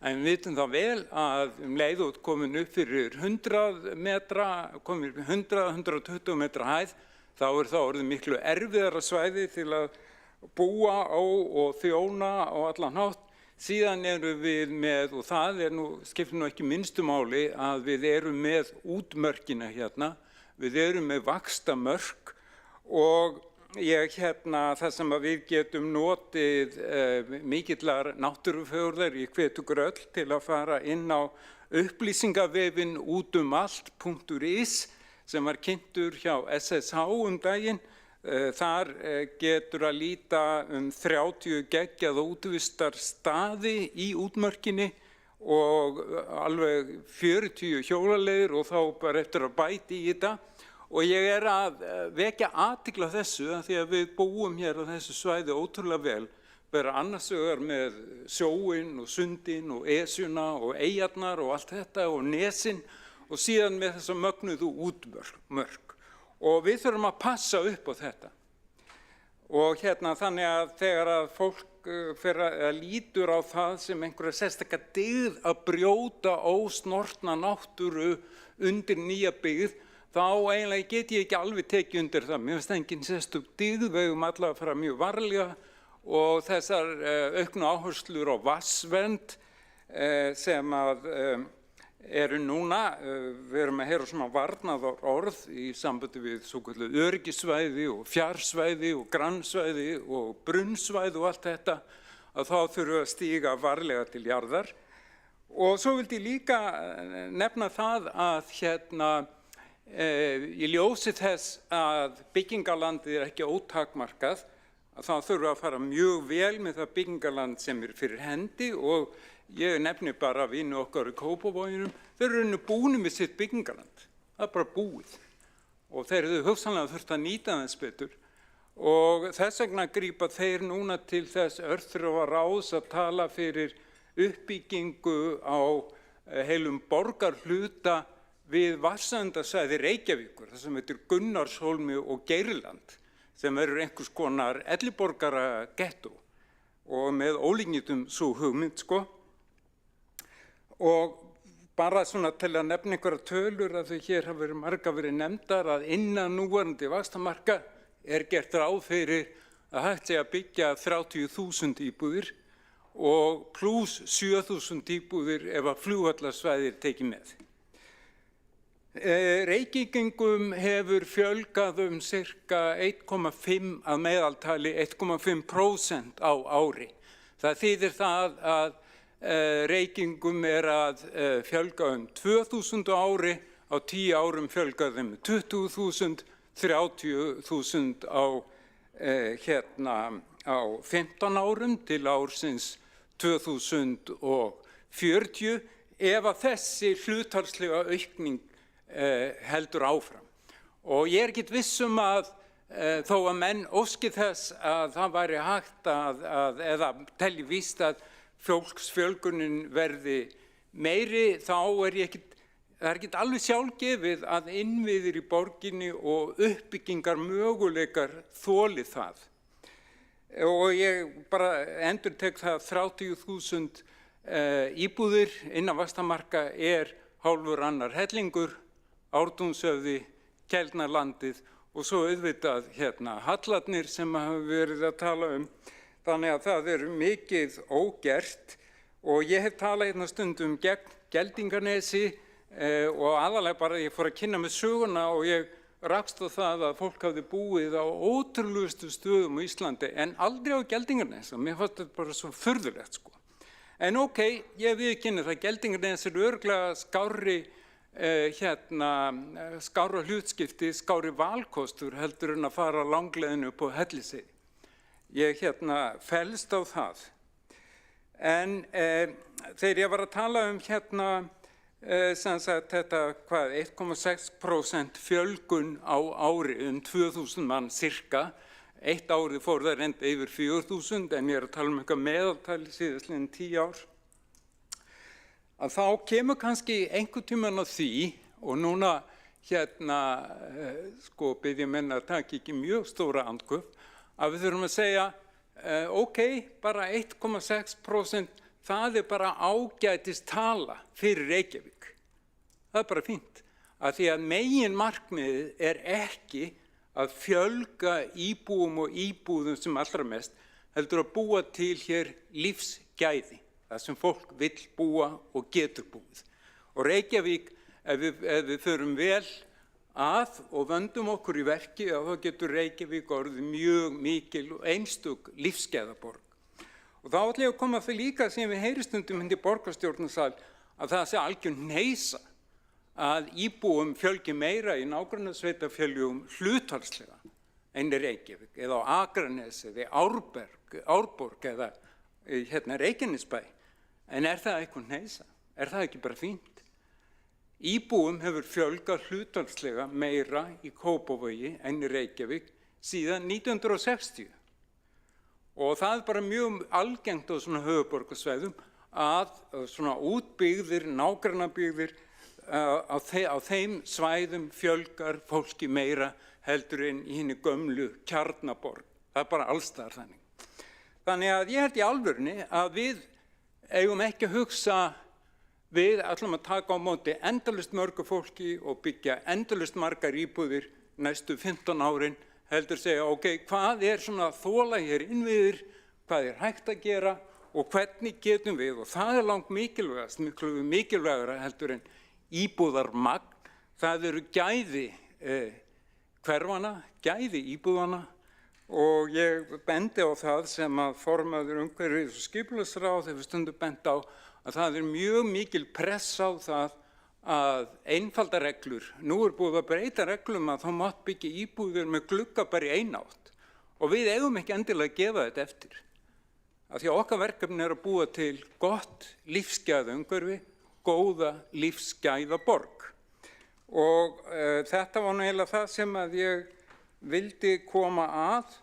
En við vitum það vel að leið út komin upp fyrir 100 metra, komin upp 100-120 metra hæð, þá það orðið miklu erfiðara svæði til að búa á og þjóna á allan hátt. Síðan erum við með, og það skiptir nú ekki minnstu máli, að við erum með útmörkina hérna, við erum með vaxtamörk og það sem að við getum notið mikillar náttúrufegurðar, ég hvet ykkur öll til að fara inn á upplýsingavefinn útumalt.is sem var kynntur hjá SSH daginn. Þar getur að líta 30 geggjaða útivistarstaði í útmörkinni og alveg 40 hjólaleiðir og þá bara eftir að bæta í þetta. Og ég að vekja athygli á þessu að því að við búum hér á þessu svæði ótrúlega vel, vera annars vegar með sjóinn og sundin og Esjuna og eyjarnar og allt þetta og nesin og síðan með þessa mögnuðu útmörk. Og við þurfum að passa upp á þetta. Og þannig að þegar að fólk lítur á það sem einhverja sérstaka dyggð að brjóta ósnortna náttúru undir nýja byggð, þá eiginlega get ég ekki alveg tekið undir það. Mér finnst engin sérstök dyggð, við eigum allavega að fara mjög varlega og þessar auknu áherslur á vatnsvernd sem að eru núna, við erum að heyra svona varnaðar orð í sambandi við svokölluð öryggissvæði og fjarsvæði og grannsvæði og brunnsvæði og allt þetta, að þá þurfum við að stíga varlega til jarðar. Og svo vildi ég líka nefna það að í ljósi þess að byggingalandið ekki ótakmarkað, að þá þurfum við að fara mjög vel með það byggingaland sem fyrir hendi og ég nefni bara vini okkar í Kópavoginum, þeir eru búnir með sitt byggingaland, það bara búið og þeir eru hugsanlega þurft að nýta þess betur og þess vegna grípa þeir núna til þess örþrifaráðs að tala fyrir uppbyggingu á heilum borgarhluta við vatnsverndarsvæði Reykjavíkur, það sem heitir Gunnarshólmi og Geirland, sem eru einhvers konar elliborgara gettó og með ólíkindum svo hugmynd Og bara svona til að nefna einhverja tölur að þau hér hafa verið nefndar að innan núverandi vaxtamarka gert ráð fyrir að hægt sé að byggja 30.000 íbúðir og pluss 7.000 íbúðir ef að flugvallarsvæðir tekið með. Reykvíkingum hefur fjölgað sirka 1,5 að meðaltali 1,5% á ári. Það þýðir það að Reykvíkingum að fjölga 2.000 á ári, á 10 árum fjölga þeim 20.000, 30.000 á 15 árum til ársins 2040 ef að þessi hlutfallslega aukning heldur áfram. Og ég ekki viss að þó að menn óski þess að það væri hægt eða telji víst að fólksfjölgunin verði meiri, þá það ekki alveg sjálfgefið að innviðir í borginni og uppbyggingar möguleikar þoli það. Og ég bara endurtek það 30.000 íbúðir innan vaxtamarka hálfur annar hellingur, Ártúnshöfði, Keldnalandið og svo auðvitað hallarnir sem hafa verið að tala Þannig að það mikið ógert og ég hef talað stundum gegn Geldinganesi og aðalega bara ég fór að kynna með söguna og ég rakst á það að fólk hafði búið á ótrúlegustu stöðum á Íslandi en aldrei á Geldinganesi og mér fannst þetta bara svo furðulegt En ég viðurkenni það Geldinganesi örugglega skárra hlutskipti, skárri valkostur heldur en að fara langleiðinu upp á Hellisheiði. Ég fellst á það. En þegar ég var að tala þetta 1,6% fjölgun á ári 2.000 mann cirka, eitt árið fór það reynd yfir 4.000 en ég að tala eitthvað meðaltali síðastliðin 10 ár, að þá kemur kannski einhvern tímann á því og núna bið ég menn að taka ekki mjög stóra andköf, að við þurfum að segja, bara 1,6%, það bara ágætist tala fyrir Reykjavík. Það bara fínt. Af því að megin markmiðið ekki að fjölga íbúum og íbúðum sem allra mest, heldur að búa til hér lífsgæði, það sem fólk vill búa og getur búið. Og Reykjavík, ef við förum vel og vöndum okkur í verki og þá getur Reykjavík orðið mjög mikil og einstök lífsgæðaborg. Og þá ætla ég að koma fyrir líka sem við heyristundum hindi borgarstjórnarsal að það sé algjör hneisa að íbúum fjölgi meira í nágrannasveitarfélögum hlutfallslega en í Reykjavík eða á Akranesi eða Árborg eða Reykjanesbæ. En það eitthvað hneisa? Það ekki bara fínt? Íbúum hefur fjölgað hlutfallslega meira í Kópavogi en í Reykjavík síðan 1960. Og það bara mjög algengt á svona höfuðborgarsvæðum að svona útbyggðir, nágrannabyggðir á þeim svæðum fjölgar fólki meira heldur en í hinni gömlu kjarnaborg. Það bara allstaðar þannig. Þannig að ég held í alvörunni að við eigum ekki að hugsa við ætlum að taka á móti endalaust mörgu fólki og byggja endalaust margar íbúðir næstu 15 árin, heldur segja, ok, hvað svona þola hér innviðir, hvað hægt að gera og hvernig getum við, og það langt mikilvægast, miklu mikilvægara heldur en íbúðarmagn, það eru gæði hverfana, gæði íbúðana og ég bendi á það sem að formaður umhverfis- og skipulagsráð hefur stundum bent á að það mjög mikil press á það að einfalda reglur. Nú búið að breyta reglum að þá mátt byggja íbúðir með glugga bara í eina átt og við eigum ekki endilega að gefa þetta eftir. Af því að okkar verkefni að búa til gott lífsgæðaumhverfi, góða lífsgæðaborg. Og þetta var nú eiginlega það sem að ég vildi koma að.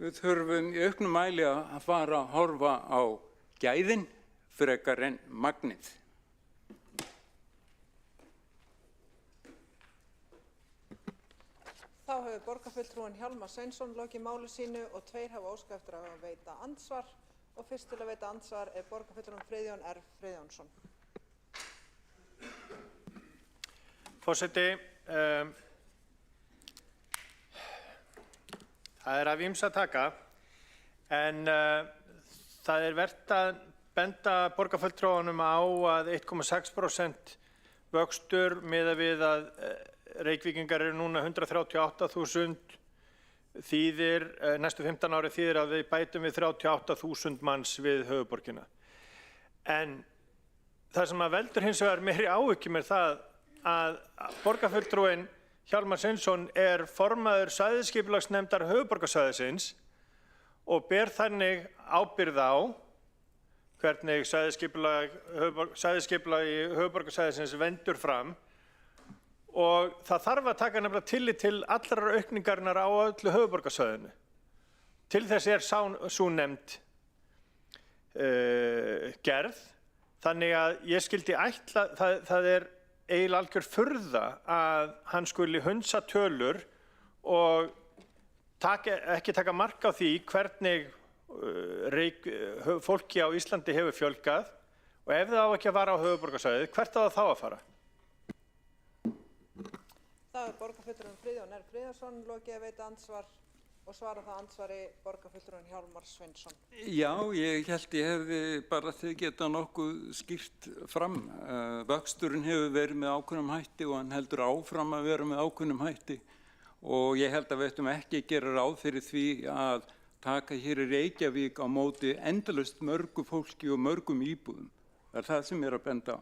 Við þurfum í auknum mæli að fara að horfa á gæðin frekar en magnið. Þá hefur borgarfulltrúinn Hjálmar Sveinsson lokið máli sínu og 2 hafa óskað eftir að veita andsvar og fyrst til að veita andsvar borgarfulltrúinn Friðjón R. Friðjónsson. Forseti, það af ýmsu að taka en það vert að benda borgarfulltrúanum á að 1,6% vöxtur miðað við að Reykvíkingar eru núna 138.000 þýðir, næstu 15 ári þýðir að við bætum við 38.000 manns við höfuðborgina. En það sem að veldur hins vegar meiri áhyggjum það að borgarfulltrúinn Hjálmar Sveinsson formaður svæðisskipulagsnefndar höfuðborgarsvæðisins og ber þannig ábyrgð á hvernig svæðisskipulagi höfuðborgarsvæðisins vendur fram og það þarf að taka nefnilega tillit til allrar aukningarinnar á öllu höfuðborgarsvæðinu. Til þess sú nefnd gerð, þannig að ég skildi ætla, það eiginlega algjör furða að hann skuli hunsa tölur og ekki taka mark á því hvernig fólki á Íslandi hefur fjölgað og ef það á ekki að fara á höfuðborgarsvæðið, hvert á það þá að fara? Það borgarfulltrúinn Friðjón R. Friðjónsson lokið að veita andsvar og svara það andsvari borgarfulltrúinn Hjálmar Sveinsson. Já, ég held ég hefði bara þið geta nokkuð skýrt fram. Vöxturinn hefur verið með ákveðnum hætti og hann heldur áfram að vera með ákveðnum hætti og ég held að við ættum ekki að gera ráð fyrir því að taka hér í Reykjavík á móti endalaust mörgu fólki og mörgum íbúðum. Það það sem ég að benda á.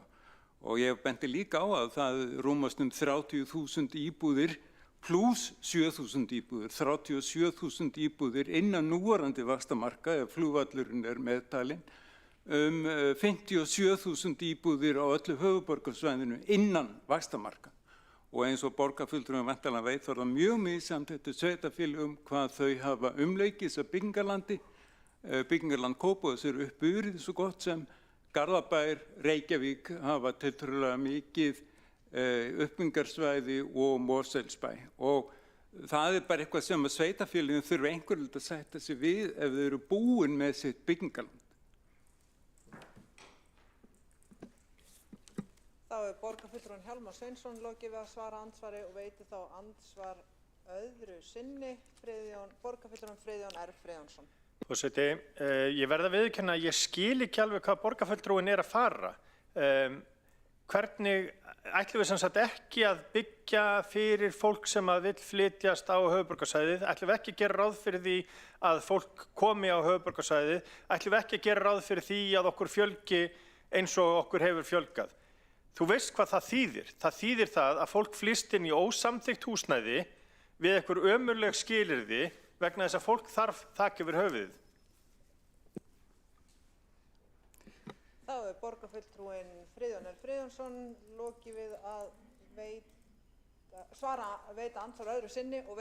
Og ég bendi líka á að það rúmast 30.000 íbúðir pluss 7.000 íbúðir, 37.000 íbúðir innan núverandi vaxtamarka ef flugvöllurinn meðtalinn, 57.000 íbúðir á öllu höfuðborgarsvæðinu innan vaxtamarka. Og eins og borgarfulltrúinn væntanlega veit þá það mjög misjafnt eftir sveitarfélögum hvað þau hafa umleikis að byggingarlandi. Byggingarland Kópavogs uppurið svo gott sem Garðabær, Reykjavík hafa tiltölulega mikið uppbyggingarsvæði og Mosfellsbæ. Og það bara eitthvað sem að sveitarfélögin þurfa einhverjum að sætta sig við ef þau eru búin með sitt byggingarland. Þá borgarfulltrúinn Hjálmar Sveinsson lokið við að svara andsvari og veiti þá andsvar öðru sinni borgarfulltrúinn Friðjón R. Friðjónsson. Forseti, ég verð að viðurkenna að ég skil ekki alveg hvað borgarfulltrúinn að fara. hvernig ætlum við sem sagt ekki að byggja fyrir fólk sem að vill flytjast á höfuðborgarsvæðið? Ætlum við ekki að gera ráð fyrir því að fólk komi á höfuðborgarsvæðið? Ætlum við ekki að gera ráð fyrir því að okkur fjölgi eins og okkur hefur fjölgað? Þú veist hvað það þýðir. Það þýðir það að fólk flyst inn í ósamþykkt húsnæði við einhver ömurleg skilyrði vegna þess að fólk þarf þak yfir höfuðið. Þá er borgarfulltrúinn Friðjón L. Friðjónsson lokið við að veita andsvar öðru sinni og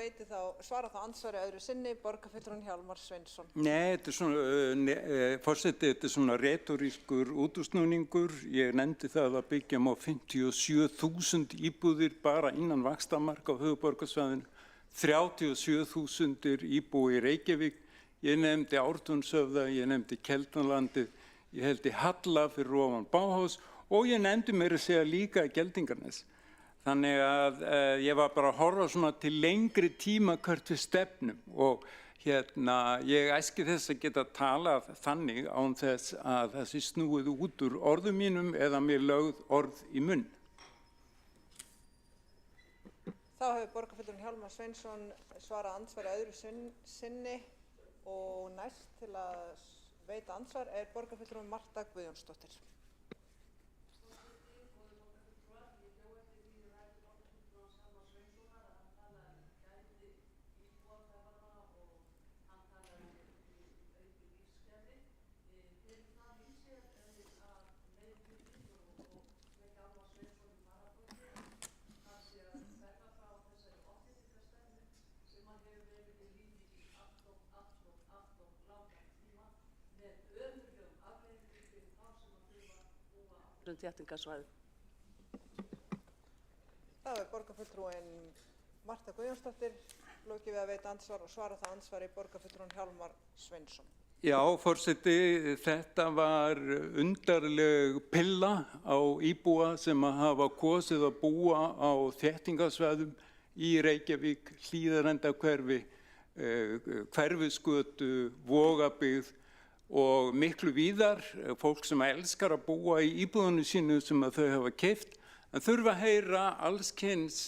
svara þá andsvari öðru sinni borgarfulltrúinn Hjálmar Sveinsson. Nei, þetta er svona, forseti, þetta er svona retorískur útúrsnúningur. Ég nefndi það að byggja á 57.000 íbúðir bara innan vaxtarmarka á höfuðborgarsvæðinu, 37.000 íbúi í Reykjavík. Ég nefndi Ártúnshöfða, ég nefndi Keldnalandið, ég held í Halla fyrir ofan Bauhaus og ég nefndi meira að segja líka Geldingarnes. Þannig að ég var bara að horfa svona til lengri tíma hvert við stefnum og ég æski þess að geta talað þannig án þess að þessi snúið út úr orðum mínum eða mér lögð orð í munn. Þá hefur borgarfulltrúinn Hjálmar Sveinsson svarað andsvari öðru sinni og næst til að veita andsvar er borgarfulltrúin Marta Guðjónsdóttir. Þéttingarsvæði. Þá er borgarfulltrúin Marta Guðjónsdóttir lokið við að veita andsvar og svara það andsvari borgarfulltrúin Hjálmar Sveinsson. Já, forseti, þetta var undarleg pilla á íbúa sem að hafa kosið að búa á þéttingarsvæðum í Reykjavík, Hlíðarendahverfi, Hverfisgötu, Vogabyggð og miklu víðar, fólk sem elskar að búa í íbúðunum sínu sem að þau hafa keypt, en þurfa að heyra allskyns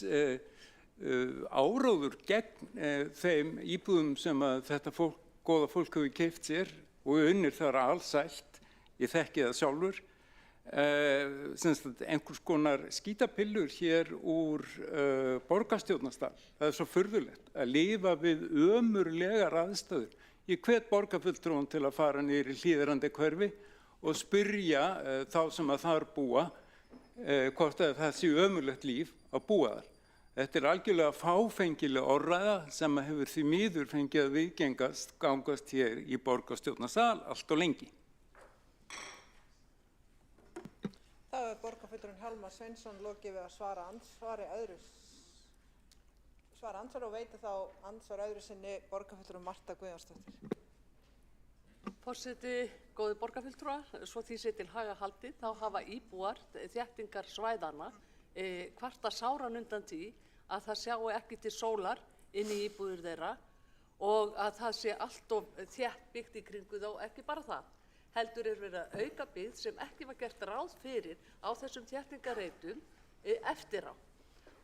áróður gegn þeim íbúðum sem að þetta góða fólk hefur keypt sér og unnir þar alsælt, ég þekki það sjálfur, einhvers konar skítapillur hér úr borgarstjórnarstall. Það er svo furðulegt að lifa við ömurlegar aðstæður. Ég hvet borgarfulltrúann til að fara niður í Hlíðarendahverfi og spyrja þá sem að þar búa hvort að það sé ömurlegt líf að búa þar. Þetta er algjörlega fáfengileg orðræða sem hefur því miður fengið að viðgangast hér í borgarstjórnarsal allt og lengi. Þá er borgarfulltrúinn Hjálmar Sveinsson lokið við að svara andsvari og veita þá andsvar öðru sinni borgarfulltrúin Marta Guðjónsdóttir. Forseti, góði borgarfulltrúar, svo því sé til haga haldið, þá hafa íbúar þéttingarsvæðanna kvarta sáran undan því að það sjáu ekki til sólar inn í íbúðir þeirra og að það sé allt of þétt byggt í kringu þá, ekki bara það. Heldur er verið að auka byggð sem ekki var gert ráð fyrir á þessum þéttingarreitum eftir á.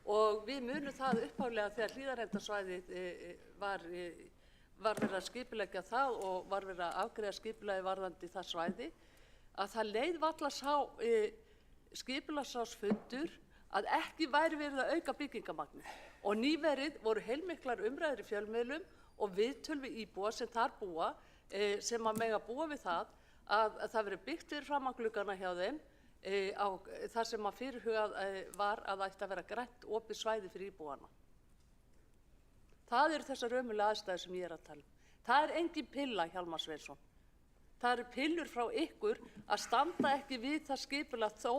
Og við munum það upphaflega þegar Hlíðarendasvæðið var verið að skipuleggja það og var verið að afgreiða skipulagi varðandi það svæði, að það leið varla skipulagsráðsfundur að ekki væri verið að auka byggingarmagnið. Og nýverið voru heilmiklar umræður í fjölmiðlum og viðtöl við íbúa sem þar búa, sem að mega búa við það að það verið byggt fyrir framan gluggana hjá þeim, þar sem að fyrirhugað var að það ætti að vera grænt opið svæði fyrir íbúana. Það eru þessar ömurlegu aðstæður sem ég er að tala um. Það er engin pilla, Hjálmar Sveinsson. Það eru pillur frá ykkur að standa ekki við það skipulag þó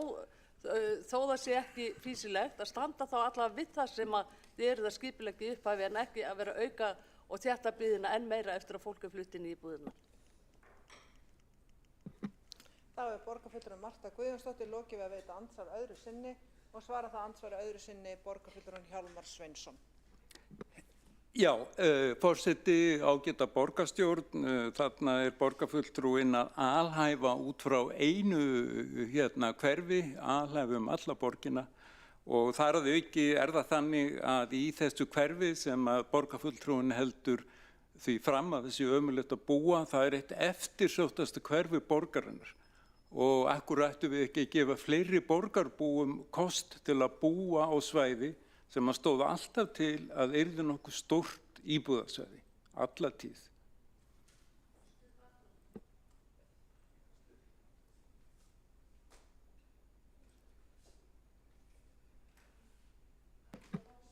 það sé ekki fýsilegt, að standa þá allavega við það sem að þið eruð að skipulegja upphafi en ekki að vera að auka og þétta byggðina enn meira eftir að fólk er flutt inn í íbúðirnar. Þá er borgarfulltrúin Marta Guðjónsdóttir lokið við að veita andsvar öðru sinni og svara það andsvari öðru sinni borgarfulltrúinn Hjálmar Sveinsson. Já, forseti, ágæta borgarstjórn, þarna borgarfulltrúinn að alhæfa út frá einu hverfi, alhæfa alla borgina og þar að auki það þannig að í þessu hverfi sem að borgarfulltrúinn heldur því fram að þessi ömurlegt að búa, það eitt eftirsóttasta hverfi borgarinnar og akkur ættum við ekki að gefa fleiri borgarbúum kost til að búa á svæði sem að stóð alltaf til að yrði nokkuð stórt íbúðasvæði, alla tíð.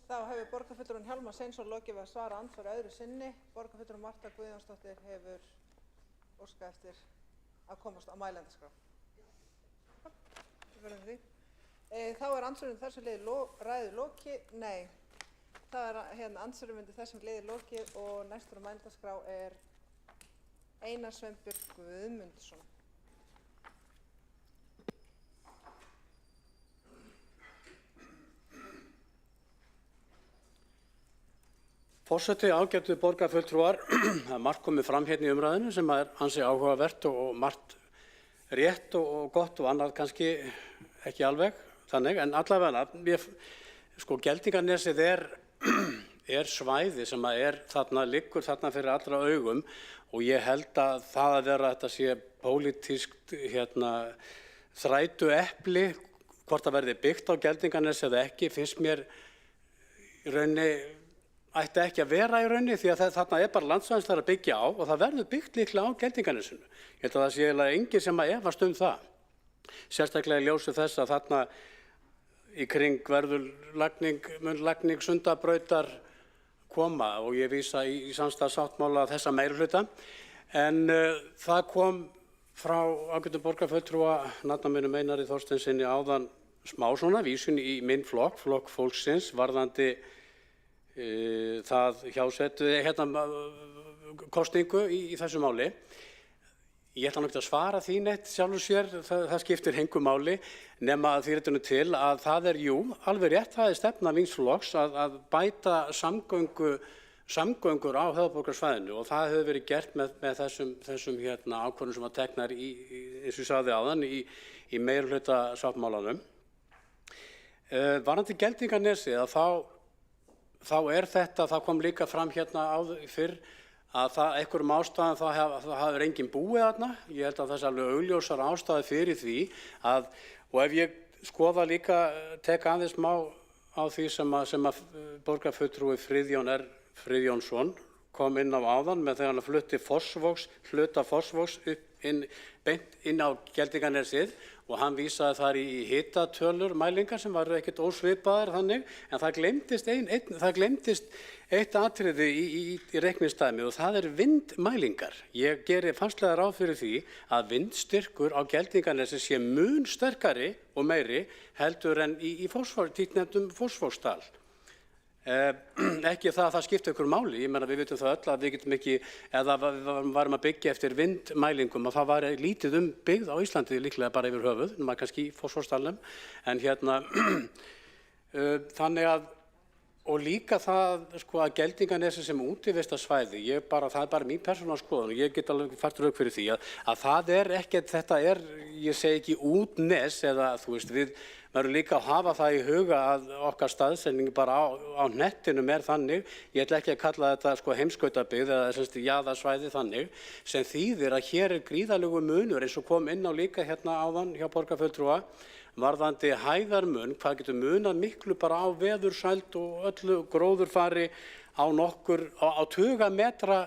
Þá hefur borgarfulltrúinn Hjálmar Sveinsson lokið við að svara andsvari öðru sinni. Borgarfulltrúin Marta Guðjónsdóttir hefur óskað eftir að komast á mælendaskrá. Við verðum því. Þá andsvörum þessu liði ræðu lokið. Nei, það andsvörum undir þessum liði lokið og næstur á mælendaskrá Einar Sveinbjörn Guðmundsson. Forseti, ágætu borgarfulltrúar, það margt komið fram hérna í umræðinu sem ansi áhugavert og margt rétt og gott og annað kannski ekki alveg þannig, en allavega, Geldinganesið svæði sem liggur þarna fyrir allra augum og ég held að það að vera þetta sé pólitískt þrætu epli, hvort það verði byggt á Geldinganesið eða ekki, finnst mér í rauninni ætti ekki að vera í rauninni því að þarna bara landsvæðis að byggja á og það verður byggt líklega á Geldinganesinu. Ég held að það sé eiginlega enginn sem að efast það. Sérstaklega í ljósi þess að þarna í kring verður lagning Sundabrautar koma og ég vísa í samstarfssáttmála þessa meirihluta. En það kom frá ágætum borgarfulltrúa nafna mínum Einari Þorsteinssyni áðan smá svona vísun í minn flokk fólksins varðandi það hjásetu kosningu í þessu máli. Ég ætla ekki að svara því neitt sjálfur sér, það skiptir engu máli nema að því réttinu til að það alveg rétt, það stefna míns flokks að bæta samgöngur á höfuðborgarsvæðinu og það hefur verið gert með þessum ákvörðunum sem að teknar eins og ég sagði áðan í meirihluta sáttmálanum. Varðandi Geldinganesið að þá það kom líka fram fyrr að einhverjum ástæðum það hefur enginn búið þarna. Ég held að það sé alveg augljósar ástæður fyrir því og ef ég skoða líka, tek aðeins á því sem að borgarfulltrúi Friðjón R. Friðjónsson kom inn á áðan með þegar hann flutti hluta Fossvogs beint inn á Geldinganesið og hann vísaði þar í hitatölur mælingar sem var ekkert ósvipaðar þannig, en það gleymdist eitt atriði í reikningsdæmi og það vindmælingar. Ég geri fastlega ráð fyrir því að vindstyrkur á Geldinganesi sé mun sterkari og meiri heldur en í títtnefndum Fossvogsdal. Ekki það skipti ykkur máli, ég meina við vitum það öll að við getum ekki, eða við varum að byggja eftir vindmælingum og það var lítið byggð á Íslandi líklega bara yfir höfuð, maður kannski í Fossvogsdalnum, en þannig að, og líka það að Geldinganesi sem útivistarsvæði, það bara mín persónulega skoðun og ég get alveg fært rök fyrir því að það ekkert, þetta ég segi ekki útnes eða við verðum líka að hafa það í huga að okkar staðsetning bara á hnettinum þannig, ég ætla ekki að kalla þetta heimskautabyggð eða jaðarsvæði þannig, sem þýðir að hér gríðarlegur munur eins og kom inn á líka áðan hjá borgarfulltrúa, varðandi hæðarmun, hvað getur munað miklu bara á veðursæld og öllu gróðurfari á tuga metra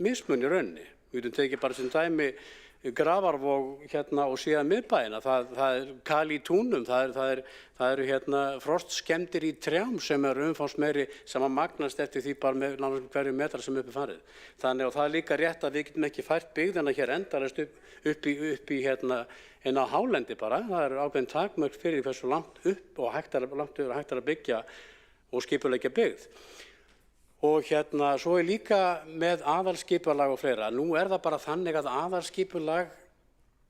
mismun í rauninni. Við getum tekið bara sem dæmi Grafarvog og síðan miðbæina, það kal í túnum, það eru frostskemmdir í trjám sem umfangsmeiri sem að magnast eftir því bara með hverju metra sem uppi farið. Þannig að það líka rétt að við getum ekki fært byggðina hér endalaust upp í inn á hálendi bara, það ákveðin takmörk fyrir hversu langt upp og hægt að byggja og skipuleggja byggð. Og svo líka með aðalskipulag og fleira. Nú það bara þannig að aðalskipulag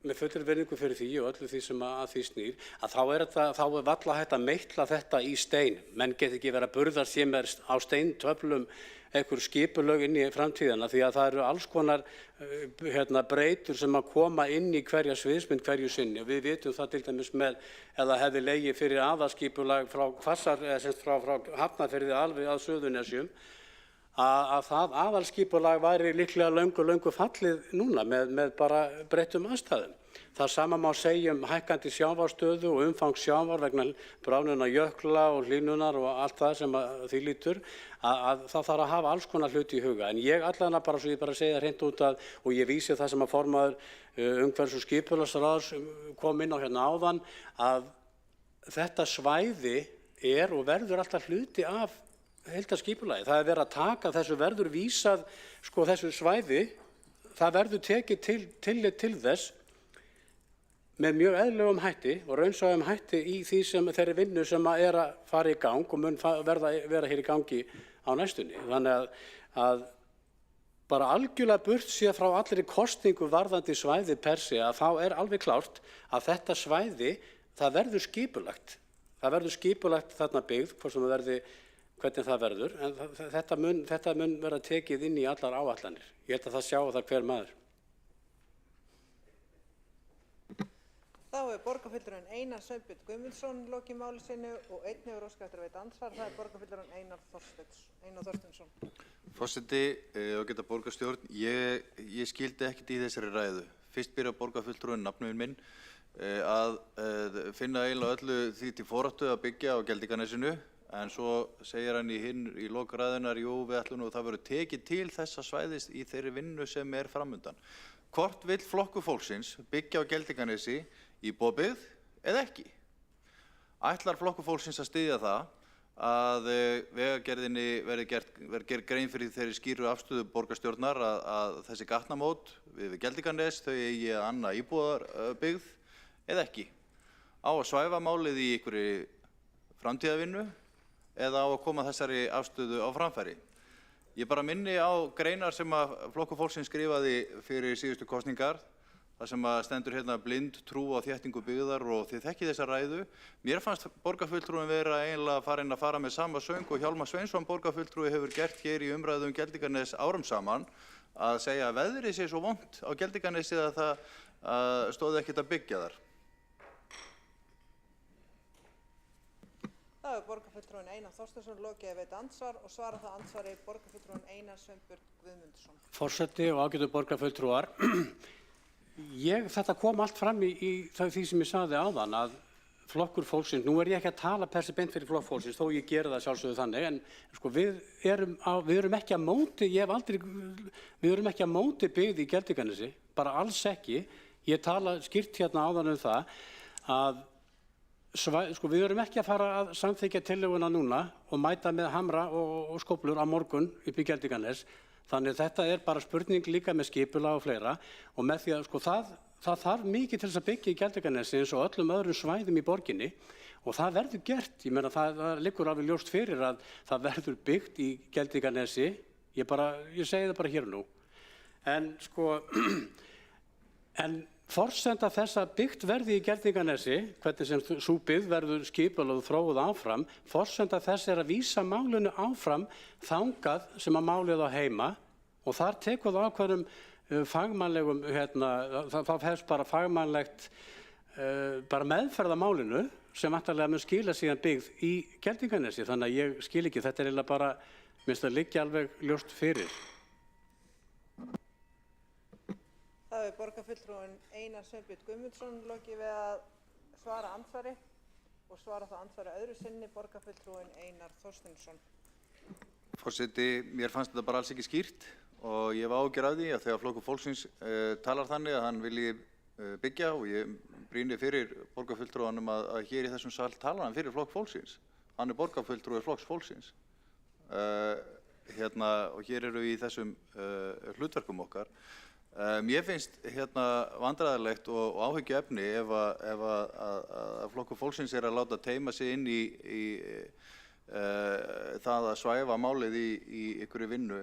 með fullri virðingu fyrir því og öllu því sem að því snýr, að þá er varla hægt að meitla þetta í stein. Menn get ekki verið að burða sér á steintöflum einhver skipulög inn í framtíðina því að það eru alls konar breytur sem að koma inn í hverja sviðsmynd hverju sinni og við vitum það til dæmis með eða hefði legið fyrir aðalskipulag frá frá Hafnarfirði alveg að Suðurnesjum að það aðalskipulag væri líklega löngu fallið núna með bara breyttum aðstæðum. Það sama má segja hækkandi sjávarstöðu og umfang sjávar vegna bráðnunar jökla og hlýnunar og allt það sem því lýtur að það þarf að hafa alls konar hluti í huga. En ég allavega bara, svo ég bara segja hreint út og ég vísi það sem að formaður umhverfis- og skipulagsráðs kom inn á hérna áðan, að þetta svæði og verður alltaf hluti af heildarskipulagi. Það verið að taka þessu verður vísað, þessu svæði, það verður tekið tillit til þess með mjög eðlilegum hætti og raunsæjum hætti í þeirri vinnu sem að fara í gang og mun vera hér í gangi á næstunni. Þannig að bara algjörlega burt séð frá allri kosningu varðandi svæði per se að þá alveg klárt að þetta svæði, það verður skipulagt. Það verður skipulagt þarna byggð, hvort sem hvernig það verður, en þetta mun vera tekið inn í allar áætlanir. Ég held að það sjái það hver maður. Þá hefur borgarfulltrúinn Einar Sveinbjörn Guðmundsson lokið máli sínu og einn hefur óskað eftir að veita andsvar. Það borgarfulltrúinn Einar Þorsteinsson. Forseti, ágæta borgarstjórn, ég skildi ekkert í þessari ræðu. Fyrst byrja borgarfulltrúinn, nafnuminn minn, að finna eiginlega öllu því til foráttu að byggja á Geldinganesinu, en svo segir hann í lok ræðunnar, jú, við ætlum nú að það verður tekið til þessa svæðis í þeirri vinnu sem framundan. Hvort vill Flokkur fólksins byggja á Geldinganesi í Boðbyggð eða ekki? Ætlar Flokkur fólksins að styðja það að vegagerðinni verði gerð grein fyrir þeirri skýru afstöðu borgarstjórnar að þessi gatnamót við Geldinganes þau eigi að anna íbúðarbyggð eða ekki? Á að svæfa málið í einhverri framtíðarvinnu eða á að koma þessari afstöðu á framfæri? Ég bara minni á greinar sem að Flokkur fólksins skrifaði fyrir síðustu kosningar, þar sem að stendur hérna blind trú á þéttingu byggðar og þið þekkið þessa ræðu. Mér fannst borgarfulltrúin vera eiginlega farin að fara með sama söng og Hjálmar Sveinsson borgarfulltrúi hefur gert hér í umræðu Geldinganes árum saman, að segja að veðrið sé svo vont á Geldinganesi að það stóði ekkert að byggja þar. Það hefur borgarfulltrúinn Einar Þorsteinsson lokið að veita andsvar og svara það andsvari borgarfulltrúinn Einar Sveinbjörn Guðmundsson. Forseti og ágætu borgarfulltrúar, þetta kom allt fram í því sem ég sagði áðan að Flokkur fólksins, nú ég ekki að tala persi beint fyrir Flokk fólksins, þó ég geri það sjálfsögðu þannig, en við erum ekki að móti, við erum ekki að móti byggð í Geldinganesi, bara alls ekki. Ég tala skýrt hérna áðan það að við erum ekki að fara að samþykkja tillöguna núna og mæta með hamra og skóflur á morgun upp í Geldinganes. Þannig þetta bara spurning líka með skipulag og fleira og með því að það þarf mikið til þess að byggja í Geldinganesi eins og öllum öðrum svæðum í borginni og það verður gert. Ég meina það liggur alveg ljóst fyrir að það verður byggt í Geldinganesi. Ég segi það bara hér og nú. En forsenda þess að byggt verði í Geldinganesi, hvernig sem sú byggð verður skipulögð og þróuð áfram, forsenda þess að vísa málinu áfram þangað sem að málið á heima og þar tekur það ákveðnum fagmannlegum, þá hefst bara fagmannlegt bara meðferð á málinu sem væntanlega mun skila síðan byggð í Geldinganesi. Þannig að ég skil ekki, þetta eiginlega bara, minnst það liggja alveg ljóst fyrir. Það hefur borgarfulltrúinn Einar Sveinbjörn Guðmundsson lokið við að svara andsvari og svara það andsvari öðru sinni borgarfulltrúinn Einar Þorsteinsson. Forseti, mér fannst þetta bara alls ekki skýrt og ég var ágjör af því að þegar Flokkur fólksins talar þannig að hann vilji byggja og ég brýni fyrir borgarfulltrúanum að hér í þessum sal talar hann fyrir Flokk fólksins. Hann borgarfulltrúi Flokks fólksins. Og hér eru við í þessum hlutverkum okkar. Mér finnst vandræðalegt og áhyggjuefni ef að Flokkur fólksins að láta teyma sig inn í það að svæfa málið í einhverju vinnu.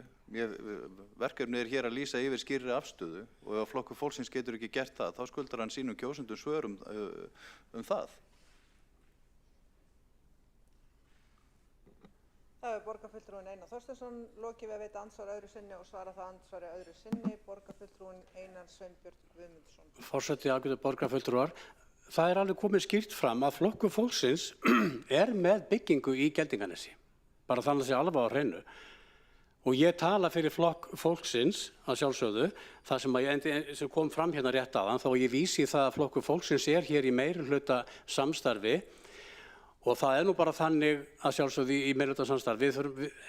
Verkefnið hér að lýsa yfir skýrri afstöðu og ef Flokkur fólksins getur ekki gert það, þá skuldar hann sínum kjósendum svör það. Það er borgarfulltrúinn Einar Þorsteinsson lokið við að veita andsvar öðru sinni og svara það andsvari öðru sinni. Borgarfulltrúinn Einar Sveinbjörn Guðmundsson. Forseti, ágætu borgarfulltrúar, það er alveg komið skýrt fram að Flokkur fólksins er með byggingu í Geldinganesi. Bara þannig að sé alveg á hreinu. Og ég tala fyrir Flokk fólksins að sjálfsögðu, það sem kom fram hérna rétt áðan, þó ég vísi það að Flokkur fólksins er hér í meirihluta samstarfi. Og það er nú bara þannig að sjálfsögðu í meirihlutasamstarfi,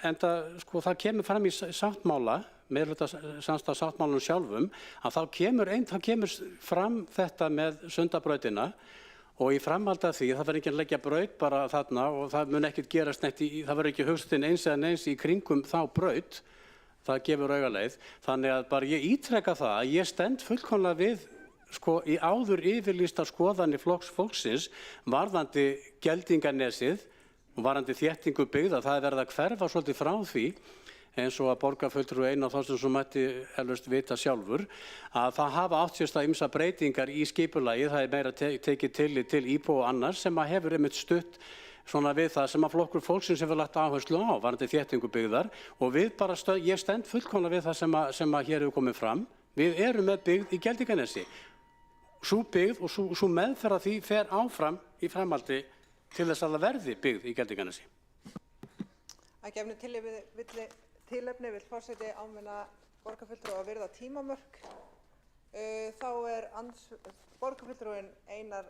enda sko það kemur fram í sáttmála, meirihlutasamstarfssáttmálanum sjálfum, að þá kemur fram þetta með Sundabrautina og í framhaldi af því það verður ekki að leggja braut bara þarna og það mun ekkert gerast neitt, það verður ekki hugstinn eins eða neins í kringum þá braut, það gefur augaleið. Þannig að bara ég ítreka það að ég stend fullkomlega við sko í áður yfirlýstar skoðanir Flokks fólksins varðandi Geldinganesið og varðandi þéttingu byggða, það er verið að hverfa svolítið frá því eins og að borgarfulltrúi Einar Þorsteinsson mætti eflaust vita sjálfur að það hafa átt sér stað ýmsar breytingar í skipulagi, það er meira tekið tillit til íbúa og annars sem að hefur einmitt stutt svona við það sem að Flokkur fólksins hefur lagt áherslu á varðandi þéttingu byggðar og við bara ég stend fullkomlega við það sem að hér hefur komið fram. Við erum með byggð í Geldinganesi. Sú byggð og sú meðferð af því fer áfram í framhaldi til þess að það verði byggð í Geldinganesi. Að gefnu tilefni vill forseti áminna borgarfulltrúa að virða tímamörk. Þá er borgarfulltrúinn Einar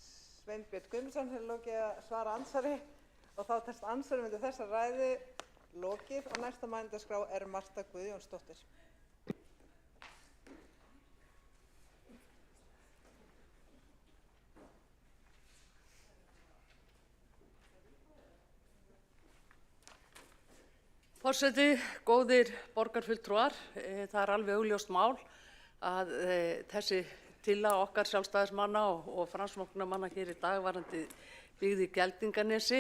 Sveinbjörn Guðmundsson sem lokið að svara ansvari og þá telst ansvari undir þessa ræðu lokið og næsta mælendaskrá er Marta Guðjónsdóttir. Forseti, góðir borgarfulltrúar, það er alveg augljóst mál að þessi tillaga okkar sjálfstæðismanna og framsóknarmanna hér í dag varðandi byggð í Geldinganesi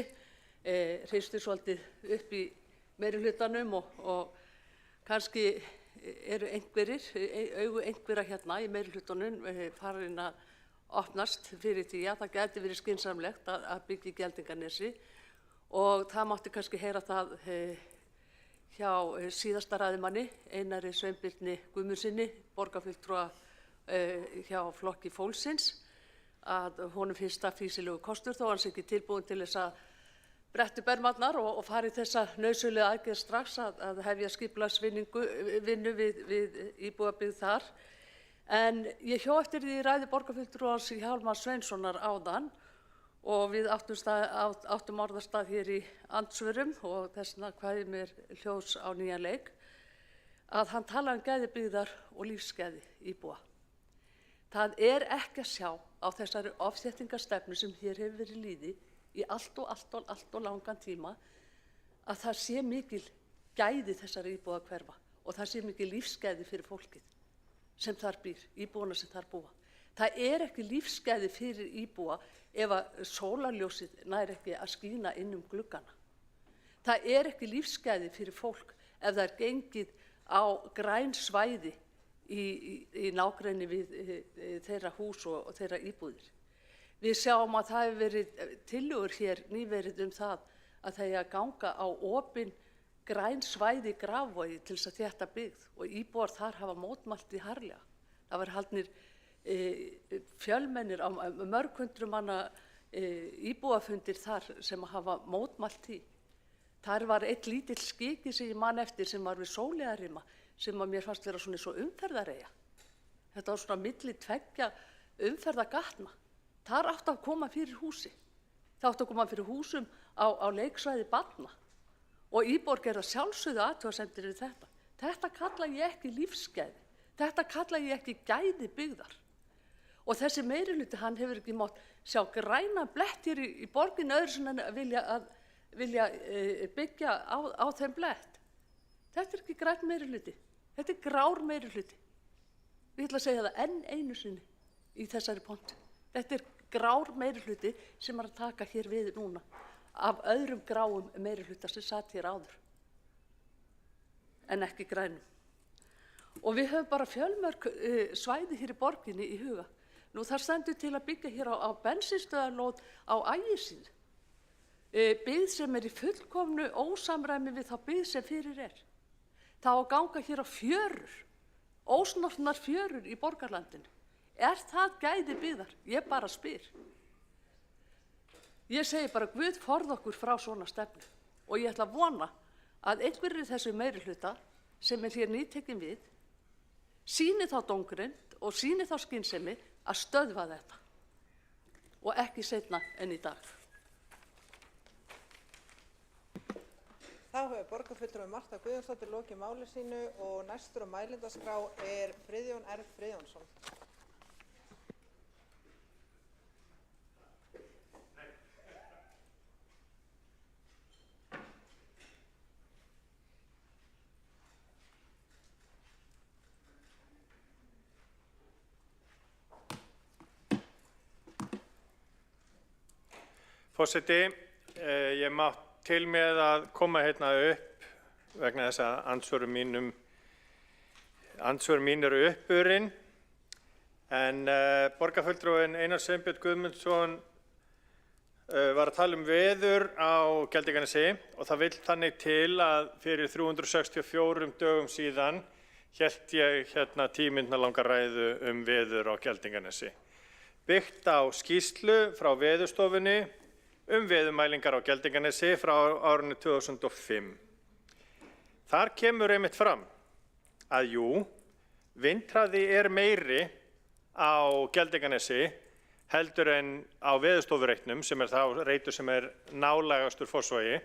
hristir svolítið upp í meirihlutanum og kannski eru augu einhverra hérna í meirihlutanum farin að opnast fyrir því að það gæti verið skynsamlegt að byggja í Geldinganesi og það mátti kannski heyra það hjá síðasta ræðumanni, Einari Sveinbirni Guðmundsssyni, borgarfulltrúa hjá Flokki fólksins, að honum finnst það fýsilegu kostur þó hann sé ekki tilbúinn til þess að bretta upp ermarnar og fara í þessa nauðsynlegu aðgerð strax að hefja skipulagsvinnu við íbúabyggð þar. En ég hjó eftir því ræðu borgarfulltrúans Hjálmars Sveinssonar áðan og við áttum orðastað hér í andsvörum og þess vegna kvæði mér hljóðs á nýjan leik að hann talaði gæði byggðar og lífsgæði íbúa. Það er ekki að sjá á þessari ofþéttingarstefnu sem hér hefur verið lýði í allt og langan tíma að það sé mikil gæði þessari íbúa hverfa og það sé mikil lífsgæði fyrir fólkið sem þar býr, íbúana sem þar búa. Það er ekki lífsgæði fyrir íbúa ef að sólarljósið nær ekki að skína inn gluggana. Það er ekki lífsgæði fyrir fólk ef það er gengið á græn svæði í nágrenni við þeirra hús og þeirra íbúðir. Við sjáum að það hefur verið tillögur hér nýverið það að það eigi að ganga á opin græn svæði í Grafvogi til þess að þétta byggð og íbúar þar hafa mótmælt því harðlega. Það var haldnir fjölmennir á mörg hundruð manna íbúafundir þar sem hafa mótmælt því. Þar var eitt lítill skiki sem ég man eftir sem var við Sóleyjarima sem að mér fannst vera svona eins og umferðareyja. Þetta var svona milli tveggja umferðargatna. Þar átti að koma fyrir húsi. Það átti að koma fyrir húsum á leiksvæði barna og íbúar gera sjálfsögðu athugasemdir við þetta. Þetta kalla ég ekki lífsgæði. Þetta kalla ég ekki gæði byggðar. Og þessi meirihluti, hann hefur ekki mátt sjá græna blett hér í borginni öðru sem hann vilja byggja á þeim blett. Þetta er ekki græn meirihluti, þetta er grár meirihluti. Ég ætla að segja það enn einu sinni í þessari pontu. Þetta er grár meirihluti sem er að taka hér við núna af öðrum gráum meirihluta sem sat hér áður en ekki grænum. Og við höfum bara fjölmörg svæði hér í borginni í huga. Nú það stendur til að byggja hér á bensínstöðarlóð á Ægisíðu. Byggð sem í fullkomnu ósamræmi við þá byggð sem fyrir er. Það á að ganga hér á fjörur, ósnortnar fjörur í borgarlandinu. Er það gæði byggðar? Ég bara spyr. Ég segi bara Guð forði okkur frá svona stefnu og ég ætla að vona að einhverjir í þessu meirihluta sem hér nýtekin við sýni þá dómgreind og sýni þá skynsemi að stöðva þetta og ekki seinna en í dag. Þá hefur borgarfulltrúi Marta Guðjónsdóttir lokið máli sínu og næstur á mælendaskrá er Friðjón R. Friðjónsson. Forseti, ég mátt til með að koma hérna upp vegna þess að andsvörum mín eru uppurinn en borgarfulltrúinn Einar Sveinbjörn Guðmundsson var að tala veður á Geldinganesi og það vill þannig til að fyrir 364 dögum síðan hélt ég hérna 10 mínútna langa ræðu veður á Geldinganesi. Byggt á skýrslu frá Veðurstofunni veðurmælingar á Geldinganesi frá árinu 2005. Þar kemur einmitt fram að jú, vindhraði er meiri á Geldinganesi heldur en á Veðurstofureitnum sem er þá reitur sem er nálægastur Fossvogi,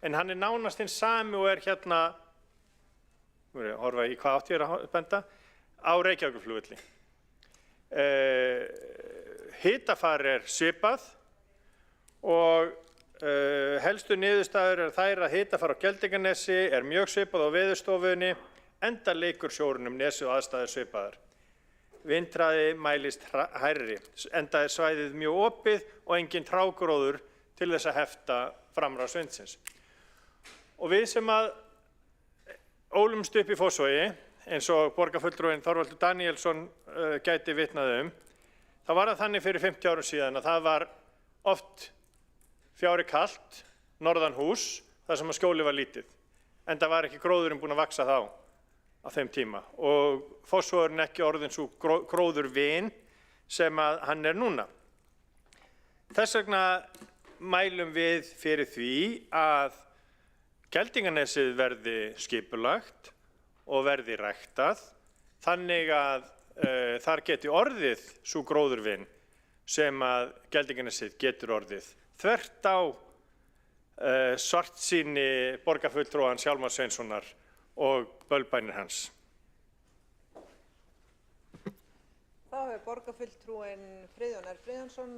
en hann er nánast hinn sami og er hérna, horfa í hvað átt ég að benda, á Reykjavíkurflugvelli. Hitafar er svipað og helstu niðurstaður er þær að hitafar á Geldinganesi er mjög svipað á Veðurstofunni, enda leikur sjórinn nesið og aðstæður svipaðar. Vindhraði mælist hærri, enda er svæðið mjög opið og engin trágróður til þess að hefta framrás vindsins. Og við sem að ólumst upp í Fossvogi, eins og borgarfulltrúinn Þorvaldur Daníelsson gæti vitnað þá var það þannig fyrir 50 árum síðan að það var oft fjári kalt, norðan hús, þar sem að skjóli var lítið. En það var ekki gróðurinn búinn að vaxa þá á þeim tíma og Fossvogurinn ekki orðin svo gróðurvin sem að hann er núna. Þess vegna mælum við fyrir því að Geldinganesið verði skipulagt og verði ræktað þannig að þar geti orðið svo gróðurvin sem að Geldinganesið getur orðið. Þvert á svartsýni borgarfulltrúans Hjálmar Sveinssonar og bölbænir hans. Þá hefur borgarfulltrúinn Friðjón R. Friðjónsson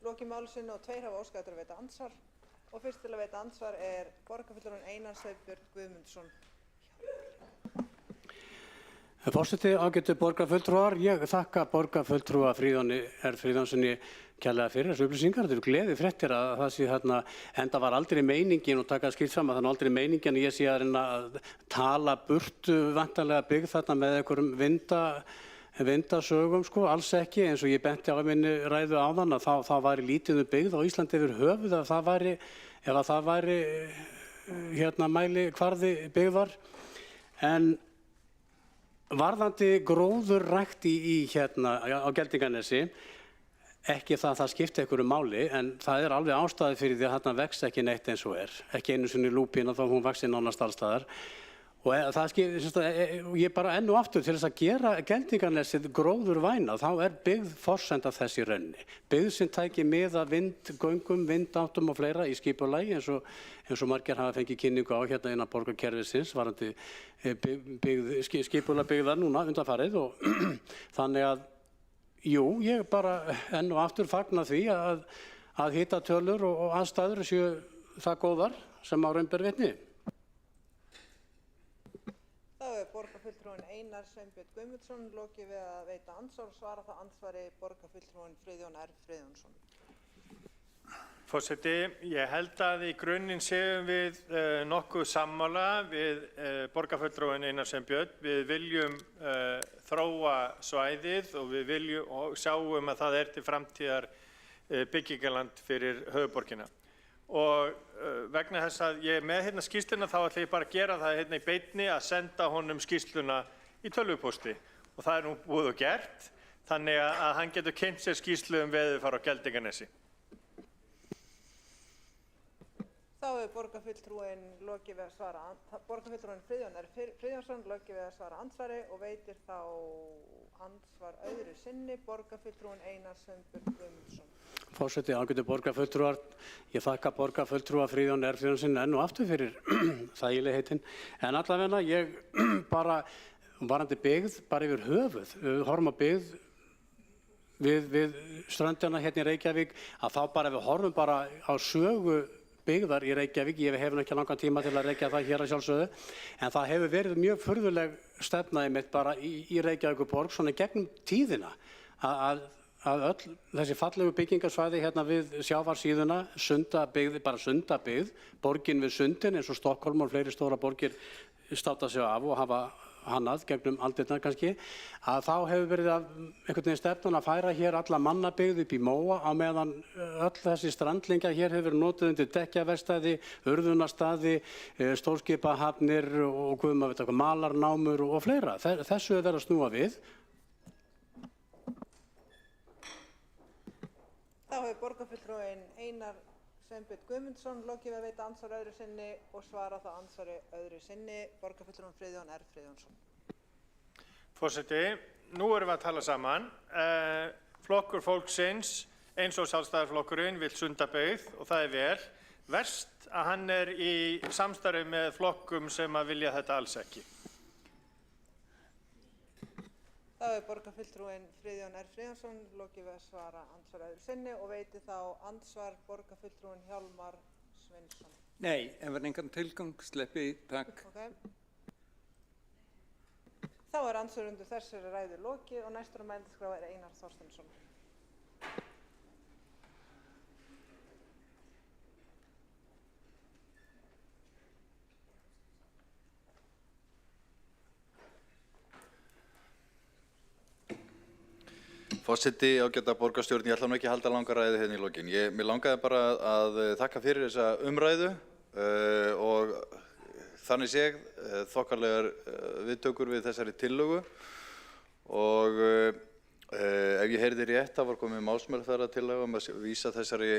lokið máli sínu og 2 hafa óskað eftir að veita andsvar. Og fyrst til að veita andsvar er borgarfulltrúinn Einar Sveinbjörn Guðmundsson. Forseti, ágætu borgarfulltrúar, ég þakka borgarfulltrúa Friðjóni R. Friðjónssoni kærlega fyrir þessu upplýsingar. Þetta eru gleðifréttir að það sé þarna, enda var aldrei meiningin og taka skýrt fram að það er aldrei meiningin að ég sé að reyna að tala burtu vantanlega byggð þarna með einhverjum vindasögum, sko, alls ekki, eins og ég benti á minni ræðu áðan að þá væri lítið byggð á Íslandi yfir höfuð ef það væri hérna mæli hvarði byggðar. En varðandi gróðurrækt hérna á Geldinganesi, ekki það skipti einhverju máli, en það er alveg ástæði fyrir því að þarna vex ekki neitt eins og er. Ekki einu sinni lúpína þó hún vaxi nánast alls staðar. Og ég bara enn og aftur til þess að gera Geldinganesið gróðurvæna, þá er byggð forsenda þess í rauninni. Byggð sem tæki mið af vindgöngum, vindáttum og fleira í skipulagi eins og margir hafa fengið kynningu á hérna innan borgarkerfisins varðandi skipulag byggðar núna undanfarið og þannig að jú, ég bara enn og aftur fagna því að hitatölur og aðstæður séu það góðar sem á raun ber vitni. Þá hefur borgarfulltrúinn Einar Sveinbjörn Guðmundsson lokið við að veita andsvar og svara það andsvari borgarfulltrúinn Friðjón R. Friðjónsson. Forseti, ég held að í grunninn séum við nokkuð sammála við borgarfulltrúinn Einar Svein Björn. Við viljum þróa svæðið og við viljum og sjáum að það til framtíðar byggingaland fyrir höfuðborgina. Og vegna þess að ég með hérna skýrsluna þá ætla ég bara að gera það hérna í beinni að senda honum skýrsluna í tölvupósti. Og það nú búið og gert, þannig að hann getur kynnt sér skýrslu veðurfar á Geldinganesi. Þá hefur borgarfulltrúinn lokið við að svara, borgarfulltrúinn Friðjón R. Friðjónsson lokið við að svara andsvari og veitir þá andsvar öðru sinni borgarfulltrúinn Einar Svein Björn Guðmundsson. Forseti, ágætu borgarfulltrúar, ég þakka borgarfulltrúa Friðjón R. Friðjónsson enn og aftur fyrir þægilegheitin. En allavega ég bara varandi byggð, bara yfir höfuð, við horfum á byggð við ströndina hérna í Reykjavík, að þá bara við horfum bara á sögu byggðar í Reykjavík, ég hef ekki langan tíma til að rekja það hér að sjálfsögðu, en það hefur verið mjög furðuleg stefnaði mitt bara í Reykjavíkurborg, svona gegnum tíðina, að öll þessi fallegu byggingarsvæði hérna við sjávarsíðuna, sundabyggð, bara sundabyggð, borgin við sundin eins og Stokkólm og fleiri stóra borgir státa sig af og hafa hannað gegnum aldirnar kannski, að þá hefur verið einhvern veginn stefnan að færa hér alla mannabyggð upp í móa á meðan öll þessi strandlingja hér hefur verið notuð undir dekkjaverkstæði, urðunarstaði, stórskipahafnir og malarnámur og fleira. Þessu er verið að snúa við. Þá hefur borgarfulltrúinn Einar Svein Björn Guðmundsson lokið við að veita andsvar öðru sinni og svara þá andsvari öðru sinni borgarfulltrúinn Friðjón R. Friðjónsson. Forseti, nú erum við að tala saman. Flokkur fólksins eins og Sjálfstæðisflokkurinn vill sundabyggð og það vel. Verst að hann í samstarfi með flokkum sem að vilja þetta alls ekki. Þá hefur borgarfulltrúinn Friðjón R. Friðjónsson lokið við að svara andsvar öðru sinni og veitir þá andsvar borgarfulltrúinn Hjálmar Sveinsson. Nei, ef það engan tilgang, sleppi, takk. Okay. Þá andsvörundu þessari ræðu lokið og næstur á mælendaskrá Einar Þorsteinsson. Forseti, ágæta borgarstjórn, ég ætla nú ekki að halda langa ræðu hérna í lokin. Mér langaði bara að þakka fyrir þessa umræðu og þannig séð þokkarlegar viðtökur við þessari tillögu og ef ég heyrði rétt þá var komið málsmeðferðartillaga að vísa þessari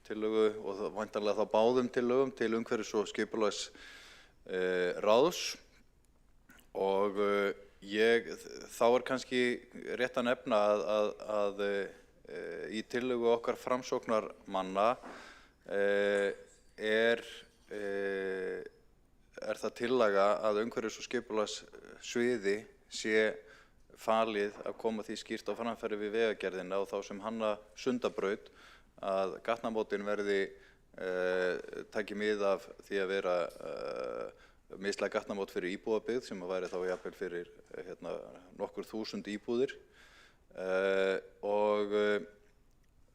tillögu og væntanlega þá báðum tillögum til umhverfis- og skipulags ráðs og þá kannski rétt að nefna að í tillögu okkar framsóknarmanna er það tillaga að umhverfis- og skipulagssviði sé falið að koma því skýrt á framfæri við vegagerðina og þá sem hanna Sundabraut að gatnamótin verði taki mið af því að vera mislæg gatnamót fyrir íbúðabyggð sem væri þá jafnvel fyrir nokkur þúsund íbúðir og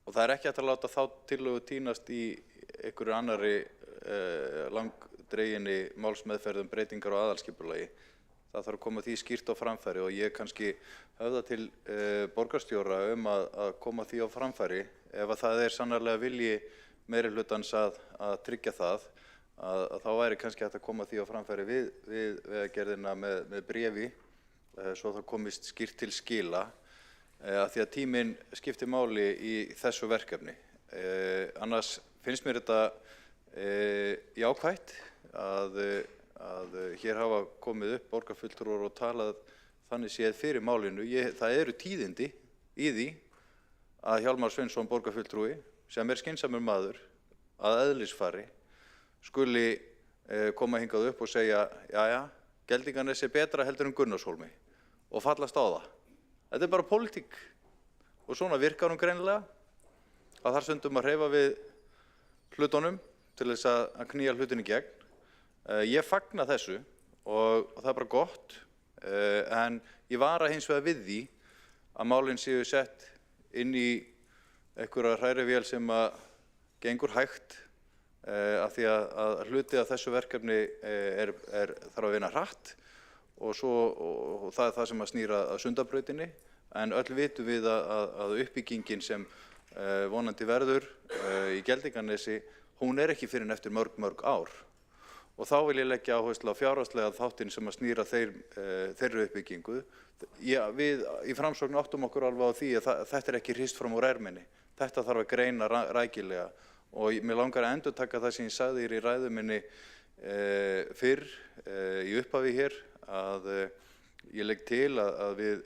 það ekki hægt að láta þá tillögu tínast í einhverju annarri langdreginni málsmeðferð breytingar á aðalskipulagi. Það þarf að koma því skýrt á framfæri og ég kannski höfða til borgarstjóra að koma því á framfæri ef að það sannarlega vilji meirihlutans að tryggja það að þá væri kannski hægt að koma því á framfæri við vegagerðina með bréfi svo það komist skýrt til skila af því að tíminn skiptir máli í þessu verkefni. Annars finnst mér þetta jákvætt að hér hafa komið upp borgarfulltrúar og talað þannig séð fyrir málinu. Það eru tíðindi í því að Hjálmar Sveinsson borgarfulltrúi sem skynsamur maður að eðlisfari skuli koma hingað upp og segja jæja, Geldinganes betra heldur en Gunnarshólmi og fallast á það. Þetta bara pólitík og svona virkar hún greinilega að þar stundum að hreyfa við hlutunum til þess að knýja hlutin í gegn. Ég fagna þessu og það bara gott en ég vara hins vegar við því að málin séu sett inn í einhverja hrærivél sem að gengur hægt af því að hluti af þessu verkefni þarf að vinna hratt og það er það sem að snýra að Sundabrautinni, en öll vitum við að uppbyggingin sem vonandi verður í Geldinganesi, hún ekki fyrir en eftir mörg ár. Og þá vil ég leggja áherslu á fjárhagslega þáttinn sem að snýra þeirri uppbyggingu. Við í Framsókn áttum okkur alveg á því að þetta ekki hrist fram úr erminni. Þetta þarf að greina rækilega og mér langar að endurtaka það sem ég sagði í ræðu minni fyrr í upphafi hér að ég legg til að við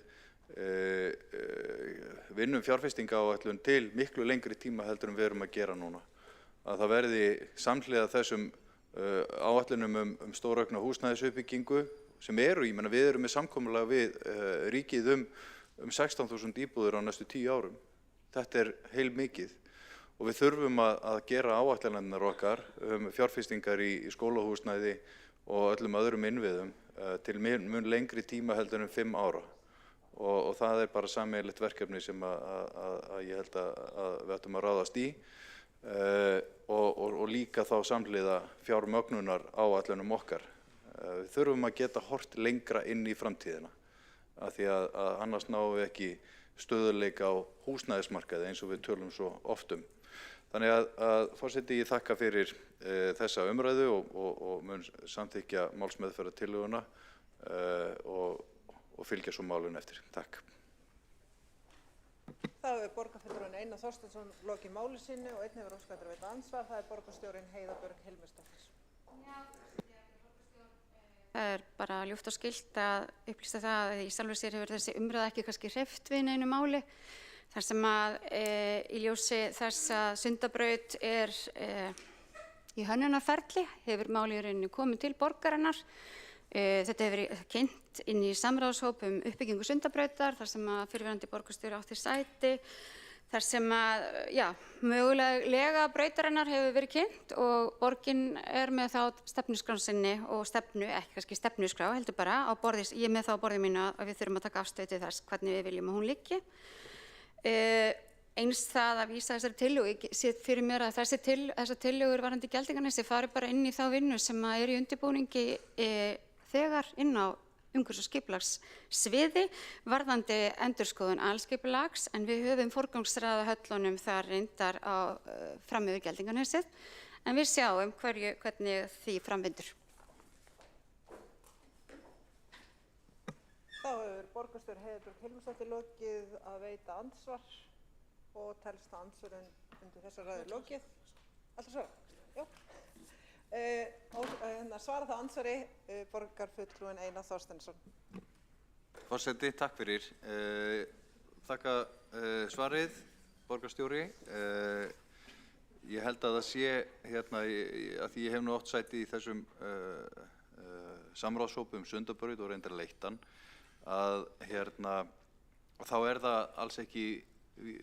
vinnum fjárfestingaáætlun til miklu lengri tíma heldur en við erum að gera núna. Að það verði samhliða þessum áætlunum stóraukna húsnæðisuppbyggingu sem ég meina við erum með samkomulag við ríkið um 16.000 íbúðir á næstu 10 árum. Þetta heilmikið og við þurfum að gera áætlanirnar okkar fjárfestingar í skólahúsnæði og öllum öðrum innviðum til mun lengri tíma heldur en 5 ára. Og það bara sameiginlegt verkefni sem að ég held að við ættum að ráðast í og líka þá samhliða fjármögnunar áætlunum okkar. Við þurfum að geta hort lengra inn í framtíðina af því að annars náum við ekki stöðugleika á húsnæðismarkaði eins og við tölum svo oft Þannig að forseti ég þakka fyrir þessa umræðu og mun samþykkja málsmeðferðartillöguna og fylgja svo málinu eftir. Takk. Það hefur borgarfulltrúinn Einar Þorsteinsson lokið máli sínu og einn hefur óskað eftir að veita andsvar. Það borgarstjórinn Heiða Björg Hilmisdóttir. Það bara ljúft og skylt að upplýsta það að í sjálfu sér hefur þessi umræða ekki kannski hreyft við neinu máli. Þar sem að í ljósi þess að Sundabraut í hönnunarferli hefur málið í rauninni komið til borgarinnar. Þetta hefur verið kynnt inn í samráðshóp uppbyggingu Sundabrautar þar sem að fyrrverandi borgarstjóri átti sæti. Þar sem að, mögulega brautarinnar hefur verið kynnt og borgin með þá stefnuskrá sinni og ekki kannski stefnuskrá, heldur bara á borði, ég með þá á borði mínu að við þurfum að taka afstöðu til þess hvernig við viljum að hún liggi. Eins það að vísa þessari tillögu, ég sé fyrir mér að þessar tillögur varðandi Geldinganesi fari bara inn í þá vinnu sem að í undirbúningi þegar inn á umhverfis- og skipulagssviði varðandi endurskoðun aðalskipulags, en við höfum forgangsraðað höllunum þar reyndar fram yfir Geldinganesið, en við sjáum hvernig því framvindur. Þá hefur borgarstjóri Heiða Björg Hilmisdóttir lokið að veita andsvar og telst það andsvörin undir þessa ræðu lokið. Alltaf svara? Já. Svara það andsvari borgarfulltrúinn Einar Þorsteinsson. Forseti, takk fyrir. Þakka svarið, borgarstjóri. Ég held að það sé hérna, að því ég hef nú oft sæti í þessum samráðshópum Sundabraut og reyndar Leittan, að þá það alls ekki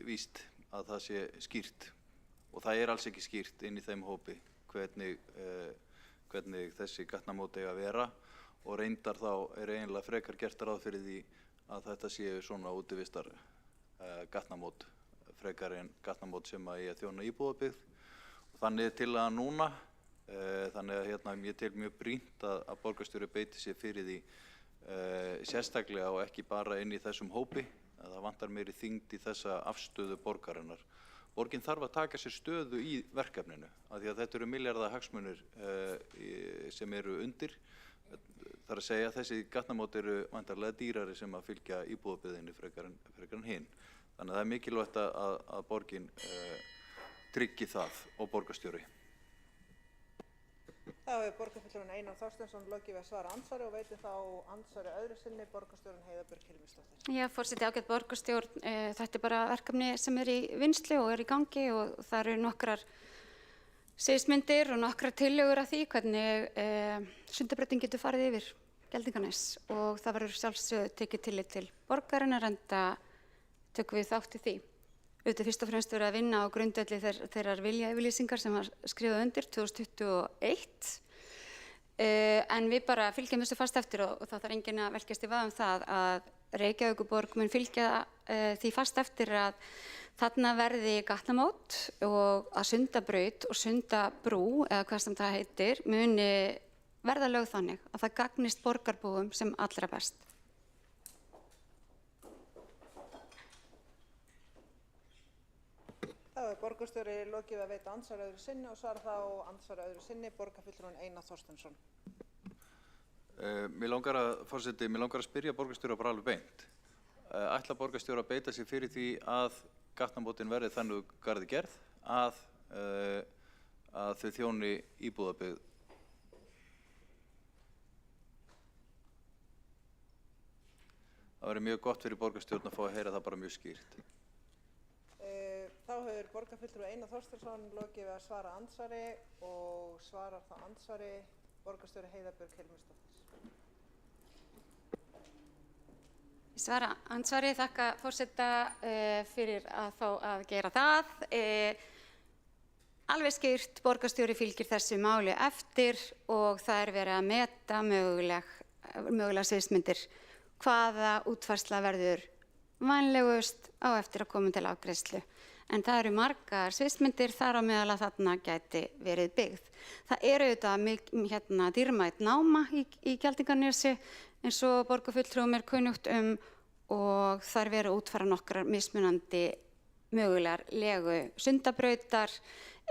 víst að það sé skýrt og það alls ekki skýrt inn í þeim hópi hvernig þessi gatnamót eiga að vera og reyndar þá eiginlega frekar gert ráð fyrir því að þetta séu svona útivistar gatnamót frekar en gatnamót sem að ég þjóna íbúðabyggð og þannig til að núna þannig að ég tel mjög brýnt að borgarstjóri beiti sér fyrir því sérstaklega og ekki bara inn í þessum hópi að það vantar meiri þyngd í þessa afstöðu borgarinnar. Borgin þarf að taka sér stöðu í verkefninu af því að þetta eru milljarða hagsmunir sem eru undir. Það að segja að þessi gatnamót eru væntanlega dýrari sem að fylgja íbúðabyggðinni frekar en hinn. Þannig að það mikilvægt að borgin tryggi það og borgarstjóri. Þá hefur borgarfulltrúinn Einar Þorsteinsson lokið við að svara andsvari og veitir þá andsvari öðru sinni borgarstjórinn Heiða Björg Hilmisdóttir. Já, forseti, ágætt borgarstjórn, þetta bara verkefni sem í vinnslu og í gangi og það eru nokkrar sviðsmyndir og nokkrar tillögur að því hvernig Sundabrautin getur farið yfir Geldinganes og það verður sjálfsögðu tekið tillit til borgarinnar enda tökum við þátt í því. Auðvitað fyrst og fremst verið að vinna á grundvelli þeirrar viljayfirlýsingar sem var skrifað undir 2021 en við bara fylgjum þessu fast eftir og það þarf enginn að velkjast í vafa það að Reykjavíkurborg mun fylgja því fast eftir að þarna verði gatnamót og að Sundabraut og Sundabrú, eða hvað sem það heitir, muni verða lögð þannig að það gagnist borgarbúum sem allra best. Þá borgarstjóri lokið við að veita andsvar öðru sinni og svara þá andsvar öðru sinni borgarfulltrúinn Einar Þorsteinsson. Mér langar að spyrja borgarstjóra bara alveg beint. Ætla borgarstjóra að beita sig fyrir því að gatnamótin verði þannig garði gerð að þau þjóni íbúðabyggð? Það verður mjög gott fyrir borgarstjórn að fá að heyra það bara mjög skýrt. Þá hefur borgarfulltrúi Einar Þorsteinsson lokið við að svara andsvari og svarar þá andsvari borgarstjóri Heiða Björg Hilmarsdóttir. Ég svara andsvari, þakka forseta fyrir að fá að gera það. Alveg skýrt, borgarstjóri fylgir þessu máli eftir og það er verið að meta mögulega sviðsmyndir hvaða útfærsla verður vænlegust á eftir að koma til afgreiðslu. En það eru margar sviðsmyndir þar á meðal að þarna gæti verið byggð. Það eru auðvitað dýrmæt náma í Geldinganesi eins og borgarfulltrúum er kunnugt og þar verið að útfæra nokkrar mismunandi mögulegar legu Sundabrautar.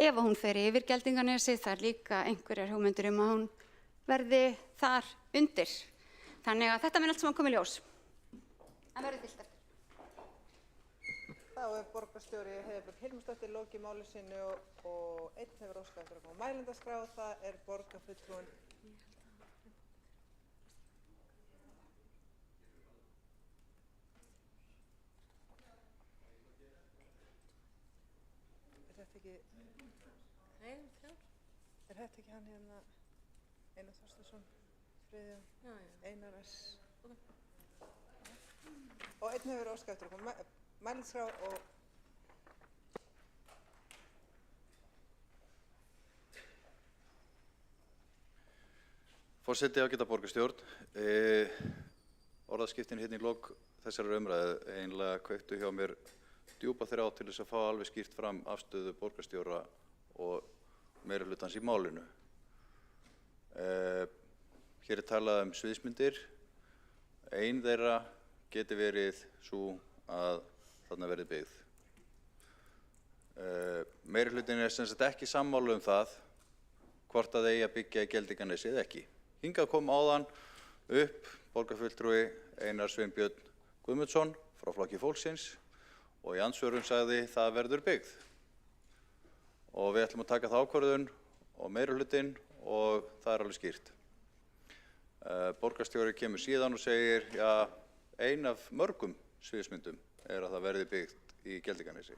Ef hún fer yfir Geldinganesi, það er líka einhverjar hugmyndir að hún verði þar undir. Þannig að þetta mun allt saman koma í ljós. En verður fylgt eftir. Þá borgarstjóri Heiða Björg Hilmarsdóttir lokið máli sínu og einn hefur óskað eftir að koma á mælendaskrá. Það er borgarfulltrúinn. Er þetta ekki hann hérna Einar Þorsteinsson, Friðjón, Einar S. Og einn hefur óskað eftir að koma mælendaskrá og Forseti, ágæta borgarstjórn. Orðaskiptin hérna í lok þessarar umræðu eiginlega kveiktu hjá mér djúpa þrjá til þess að fá alveg skýrt fram afstöðu borgarstjóra og meirihlutans í málinu. Hér er talað sviðsmyndir. Ein þeirra geti verið sú að þarna verði byggð. Meirihlutin er sem sagt ekki sammála það hvort að eigi að byggja í Geldinganesi eða ekki. Hingað kom áðan upp borgarfulltrúi Einar Sveinbjörn Guðmundsson frá Flokki fólksins og í andsvörum sagði það verður byggð. Og við ætlum að taka það ákvörðun og meirihlutin og það er alveg skýrt. Borgarstjóri kemur síðan og segir, já, ein af mörgum sviðsmyndum er að það verði byggt í Geldinganesi.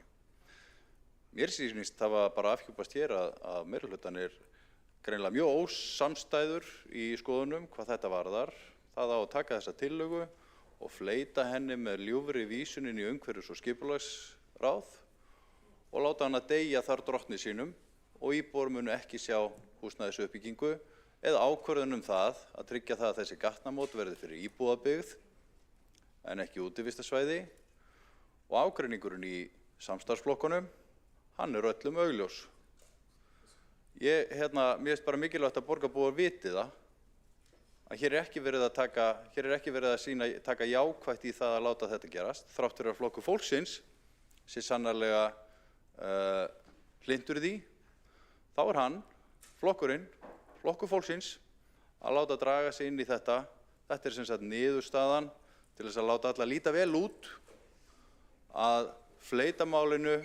Mér sýnist það var bara afhjúpast hér að meirihlutan er greinilega mjög ósamstæður í skoðunum hvað þetta varðar. Það á að taka þessa tillögu og fleyta henni með ljúfri vísunin í umhverfis- og skipulagsráð og láta hana deyja þar drottni sínum og íbúar munu ekki sjá húsnæðisuppbyggingu eða ákvörðun það að tryggja það að þessi gatnamót verði fyrir íbúðabyggð en ekki útivistarsvæði og ágreiningurinn í samstarfsflokkunum, hann er öllum augljós. Mér finnst bara mikilvægt að borgarbúar viti það að hér er ekki verið að taka jákvætt í það að láta þetta gerast, þrátt fyrir að Flokkur fólksins sé sannarlega hlynntur því, þá er hann, flokkurinn, Flokkur fólksins, að láta draga sig inn í þetta. Þetta er sem sagt niðurstaðan til þess að láta alla líta vel út, að fleyta málinu,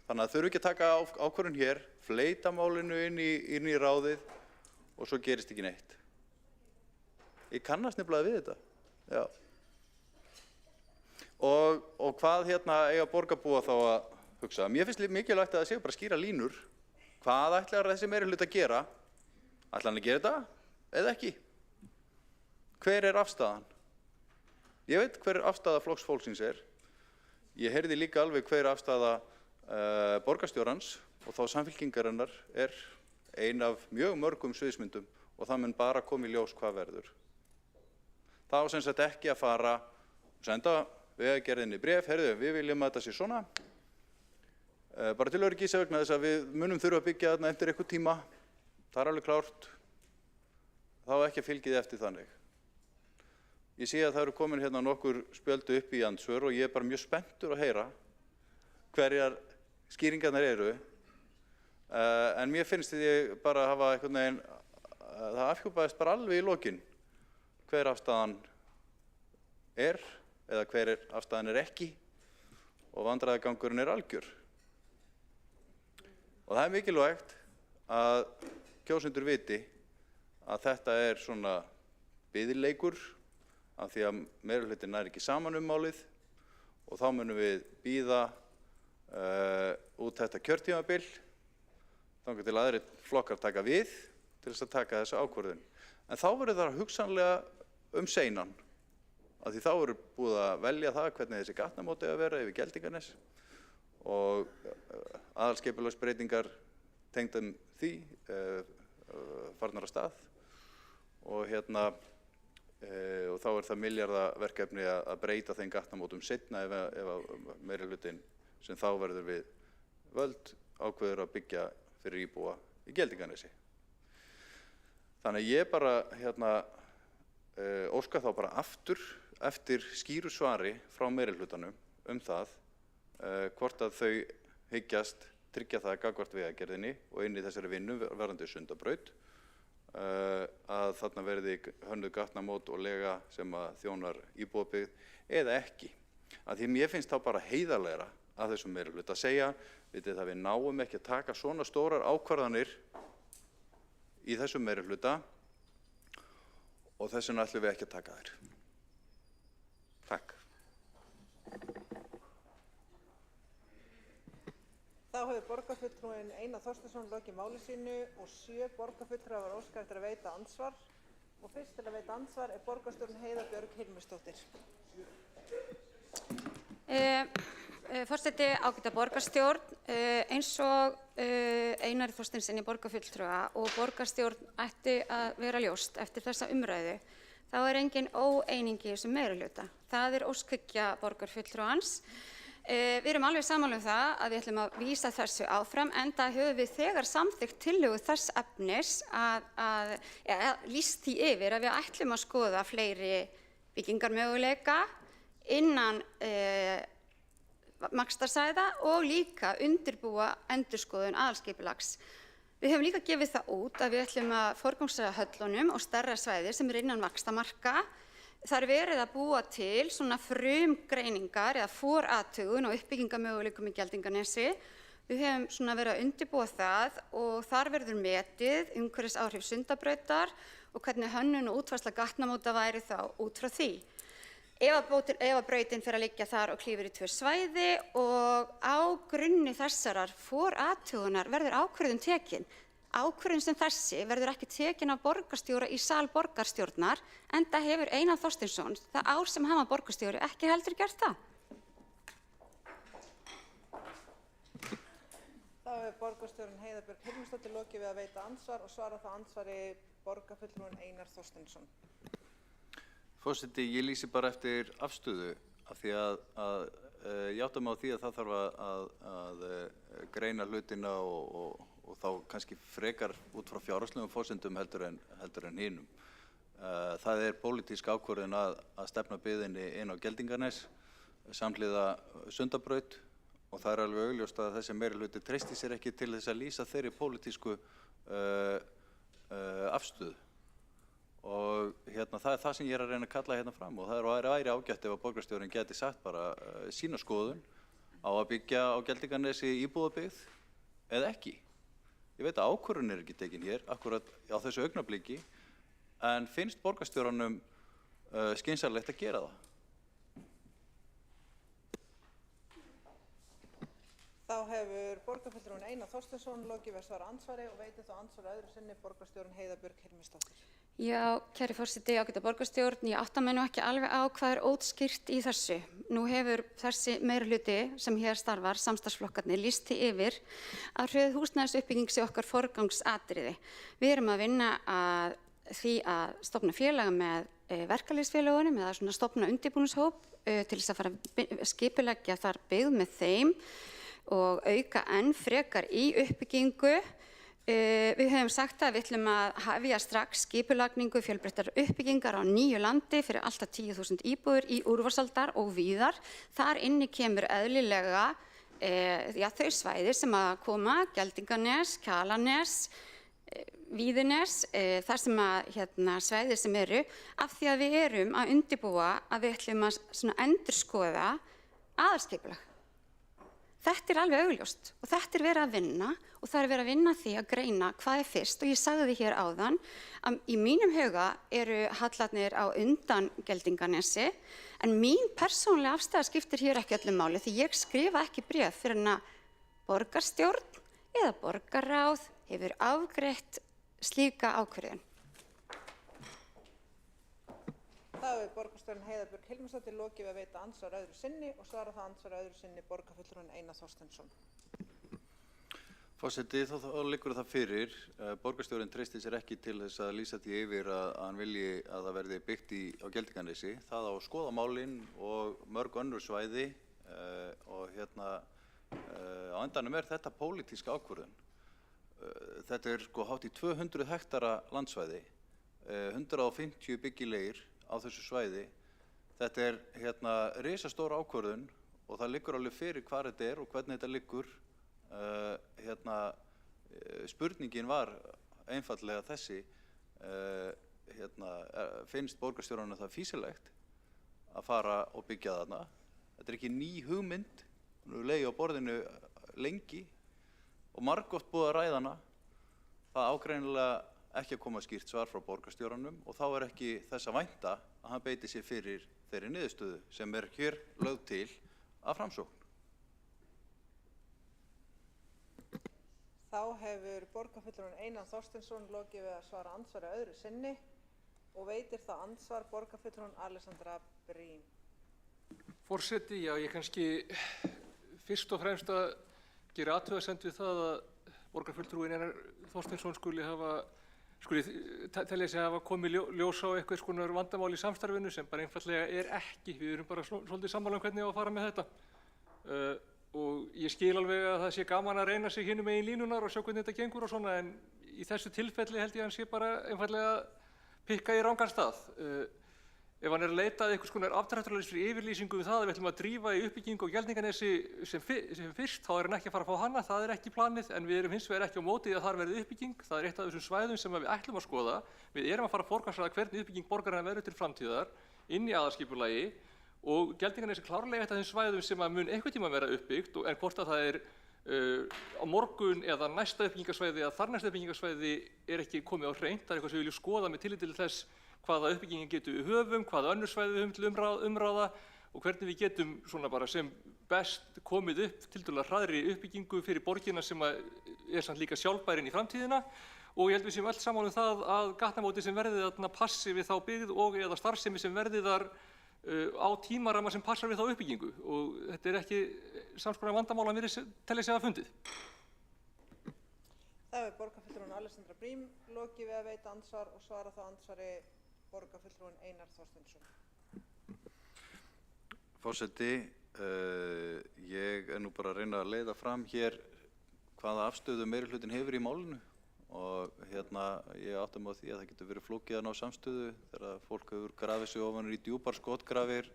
þannig að þurfi ekki að taka ákvörðun hér, fleyta málinu inn í ráðið og svo gerist ekki neitt. Ég kannast nefnilega við þetta. Já. Og hvað eiga borgarbúa þá að hugsa? Mér finnst mikilvægt að það séu bara skýra línur. Hvað ætlar þessi meirihluti að gera? Ætlar hann að gera þetta eða ekki? Hver er afstaðan? Ég veit hver afstaða Flokks fólksins er. Ég heyrði líka alveg hver afstaða borgarstjórans og þá Samfylkingarinnar er ein af mjög mörgum sviðsmyndum og það mun bara koma í ljós hvað verður. Það á sem sagt ekki að fara og senda Vegagerðinni bréf, heyrðu, við viljum að þetta sé svona. Bara til öryggis vegna þess að við munum þurfa að byggja þarna eftir einhver tíma. Það alveg klárt. Þá ekki að fylgið eftir þannig. Ég sé að það eru komin hérna nokkur spjöldu upp í andsvör og ég bara mjög spenntur að heyra hverjar skýringarnar eru. En mér finnst ég bara hafa einhvern veginn, það afhjúpaðist bara alveg í lokin hver afstaðan eða hver afstaðan ekki og vandræðagangurinn algjör. Og það mikilvægt að kjósendur viti að þetta svona biðleikur af því að meirihlutin nær ekki saman málið og þá munum við bíða út þetta kjörtímabil þangað til aðrir flokkar taka við til þess að taka þessu ákvörðun. En þá verður það hugsanlega seinan af því þá eru búið að velja það hvernig þessi gatnamót eiga að vera yfir Geldinganes og aðalskipulagsbreytingar tengdum því farnar af stað og og þá það milljarðaverkefni að breyta þeim gatnamótum seinna ef meirihlutin sem þá verður við völd ákveður að byggja fyrir íbúa í Geldinganesi. Þannig að ég bara óska þá bara aftur eftir skýru svari frá meirihlutanum það hvort að þau hyggjast tryggja það gagnvart vegagerðinni og inn í þessari vinnu varðandi Sundabraut að þarna verði hönnuð gatnamót og lega sem að þjónar íbúabyggð eða ekki. Að því mér finnst þá bara heiðarlegra að þessum meirihluta að segja, vitið það við náum ekki að taka svona stórar ákvarðanir í þessum meirihluta og þess vegna ætlum við ekki að taka þær. Takk. Þá hefur borgarfulltrúinn Einar Þorsteinsson lokið máli sínu og 7 borgarfulltrúar hafa óskað eftir að veita andsvar. Og fyrst til að veita andsvar borgarstjórinn Heiða Björg Hilmisdóttir. Forseti, ágæta borgarstjórn, eins og Einari Þorsteinssyni borgarfulltrúa og borgarstjórn ætti að vera ljóst eftir þessa umræðu, þá engin óeiningi í þessum meirihluta. Það óskhyggja borgarfulltrúans. Við erum alveg sammála það að við ætlum að vísa þessu áfram, enda höfum við þegar samþykkt tillögu þess efnis að lýst því yfir að við ætlum að skoða fleiri byggingarmöguleika innan Maksdarsvæða og líka undirbúa endurskoðun aðalskipulags. Við höfum líka gefið það út að við ætlum að forgangsraða höllunum og stærra svæði sem innan vaxtarmarka. Það verið að búa til svona frumgreiningar eða forathugun og uppbyggingarmöguleikum í Geldinganesi. Við höfum verið að undirbúa það og þar verður metið umhverfisáhrif Sundabrautar og hvernig hönnun og útfærsla gatnamóta væri þá út frá því. Ef að brautin fer að liggja þar og klífur í 2 svæði og á grunni þessarar forathugunar verður ákvörðun tekin. Ákvörðun sem þessi verður ekki tekin af borgarstjóra í sal borgarstjórnar, enda hefur Einar Þorsteinsson það ár sem hann var borgarstjóri ekki heldur gert það. Þá hefur borgarstjórinn Heiða Björg Hilmisdóttir lokið við að veita andsvar og svara það andsvari borgarfulltrúinn Einar Þorsteinsson. Forseti, ég lýsi bara eftir afstöðu af því að ég átta mig á því að það þarf að greina hlutina og þá kannski frekar út frá fjárhagslegum forsendum heldur en hinum. Það pólitísk ákvörðun að stefna byggðinni inn á Geldinganes samhliða Sundabraut og það alveg augljóst að þessi meirihluti treysti sér ekki til þess að lýsa þeirri pólitísku afstöðu. Og það það sem ég að reyna að kalla fram og það væri ágætt ef að borgarstjórinn geti sagt bara sína skoðun á að byggja á Geldinganesi íbúðabyggð eða ekki. Ég veit að ákvörðun ekki tekin hér akkurat á þessu augnabliki en finnst borgarstjóranum skynsamlegt að gera það. Þá hefur borgarfulltrúinn Einar Þorsteinsson lokið við að svara andsvari og veitir þá andsvari öðru sinni borgarstjórinn Heiða Björg Hilmisdóttir. Já, kæri forseti, ágæta borgarstjórn, ég átta mig nú ekki alveg á hvað ótskýrt í þessu. Nú hefur þessi meirihluti sem hér starfar, samstarfsflokkarnir, lýst því yfir að hröð húsnæðisuppbygging sé okkar forgangsatriði. Við erum að vinna að því að stofna félaga með verkalýðsfélögunum eða stofna undirbúningshóp til þess að fara að skipuleggja þar byggð með þeim. og auka enn frekar í uppbyggingu. Við höfum sagt að við ætlum að hefja strax skipulagningu fjölbreyttar uppbyggingar á nýju landi fyrir alltaf 10.000 íbúðir í Úrvalsdal og víðar. Þar inni kemur eðlilega þau svæði sem að koma, Geldinganes, Kjalanes, Víðines, þar sem að svæði sem eru, af því að við erum að undirbúa að við ætlum að endurskoða aðalskipulag. Þetta er alveg augljóst og þetta er verið að vinna og það er verið að vinna því að greina hvað er fyrst og ég sagði því hér áðan að í mínum huga eru hallarnir á undan Geldinganesi en mín persónulega afstæða skiptir hér ekki öllu máli því ég skrifa ekki bréf fyrir en að borgarstjórn eða borgarráð hefur afgreitt slíka ákvörðun. Það hefur borgarstjórinn Heiða Björg Hilmarsdóttir lokið við að veita andsvar öðru sinni og svara það andsvar öðru sinni borgarfulltrúinn Einar Þorsteinsson. Forseti, þá liggur það fyrir. Borgarstjórinn treystir sér ekki til þess að lýsa því yfir að hann vilji að það verði byggt á Geldinganesi. Það á að skoða málin og mörg önnur svæði og á endanum er þetta pólitísk ákvörðun. Þetta er hátt í 200 hektara landsvæði, 150 byggilegir á þessu svæði. Þetta er risastór ákvörðun og það liggur alveg fyrir hvar þetta er og hvernig þetta liggur. Spurningin var einfaldlega þessi, finnst borgarstjóranum það fýsilegt að fara og byggja þarna? Þetta er ekki ný hugmynd, hún hefur legið á borðinu lengi og margoft búið að ræða hana. Það á greinilega ekki að koma skýrt svar frá borgarstjóranum og þá er ekki þess að vænta að hann beiti sér fyrir þeirri niðurstöðu sem er hér lögð til af Framsókn. Þá hefur borgarfulltrúinn Einar Þorsteinsson lokið við að svara andsvari öðru sinni og veitir það andsvar borgarfulltrúinn Alexandra Briem. Forseti, já, ég kannski fyrst og fremst að gera athugasemd við það að borgarfulltrúinn Einar Þorsteinsson skuli telja sig hafa komið ljós á einhvers konar vandamál í samstarfinu sem bara einfaldlega er ekki. Við erum bara svolítið sammála um hvernig á að fara með þetta. Og ég skil alveg að það sé gaman að reyna sig hinum megin línunar og sjá hvernig þetta gengur og svona, en í þessu tilfelli held ég að hann sé bara einfaldlega pikka í rangan stað. Ef hann er að leita að einhvers konar afdráttarlausri yfirlýsingu um það að við ætlum að drífa í uppbyggingu á Geldinganesi sem fyrst, þá er hann ekki að fara að fá hana, það er ekki planið, en við erum hins vegar ekki á móti að þar verði uppbygging. Það er eitt af þessum svæðum sem við ætlum að skoða. Við erum að fara að forgangsraða hvernig uppbygging borgarinnar verður til framtíðar inn í aðalskipulagi og Geldinganesi er klárlega eitt af þessum svæðum sem mun einhvern tímann vera uppbyggt, en hvort að það er á morgun eða næsta uppbyggingarsvæði eða þarnæsta uppbyggingarsvæði er ekki komið á hreint. Það er eitthvað sem við viljum skoða með tilliti til þess hvaða uppbyggingin getum við höfum, hvaða önnur svæði við höfum til umráða og hvernig við getum svona bara sem best komið upp tiltölulega hraðri uppbyggingu fyrir borgina sem er samt líka sjálfbærin í framtíðina. Og ég held við séum öll saman um það að gatnamótið sem verði þarna passi við þá byggð og eða starfsemi sem verði þar á tímaramma sem passar við þá uppbyggingu og þetta er ekki sams konar vandamál að mér telja sig að fundið. Það hefur borgarfulltrúinn Alexandra Briem lokið við að veita andsvar og svara þá andsvari borgarfulltrúinn Einar Þorsteinsson. Forseti, ég er nú bara að reyna að leiða fram hér hvaða afstöðu meirihlutinn hefur í málinu og ég átta mig á því að það getur verið flókið að ná samstöðu þegar fólk hefur grafið sig ofan í djúpar skotgrafir,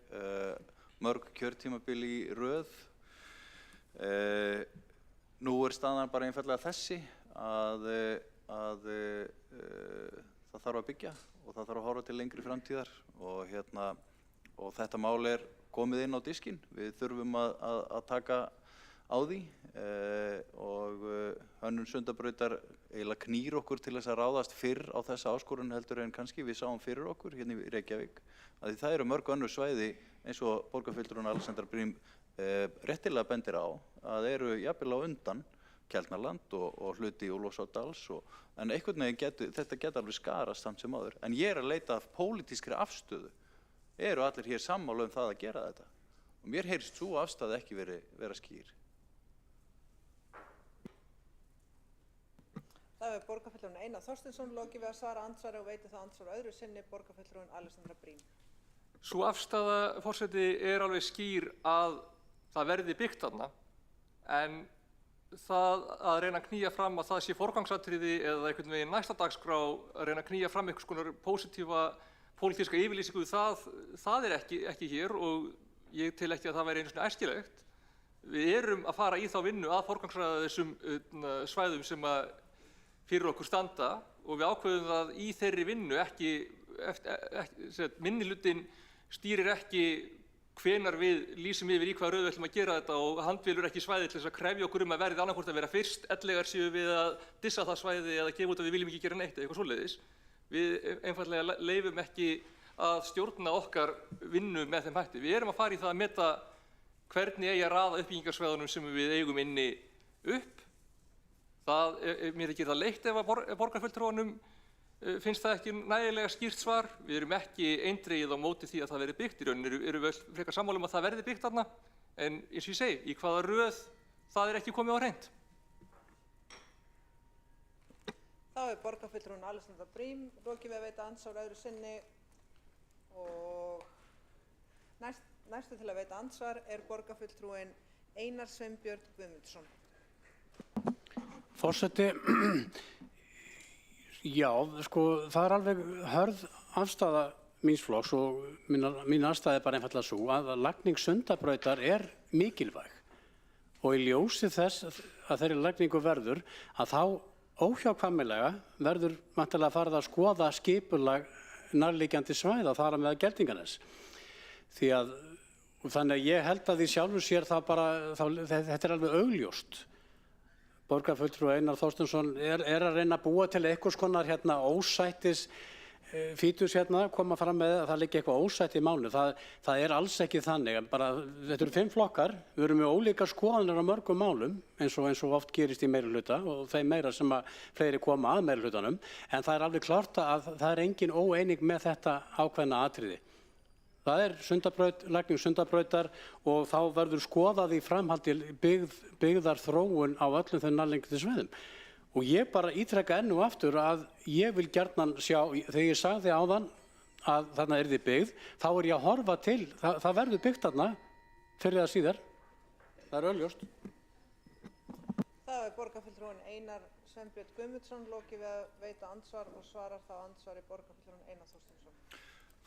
mörg kjörtímabil í röð. Nú er staðan bara einfaldlega þessi að það þarf að byggja og það þarf að horfa til lengri framtíðar og þetta mál er komið inn á diskinn. Við þurfum að taka á því og hönnun Sundabrautar eiginlega knýr okkur til þess að ráðast fyrr á þessa áskorun heldur en kannski við sáum fyrir okkur hérna í Reykjavík. Því það eru mörg önnur svæði eins og borgarfulltrúinn Alexandra Briem réttilega bendir á að eru jafnvel á undan Keldnaland og hluti Úlfarsárdals en einhvern veginn þetta geta alveg skarast samt sem áður. En ég er að leita af pólitískri afstöðu. Eru allir hér sammála um það að gera þetta? Og mér heyrist sú afstaða ekki vera skýr. Það hefur borgarfulltrúinn Einar Þorsteinsson lokið við að svara andsvari og veitir það andsvar öðru sinni borgarfulltrúinn Alexandra Briem. Sú afstaða, forseti, er alveg skýr að það verði byggt þarna, En það að reyna að knýja fram að það sé forgangsatriði eða einhvern veginn næsta dagskrá að reyna að knýja fram einhvers konar pósitífa pólitíska yfirlýsingu, það er ekki hér og ég tel ekki að það væri einu sinni æskilegt. Við erum að fara í þá vinnu að forgangsraða þessum svæðum sem að fyrir okkur standa og við ákveðum það í þeirri vinnu minnihlutinn stýrir ekki hvenær við lýsum yfir í hvaða röð við ætlum að gera þetta og handvelur ekki svæði til þess að krefja okkur að verðið annarkvort að vera fyrst, ellegar séu við að dissa það svæði eða gefa út að við viljum ekki gera neitt eða eitthvað svoleiðis. Við einfaldlega leyfum ekki að stjórna okkar vinnu með þeim hætti. Við erum að fara í það að meta hvernig eigi að raða uppbyggingarsvæðunum sem við eigum inni upp. Mér þykir það leitt ef að borgarfulltrúanum finnst það ekki nægilega skýrt svar. Við erum ekki eindregið á móti því að það verði byggt. Í rauninni erum við frekar sammála að það verði byggt þarna, en eins og ég segi, í hvaða röð það er ekki komið á hreint. Þá er borgarfulltrúinn Alexandra Briem lokið við að veita andsvar öðru sinni og næstu til að veita andsvar er borgarfulltrúinn Einar Sveinbjörn Guðmundsson. Forseti, já, sko, það er alveg hörð afstaða míns flokks og mín afstaða er bara einfaldlega svo að lagning Sundabrautar er mikilvæg og í ljósi þess að þeirri lagningu verður að þá óhjákvæmilega verður væntanlega farið að skoða skipulag nærliggjandi svæða þar með Geldinganes. Þannig að ég held að í sjálfu sér þetta er alveg augljóst. Borgarfulltrúi Einar Þorsteinsson er að reyna að búa til einhvers konar ósættis fítus koma fram með að það liggi eitthvað ósætt í málinu. Það er alls ekki þannig. Þetta eru 5 flokkar, við erum með ólíkar skoðanir á mörgum málum eins og oft gerist í meirihluta og þeim meira sem að fleiri koma að meirihlutanum. En það er alveg klárt að það er engin óeining með þetta ákveðna atriði. Það er lagning Sundabrautar og þá verður skoðað í framhaldi byggðar þróun á öllum þeim nærliggjandi svæðum. Og ég bara ítreka enn og aftur að ég vil gjarnan sjá, þegar ég sagði áðan að þarna yrði byggð, þá er ég að horfa til, það verður byggt þarna fyrir eða síðar. Það er augljóst. Það er borgarfulltrúinn Einar Sveinbjörn Guðmundsson lokið við að veita andsvar og svarar þá andsvari borgarfulltrúinn Einar Þorsteinsson.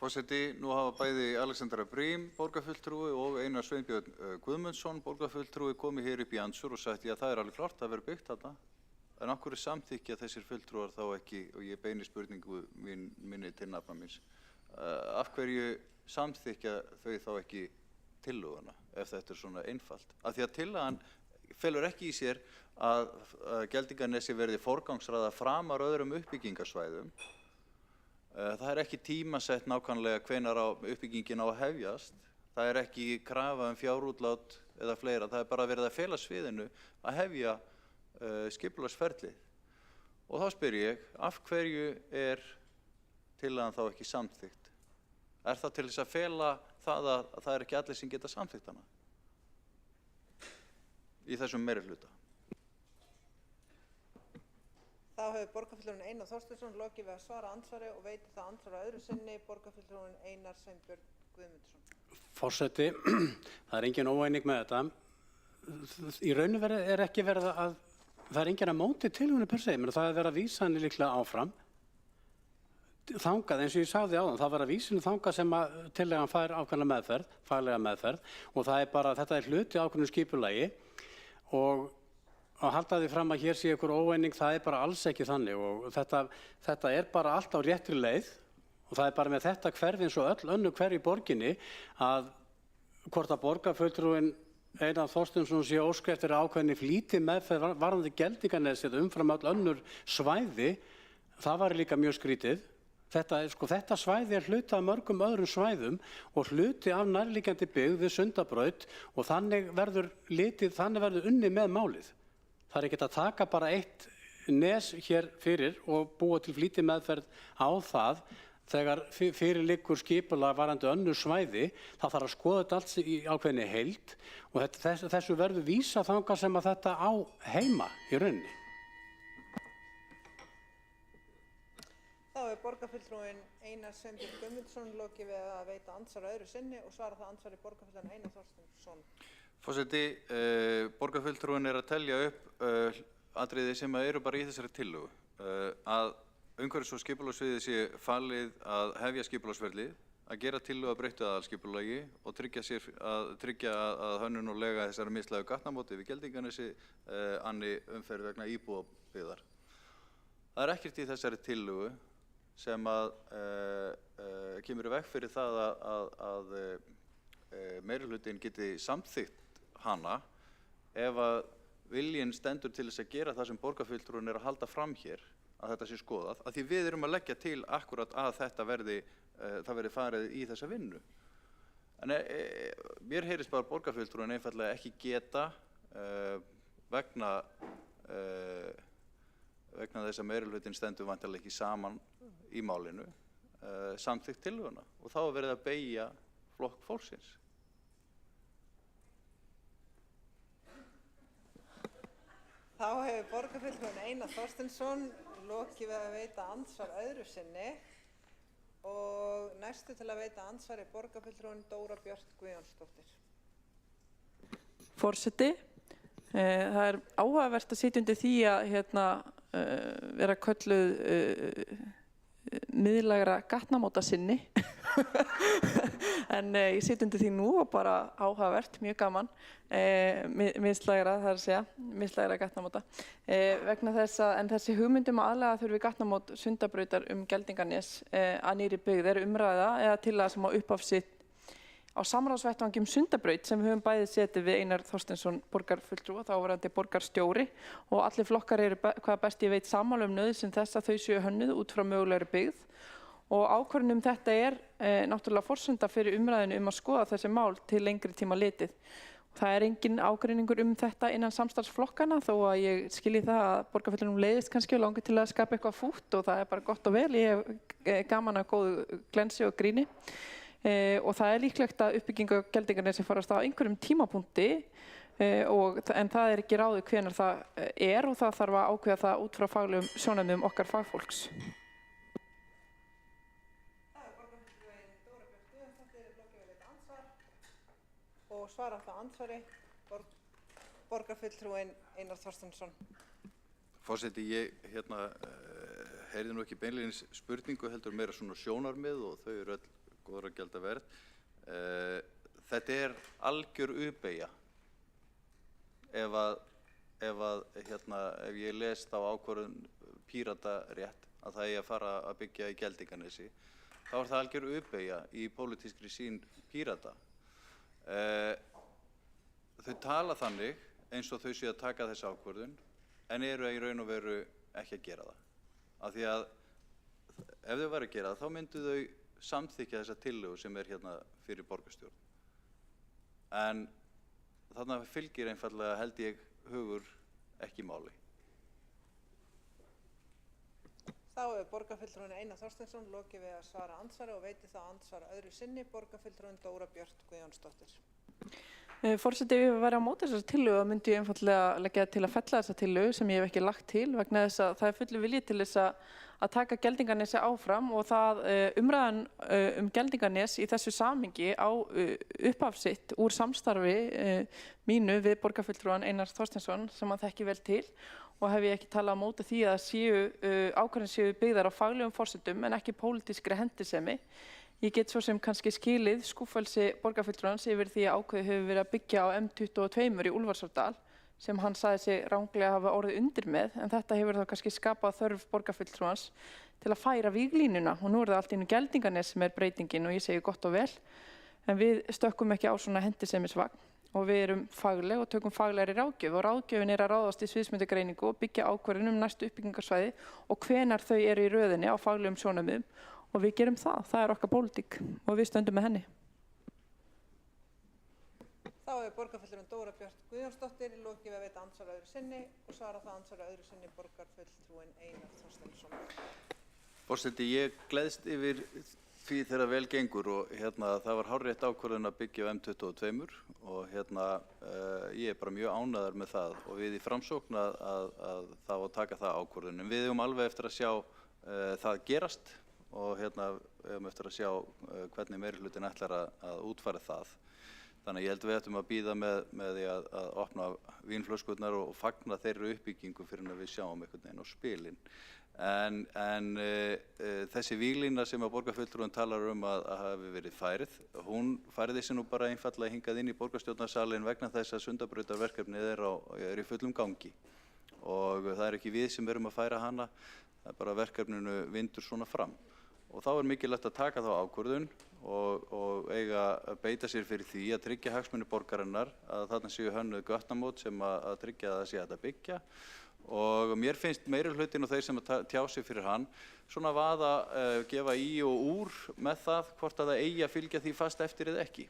Forseti, nú hafa bæði Alexandra Briem, borgarfulltrúi og Einar Sveinbjörn Guðmundsson, borgarfulltrúi, komið hér upp í andsvar og sagt, já, það er alveg klart, það verður byggt þarna. En af hverju samþykkja þessir fulltrúar þá ekki, og ég beini spurningu minni til nafna míns, af hverju samþykkja þau þá ekki tillöguna, ef þetta er svona einfalt? Af því að tillagan felur ekki í sér að Geldinganesi verði forgangsraða framar öðrum uppbyggingarsvæðum. Það er ekki tímasett nákvæmlega hvenær uppbyggingin á að hefjast. Það er ekki krafa fjárútlát eða fleira. Það er bara verið að fela sviðinu að hefja skipulagsferlið. Og þá spyr ég, af hverju er tillagan þá ekki samþykkt? Er það til þess að fela það að það er ekki allir sem geta samþykkt hana? Í þessum meirihluta. Þá hefur borgarfulltrúinn Einar Þorsteinsson lokið við að svara andsvari og veitir það andsvar að öðru sinni borgarfulltrúinn Einar Sveinbjörn Guðmundsson. Forseti, það er engin óeining með þetta. Í raun og veru er ekki verið að, það er engin að móti tillögunni per se, menn það er verið að vísa henni líklega áfram. Þangað, eins og ég sagði áðan, það var að vísa henni þangað sem að tillagan fær ákveðna meðferð, faglega meðferð og það er bara, þetta er hluti ákveðnu skipulagi og að halda því fram að hér sé ykkur óeining, það er bara alls ekki þannig og þetta er bara allt á réttri leið og það er bara með þetta hverfi eins og öll önnur hverfi í borginni að hvort að borgarfulltrúinn Einar Þorsteinsson sé óska eftir ákveðinni flýti meðferð varðandi Geldinganes eða umfram öll önnur svæði, það var líka mjög skrítið. Þetta svæði er hluti af mörgum öðrum svæðum og hluti af nærliggjandi byggð við Sundabraut og þannig verður unnið með málið. Það er ekkert að taka bara eitt nes hér fyrir og búa til flýti meðferð á það þegar fyrir liggur skipulag varðandi önnur svæði, það þarf að skoða þetta allt í ákveðinni heild og þessu verður vísa þangað sem að þetta á heima í rauninni. Þá er borgarfulltrúinn Einar Sveinbjörn Guðmundsson lokið við að veita andsvar öðru sinni og svara það andsvari borgarfulltrúinn Einar Þorsteinsson. Forseti, borgarfulltrúinn að telja upp atriði sem eru bara í þessari tillögu. Að umhverfis- og skipulagssviði sé falið að hefja skipulagsferlið, að gera tillögu að breyttu aðalskipulagi og tryggja að hönnun og lega þessari mislægu gatnamóti við Geldinganesi anni umferð vegna íbúðabyggðar. Það ekkert í þessari tillögu sem kemur í veg fyrir það að meirihlutinn geti samþykkt hana ef að viljinn stendur til þess að gera það sem borgarfulltrúinn að halda fram hér, að þetta sé skoðað, að því við erum að leggja til akkurat að þetta það verði farið í þessa vinnu. En mér heyrist bara borgarfulltrúinn einfaldlega ekki geta vegna þess að meirihlutinn stendur væntanlega ekki saman í málinu samþykkt tillöguna og þá er verið að beygja flokk fólksins. Þá hefur borgarfulltrúinn Einar Þorsteinsson lokið við að veita andsvar öðru sinni og næstu til að veita andsvar er borgarfulltrúinn Dóra Björt Guðjónsdóttir. Forseti, það er áhugavert að sitja undir því að vera kölluð miðlægra gatnamóta sinni en ég sit undir því nú og bara áhugavert, mjög gaman mislægra, það er að segja mislægra gatnamóta vegna þess að þessi hugmyndum að aðlaga þurfi gatnamót Sundabrautar Geldinganes að nýrri byggð er umræða eða tillaga sem á upphaf sitt á samráðsvettvangi Sundabraut sem við höfum bæði setið við Einar Þorsteinsson borgarfulltrúa, þáverandi borgarstjóri og allir flokkar eru hvað best ég veit sammála nauðsyn þess að þau séu hönnuð út frá mögulegri byggð og ákvörðun þetta er náttúrulega forsenda fyrir umræðinu að skoða þessi mál til lengri tíma litið. Það er engin ágreiningur þetta innan samstarfsflokkana þó að ég skilji það að borgarfulltrúnum leiðist kannski og langi til að skapa eitthvað fútt og það er bara gott og vel, ég hef gaman að góðu glensi og gríni. Og það er líklegt að uppbyggingu á Geldinganesi farast á einhverjum tímapunkti en það er ekki ráðið hvenær það er og það þarf að ákveða það út frá faglegum sjónarmiðum okkar fagfólks. Og svara það andsvari borgarfulltrúinn Einar Þorsteinsson. Forseti, ég heyrði nú ekki beinlegis spurningu heldur meira svona sjónarmið og þau eru öll góður að gjalda verð. Þetta er algjör uppbeygja ef ég les þá ákvörðun Pírata rétt að það eigi að fara að byggja í Geldinganesi, þá er það algjör uppbeygja í pólitískri sýn Pírata. Þau tala þannig eins og þau séu að taka þessa ákvörðun en eru í raun og veru ekki að gera það. Af því að ef þau væru að gera það þá myndu þau samþykkja þessa tillögu sem er fyrir borgarstjórn. En þarna fylgir einfaldlega held ég hugur ekki máli. Þá er borgarfulltrúinn Einar Þorsteinsson lokið við að svara andsvari og veiti þá andsvara öðru sinni borgarfulltrúinn Dóra Björt Guðjónsdóttir. Forseti, ef ég væri á móti þessari tillögu myndi ég einfaldlega leggja til að fella þessa tillögu sem ég hef ekki lagt til vegna þess að það er fullu vilji til þess að taka Geldinganesi áfram og það umræðan Geldinganes í þessu samhengi á upphaf sitt úr samstarfi mínu við borgarfulltrúann Einar Þorsteinsson sem hann þekki vel til og hef ég ekki talað á móti því að ákvarðanir séu byggðar á faglegum forsendum en ekki pólitískri hentisemi. Ég get svo sem kannski skilið skúffelsi borgarfulltrúans yfir því að ákveðið hefur verið að byggja á M22 í Úlfarsárdal sem hann sagði sig ranglega hafa orðið undir með en þetta hefur þá kannski skapað þörf borgarfulltrúans til að færa víglínuna og nú er það allt í einu Geldinganes sem er breytingin og ég segi gott og vel en við stökkum ekki á svona hendisemisvagn og við erum fagleg og tökum faglegri ráðgjöf og ráðgjöfin er að ráðast í sviðsmyndagreiningu og byggja ákvörðun næstu uppbyggingarsvæði og hvenær þau eru í röðinni á faglegum sjónarmiðum og við gerum það er okkar pólitík og við stöndum með henni. Þá er borgarfulltrúinn Dóra Björt Guðjónsdóttir lokið við að veita andsvara öðru sinni og svara það andsvara öðru sinni borgarfulltrúinn Einar Þorsteinsson. Forseti, ég gleðst yfir því þegar vel gengur og það var hárrétt ákvörðun að byggja á M22 og ég er bara mjög ánægður með það og við í Framsókn að þá að taka það ákvörðun en við eigum alveg eftir að sjá það gerast og við eigum eftir að sjá hvernig meirihlutinn ætlar að útfæra það. Þannig að ég held við ættum að bíða með því að opna vínflöskurnar og fagna þeirri uppbyggingu fyrir að við sjáum einhvern veginn á spilin. En þessi víglína sem að borgarfulltrúinn talar að hafi verið færð, hún færði sig nú bara einfaldlega hingað inn í borgarstjórnarsalinn vegna þess að Sundabrautarverkefnið er í fullum gangi. Og það er ekki við sem erum að færa hana, það er bara verkefninu vindur svona fram. Og þá er mikilvægt að taka þá ákvörðun og eiga að beita sér fyrir því að tryggja hagsmuni borgarinnar, að þarna séu hönnuð gatnamót sem að tryggja að það sé hægt að byggja. Og mér finnst meirihlutinn og þeir sem að tjá sig fyrir hann svona vaða, gefa í og úr með það hvort að það eigi að fylgja því fast eftir eða ekki.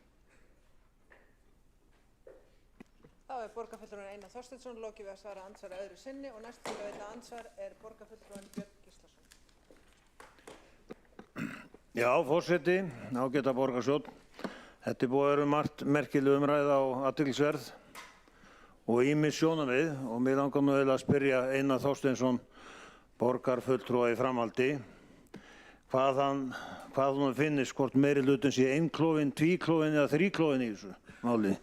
Þá er borgarfulltrúinn Einar Þorsteinsson lokið við að svara andsvari öðru sinni og næst til að veita andsvar er borgarfulltrúinn Björn Gíslason. Já, forseti, ágæta borgarstjórn. Þetta er búið að vera margt merkileg umræða og athyglisverð og ýmis sjónarmið og mig langar nú að spyrja Einar Þorsteinsson, borgarfulltrúa í framhaldi, hvað hún finnist hvort meirihlutinn sé einklofinn, tvíklofinn eða þríklofinn í þessu máli.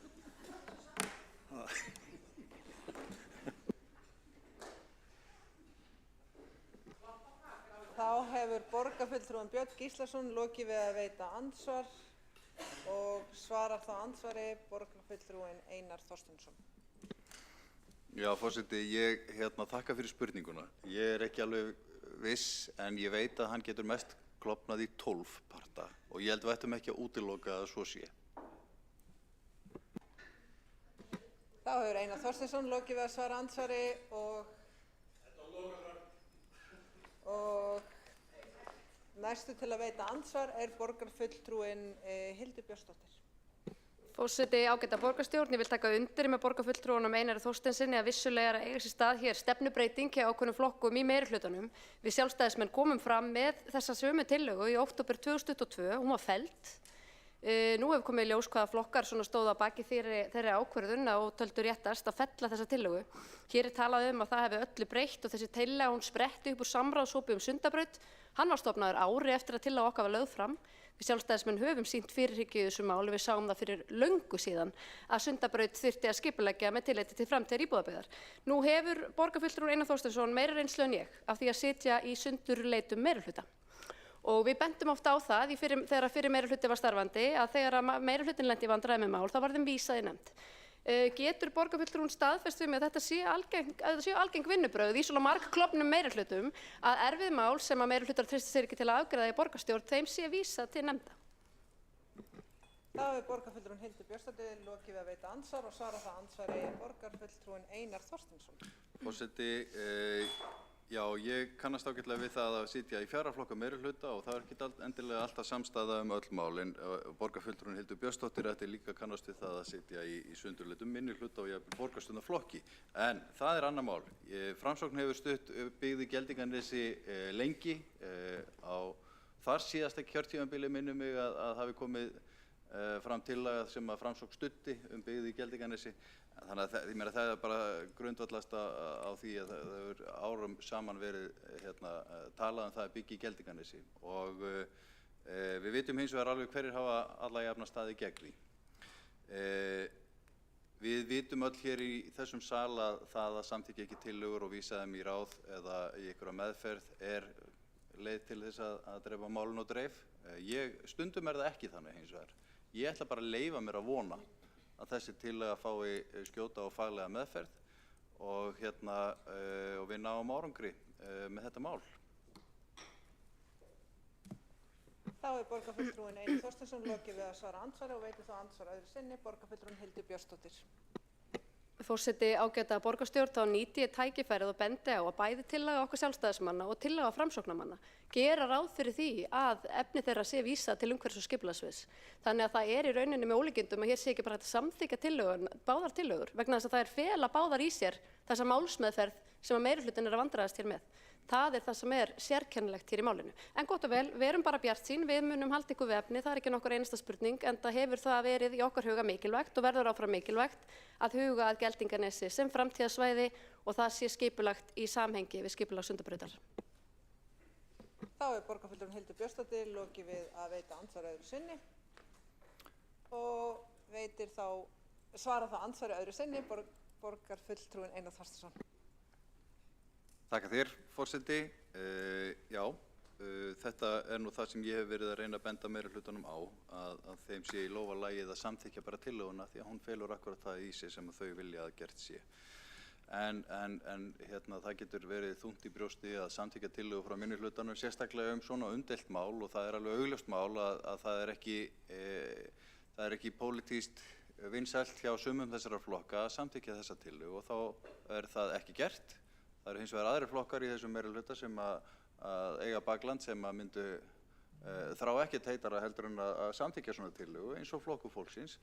Þá hefur borgarfulltrúinn Björn Gíslason lokið við að veita andsvar og svarar þá andsvari borgarfulltrúinn Einar Þorsteinsson. Já, forseti, ég þakka fyrir spurninguna. Ég er ekki alveg viss en ég veit að hann getur mest klofnað í 12 parta og ég held við ættum ekki að útiloka að svo sé. Þá hefur Einar Þorsteinsson lokið við að svara andsvari og næstu til að veita andsvar er borgarfulltrúinn Hildur Björnsdóttir. Forseti, ágæta borgarstjórn, ég vil taka undir með borgarfulltrúanum Einari Þorsteinsinni að vissulega er að eiga sér stað hér stefnubreyting hjá ákveðnum flokkum í meirihlutanum. Við sjálfstæðismenn komum fram með þessa sömu tillögu í október 2022, hún var felld. Nú hefur komið í ljós hvaða flokkar stóðu að baki þeirri ákvörðun og töldu réttast að fella þessa tillögu. Hér er talað að það hefði öllu breytt og þessi tillaga hún spretti upp úr samráðshópi Sundabraut. Hann var stofnaður ári eftir að tillaga okkar var lögð fram. Við sjálfstæðismenn höfum sýnt fyrirhyggju í þessu máli, við sáum það fyrir löngu síðan að Sundabraut þyrfti að skipuleggja með tilliti til framtíðar íbúðabyggðar. Nú hefur borgarfulltrúinn Einar Þorsteinsson meira reynslu en ég af því að sitja í sundurleitum meirihluta. Og við bentum oft á það þegar fyrir meirihluti var starfandi að þegar meirihlutin lenti í vandræðum með mál þá var þeim vísað í nefnd. Getur borgarfulltrúinn staðfest við mig að þetta séu algeng vinnubrögð í svona margklofnum meirihlutum að erfið mál sem að meirihlutar treysta sér ekki til að afgreiða í borgarstjórn þeim sé vísað til nefnda? Þá hefur borgarfulltrúinn Hildur Björnsdóttir lokið við að veita andsvar og svara það andsvari borgarfulltrúinn Einar Þorsteinsson. Forseti, já, ég kannast ágætlega við það að sitja í 4 flokka meirihluta og það er ekki endilega alltaf samstaða öll mál en borgarfulltrúinn Hildur Björnsdóttir ætti líka kannast við það að sitja í sundurleitum minnihluta og jafnvel borgarstjórnarflokki. En það er annað mál. Framsókn hefur stutt byggð í Geldinganesi lengi. Á þar síðasta kjörtímabili minnir mig að hafi komið fram tillaga sem að Framsókn studdi byggð í Geldinganesi. Þannig að það er bara grundvallast á því að það hefur árum saman verið talað það að byggja í Geldinganesi og við vitum hins vegar alveg hverjir hafa alla jafna staði gegn því. Við vitum öll hér í þessum sal að það að samþykkja ekki tillögur og vísa þeim í ráð eða í einhverja meðferð er leið til þess að drepa málun og dreif. Stundum er það ekki þannig hins vegar. Ég ætla bara að leyfa mér að vona að þessi tillaga fái skjóta og faglega meðferð og við náum árangri með þetta mál. Þá er borgarfulltrúinn Einar Þorsteinsson lokið við að svara andsvari og veitir þá andsvar öðru sinni borgarfulltrúinn Hildur Björnsdóttir. Forseti, ágæta borgarstjórn, þá nýti ég tækifærið og bendi á að bæði tillaga okkar sjálfstæðismanna og tillaga framsóknarmanna gera ráð fyrir því að efni þeirra sé vísað til umhverfis- og skipulagssviðs. Þannig að það er í rauninni með ólíkindum að hér sé ekki bara hægt að samþykkja báðar tillögur vegna þess að það er fela báðar í sér þessa málsmeðferð sem að meirihlutinn er að vandræðast hér með. Það er það sem er sérkennilegt hér í málinu. En gott og vel, við erum bara bjartsýn, við munum halda ykkur við efni, það er ekki nokkur einasta spurning, en það hefur það verið í okkar huga mikilvægt og verður áfram mikilvægt að huga að Geldinganesi sem framtíðarsvæði og það sé skipulagt í samhengi við skipulag Sundabrautar. Þá er borgarfulltrúinn Hildur Björnsdóttir lokið við að veita andsvar öðru sinni og veitir þá, svara þá andsvari öðru sinni borgarfulltrúinn Einar Þorsteinsson. Þakka þér, forseti. Já, þetta nú það sem ég hef verið að reyna að benda meirihlutanum á, að þeim sé í lófa lagið að samþykkja bara tillöguna því að hún felur akkurat það í sig sem þau vilja að gert sé. En það getur verið þungt í brjósti að samþykkja tillögu frá minnihlutanum, sérstaklega svona umdeilt mál, og það alveg augljóst mál að það er ekki pólitískt vinsælt hjá sumum þessara flokka að samþykkja þessa tillögu, og þá það ekki gert. Það eru hins vegar aðrir flokkar í þessum meirihluta sem að eiga bakland sem að myndu þrá ekkert heitara heldur en að samþykkja svona tillögu eins og Flokkur fólksins,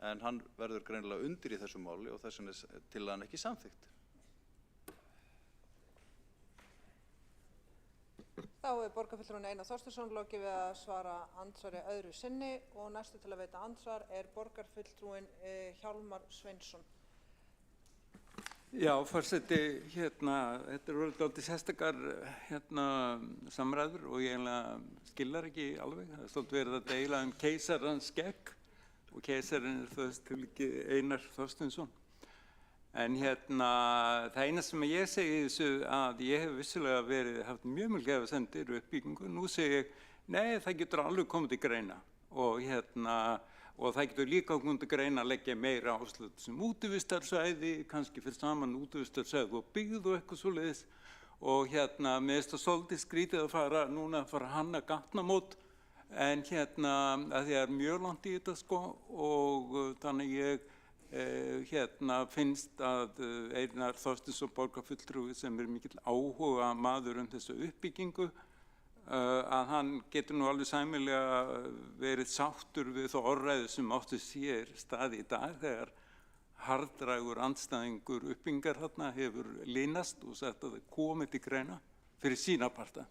en hann verður greinilega undir í þessu máli og þess vegna er tillagan ekki samþykkt. Þá borgarfulltrúinn Einar Þorsteinsson lokið við að svara andsvari öðru sinni og næstu til að veita andsvar borgarfulltrúinn Hjálmar Sveinsson. Já, forseti, þetta eru dálítið sérstakar samræður og ég eiginlega skilur ekki alveg. Það svolítið verið að deila keisarans skegg og keisarinn til ekki Einar Þorsteinsson. En það eina sem ég segi þessu að ég hef vissulega haft mjög mjög efasemdir uppbyggingu. Nú segi ég, nei, það getur alveg komið til greina og það getur líka komið til greina að leggja meira áherslu sem útivistarsvæði, kannski fyrir saman útivistarsvæði og byggð og eitthvað svoleiðis. Og mér finnst það svolítið skrítið að fara að hanna gatnamót, en að því er mjög langt í þetta sko, og þannig ég finnst að Einar Þorsteinsson borgarfulltrúi sem mikill áhuga maður þessa uppbyggingu, að hann getur nú alveg sæmilega verið sáttur við þá orðræðu sem átti sér stað í dag þegar harðrægur andstæðingur uppbyggingar þarna hefur linast og sagt að það komið til greina fyrir sína parta.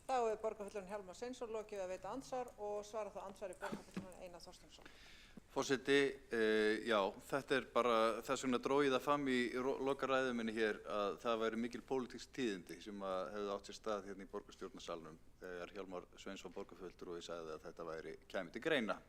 Þá borgarfulltrúinn Hjálmar Sveinsson lokið við að veita andsvar og svara þá andsvari borgarfulltrúinn Einar Þorsteinsson. Forseti, já, þetta bara, þess vegna dró ég það fram í lokaræðu minni hér að það væri mikil pólitísk tíðindi sem hefðu átt sér stað hérna í borgarstjórnarsalnum þegar Hjálmar Sveinsson borgarfulltrúi sagði að þetta kæmi til greina.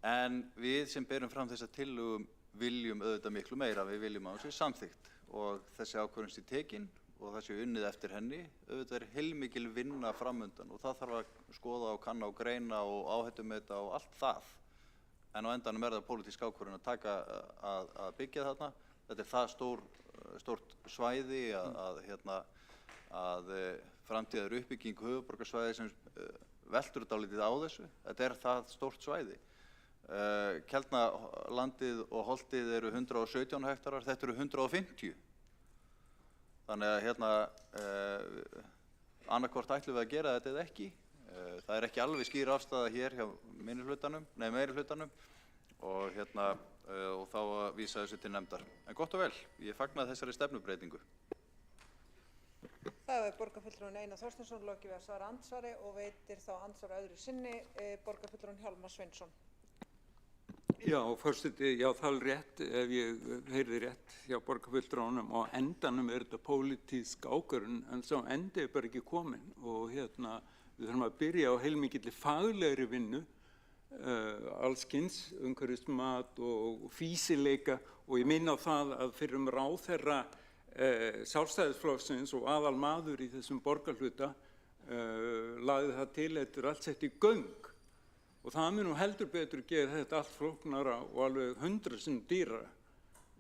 En við sem berum fram þessa tillögum viljum auðvitað miklu meira, við viljum að hún sé samþykkt og þessi ákvörðun sé tekin og það sé unnið eftir henni. Auðvitað heilmikil vinna framundan og það þarf að skoða og kanna og greina og áhættumeta og allt það. En á endanum það pólitísk ákvörðun að taka að byggja þarna. Þetta það stórt svæði að framtíðar uppbygging höfuðborgarsvæði sem veltur dálítið á þessu. Þetta það stórt svæði. Keldnalandið og Holtið eru 117 hektarar, þetta eru 150. Þannig að annarkvort ætlum við að gera þetta eða ekki. Það ekki alveg skýr afstaða hér hjá meirihlutanum og þá að vísa þessu til nefndar. En gott og vel, ég fagna þessari stefnubreytingu. Það borgarfulltrúinn Einar Þorsteinsson lokið við að svara andsvari og veitir þá andsvar öðru sinni borgarfulltrúinn Hjálmar Sveinsson. Já, forseti, já, það rétt, ef ég heyrði rétt hjá borgarfulltrúnum og endanum þetta pólitísk ákvörðun, en sá endi bara ekki komin og við þurfum að byrja á heilmikilli faglegri vinnu, alls kyns, umhverfismat og fýsileika og ég minni á það að fyrir ráðherra Sjálfstæðisflokksins og aðalmaður í þessum borgarhluta lagði það til eftir allt sett í göng. Og það mun nú heldur betur gera þetta allt flóknara og alveg 100 sinnum dýrara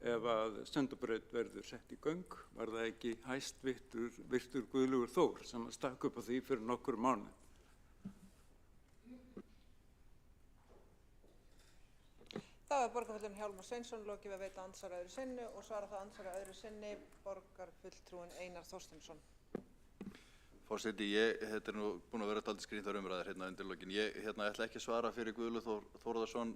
ef að Sundabraut verður sett í göng. Var það ekki hæst virtur Guðlaugur Þór sem stakk upp á því fyrir nokkur mánuð. Þá borgarfulltrúinn Hjálmar Sveinsson lokið við að veita andsvar öðru sinni og svara það andsvar öðru sinni borgarfulltrúinn Einar Þorsteinsson. Forseti, þetta nú búin að vera dálítið skrýntar umræður hérna undir lokin. Ég ætla ekki að svara fyrir Guðlaug Þórðarson,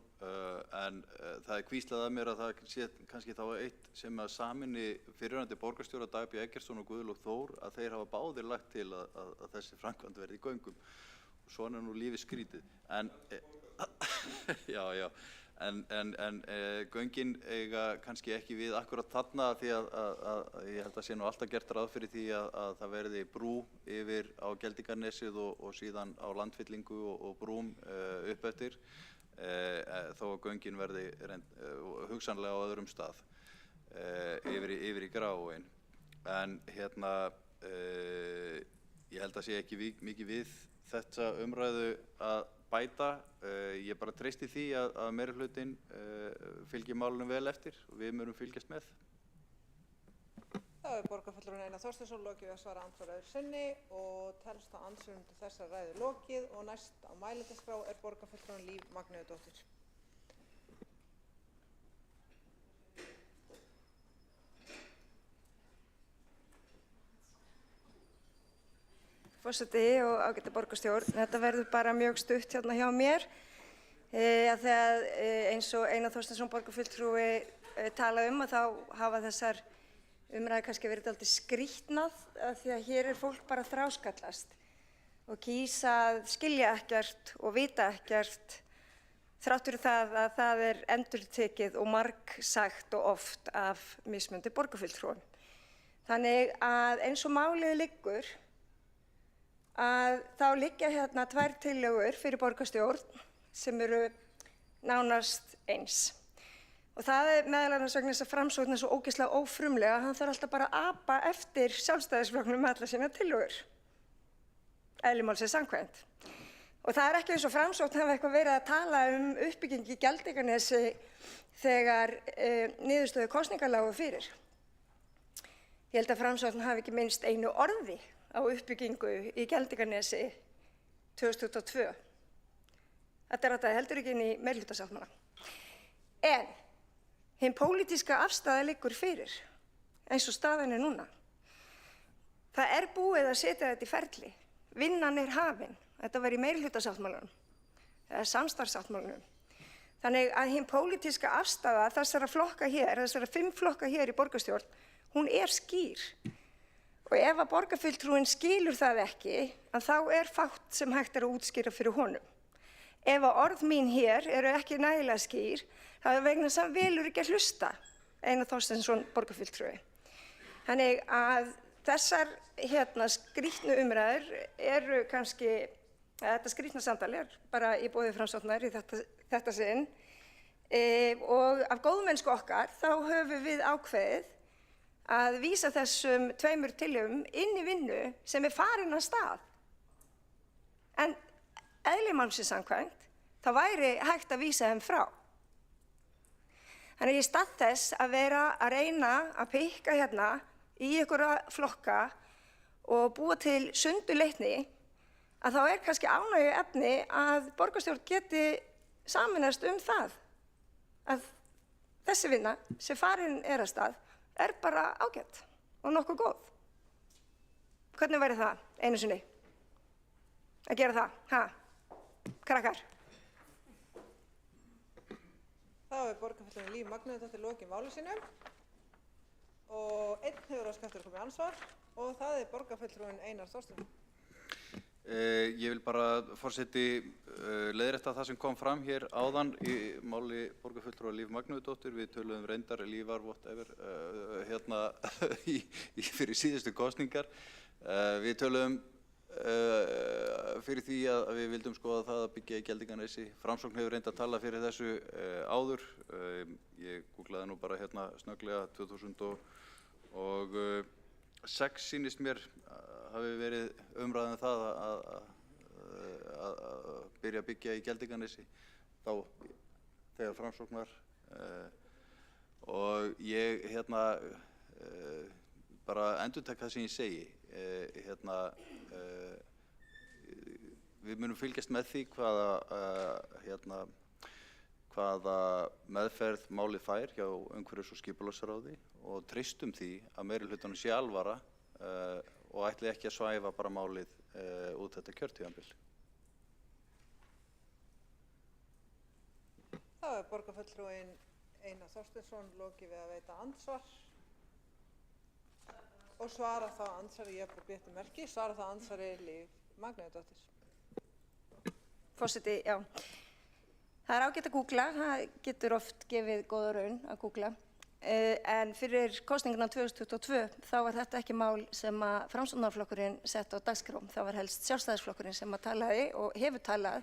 en það hvíslað að mér að það sé kannski þá eitt sem að saminni fyrrverandi borgarstjóra Dag B. Eggertsson og Guðlaug Þór að þeir hafa báðir lagt til að þessi framkvæmd verði í göngum. Svona nú lífið skrýtið. En, já, En göngin eiga kannski ekki við akkurat þarna því að ég held að sé nú alltaf gert ráð fyrir því að það verði brú yfir á Geldingarnesið og síðan á landfyllingu og brúm upp eftir þó að göngin verði hugsanlega á öðrum stað yfir í Grafarvoginn. En ég held að sé ekki mikið við þetta umræðu að bæta. Ég bara treysti því að meirihlutinn fylgi málunum vel eftir og við munum fylgjast með. Þá hefur borgarfulltrúinn Einar Þorsteinsson lokið við að svara andsvari öðru sinni og telst á andsvörum til þessar ræðu lokið og næst á mælendaskrá borgarfulltrúinn Líf Magnúðardóttir. Forseti og ágæta borgarstjórn, þetta verður bara mjög stutt hérna hjá mér þegar eins og Einar Þorsteinsson borgarfulltrúi talaði að þá hafa þessar umræður kannski verið dálítið skrýtnar því að hér fólk bara þráskallast og kýs að skilja ekkert og vita ekkert þrátt fyrir það að það endurtekið og margsagt og oft af mismunandi borgarfulltrúum. Þannig að eins og málið liggur að þá liggja hérna 2 tillögur fyrir borgarstjórn sem eru nánast eins. Og það meðal annars vegna þess að Framsókn svo ógeðslega ófrumlega, hann þarf alltaf bara að apa eftir Sjálfstæðisflokknum með allar sínar tillögur. Eðli málsins samkvæmt. Og það ekki eins og Framsókn hafi eitthvað verið að tala uppbyggingu í Geldingarnesi þegar niðurstöðu kosningar lágu fyrir. Ég held að Framsókn hafi ekki minnst einu orði á uppbyggingu í Geldingarnesi 2022. Þetta rataði heldur ekki inn í meirihlutasáttmála. En hin pólitíska afstaða liggur fyrir, eins og staðan núna. Það búið að setja þetta í ferli. Vinnan hafin. Þetta var í meirihlutasáttmálanum, eða samstarfssáttmálanum. Þannig að hin pólitíska afstaða þessara flokka hér, þessara 5 flokka hér í borgarstjórn, hún skýr. Og ef að borgarfulltrúinn skilur það ekki, að þá fátt sem hægt að útskýra fyrir honum. Ef að orð mín hér eru ekki nægilega skýr, það vegna þess að hann velur ekki að hlusta, Einar Þorsteinsson borgarfulltrúi. Þannig að þessar skrýtnu umræður eru kannski, þetta skrýtna samtal bara í boði Framsóknar í þetta sinn. Og af góðmennsku okkar þá höfum við ákveðið að vísa þessum 2 tillögum inn í vinnu sem farin af stað. En eðli málsins samkvæmt, þá væri hægt að vísa þeim frá. Þannig í stað þess að vera að reyna að pikka hérna í einhverja flokka og búa til sundurleitni, að þá kannski ánægjuefni að borgarstjórn geti sameinast það að þessi vinna sem farin af stað bara ágætt og nokkuð góð. Hvernig væri það einu sinni að gera það, ha? Krakkar. Þá borgarfulltrúinn Líf Magnúðardóttir lokið máli sínu og einn hefur óskað eftir að koma í andsvar og það borgarfulltrúinn Einar Þorsteinsson. Ég vil bara, forseti, leiðrétta það sem kom fram hér áðan í máli borgarfulltrúa Líf Magnúðardóttur. Við töluðum reyndar Lífar whatever fyrir síðustu kosningar. Við töluðum fyrir því að við vildum skoða það að byggja í Geldingarnesi. Framsókn hefur reynd að tala fyrir þessu áður. Ég googlaði nú bara snögglega 2006 sýnist mér hafi verið umræðan það að byrja að byggja í Geldingarnesi þá þegar Framsókn var og ég bara endurtek það sem ég segi við munum fylgjast með því hvaða meðferð málið fær hjá umhverfis- og skipulagsráði og treystum því að meirihlutanum sé alvara og ætli ekki að svæfa bara málið út þetta kjörtímabil. Þá borgarfulltrúinn Einar Þorsteinsson lokið við að veita andsvar og svara þá andsvari, ég bara byrti merki, svara þá andsvari Líf Magnúðardóttir. Forseti, já. Það er ágætt að googla, það getur oft gefið góða raun að googla. En fyrir kosninguna 2022 þá var þetta ekki mál sem að Framsóknarflokkurinn sett á dagskrá. Það var helst Sjálfstæðisflokkurinn sem að talaði og hefur talað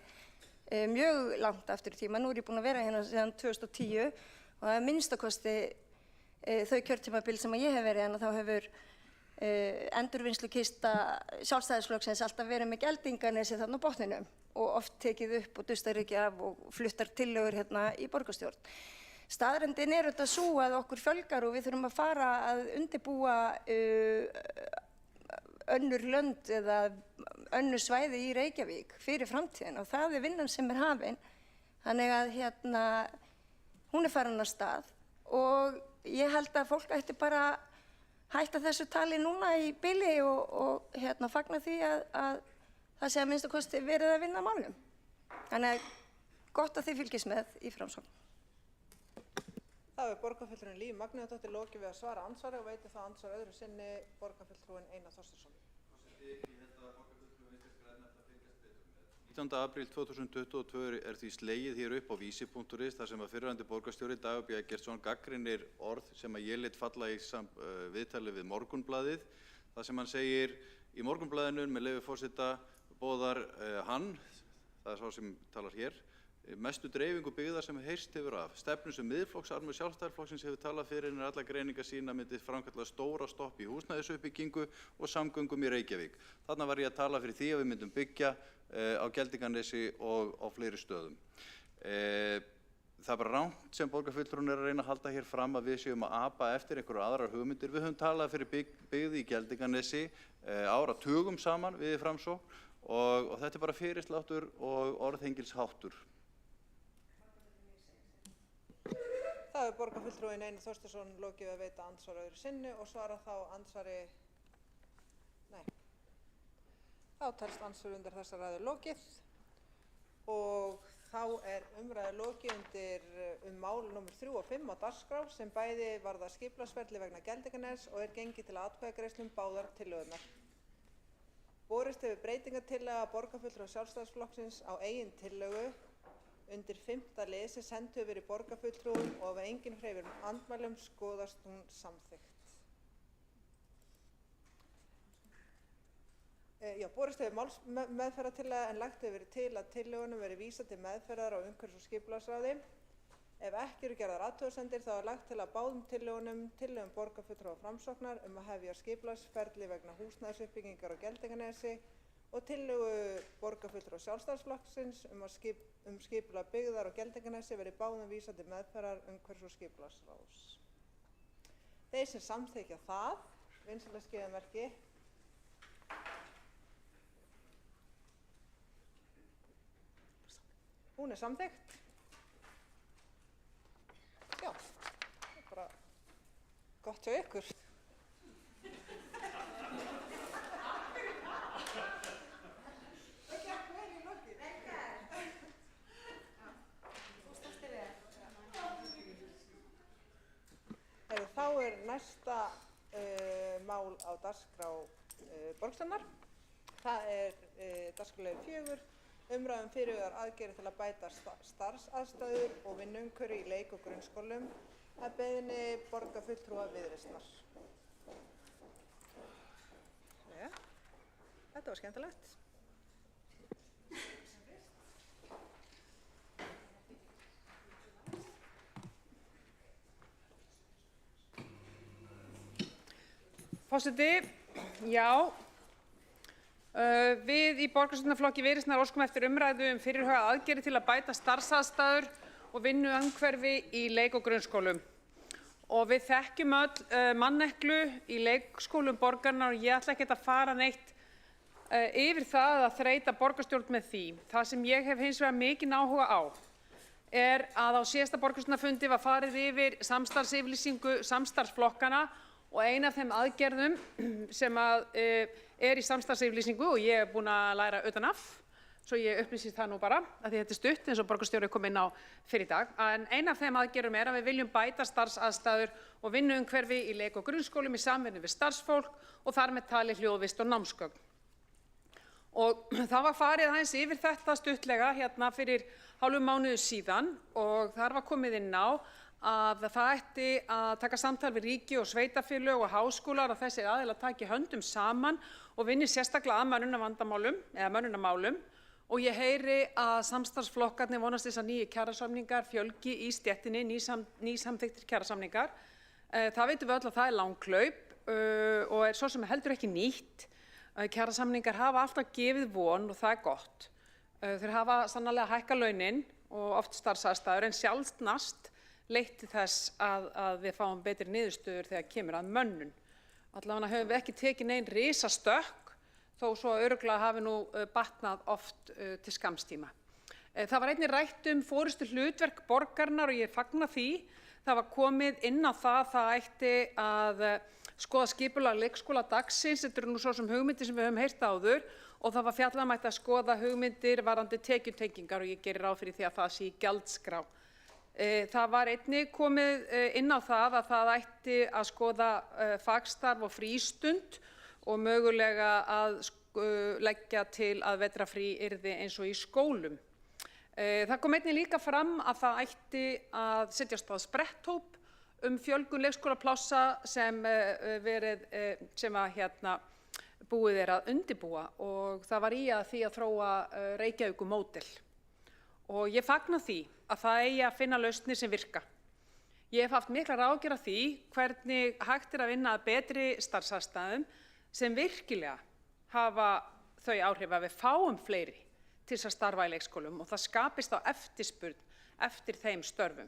mjög langt aftur í tíma. Nú er ég búin að vera hérna síðan 2010 og það er minnstakosti þau kjörtímabil sem að ég hef verið en þá hefur endurvinnslukista Sjálfstæðisflokksins alltaf verið með Geldinganesi þarna á botninum og oft tekið upp og dustar ekki af og fluttar tillögur hérna í borgarstjórn. Staðreyndin er auðvitað sú að okkur fjölgar og við þurfum að fara að undirbúa önnur lönd eða önnur svæði í Reykjavík fyrir framtíðin og það er vinnan sem er hafin. Þannig að hún er farin af stað og ég held að fólk ætti bara hætta þessu tali núna í bili og fagna því að það sé að minnsta kosti verið að vinna málum. Þannig að gott að þið fylgist með í Framsókn. Þá er borgarfulltrúinn Líf Magnúsdóttir lokið við að svara andsvari og veitir þá andsvar öðru sinni borgarfulltrúinn Einar Þorsteinsson. 19. apríl 2022 er því slegið hér upp á vísi.is þar sem að fyrrverandi borgarstjóri Dagur B. Eggertsson gagnrýnir orð sem að ég lét falla í viðtali við Morgunblaðið. Það sem hann segir í Morgunblaðinu með leyfi forseta boðar hann, það er sá sem talar hér, mestu dreifingu byggðar sem heyrst hefur af. Stefnu sem miðflokksarmur Sjálfstæðisflokksins hefur talað fyrir en alla greiningar sína myndi framkalla stóra stopp í húsnæðisuppbyggingu og samgöngum í Reykjavík. Þarna var ég að tala fyrir því að við myndum byggja á Geldinganesi og á fleiri stöðum. Það er bara rangt sem borgarfulltrúinn er að reyna að halda hér fram að við séum að apa eftir einhverjar aðrar hugmyndir. Við höfum talað fyrir byggð í Geldinganesi áratugum saman við Framsókn og þetta er bara fyrirsláttur og orðhengilsháttur. Það er borgarfulltrúinn Einar Þorsteinsson lokið við að veita andsvar öðru sinni og svara þá andsvari, þá telst andsvar undir þessa ræðu lokið og þá er umræðu lokið mál nr. 3 og 5 á dagskrá sem bæði varða skipulagsferli vegna Geldinganess og er gengið til atkvæðagreiðslu báðar tillögurnar. Borist hefur breytingartillaga borgarfulltrúa Sjálfstæðisflokksins á eigin tillögu undir 5. lið sem send hefur verið borgarfulltrúum og ef enginn hreyfir andmælum skoðast hún samþykkt. Borist hefur málsmeðferðartillaga en lagt hefur verið til að tillögunum verið vísað til meðferðar á umhverfis- og skipulagsráði. Ef ekki eru gerðar athugasemdir þá er lagt til að báðum tillögum borgarfulltrúa Framsóknar að hefja skipulagsferli vegna húsnæðisuppbyggingar á Geldinganesi og tillögu borgarfulltrúa Sjálfstæðisflokksins um skipulag byggðar á Geldinganesi verið báðum vísað til meðferðar umhverfis- og skipulagsráðs. Þeir sem samþykkja það, vinsældaskeiðamerki. Hún er samþykkt. Já, það er bara gott hjá ykkur. Þá er næsta mál á dagskrá borgarstjórnar. Það er dagskrárliður 4, umræða fyrirhugaðar aðgerðir til að bæta starfsaðstæður og vinnuumhverfi í leik- og grunnskólum að beiðni borgarfulltrúa Viðreisnar. Þetta var skemmtilegt. Forseti, já, við í borgarstjórnarflokki Viðreisnar óskum eftir umræðu fyrirhugaðar aðgerðir til að bæta starfsaðstæður og vinnuumhverfi í leik- og grunnskólum. Og við þekkjum öll manneklu í leikskólum borgarinnar og ég ætla ekkert að fara neitt yfir það að þreyta borgarstjórn með því. Það sem ég hef hins vegar mikinn áhuga á er að á síðasta borgarstjórnarfundi var farið yfir samstarfsyfirlýsingu samstarfsflokkanna og ein af þeim aðgerðum sem er í samstarfsyfirlýsingu og ég er búin að læra utan af, svo ég upplýsi það nú bara, að því þetta er stutt eins og borgarstjóri kom inn á fyrir í dag, en ein af þeim aðgerðum er að við viljum bæta starfsaðstæður og vinnuumhverfi í leik- og grunnskólum í samvinnu við starfsfólk og þar með talið hljóðvist og námsgögn. Og það var farið aðeins yfir þetta stuttlega hérna fyrir hálfum mánuði síðan og þar var komið inn á að það ætti að taka samtal við ríki og sveitarfélög og háskólar og þessir aðilar taki höndum saman og vinni sérstaklega að mönnunarmálum og ég heyri að samstarfsflokkarnir vonast þess að nýju kjarasamningar fjölgi í stéttinni, nýsamþykktir kjarasamningar. Það veitum við öll að það er langhlaup og er svo sem heldur ekki nýtt. Kjarasamningar hafa alltaf gefið von og það er gott. Þeir hafa sannarlega hækkað launin og oft starfsaðstæður en sjaldnast leitt til þess að við fáum betri niðurstöður þegar kemur að mönnun. Allavega höfum við ekki tekið nein risastökk þó svo örugglega hafi nú batnað oft til skamstíma. Það var einnig rætt forystu hlutverk borgarinnar og ég fagna því. Það var komið inn á það ætti að skoða skipulag leikskóladagsins. Þetta eru nú svo sem hugmyndir sem við höfum heyrt áður og það var fjallað ætti að skoða hugmyndir varðandi tekjutengingar og ég geri ráð fyrir því að það sé í gjaldskrá. Það var einnig komið inn á það að það ætti að skoða fagstarf og frístund og mögulega að leggja til að vetrarfrí yrði eins og í skólum. Það kom einnig líka fram að það ætti að setjast á spretthóp fjölgun leikskólaplássa sem búið er að undirbúa og það var í að því að þróa Reykjavíkurmódel. Og ég fagna því að það eigi að finna lausnir sem virka. Ég hef haft miklar áhyggjur af því hvernig hægt er að vinna að betri starfsaðstæðum sem virkilega hafa þau áhrif að við fáum fleiri til að starfa í leikskólum og það skapist á eftirspurn eftir þeim störfum.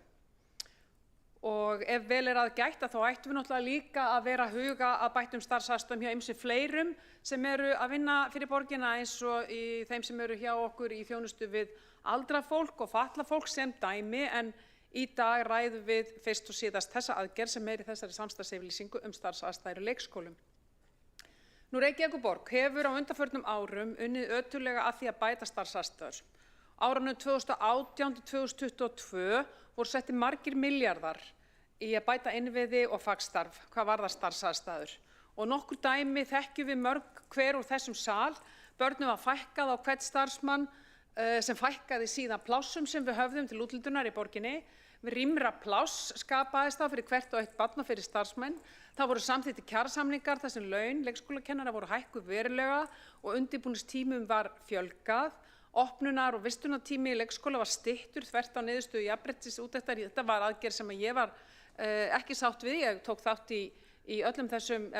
Og ef vel er að gæta þá ættum við náttúrulega líka að vera að huga að bættum starfsaðstæðum hjá ýmsum fleirum sem eru að vinna fyrir borgina eins og í þeim sem eru hjá okkur í þjónustu við aldrað fólk og fatlað fólk sem dæmi en í dag ræðum við fyrst og síðast þessa aðgerð sem er í þessari samstarfsyfirlýsingu leikskólum. leikskólum. Nú Reykjavíkurborg hefur á undanförnum árum unnið ötullega að því að bæta starfsaðstæður. Árunum 2018 til 2022 voru settir margir milljarðar í að bæta innviði og fagstarf hvað varðar starfsaðstæður. Og nokkur dæmi þekkjum við mörg hver úr þessum sal. Börnum var fækkað á hvern starfsmann sem fækkaði síðan plássum sem við höfðum til úthlutunar í borginni. Rýmra pláss skapaðist þá fyrir hvert og eitt barn og fyrir starfsmenn. Það voru samþykktir kjarasamningar þar sem laun leikskólakennara voru hækkuð verulega og undirbúningstímum var fjölgað. Opnunar- og vistunartími í leikskóla var styttur þvert á niðurstöðu jafnréttisúttektar. Þetta var aðgerð sem ég var ekki sátt við. Ég tók þátt í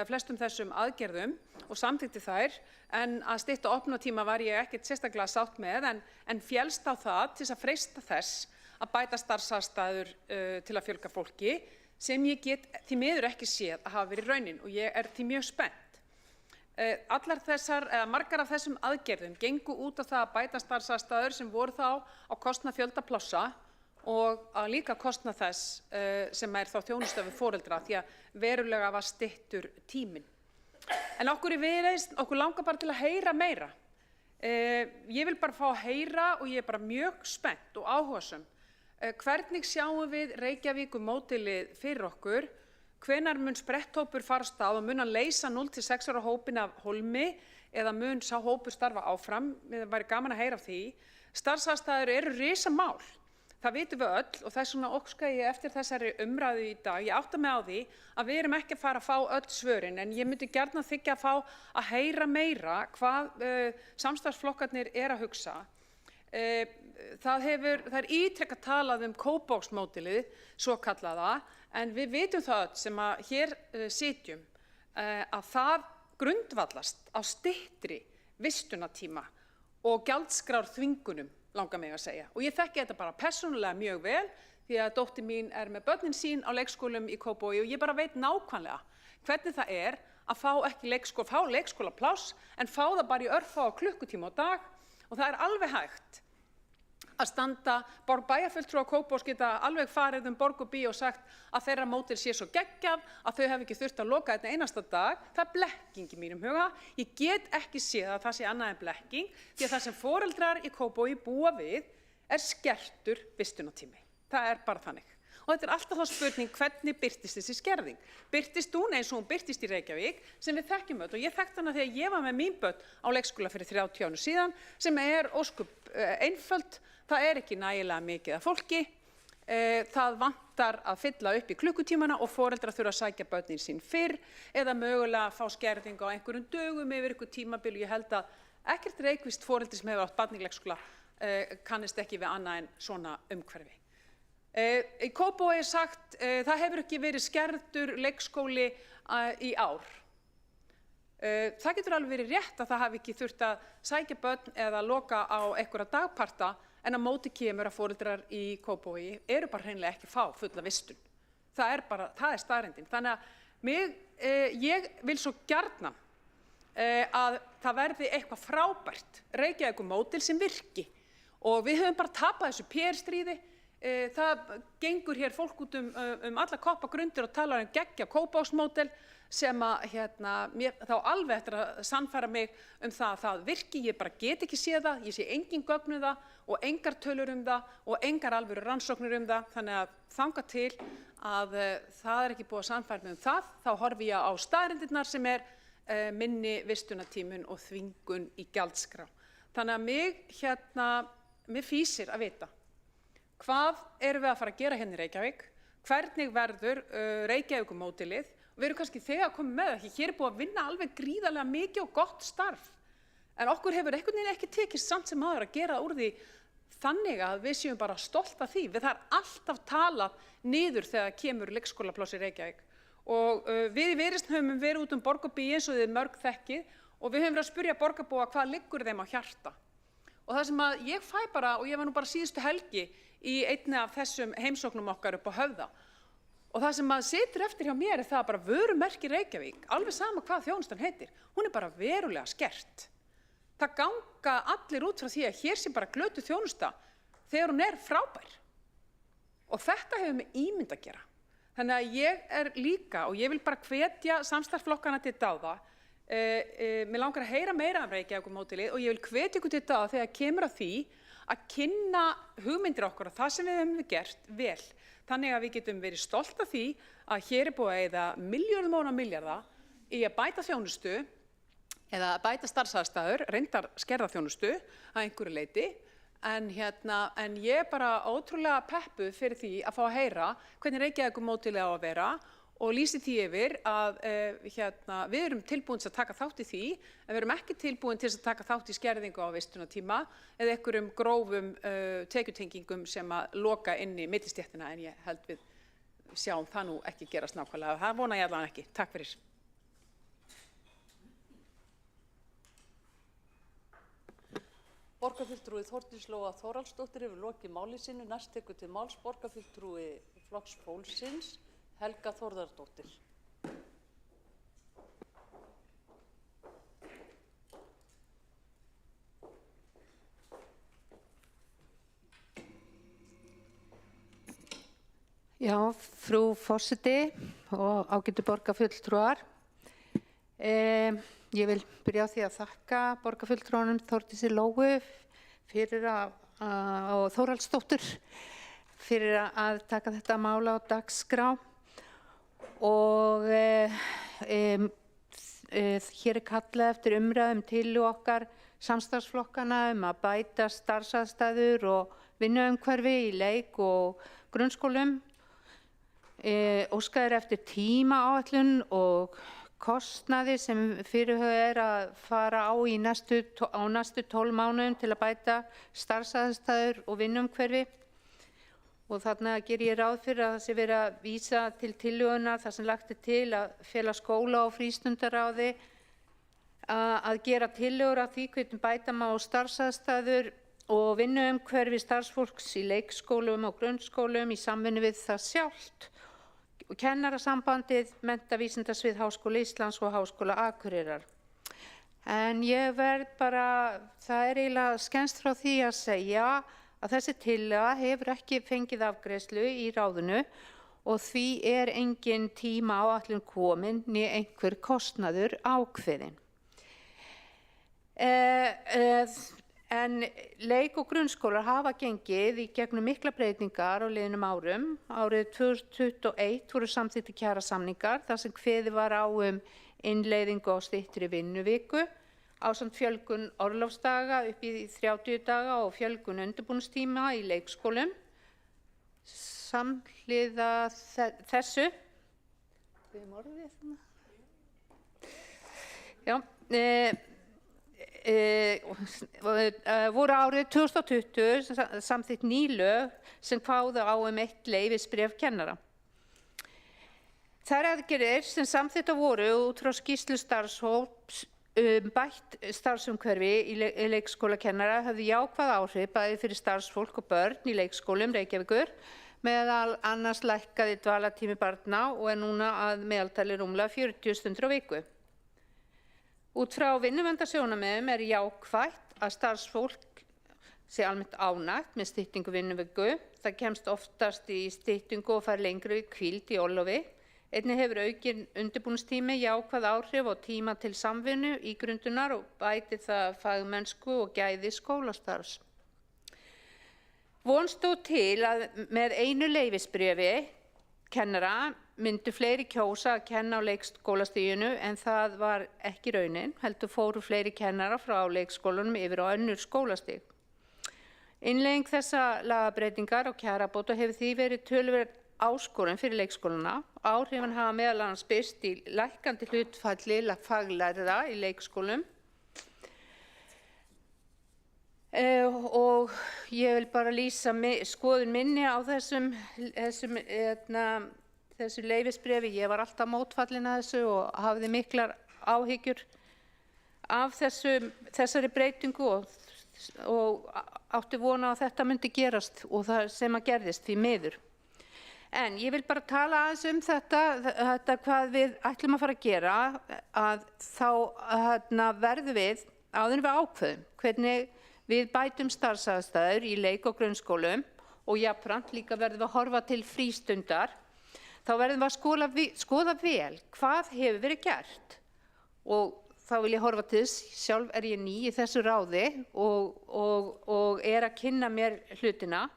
flestum þessum aðgerðum og samþykkti þær en að stytta opnunartíma var ég ekkert sérstaklega sátt með en féllst á það til að freista þess að bæta starfsaðstæður til að fjölga fólki sem ég get því miður ekki séð að hafa verið raunin og ég er því mjög spennt. Margar af þessum aðgerðum gengu út á það að bæta starfsaðstæður sem voru þá á kostnað fjölda plássa og að líka kostnað þess sem er þá þjónusta við foreldra því að verulega var styttur tíminn. En okkur í Viðreisn, okkur langar bara til að heyra meira. Ég vil bara fá að heyra og ég er bara mjög spennt og áhugasöm. Hvernig sjáum við Reykjavíkurmódelið fyrir okkur? Hvenær mun spretthópur fara af stað og mun hann leysa 0–6 ára hópinn af hólmi eða mun sá hópur starfa áfram? Mér væri gaman að heyra af því. Starfsaðstæður eru risamál. Það vitum við öll og þess vegna óska ég eftir þessari umræðu í dag. Ég átta mig á því að við erum ekki að fara að fá öll svörin en ég myndi gjarnan þykja að fá að heyra meira hvað samstarfsflokkarnir er að hugsa. Það er ítrekað talað Kópavogsmódelið, svokallaða, en við vitum það öll sem að hér sitjum að það grundvallast á styttri vistunartíma og gjaldskrárþvingunum, langar mig að segja. Og ég þekki þetta bara persónulega mjög vel því að dóttir mín er með börnin sín á leikskólum í Kópavogi og ég bara veit nákvæmlega hvernig það er að fá ekki fá leikskólapláss en fá það bara í örfáa klukkutíma á dag og það er alveg hægt að standa, bæjarfulltrúar Kópavogs geta alveg farið Borg og Bí og sagt að þeirra módel sé svo geggjað að þau hafi ekki þurft að loka þetta einasta dag. Það er blekking í mínum huga. Ég get ekki séð að það sé annað en blekking því að það sem foreldrar í Kópavogi búa við er skertur vistunartími. Það er bara þannig. Og þetta alltaf þá spurning hvernig birtist þessi skerðing. Birtist hún eins og hún birtist í Reykjavík sem við þekkjum öll, og ég þekkti hana þegar ég var með mín börn á leikskóla fyrir 30 árum síðan, sem ósköp einföld, það ekki nægilega mikið af fólki, það vantar að fylla upp í klukkutímana og foreldrar þurfa að sækja börnin sín fyrr eða mögulega fá skerðingu á einhverjum dögum yfir einhver tímabil. Ég held að ekkert reykvíst foreldri sem hefur átt barn í leikskóla kannist ekki við annað en svona umhverfi. Í Kópavogi sagt, það hefur ekki verið skertur leikskóli í ár. Það getur alveg verið rétt að það hafi ekki þurft að sækja börn eða loka á einhverja dagparta, en að móti kemur að foreldrar í Kópavogi eru bara hreinlega ekki fá fulla vistun. Það er staðreyndin. Þannig að ég vil svo gjarnan að það verði eitthvað frábært Reykjavíkurmódel sem virki, og við höfum bara tapað þessu PR-stríði. Það gengur hér fólk út alla koppagrundir og talar geggja Kópavogsmódel sem þá alveg eftir að sannfæra mig það að það virki. Ég bara get ekki séð það, ég sé engin gögn það og engar tölur það og engar alvöru rannsóknir það. Þannig að þangað til að það ekki búið að sannfæra mig það, þá horfi ég á staðreyndirnar sem minni vistunartímun og þvingun í gjaldskrá. Þannig að mig fýsir að vita hvað erum við að fara að gera hérna í Reykjavík, hvernig verður Reykjavíkurmódelið. Við erum kannski þegar komið með það, hér búið að vinna alveg gríðarlega mikið og gott starf, en okkur hefur einhvern veginn ekki tekist samt sem áður að gera úr því þannig að við séum bara stolt af því. Það alltaf talað niður þegar kemur leikskólapláss í Reykjavík. Og við í Viðreisn höfum verið út Borg og Bí eins og þið mörg þekkið, og við höfum verið að spyrja borgarbúa hvað liggur þeim á hjarta. Og það sem að ég fæ bara, og ég var nú bara síðustu helgi í einni af þessum heimsóknum okkar upp á Höfða, og það sem að situr eftir hjá mér það bara vörumerki Reykjavík, alveg sama hvað þjónustan heitir, hún bara verulega skert. Það ganga allir út frá því að hér sé bara glötuð þjónusta þegar hún frábær. Og þetta hefur með ímynd að gera. Þannig að ég líka, og ég vil bara hvetja samstarfsflokkana til dáða, mér langar að heyra meira Reykjavíkurmódelið og ég vil hvetja ykkur til dáða þegar kemur að því að kynna hugmyndir okkar og það sem við höfum gert vel. Þannig að við getum verið stolt af því að hér búið að eyða milljörðum og milljarða í að bæta þjónustu eða bæta starfsaðstæður, reyndar skerða þjónustu að einhverju leyti. En ég bara ótrúlega peppuð fyrir því að fá að heyra hvernig Reykjavíkurmódelið á að vera og lýsi því yfir að við erum tilbúin til að taka þátt í því, en við erum ekki tilbúin til að taka þátt í skerðingu á vistunartíma eða einhverjum grófum tekjutengingum sem að loka inn í millistéttina, en ég held við sjáum það nú ekki gerast nákvæmlega. Það vona ég allavega ekki. Takk fyrir. Borgarfulltrúi Þórdís Lóa Þórhallsdóttir hefur lokið máli sínu. Næst tekur til máls borgarfulltrúi Flokks fólksins, Helga Þórðardóttir. Já, frú forseti og ágætu borgarfulltrúar. Ég vil byrja á því að þakka borgarfulltrúanum Þórdísi Lóu og Þórhallsdóttur fyrir að taka þetta mál á dagskrá. Og hér kallað eftir umræðum til okkar samstarfsflokkana að bæta starfsaðstæður og vinnuumhverfi í leik- og grunnskólum. Óskað eftir tímaáætlun og kostnaði sem fyrirhugað að fara á næstu 12 mánuðum til að bæta starfsaðstæður og vinnuumhverfi. Og þarna ger ég ráð fyrir að það sé verið að vísa til tillögunnar þar sem lagt til að fela skóla- og frístundaráði að gera tillögur af því hvernig bæta má starfsaðstæður og vinnuumhverfi starfsfólks í leikskólum og grunnskólum í samvinnu við það sjálft, og kennarasambandið, Menntavísindasvið Háskóla Íslands og Háskóla Akureyrar. En ég verð bara, það eiginlega skemmst frá því að segja að þessi tillaga hefur ekki fengið afgreiðslu í ráðinu og því engin tímaáætlun komin né einhver kostnaður ákveðinn. En leik- og grunnskólar hafa gengið í gegnum mikla breytingar á liðnum árum. Árið 2021 voru samþykktir kjarasamningar þar sem kveðið var á innleiðingu á styttri vinnuviku ásamt fjölgun orlofsdaga upp í 30 daga og fjölgun undirbúningstíma í leikskólum. Samhliða þessu voru árið 2020 samþykkt ný lög sem kváðu á eitt leyfisbréf kennara. Þær aðgerðir sem samþykktar voru út frá skýrslu starfshóps bætt starfsumhverfi í leikskólakennara höfðu jákvæð áhrif bæði fyrir starfsfólk og börn í leikskólum Reykjavíkur, meðal annars lækkaði dvalartími barna og núna að meðaltali rúmlega 40 stundir á viku. Út frá vinnuverndarsjónarmiðum jákvætt að starfsfólk sé almennt ánægt með styttingu vinnuviku. Það kemst oftast í styttingu og fær lengri hvíld í orlofi. Einnig hefur aukin undirbúningstími jákvæð áhrif á tíma til samvinnu í grundunar og bæti það fagmennsku og gæði skólastarfs. Von stóð til að með einu leyfisbréfi kennara myndu fleiri kjósa að kenna á leikskólastiginu en það var ekki raunin, heldur fóru fleiri kennara frá leikskólanum yfir á önnur skólastig. Innleiðing þessa lagabreytingar og kjarabóta hefur því verið töluverð áskorun fyrir leikskólana. Áhrifin hafa meðal annars birst í lækkandi hlutfalli faglærða í leikskólum. Og ég vil bara lýsa skoðun minni á þessu leyfisbréfi. Ég var alltaf mótfallin að þessu og hafði miklar áhyggjur af þessari breytingu og átti vona að þetta myndi gerast og það sem að gerðist því miður. En ég vil bara tala aðeins þetta hvað við ætlum að fara að gera, að þá verðum við, áður en við ákveðum, hvernig við bætum starfsaðstæður í leik- og grunnskólum og jafnframt líka verðum við að horfa til frístundar, þá verðum við að skoða vel hvað hefur verið gert. Og þá vil ég horfa til þess, sjálf ég ný í þessu ráði og að kynna mér hlutina.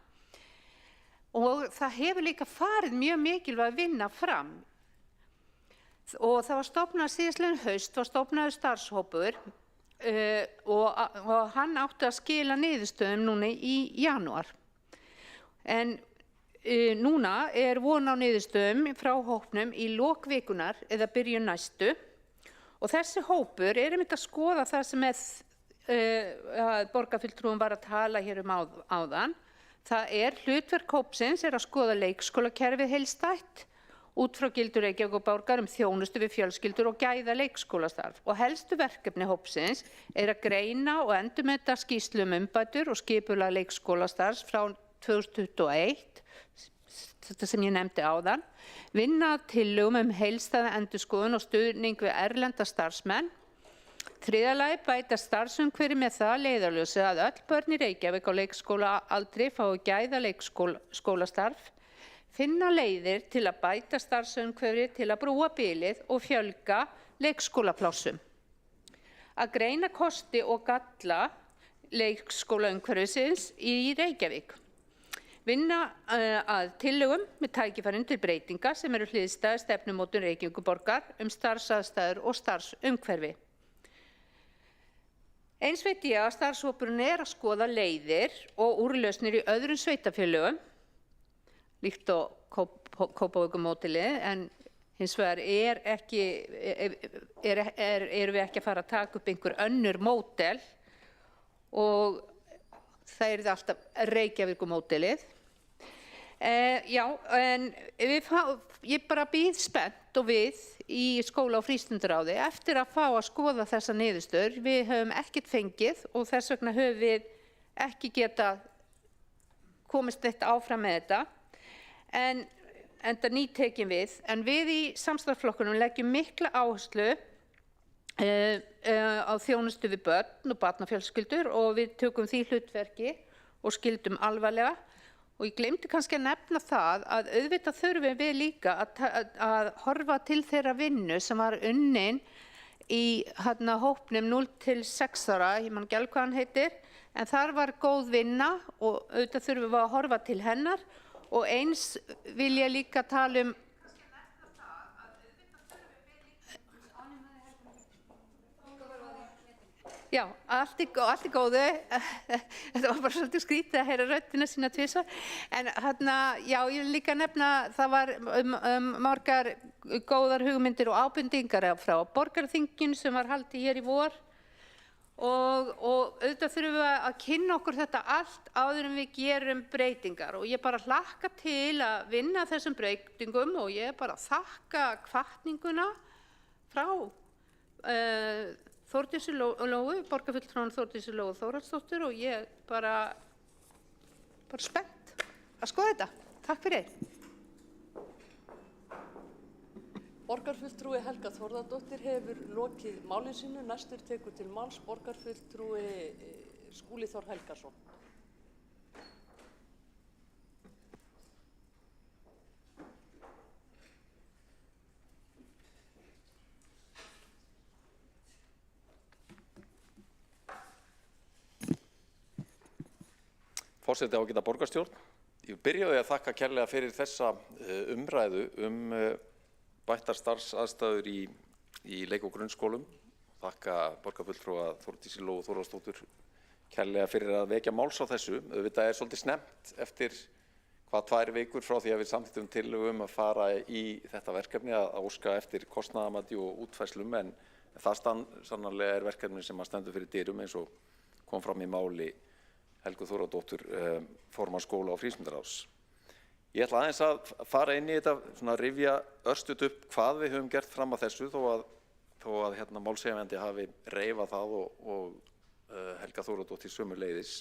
Og það hefur líka farið mjög mikilvæg vinna fram. Og það var stofnað síðastliðinn haust, var stofnaður starfshópur og hann átti að skila niðurstöðum núna í janúar. En núna von á niðurstöðum frá hópnum í lok vikunar eða byrjun næstu. Og þessi hópur einmitt að skoða það sem borgarfulltrúinn var að tala hér áðan. Það hlutverk hópsins að skoða leikskólakerfið heildstætt út frá gildi Reykjavíkurborgar þjónustu við fjölskyldur og gæða leikskólastarf. Og helstu verkefni hópsins að greina og endurmeta skýrslu umbætur og skipulag leikskólastarfs frá 2021, þetta sem ég nefndi áðan, vinna að tillögum heildstæða endurskoðun og stuðning við erlenda starfsmenn. Þriðja lagi bæta starfsumhverfi með það leiðarljósi að öll börn í Reykjavík á leikskólaaldri fái gæða leikskólastarf, finna leiðir til að bæta starfsumhverfi til að brúa bilið og fjölga leikskólaplássum. Að greina kosti og galla leikskólaumhverfisins í Reykjavík. Vinna að tillögum með tækifærum til breytinga sem hliðstæð stefnumótun Reykjavíkurborgar starfsaðstæður og starfsumhverfi. Eins veit ég að starfshópurinn að skoða leiðir og úrlausnir í öðrum sveitarfélögum, líkt og Kópavogsmódelið, en hins vegar erum við ekki að fara að taka upp einhver önnur módel og það alltaf Reykjavíkurmódelið. En ég bara bíð spennt og við í skóla- og frístundaráði eftir að fá að skoða þessa niðurstöður. Við höfum ekkert fengið og þess vegna höfum við ekki getað komist áfram með þetta. Enda nýtekin við. En við í samstarfsflokkunum leggjum mikla áherslu á þjónustu við börn og barnafjölskyldur og við tökum því hlutverki og skyldum alvarlega. Og ég gleymdi kannski að nefna það að auðvitað þurfum við líka að horfa til þeirra vinnu sem var unnin í hópnum 0 til 6 ára, ég man ekki alveg hvað hann heitir, En þar var góð vinna og auðvitað þurfum við að horfa til hennar og eins vil ég líka tala Já, allt í góðu. Þetta var bara svolítið skrítið að heyra röddina sína tvisvar. En já, ég vil líka nefna það var margar góðar hugmyndir og ábendingar frá borgarþinginu sem var haldið hér í vor. Og auðvitað þurfum við að kynna okkur þetta allt áður en við gerum breytingar. Og ég bara hlakka til að vinna þessum breytingum og ég bara þakka hvatninguna frá Þórdísi Lóu, borgarfulltrúanum Þórdísi Lóu Þórhallsdóttur og ég bara spennt að skoða þetta. Takk fyrir. Borgarfulltrúi Helga Þórðardóttir hefur lokið máli sínu. Næstur tekur til máls borgarfulltrúi Skúli Þór Helgason. Forseti ágæta borgarstjórn. Ég byrjaði að þakka kærlega fyrir þessa umræðu bættar starfsaðstæður í leik- og grunnskólum. Þakka borgarfulltrúa Þórdísi Lóu Þórhallsdóttur kærlega fyrir að vekja máls á þessu. Auðvitað svolítið snemmt eftir 2 vikur frá því að við samþykktum tillögu að fara í þetta verkefni að óska eftir kostnaðarmati og útfærslum en það sannarlega verkefni sem að stendur fyrir dyrum eins og kom fram í máli Helgu Þórðardóttur, formanns skóla- og frístundaráðs. Ég ætla aðeins að fara inn í þetta, svona rifja örstutt upp hvað við höfum gert fram að þessu þó að málshefjandi hafi reifað það og Helga Þórðardóttir sömuleiðis.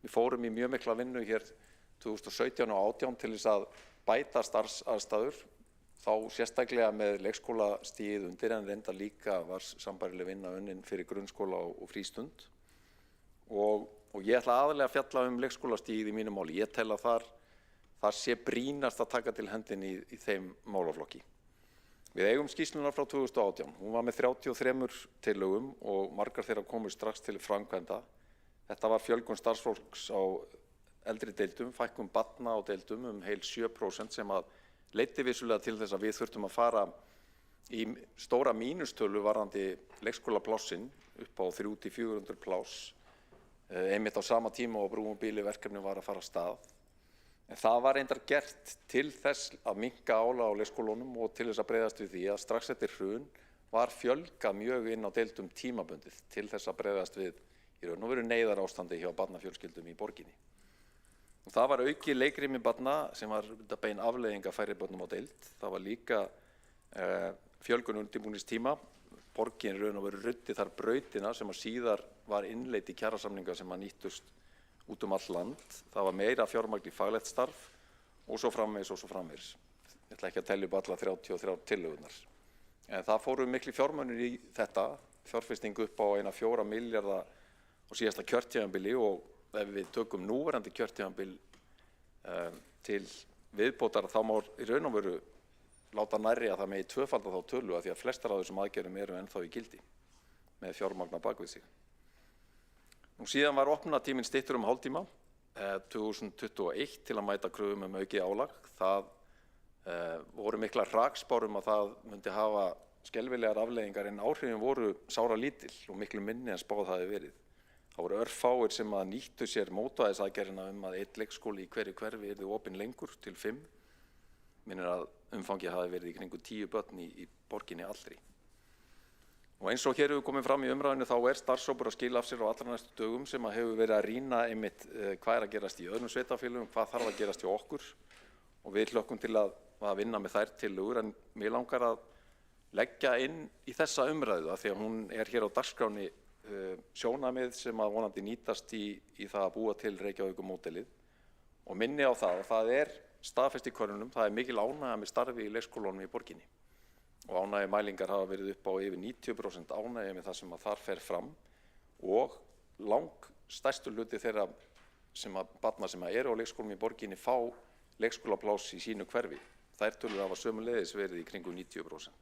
Við fórum í mjög mikla vinnu hér 2017 og 2018 til þess að bæta starfsaðstæður, þá sérstaklega með leikskólastigið undir en reynda líka var sambærileg vinna unnin fyrir grunnskóla og frístund. Og ég ætla aðalega að fjalla leikskólastigið í mínu máli. Ég tel að þar sé brýnast að taka til hendinni í þeim málaflokki. Við eigum skýrsluna frá 2018. Hún var með 33 tillögum og margar þeirra komu strax til framkvæmda. Þetta var fjölgun starfsfólks á eldri deildum, fækkun barna á deildum heil 7% sem að leiddi vissulega til þess að við þurftum að fara í stóra mínustölu varðandi leikskólaplássin upp á 300-400 pláss. Einmitt á sama tíma og Brú og bíli verkefni var að fara af stað. En það var reyndar gert til þess að minnka álag á leikskólunum og til þess að bregðast við því að strax eftir hrun var fjölgað mjög inn á deildum tímabundið til þess að bregðast við í raun og veru neyðarástandi hjá barnafjölskyldum í borginni. Og það var aukið leikrými barna sem var bein afleiðing af færri börnum á deild. Það var líka fjölgun undirbúningstíma. Borgin raun og veru ruddi þar brautina sem að síðar var innleidd í kjarasamninga sem að nýttust út all land. Það var meira fjármagn í faglegt starf og svo framvegis og svo framvegis. Ég ætla ekki að telja upp alla 33 tillögurnar. En það fóru mikli fjármunir í þetta, fjárfesting upp á 4 milljarða á síðasta kjörtímabili og ef við tökum núverandi kjörtímabil til viðbótar þá má í raun og veru láta nærri að það megi tvöfalda þá tölu af því að flestar af þessum aðgerðum eru ennþá í gildi með fjármagn bak við sig. Nú síðan var opnunartíminn styttur hálftíma 2021 til að mæta kröfum aukið álag. Það voru miklar hrakspár að það myndi hafa skelfilegar afleiðingar en áhrifin voru sáralítil og miklu minni en spáð hafi verið. Það voru örfáir sem að nýttu sér mótvægisaðgerðina að einn leikskóli í hverju hverfi yrði opinn lengur til 5. Minnir að umfangið hafi verið í kringum 10 börn í borginni allri. Og eins og hér hefur komið fram í umræðinu þá starfshópur að skila af sér á allra næstu dögum sem að hefur verið að rýna einmitt hvað að gerast í öðrum sveitarfélögum, hvað þarf að gerast hjá okkur og við hlökkum til að vinna með þær tillögur en mér langar að leggja inn í þessa umræðu af því að hún hér á dagskráni sjónarmið sem að vonandi nýtast í það að búa til Reykjavíkurmódelið og minni á það og það staðfest í könnunum, það mikil ánægja með starfi í leikskólunum í borginni og ánægjumælingar hafa verið upp á yfir 90% ánægja með það sem að þar fer fram og langstærstur hluti þeirra barna sem eru á leikskólum í borginni fá leikskólapláss í sínu hverfi. Þær tölur hafa sömuleiðis verið í kringum 90%.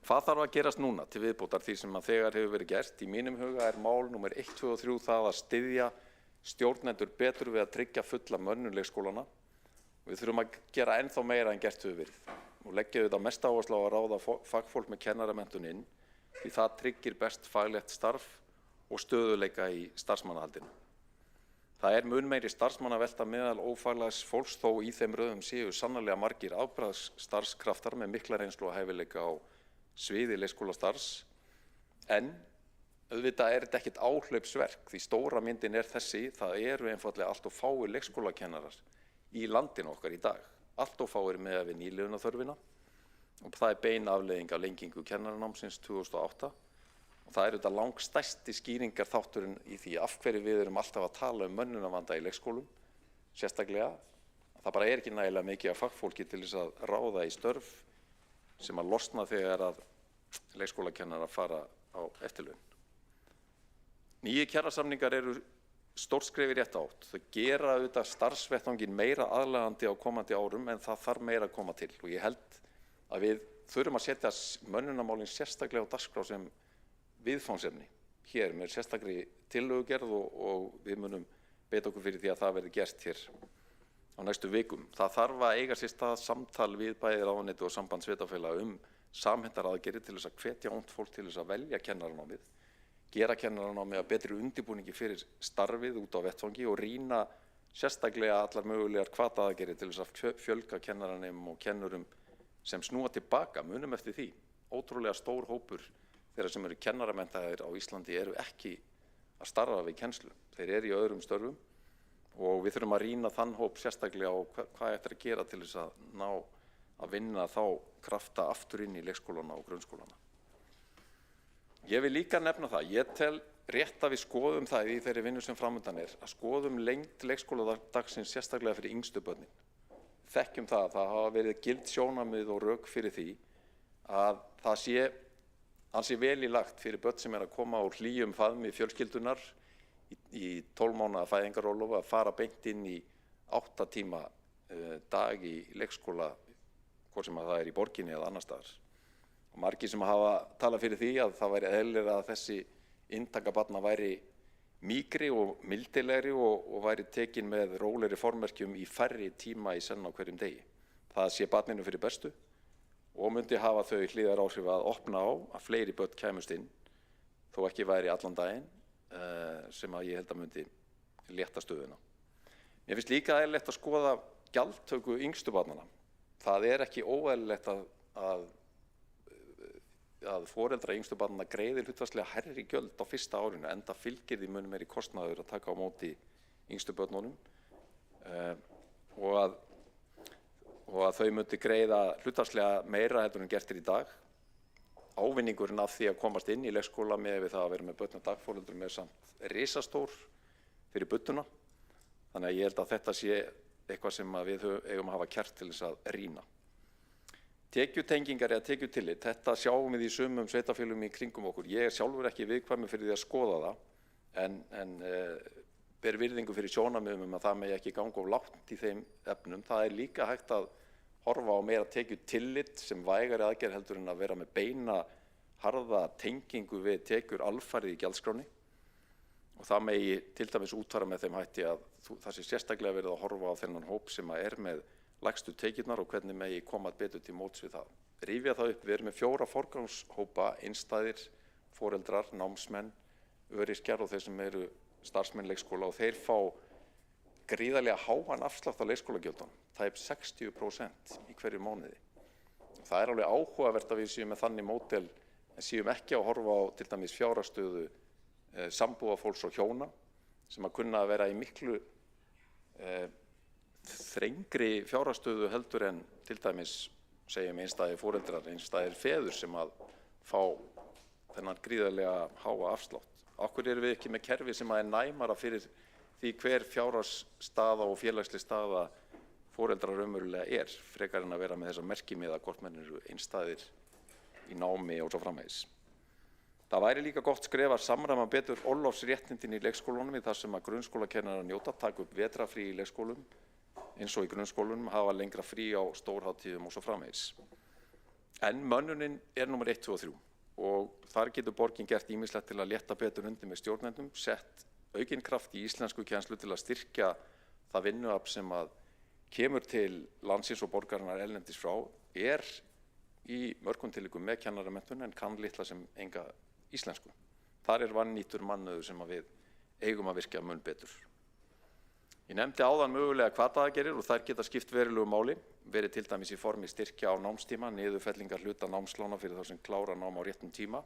Hvað þarf að gerast núna til viðbótar því sem að þegar hefur verið gert? Í mínum huga er mál númer 1, 2 og 3 það að styðja stjórnendur betur við að tryggja fulla mönnun leikskólana. Við þurfum að gera ennþá meira en gert hefur verið og leggja auðvitað mesta áherslu á að ráða fagfólk með kennaramenntun inn því það tryggir best faglegt starf og stöðuleika í starfsmannahaldinu. Það er mun meiri starfsmannavelta meðal ófaglærs fólks þó í þeim röðum séu sannarlega margir afbragðs starfskraftar með mikla reynslu og hæfileika á sviði leikskólastarfs, en auðvitað er þetta ekkert áhlaupsverk því stóra myndin er þessi, það eru einfaldlega allt of fáir leikskólakennarar í landinu okkar í dag. Allt of fáir með við nýliðunarþörfina og það er bein afleiðing af lengingu kennaranámsins 2008 og það er auðvitað langstærsti skýringar þátturinn í því af hverju við erum alltaf að tala mönnunarvanda í leikskólum, sérstaklega. Það bara er ekki nægilega mikið af fagfólki til þess að ráða í störf sem að losna þegar að leikskólakennarar fara á eftirlaun. Nýju kjarasamningar eru stórt skref í rétta átt. Þau gera auðvitað starfsvettvanginn meira aðlaðandi á komandi árum en það þarf meira að koma til og ég held að við þurfum að setja mönnunarmálin sérstaklega á dagskrá sem viðfangsefni hér með sérstakri tillögugerð og við munum beita okkur fyrir því að það verði gert hér á næstu vikum. Það þarf að eiga sér stað samtal við bæði ráðuneyti og samband sveitarfélaga samhentar aðgerðir til þess að hvetja ungt fólk til þess að velja kennaranámið, gera kennaranámið að betri undirbúningi fyrir starfið út á vettvangi og rýna sérstaklega allar mögulegar hvataaðgerðir til þess að fjölga kennaranemum og kennurum sem snúa tilbaka, munum eftir því. Ótrúlega stór hópur þeirra sem eru kennaramenntaðir á Íslandi eru ekki að starfa við kennslu. Þeir eru í öðrum störfum og við þurfum að rýna þann hóp sérstaklega á hvað eftir að gera til þess að ná að vinna þá krafta aftur inn í leikskólana og grunnskólana. Ég vil líka nefna það, ég tel rétt að við skoðum það í þeirri vinnu sem framundan er, að skoðum lengd leikskóladagsins sérstaklega fyrir yngstu börnin. Þekkjum það að það hafa verið gild sjónarmið og rök fyrir því að það sé ansi vel í lagt fyrir börn sem er að koma úr hlýjum faðmi fjölskyldunar í 12 mánaða fæðingarorlofi að fara beint inn í 8 tíma dag í leikskóla, hvort sem að það er í borginni eða annar staðar. Og margir sem hafa talað fyrir því að það væri eðlilega að þessi inntaka barna væri mýkri og mildilegri og væri tekin með rólegri formerkjum í færri tíma í senn á hverjum degi. Það sé barninu fyrir bestu og myndi hafa þau hliðaráhrif að opna á að fleiri börn kæmust inn, þó ekki væri allan daginn, sem að ég held að myndi létta stöðuna. Mér finnst líka eðlilegt að skoða gjaldtöku yngstu barnanna. Það er ekki óeðlilegt að foreldrar yngstu barnanna greiði hlutfallslega hærri gjöld á fyrsta árinu enda fylgir því mun meiri kostnaður að taka á móti yngstu börnunum og að þau myndi greiða hlutfallslega meira heldur en gert í dag. Ávinningurinn af því að komast inn í leikskóla með við það að vera með börn og dagforeldrum er samt risastór fyrir budduna. Þannig að ég held að þetta sé eitthvað sem við eigum að hafa kært til þess að rýna. Tekjutengingar eða tekjutillit, þetta sjáum við í sumum sveitarfélögum í kringum okkur. Ég er sjálfur ekki viðkvæmur fyrir því að skoða það en ber virðingu fyrir sjónarmiðum að það megi ekki ganga of lágt í þeim efnum. Það er líka hægt að horfa á meira tekjutillit sem vægari aðgerð heldur en að vera með beina harða tengingu við tekjur alfarið í gjaldskráni og það megi til dæmis útfæra með þeim hætti að það sé sérstaklega verið að horfa á þennan hóp sem er með lægstu tekjurnar og hvernig megi koma betur til móts við það. Rifja það upp, við erum með 4 forgangshópa, einstæðir, foreldrar, námsmenn, öryrkjar og þeir sem eru starfsmenn leikskóla og þeir fá gríðarlega háan afslátt á leikskólagjöldunum, það er 60% í hverju mánuði. Það er alveg áhugavert að við séum með þannig módel en séum ekki að horfa á til dæmis fjárhagsstöðu sambúðarfólks og hjóna sem að kunna að vera í miklu þrengri fjárhagsstöðu heldur en til dæmis segjum einstæðir foreldrar, einstæðir feður sem að fá þennan gríðarlega háa afslátt. Akkur erum við ekki með kerfi sem að er næmara fyrir því hver fjárhagsstaða og félagsleg staða foreldrar raunverulega er, frekar en að vera með þessa merkimiða hvort menn eru einstæðir í námi og svo framvegis. Það væri líka gott skref að samræma betur orlofsréttindin í leikskólunum í þar sem að grunnskólakennarar njóta, taka upp vetrarfrí í leikskólum eins og í grunnskólunum, hafa lengra frí á stórhátíðum og svo framvegis. En mönnunin númer 1, 2 og 3 og þar getur borgin gert ýmislegt til að létta betur undir með stjórnendum, sett aukinn kraft í íslenskukennslu til að styrkja það vinnuafl sem að kemur til landsins og borgarinnar erlendis frá, í mörgum tilvikum með kennaramenntun en kann litla sem enga íslensku. Þar vannýttur mannauður sem að við eigum að virkja mun betur. Ég nefndi áðan mögulega hvataaðgerðir og þær geta skipt verulegu máli, verið til dæmis í formi styrkja á námstíma, niðurfellingar hluta námslána fyrir þá sem klára nám á réttum tíma,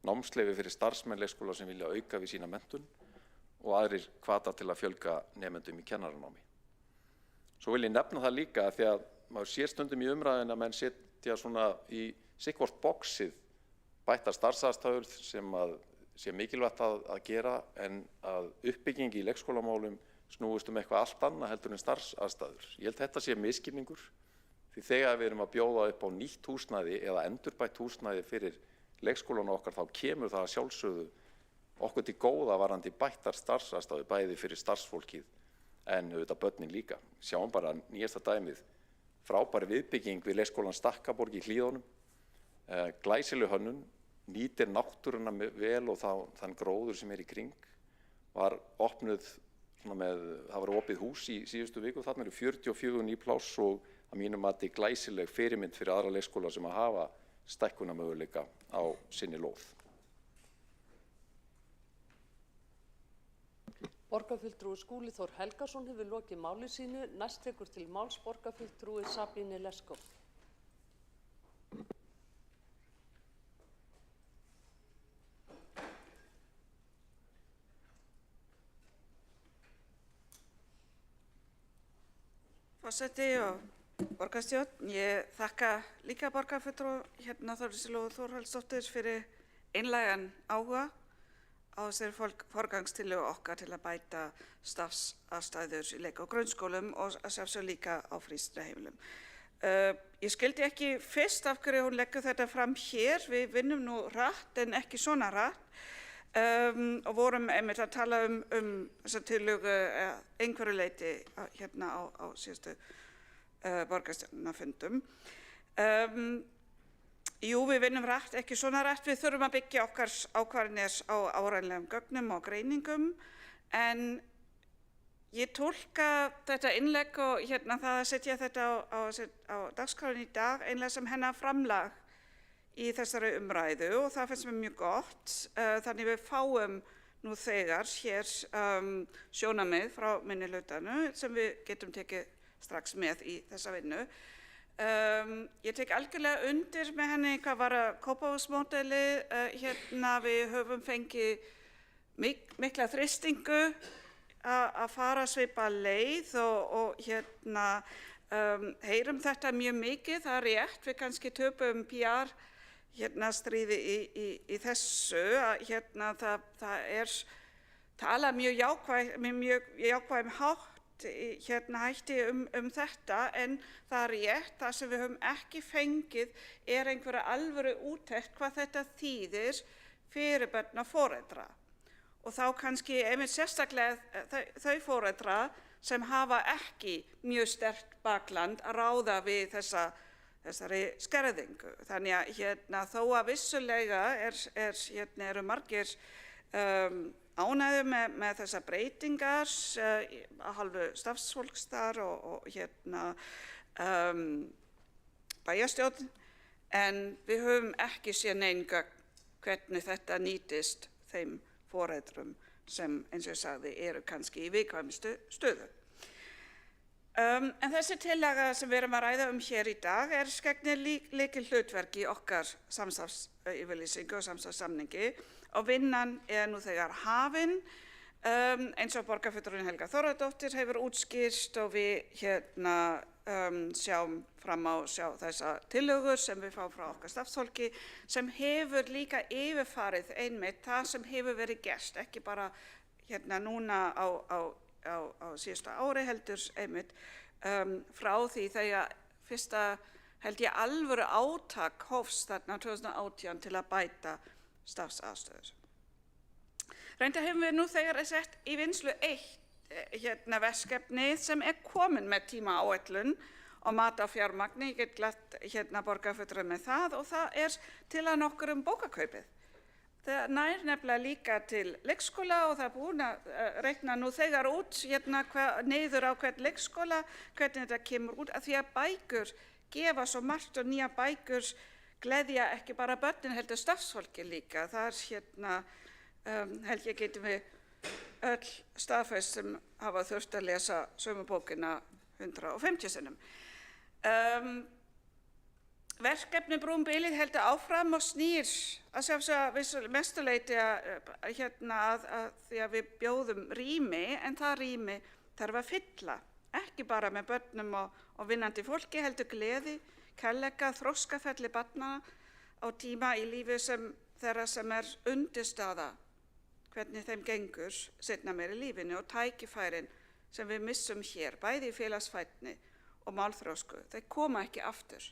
námsleyfi fyrir starfsmenn leikskóla sem vilja auka við sína menntun og aðrir hvata til að fjölga nemendum í kennaranámi. Svo vil ég nefna það líka því að maður sér stundum í umræðin að menn setja svona í sitthvort boxið bættar starfsaðstæður sem að sé mikilvægt að gera en að uppbygging í leikskólamálum snúist eitthvað allt annað heldur en starfsaðstæður. Ég held þetta sé misskilningur því þegar við erum að bjóða upp á nýtt húsnæði eða endurbætt húsnæði fyrir leikskólana okkar þá kemur það að sjálfsögðu okkur til góða varðandi bættar starfsaðstæður bæði fyrir starfsfólkið en auðvitað börnin líka. Sjáum bara nýjasta dæmið, frábær viðbygging við leikskólan Stakkaborg í Hlíðunum, glæsileg hönnun, nýtir náttúruna vel og þann gróður sem í kring, var opnuð það var opið hús í síðustu viku, þarna 44 ný pláss og að mínum mati glæsileg fyrirmynd fyrir aðra leikskóla sem að hafa stækkunarmöguleika á sinni lóð. Borgarfulltrúi Skúli Þór Helgason hefur lokið máli sínu. Næst tekur til máls borgarfulltrúi Sabine Leskov. Forseti og borgarstjórn, ég þakka líka borgarfulltrúa Þórdísi Lóu Þórhallsdóttur fyrir einlægan áhuga á þessari forgangstillögu okkar til að bæta starfsaðstæður í leik- og grunnskólum og að sjálfsögðu líka á frístundaheimilum. Ég skildi ekki fyrst af hverju hún leggur þetta fram hér, við vinnum nú hratt en ekki svona hratt og vorum einmitt að tala þessa tillögu einhverju leyti á síðustu borgarstjórnarfundum. Jú, við vinnum rætt, ekki svona rætt, við þurfum að byggja okkar ákvarðanir á áreiðanlegum gögnum og greiningum, en ég tólka þetta innlegg og það að setja þetta á dagskráin í dag einlega sem hennar framlag í þessari umræðu og það finnst mér mjög gott, þannig við fáum nú þegar hér sjónarmið frá minnihlutanum sem við getum tekið strax með í þessa vinnu. Ég tek algjörlega undir með henni hvað var að Kópavogsmódelið, við höfum fengið mikla þrýstingu að fara svipa leið og heyrum þetta mjög mikið, það er rétt, við kannski töpum PR stríði í þessu, það talað mjög jákvæðum hátt hætti þetta, en það er rétt, það sem við höfum ekki fengið einhverja alvöru úttekt hvað þetta þýðir fyrir börn og foreldra. Og þá kannski einmitt sérstaklega þau foreldra sem hafa ekki mjög sterkt bakland að ráða við þessari skerðingu. Þannig að þó að vissulega eru margir ánægður með þessar breytingar að hálfu starfsfólks þar og bæjarstjórn, en við höfum ekki séð nein gögn hvernig þetta nýtist þeim foreldrum sem, eins og ég sagði, eru kannski í viðkvæmustu stöðu. En þessi tillaga sem við erum að ræða hér í dag gegnir lykilhlutverk í okkar samstarfsyfirlýsingu og samstarfssamningi og vinnan nú þegar hafin, eins og borgarfulltrúinn Helga Þórðardóttir hefur útskýrt og við sjáum fram á þessa tillögur sem við fáum frá okkar starfsfólki sem hefur líka yfirfarið einmitt það sem hefur verið gert, ekki bara núna á síðasta ári heldur einmitt frá því þegar fyrsta held ég alvöru átak hófst þarna 2018 til að bæta starfsaðstöður. Reyndar hefum við nú þegar sett í vinnslu eitt verkefni sem komin með tímaáætlun og mat á fjármagni, ég get glatt borgarfulltrúa með það og það til að nokkur bókakaupið. Það nær nefnilega líka til leikskóla og það búin að reikna nú þegar út niður á hvern leikskóla, hvernig þetta kemur út, af því að bækur gefa svo margt og nýja bækur gleðja ekki bara börnin heldur starfsfólki líka. Það held ég getum við öll staðfest sem hafa þurft að lesa sömu bókina 150 sinnum. Verkefni Brúnbilið heldur áfram og snýr að sjálfsögðu mestuleyti að því að við bjóðum rými, en það rými þarf að fylla, ekki bara með börnum og vinnandi fólki, heldur gleði, kærleika, þroskaferli barna á tíma í lífi þeirra sem undirstaða hvernig þeim gengur seinna meir í lífinu og tækifærin sem við missum hér, bæði í félagsfærni og málþrósku, þau koma ekki aftur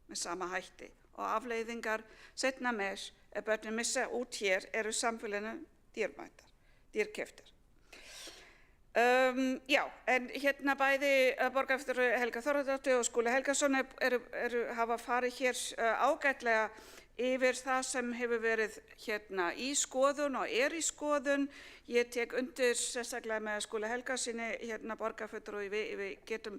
með sama hætti og afleiðingar seinna meir ef börnin missa út hér eru samfélaginu dýrkeyptar. En bæði borgarfulltrúi Helga Þórðardóttir og Skúli Helgason hafa farið hér ágætlega yfir það sem hefur verið í skoðun og í skoðun. Ég tek undir sérstaklega með Skúla Helgasyni borgarfulltrúi, við getum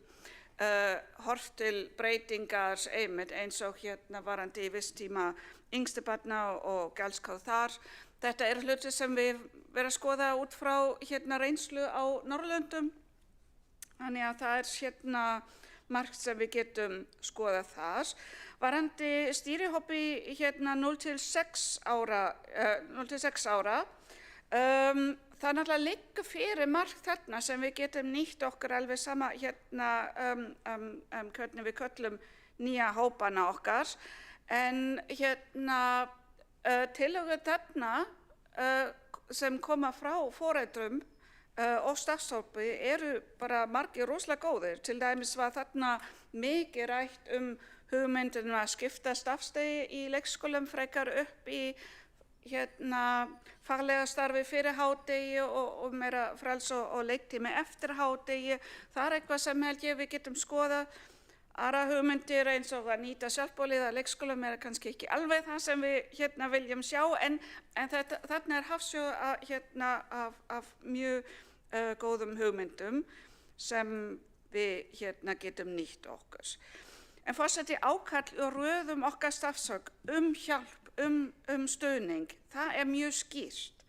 horft til breytingar einmitt eins og varandi í visttíma yngstu barna og gjaldskráð þar. Þetta hlutir sem við verðum að skoða út frá reynslu á Norðurlöndum. Þannig að það margt sem við getum skoðað þar. Varandi stýrihópi 0 til 6 ára, það náttúrulega liggur fyrir margt þarna sem við getum nýtt okkur alveg sama hvernig við köllum nýja hópana okkar. En tillögur þarna sem koma frá foreldrum og starfshópi eru bara margir rosalega góðir. Til dæmis var þarna mikið rætt hugmyndin að skipta starfsdegi í leikskólum frekar upp í faglega starfi fyrir hádegi og meira frels og leiktími eftir hádegi. Það eitthvað sem held ég við getum skoðað. Aðra hugmyndir eins og að nýta sjálfboðlið að leikskólum kannski ekki alveg það sem við viljum sjá, en þarna hafsjóð af mjög góðum hugmyndum sem við getum nýtt okkur. En forseti, ákall og röðum okkar starfsfólk hjálp, stuðning, það mjög skýrt.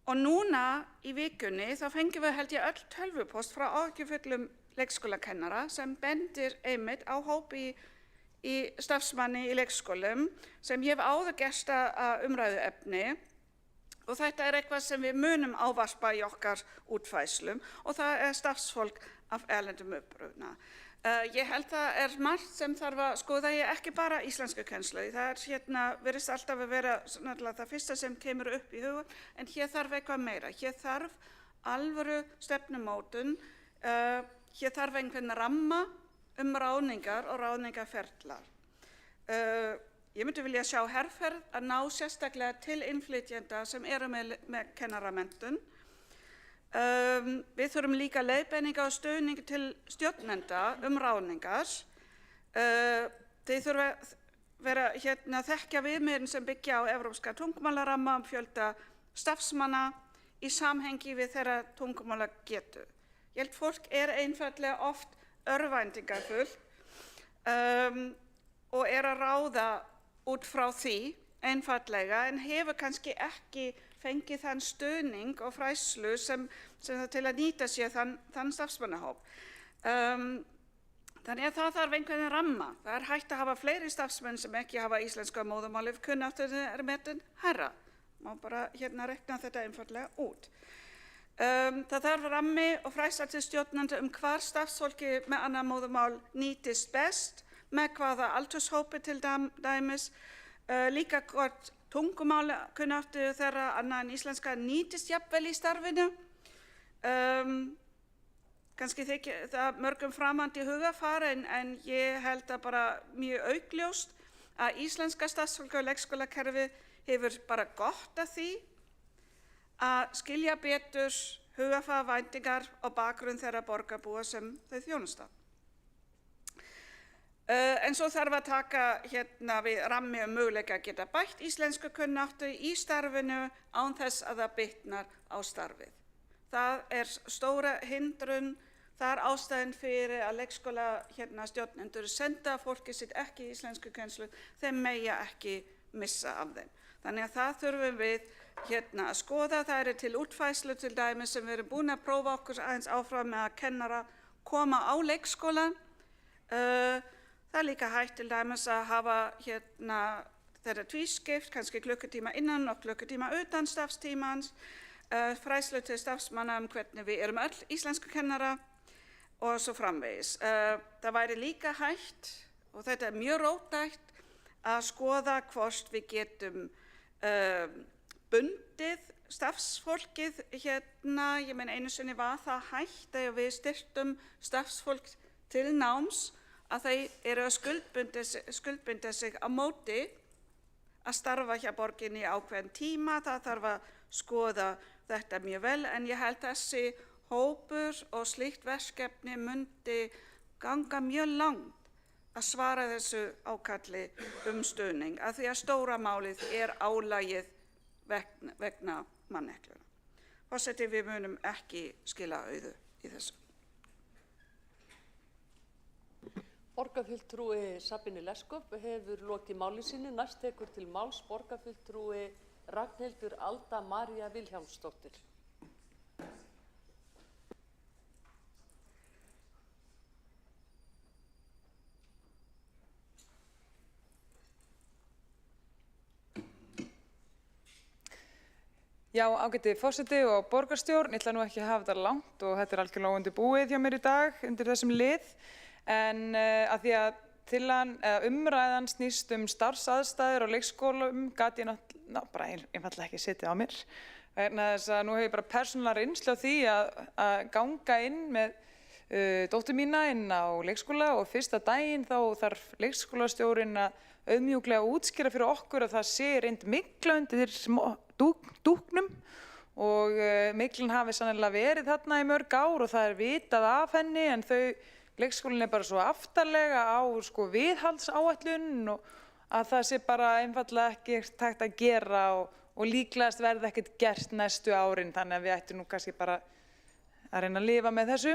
Og núna í vikunni þá fengum við held ég öll tölvupost frá áhyggjufullum leikskólakennara sem bendir einmitt á hópi í starfsmanni í leikskólum sem ég hef áður gert að umræðuefni. Og þetta eitthvað sem við munum ávarpa í okkar útfærslum og það starfsfólk af erlendum uppruna. Ég held það margt sem þarf að skoða, ég ekki bara íslenskukennslu. Það virðist alltaf að vera það fyrsta sem kemur upp í huga, en hér þarf eitthvað meira. Hér þarf alvöru stefnumótun, hér þarf einhvern ramma ráðningar og ráðningarferlar. Ég myndi vilja sjá herferð að ná sérstaklega til innflytjenda sem eru með kennaramenntun. Við þurfum líka leiðbeiningar og stuðning til stjórnenda ráðningar. Þeir þurfa þekkja viðmiðin sem byggja á evrópska tungumálaramma fjölda starfsmanna í samhengi við þeirra tungumálagetu. Ég held fólk einfaldlega oft örvæntingarfullt og að ráða út frá því einfaldlega en hefur kannski ekki fengið þann stuðning og fræðslu sem það til að nýta sér þann starfsmannahóp. Þannig að það þarf einhvern ramma. Það hægt að hafa fleiri starfsmenn sem ekki hafa íslenska móðurmáli ef kunnáttur metin hærra. Má bara rekna þetta einfaldlega út. Það þarf rammi og fræðsla til stjórnenda hvar starfsfólki með annað móðurmál nýtist best, með hvaða aldurshópi til dæmis, líka hvort tungumálakunnáttu þeirra annað en íslenska nýtist jafnvel í starfinu. Kannski þykir það mörgum framandi hugafar en ég held að bara mjög augljóst að íslenska starfsfólk og leikskólakerfi hefur bara gott af því að skilja betur hugarfar, væntingar og bakgrunn þeirra borgarbúa sem þau þjónusta. En svo þarf að taka við rammi möguleika að geta bætt íslensku kunnáttu í starfinu án þess að það bitnar á starfið. Það stóra hindrun, það ástæðan fyrir að leikskóla stjórnendur senda fólki sitt ekki í íslensku kennslu, þeim mega ekki missa af þeim. Þannig að það þurfum við að skoða. Það til útfærslu til dæmis sem við erum búin að prófa okkur aðeins áfram með að kennara koma á leikskólan. Það líka hægt til dæmis að hafa þeirra tvískipt, kannski klukkutíma innan og klukkutíma utan starfstímans, fræðslu til starfsmanna hvernig við erum öll íslensku kennara og svo framvegis. Það væri líka hægt, og þetta mjög róttækt, að skoða hvort við getum bundið starfsfólkið ég meina einu sinni var það hægt þegar við styrktum starfsfólk til náms að þau eru að skuldbinda sig á móti að starfa hjá borginni í ákveðin tíma. Það þarf að skoða þetta mjög vel, en ég held þessi hópur og slíkt verkefni myndi ganga mjög langt að svara þessu ákalli stuðning, af því að stóra málið álagið vegna manneklu. Forseti, við munum ekki skila auðu í þessu. Borgarfulltrúi Sabine Leskop hefur lokið máli sínu. Næst tekur til máls borgarfulltrúi Ragnhildur Alda María Vilhjálmsdóttir. Já, ágæti forseti og borgarstjórn, ég ætla nú ekki að hafa þetta langt og þetta algjörlega undirbúið hjá mér í dag undir þessum lið. En að því að umræðan snýst starfsaðstæður á leikskólum gat ég bara einfaldlega ekki setið á mér. Vegna þess að nú hef ég bara persónulega reynslu á því að ganga inn með dóttur mína inn á leikskóla og fyrsta daginn þá þarf leikskólastjórinn að auðmjúklega útskýra fyrir okkur að það sé reynd mygla undir dúknum og myglinn hafi sannlega verið þarna í mörg ár og það vitað af henni, en leikskólinn bara svo aftarlega á viðhaldsáætlun og að það sé bara einfaldlega ekki hægt að gera og líklegast verði ekkert gert næstu árin, þannig að við ættum nú kannski bara að reyna að lifa með þessu.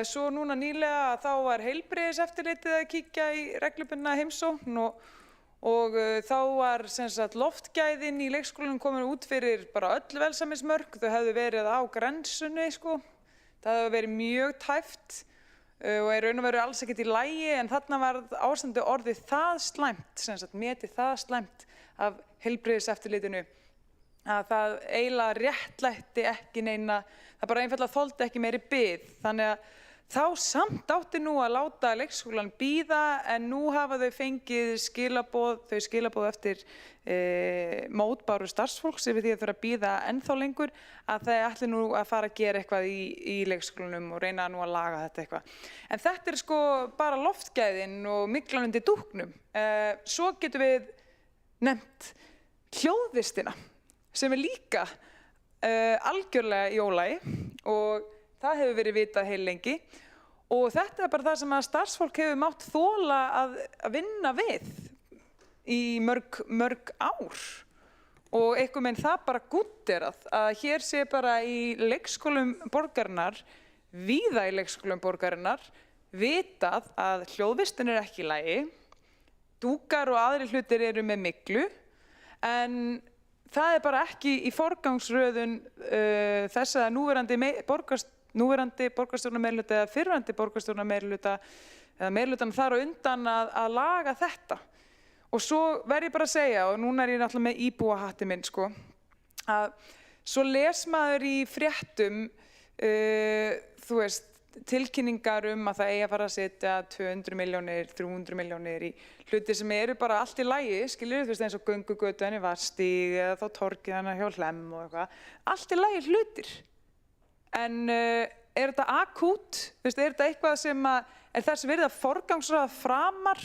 Svo núna nýlega þá var heilbrigðiseftirlitið að kíkja í reglubundna heimsókn og þá var loftgæðin í leikskólanum komin út fyrir bara öll velsæmismörk. Þau hefðu verið á grensunni, það hefðu verið mjög tæft og í raun og veru alls ekkert í lagi, en þarna var ástandið orðið það slæmt, metið það slæmt af heilbrigðiseftirlitinu að það eiginlega réttlætti ekki neina, það bara einfaldlega þoldi ekki meiri bið. Þannig að þá samt átti nú að láta leikskólan bíða, en nú hafa þau fengið skilaboð eftir mótbáru starfsfólks yfir því að þurfa að bíða ennþá lengur, að þau ætli nú að fara að gera eitthvað í leikskólanum og reyna nú að laga þetta eitthvað. En þetta bara loftgæðin og myglan undir dúknum. Svo getum við nefnt hljóðvistina sem líka algjörlega í ólagi og það hefur verið vitað heil lengi og þetta bara það sem að starfsfólk hefur mátt þola að vinna við í mörg ár og einhvern veginn það bara gútterað að hér sé bara í leikskólum borgarinnar, víða í leikskólum borgarinnar, vitað að hljóðvistin ekki í lagi, dúkar og aðrir hlutir eru með myglu, en það bara ekki í forgangsröðun þess að núverandi borgarstjórnarmeirihluta eða fyrrverandi borgarstjórnarmeirihluta eða meirihlutann þar á undan að laga þetta. Og svo verð ég bara að segja, og núna ég náttúrulega með íbúahatti minn, að svo les maður í fréttum, tilkynningar að það eigi að fara að setja 200 milljónir, 300 milljónir í hluti sem eru bara allt í lagi, skilurðu, eins og göngugötu henni Vastíg eða þá torgið hennar hjá Hlemm og eitthvað, allt í lagi hlutir. En þetta akút, er þetta eitthvað sem er þess verið að forgangsraða framar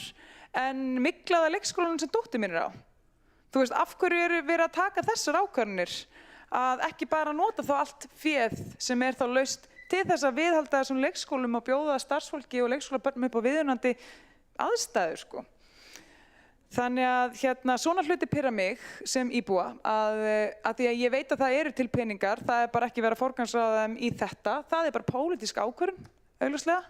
en myglaða leikskólanum sem dóttir mín á? Af hverju verið að taka þessar ákvarðanir? að ekki bara nota þá allt féð sem þá laust til þess að viðhalda þessum leikskólum og bjóða starfsfólki og leikskólabörnum upp á viðunandi aðstæður, sko. Þannig að svona hluti pirra mig sem íbúa að því að ég veit að það eru til peningar, það er bara ekki verið að forgangsraða þeim í þetta, það er bara pólitísk ákvörðun, augljóslega.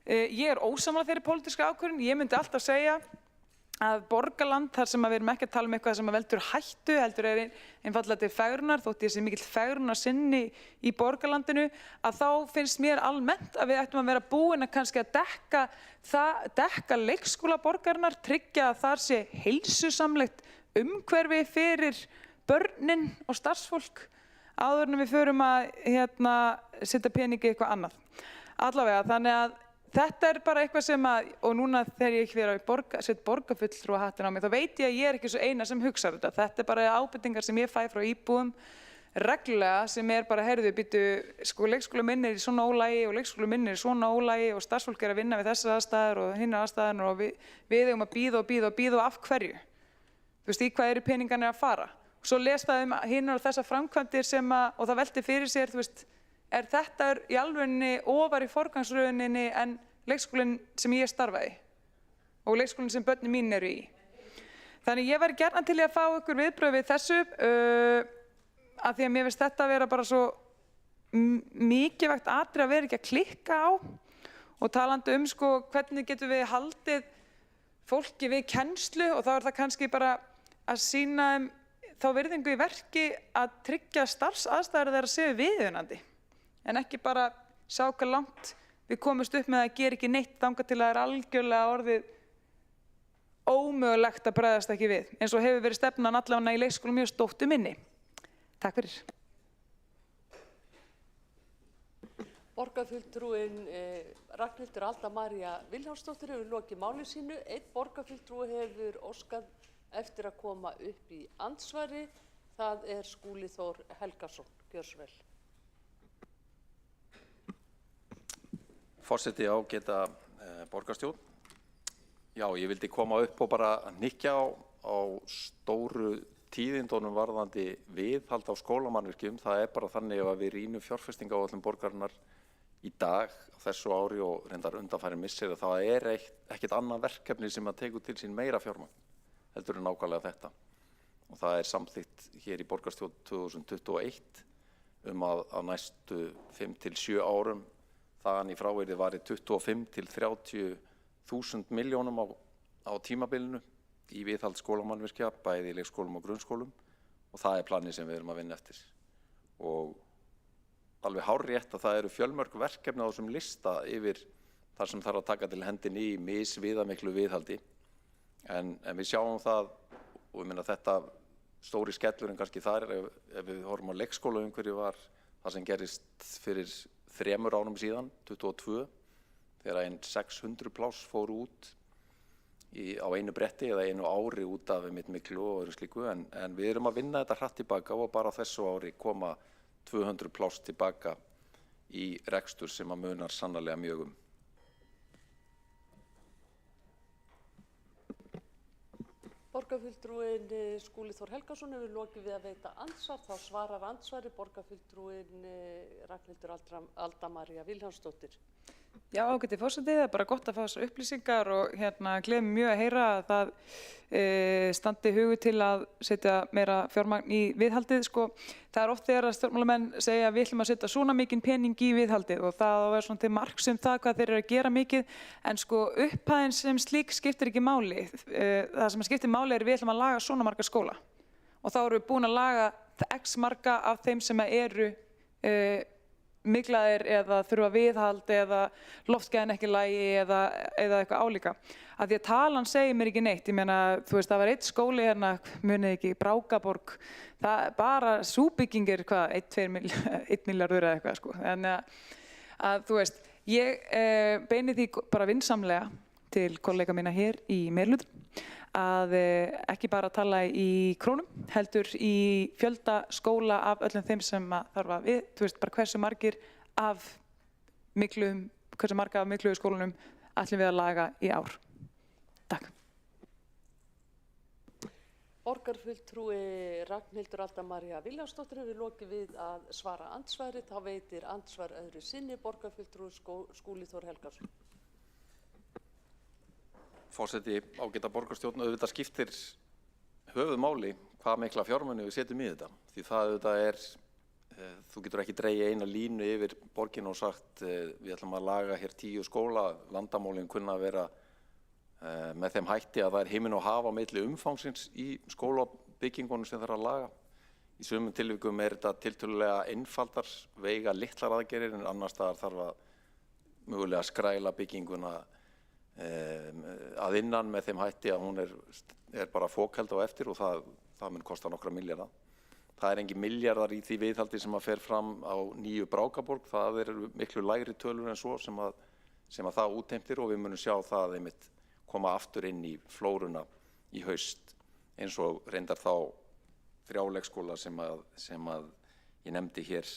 Ég er ósammála þeirri pólitísku ákvörðun, ég myndi alltaf segja að borgarland, þar sem við erum ekki að tala um eitthvað sem veldur hættu, heldur er einfaldlega til fegrunar, þótt ég sé mikill fegrunarsinni í borgarlandinu, að þá finnst mér almennt að við ættum að vera búin að kannski að dekka leikskóla borgarinnar, tryggja að þar sé heilsusamlegt umhverfi fyrir börnin og starfsfólk, áður en við förum að setja peningi í eitthvað annað. Allavega, þannig að þetta er bara eitthvað sem og núna þegar ég verið að setja borgarfulltrúa hattinn á mig, þá veit ég að ég er ekki svo eina sem hugsa þetta. Þetta er bara ábendingar sem ég fæ frá íbúum reglulega sem er bara, heyrðu, býtu, sko, leikskóla minn er í svona ólægi og leikskóla minn er í svona ólægi og starfsfólk er að vinna við þessar aðstæður og hinnar aðstæður og við eigum að bíða og af hverju? Þú veist, í hvað eru peningarnir að fara? Svo les það hinnar og þessar framkvæmdir sem og það velti fyrir sér, þú veist, er þetta í alvegni ofar í forgangsröðuninni en leikskólinn sem ég starfaði og leikskólinn sem börnin mín eru í. Þannig ég væri gjarnan til að fá ykkur viðbrögð við þessu af því að mér finnst þetta að vera bara svo mikilvægt atriði að vera ekki að klikka á og talandi sko hvernig getum við haldið fólki við kennslu og þá er það kannski bara að sýna þá virðingu í verki að tryggja starfsaðstæður þeirra séu viðunandi. En ekki bara sjá hvað langt við komumst upp með að gera ekki neitt þangað til að það er algjörlega orðið ómögulegt að bregðast ekki við, eins og hefur verið stefnan allavega í leikskólum mjög stóttu minni. Takk fyrir. Borgarfulltrúinn Ragnhildur Alda María Vilhjálmsdóttir hefur lokið máli sínu. Einn borgarfulltrúi hefur óskað eftir að koma upp í andsvari. Það er Skúli Þór Helgason. Gjörðu svo vel. Forseti ágæta borgarstjórn. Já, ég vildi koma upp og bara hnykkja á stóru tíðindunum varðandi viðhald á skólamannvirkjum. Það er bara þannig að við rýnum fjárfestingaáætlun borgarinnar í dag, á þessu ári og reyndar undanfærin missir að það er ekkert annað verkefni sem að tekur til sín meira fjármagn heldur en nákvæmlega þetta. Og það er samþykkt hér í borgarstjórn 2021 að næstu 5 til 7 árum þaðan í frávegði varið 25 til 30.000 milljónum á tímabilinu í viðhald skólamannvirkja, bæði í leikskólum og grunnskólum og það er planið sem við erum að vinna eftir. Og alveg hárrétt að það eru fjölmörg verkefni á þessum lista yfir þar sem þarf að taka til hendinni í misviðamiklu viðhaldi. En við sjáum það og ég meina þetta stóri skellurinn kannski þar ef við horfum á leikskólaumhverfi var það sem gerist fyrir 3 árum síðan, 22, þegar 600 pláss fóru út á einu bretti eða einu ári út af miklu og öðru slíku en við erum að vinna þetta hratt tilbaka og bara á þessu ári koma 200 pláss tilbaka í rekstur sem að munar sannarlega mjög um. Borgarfulltrúinn Skúli Þór Helgason hefur lokið við að veita andsvar. Þá svarar andsvari borgarfulltrúinn Ragnhildur Alda María Vilhjálmsdóttir. Já, ágæti forseti, það er bara gott að fá þessar upplýsingar og gleði mig mjög að heyra að það standi hugur til að setja meira fjármagn í viðhaldið. Sko, það er oft þegar að stjórnmálamenn segja að við ætlum að setja svona mikinn pening í viðhaldið og það á að vera svona til marks það hvað þeir eru að gera mikið en sko upphæðin sem slík skiptir ekki máli. Það sem skiptir máli er við ætlum að laga svona marga skóla og þá erum við búin að laga x marga af þeim sem eru myglaðir eða þurfa viðhald eða loftgæðin ekki lægi eða eitthvað álíka. Af því að talan segir mér ekki neitt. Ég meina, þú veist, það var einn skóli hérna, munið ekki, Brákaborg. Það bara súbygging er hvað, 1 milljarður eða eitthvað, sko. En að þú veist, ég beini því bara vinsamlega til kollega mína hér í meirihlutanum að ekki bara tala í krónum, heldur í fjölda skóla af öllum þeim sem þarf að við, þú veist, bara hversu marga af miklu skólunum ætlum við að laga í ár. Takk. Borgarfulltrúi Ragnhildur Alda María Vilhjálmsdóttir hefur lokið við að svara andsvari. Þá veitir andsvar öðru sinni borgarfulltrúi Skúli Þór Helgason. Forseti, ágæta borgarstjórn, auðvitað skiptir höfuðmáli hvað mikla fjármuni við setjum í þetta. Því það auðvitað er, þú getur ekki dregið eina línu yfir borginu og sagt við ætlum að laga hér 10 skóla, vandamálin kunna að vera með þeim hætti að það er himinn og hafa milli umfangsins í skólabyggingunum sem þarf að laga. Í sumum tilvikum er þetta tiltölulega einfaldar, veiga litlar aðgerðir en annars staðar þarf að mögulega skræla bygginguna að innan með þeim hætti að hún er bara fokheld á eftir og það mun kosta nokkra milljarða. Það er engin milljarðar í því viðhaldi sem að fer fram á nýju Brákaborg. Það eru miklu lægri tölur en svo sem að það útheimtir og við munum sjá það einmitt koma aftur inn í flóruna í haust eins og reyndar þá 3 leikskóla sem að ég nefndi hér,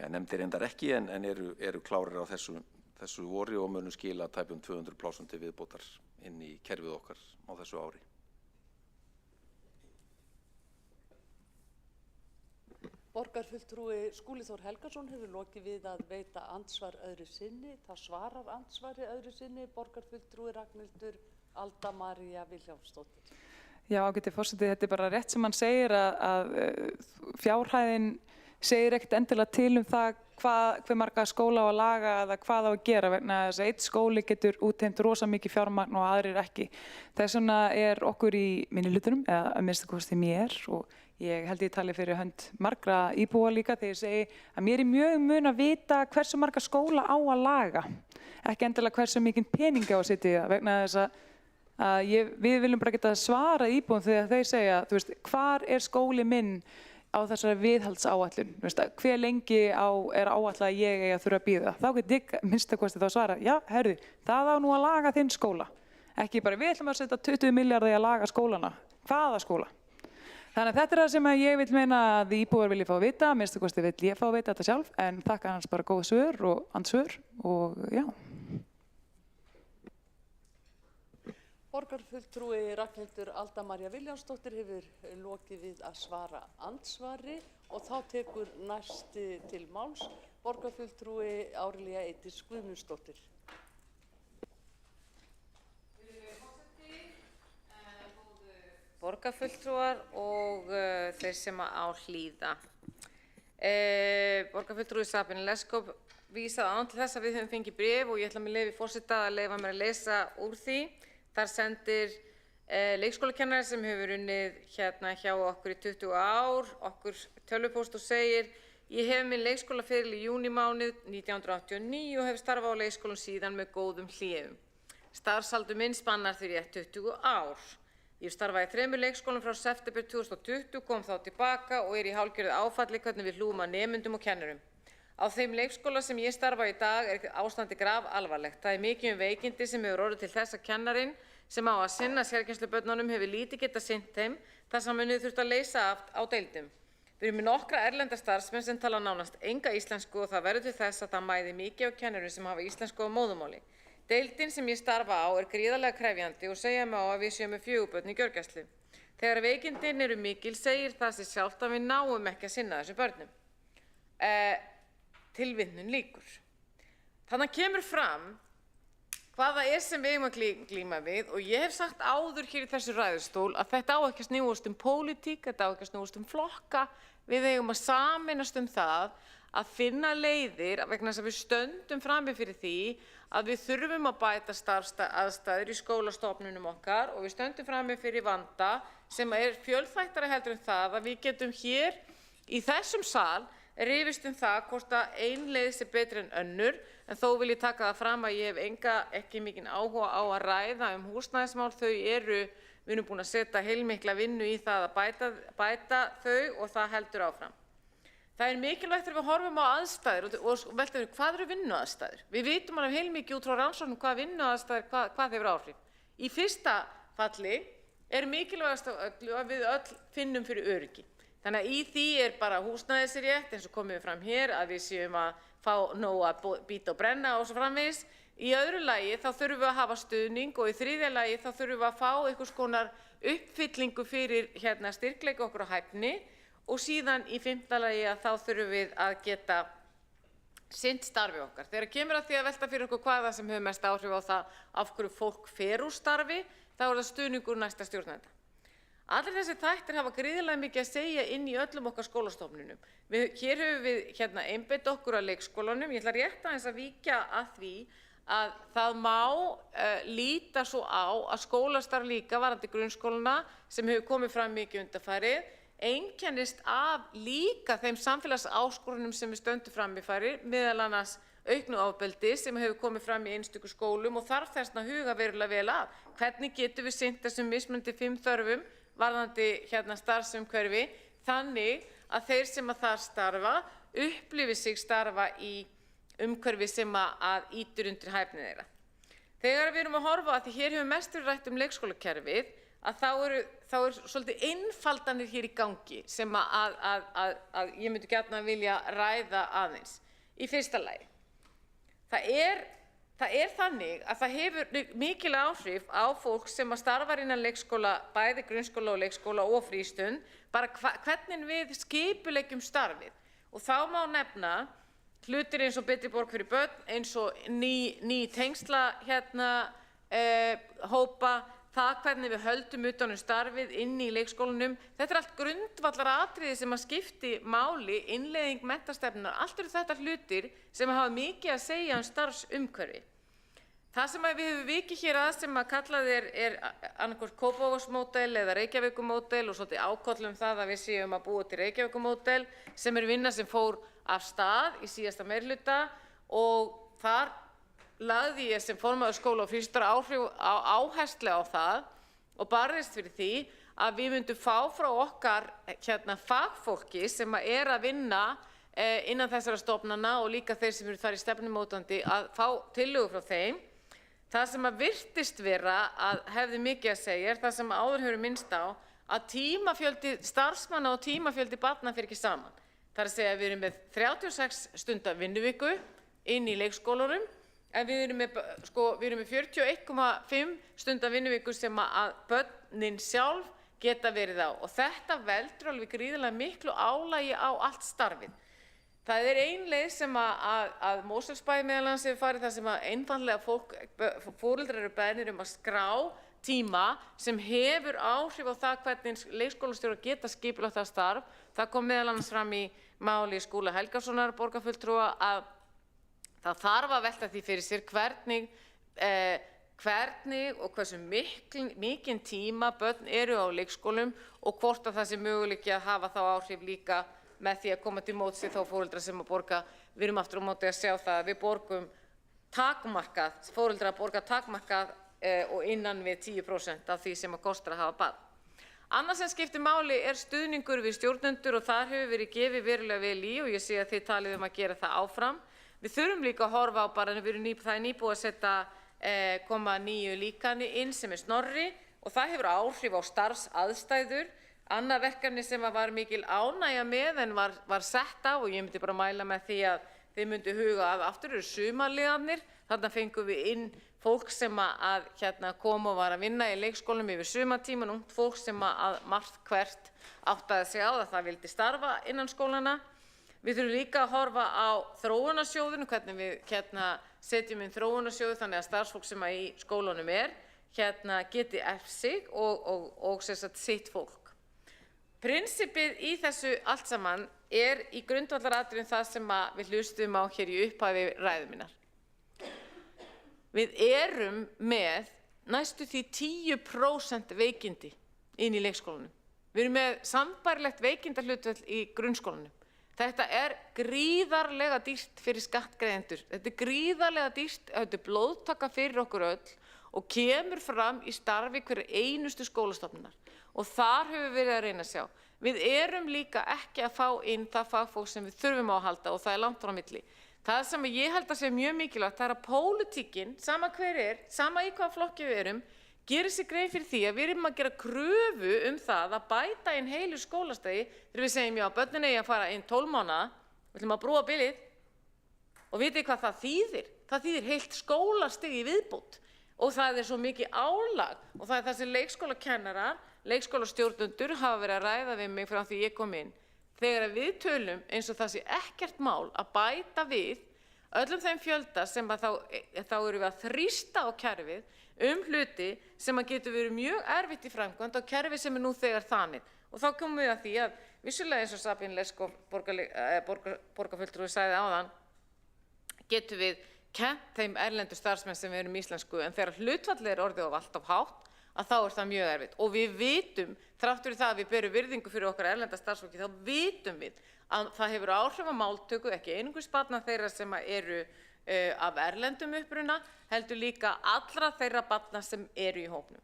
nefndi reyndar ekki en eru klárir á þessu vori og munum skila tæpum 200 plássum til viðbótar inn í kerfið okkar á þessu ári. Borgarfulltrúi Skúli Þór Helgason hefur lokið við að veita andsvar öðru sinni. Það svarar andsvari öðru sinni borgarfulltrúi Ragnhildur Alda María Vilhjálmsdóttir. Já, ágæti forseti, þetta er bara rétt sem hann segir að fjárhæðin segir ekkert endilega til það hve marga skóla á að laga eða hvað á að gera vegna þess að einn skóli getur útheimt rosa mikið fjármagn og aðrir ekki. Þess vegna er okkur í minnihlutanum, eða að minnsta kosti mér og ég held ég tali fyrir hönd margra íbúa líka þegar ég segi að mér er mjög mun að vita hversu marga skóla á að laga. Ekki endilega hversu mikinn pening á að setja í það vegna þess að við viljum bara geta svara íbúum þegar þeir segja, þú veist, hvar er skóli minn á þessari viðhaldsáætlun? Hve lengi er áætlað að ég eigi að þurfa að bíða? Þá get ég minnsta kosti þá svara, já, herðu, það á nú að laga þinn skóla. Ekki bara við ætlum að setja 20 milljarða í að laga skólana. Hvaða skóla? Þannig að þetta er það sem ég vil meina að íbúar vilja fá að vita, minnsta kosti vil ég fá að vita þetta sjálf, en þakka hans bara góð svör og andsvör og já. Borgarfulltrúi Ragnhildur Alda María Vilhjálmsdóttir hefur lokið við að svara andsvari og þá tekur næsti til máls borgarfulltrúi Árelía Eydís Guðmundsdóttir. Borgarfulltrúar og þeir sem á hlýða. Borgarfulltrúi Sabine Leskop vísaði án til þess að við höfum fengið bréf og ég ætla með leyfi forseta að leyfa mér að lesa úr því. Þar sendir leikskólakennari sem hefur unnið hérna hjá okkur í 20 ár, okkur tölvupóst og segir: Ég hef minn leikskólaferil í júnímánuð 1989 og hef starfað á leikskólum síðan með góðum hléum. Starfsaldur minn spannar því rétt 20 ár. Ég starfaði í 3 leikskólum frá september 2020, kom þá tilbaka og í hálfgerðu áfalli hvernig við hlúum að nemendum og kennurum. Á þeim leikskóla sem ég starfa í dag er ástandi grafalvarlegt. Það er mikið veikindi sem hefur orðið til þess að kennarinn sem á að sinna sérkennslubörnunum hefur lítið getað sinnt þeim þar sem hann þurft að leysa af á deildum. Við erum með nokkra erlenda starfsmenn sem tala nánast enga íslensku og það verður til þess að það mæði mikið á kennurum sem hafa íslensku á móðurmáli. Deildin sem ég starfa á er gríðarlega krefjandi og segja mig á að við séum með 4 börn í gjörgæslu. Þegar veikindin eru mikil segir það sig sjálft að við náum ekki að sinna þessum börnum. Tilvitnun lýkur. Þannig kemur fram hvað það er sem við eigum að glíma við og ég hef sagt áður hér í þessu ræðustól að þetta á ekki að snúast pólitík, þetta á ekki að snúast flokka. Við eigum að sameinast það að finna leiðir vegna þess að við stöndum frammi fyrir því að við þurfum að bæta starfsaðstæður í skólastofnunum okkar og við stöndum frammi fyrir vanda sem er fjölþættari heldur en það að við getum hér í þessum sal rifist það hvort að ein leið sé betri en önnur, en þó vil ég taka það fram að ég hef ekki mikinn áhuga á að ræða húsnæðismál. Við erum búin að setja heilmikla vinnu í það að bæta þau og það heldur áfram. Það er mikilvægt þegar við horfum á aðstæður og veltum við hvað eru vinnuaðstæður. Við vitum alveg heilmikið út frá rannsóknum hvað vinnuaðstæður, hvað hefur áhrif. Í fyrsta falli er mikilvægast af öllu að við öll finnum fyrir öryggi. Þannig að í því er bara húsnæðisrétt eins og komið fram hér að við séum að fá nóg að bíta og brenna og svo framvegis. Í öðru lagi þá þurfum við að hafa stuðning og í þriðja lagi þá þurfum við að fá einhvers konar uppfyllingu fyrir styrkleika okkur á hæfni og síðan í fimmta lagi að þá þurfum við að geta sinnt starfi okkar. Þegar kemur að því að velta fyrir okkur hvaða sem hefur mest áhrif á það af hverju fólk fer úr starfi, þá það stuðningur næsta stjórnenda. Allir þessi þættir hafa gríðarlega mikið að segja inn í öllum okkar skólastofnunum. Hér höfum við einbeitt okkur að leikskólanum. Ég ætla rétt aðeins að víkja að því að það má líta svo á að skólastarf líka varðandi grunnskólana sem hefur komið fram mikið undanfarið einkennist af líka þeim samfélagsáskorunum sem við stöndum frammi fyrir, meðal annars auknu ofbeldi sem hefur komið fram í einstöku skólum og þarf þess að huga verulega vel að. Hvernig getum við sinnt þessum mismunandi 5 þörfum varðandi starfsumhverfi þannig að þeir sem að þar starfa upplifi sig starfa í umhverfi sem að ýtir undir hæfni þeirra. Þegar við erum að horfa að því hér hefur mest verið rætt leikskólakerfið að þá er svolítið einfaldanir hér í gangi sem að ég myndi gjarnan vilja ræða aðeins. Í fyrsta lagi, það er þannig að það hefur mikil áhrif á fólk sem að starfar innan leikskóla, bæði grunnskóla og leikskóla og frístund, bara hvernig við skipuleggjum starfið. Og þá má nefna hlutir eins og betri borg fyrir börn, eins og ný tengsla hópa, það hvernig við höldum utan starfið inn í leikskólanum. Þetta er allt grundvallaratriði sem að skipti máli, innleiðing menntastefnunnar. Allt eru þetta hlutir sem hafa mikið að segja starfsumhverfi. Það sem við höfum vikið hér að sem að kallað er annaðhvort Kópavogsmódel eða Reykjavíkurmódel og svolítið ákollum það að við séum að búa til Reykjavíkurmódel sem vinna sem fór af stað í síðasta meirihluta og þar lagði ég sem formaður skóla og frístundar áherslu á það og barðist fyrir því að við myndum fá frá okkar fagfólki sem að vinna innan þessara stofnana og líka þeir sem eru þar í stefnumótandi að fá tillögur frá þeim. Það sem að virtist vera að hefði mikið að segja er það sem áður hefur minnst á að tímafjöldi starfsmanna og tímafjöldi barna fer ekki saman. Það er að segja að við erum með 36 stunda vinnuviku inn í leikskólunum en við erum með 41,5 stunda vinnuviku sem að börnin sjálf geta verið á og þetta veldur alveg gríðarlega miklu álagi á allt starfið. Það er ein leið sem að Mosfellsbær meðal annars hefur farið þar sem að einfaldlega foreldrar eru beðnir að skrá tíma sem hefur áhrif á það hvernig leikskólastjórar geta skipulagt það starf. Það kom meðal annars fram í máli Skúla Helgasonar borgarfulltrúa að það þarf að velta því fyrir sér hvernig og hversu mikinn tíma börn eru á leikskólum og hvort að það sé möguleiki að hafa þá áhrif líka með því að koma til móts við þá foreldra sem að borga. Við erum aftur á móti að sjá það að við borgum takmarkað, foreldrar borga takmarkað og innan við 10% af því sem að kostar að hafa barn. Annað sem skiptir máli er stuðningur við stjórnendur og þar hefur verið gefið verulega vel í og ég sé að þið talið að gera það áfram. Við þurfum líka að horfa á bara, það er nýbúið að setja koma nýju líkani inn sem er Snorri og það hefur áhrif á starfsaðstæður. Annað verkefni sem var mikil ánægja með en var sett á og ég myndi bara mæla með því að þið myndi huga að aftur eru sumarliðarnir. Þarna fengum við inn fólk sem að kom og var að vinna í leikskólum yfir sumartíman, ungt fólk sem að margt hvert áttaði sig á að það vildi starfa innan skólana. Við þurfum líka að horfa á þróunarsjóðinu, hvernig við setjum inn þróunarsjóðu þannig að starfsfólk sem í skólunum geti eftir sig og sitt fólk. Prinsipið í þessu allt saman er í grundvallaratriðum það sem við hlustum á hér í upphafi ræðu minnar. Við erum með næstu því 10% veikindi inn í leikskólanum. Við erum með sambærilegt veikindahlutfall í grunnskólanum. Þetta er gríðarlega dýrt fyrir skattgreiðendur. Þetta er gríðarlega dýrt, þetta er blóðtaka fyrir okkur öll og kemur fram í starfi hverju einustu skólastofnunar. Og þar höfum við verið að reyna að sjá. Við erum líka ekki að fá inn það fagfólk sem við þurfum á að halda og það er langt frá milli. Það sem ég held að sé mjög mikilvægt, það er að pólitíkin, sama hver sama í hvaða flokki við erum, gerir sig grein fyrir því að við erum að gera kröfu það að bæta inn heilu skólastigi þegar við segjum já, börnin eigi að fara inn 12 mánaða, við ætlum að brúa bilið og vitið hvað það þýðir? það þýðir heilt skólastig í viðbót og það er svo mikið álag og það er það sem leikskólakennarar, leikskólastjórnendur hafa verið að ræða við mig frá því ég kom inn. Þegar við tölum eins og það sé ekkert mál að bæta við öllum þeim fjölda sem að þá erum við að þrýsta á kerfið hluti sem að getur verið mjög erfitt í framkvæmd á kerfi sem er nú þegar þannig. Og þá komum við að því að vissulega eins og Sabine Leskov borgarfulltrúi sagði áðan, getum við kennt þeim erlendu starfsmenn sem við erum íslensku en þegar hlutfallið er orðið of alltaf hátt að þá er það mjög erfitt. Og við vitum, þrátt fyrir það að við berum virðingu fyrir okkar erlenda starfsfólki, þá vitum við að það hefur áhrif á máltöku, ekki einungis barna þeirra sem eru af erlendum uppruna, heldur líka allra þeirra barna sem eru í hópnum.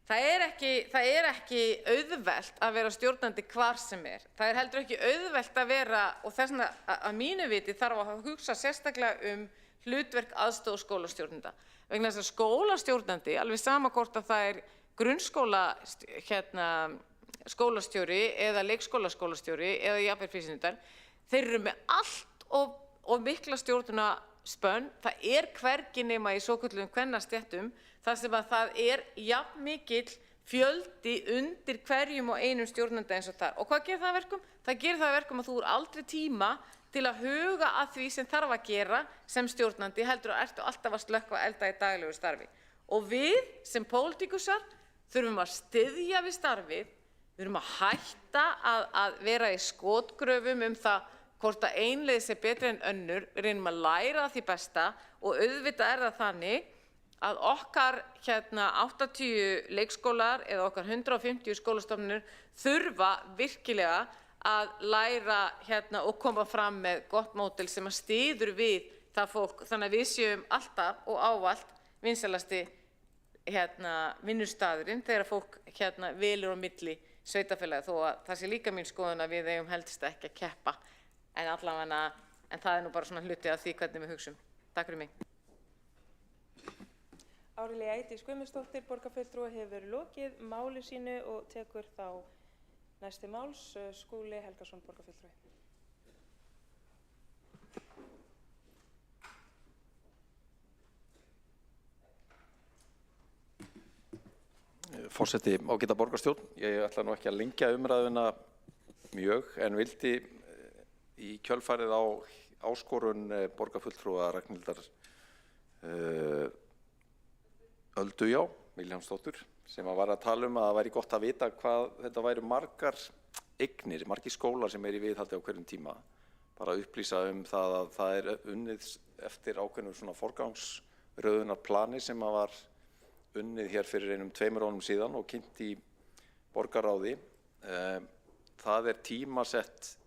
Það er ekki auðvelt að vera stjórnandi hvar sem er. Það er heldur ekki auðvelt að vera, og þess vegna að mínu viti þarf að hugsa sérstaklega hlutverk aðstoðarskólastjórnenda. Vegna þess að skólastjórnandi, alveg sama hvort að það er grunnskóla skólastjóri eða leikskólaskólastjóri eða jafnvel frístundar, þeir eru með allt og mikla stjórnunarspönn. Það er hvergi nema í svokölluðum kvennastéttum þar sem að það er jafn mikill fjöldi undir hverjum og einum stjórnanda eins og þar. Og hvað gerir það að verkum? Það gerir það að verkum að þú er aldrei tíma til að huga að því sem þarf að gera sem stjórnandi, heldur að ertu alltaf að slökkva elda í daglegu starfi. Og við sem pólitíkusar þurfum að styðja við starfið, við þurfum að hætta að vera í skotgröfum það hvort að ein leið sé betri en önnur, reynum að læra því besta og auðvitað er það þannig að okkar 80 leikskólar eða okkar 150 skólastofnunir þurfa virkilega að læra og koma fram með gott módel sem að styður við það fólk, þannig að við séum alltaf og ávallt vinsælasti vinnustaðurinn þegar fólk velur á milli sveitarfélagi, þó að það sé líka mín skoðun að við eigum helst ekki að keppa, en allavega, en það er nú bara svona hluti af því hvernig við hugsum. Takk fyrir mig. Árelía Eydís Guðmundsdóttir, borgarfulltrúi, hefur lokið máli sínu og tekur þá næsti máls Skúli Helgason, borgarfulltrúi. Forseti, ágæta borgarstjórn, ég ætla nú ekki að lengja umræðuna mjög en vildi í kjölfarið á áskorun borgarfulltrúa Ragnhildar Öldujá Vilhjálmsdóttur sem var að tala að það væri gott að vita hvað þetta væru margir skólar sem í viðhaldi á hverjum tíma. Bara upplýsa það að það er unnið eftir ákveðnu svona forgangsröðunarplani sem var unnið hér fyrir 2 árum síðan og kynnt í borgarráði. Það er tímasett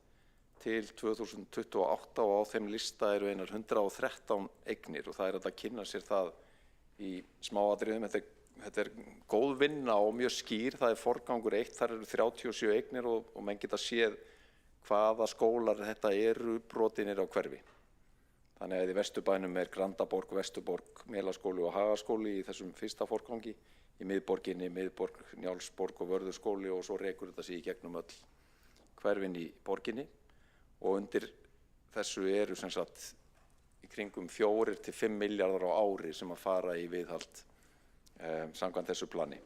til 2028 og á þeim lista eru einar 113 eignir og það er að kynna sér það í smáatriðum. Þetta er góð vinna og mjög skýr, það er forgangur 1, þar eru 37 eignir og menn geta séð hvaða skólar þetta eru brotinir á hverfi. Þannig að í Vesturbænum er Grandaborg, Vesturborg, Melaskóli og Hagaskóli í þessum fyrsta forgangi, í miðborginni, Miðborg, Njálsborg og Vörðurskóli og svo rekur þetta sig í gegnum öll hverfin í borginni og undir þessu eru sem sagt í kringum 4 til 5 milljarðar á ári sem að fara í viðhald samkvæmt þessu plani.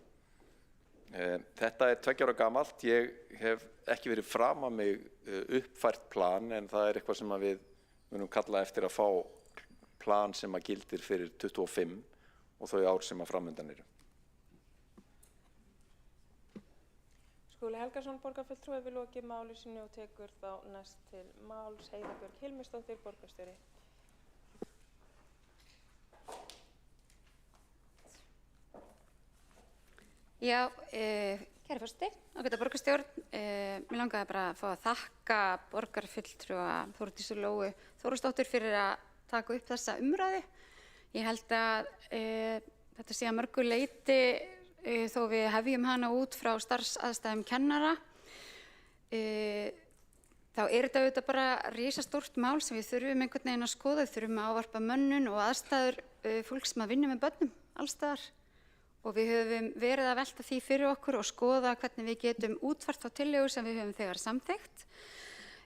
Þetta er 2 ára gamalt, ég hef ekki verið fram að mig uppfært plan en það er eitthvað sem að við munum kalla eftir að fá plan sem að gildir fyrir 25 og þau ár sem að framundan eru. Skúli Helgason, borgarfulltrúi, hefur lokið máli sínu og tekur þá næst til máls Heiða Björg Hilmisdóttir, borgarstjóri. Já, kæri forseti, ágæta borgarstjórn, mér langaði bara að fá að þakka borgarfulltrúa Þórdísi Lóu Þórsdóttur fyrir að taka upp þessa umræðu. Ég held að þetta sé að mörgu leyti þó við hefjum hana út frá starfsaðstæðum kennara. Þá er þetta auðvitað bara risastórt mál sem við þurfum einhvern veginn að skoða. Við þurfum að ávarpa mönnun og aðstæður fólks sem að vinna með börnum alls staðar. Og við höfum verið að velta því fyrir okkur og skoða hvernig við getum útfært þá tillögur sem við höfum þegar samþykkt.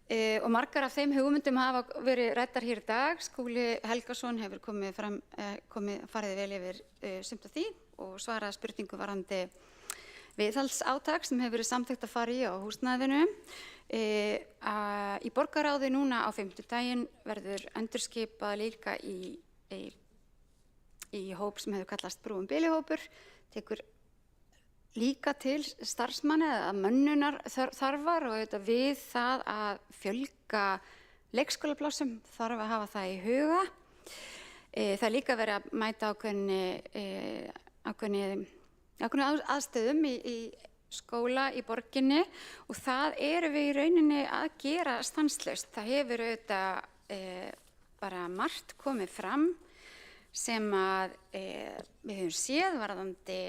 Og margar af þeim hugmyndum hafa verið ræddar hér í dag. Skúli Helgason hefur farið vel yfir sumt af því og svarað spurningu varðandi viðhaldsátak sem hefur verið samþykkt að fara í á húsnæðinu. Í borgarráði núna á 5. verður endurskipað líka í hóp sem hefur kallast Brúum Bilihópur, tekur líka til starfsmanna eða mönnunar þarfar og auðvitað við það að fjölga leikskólaplássum þarf að hafa það í huga. Það er líka verið að mæta ákveðni aðstöðum í skóla í borginni og það eru við í rauninni að gera stanslaust. Það hefur auðvitað bara margt komið fram sem að við höfum séð varðandi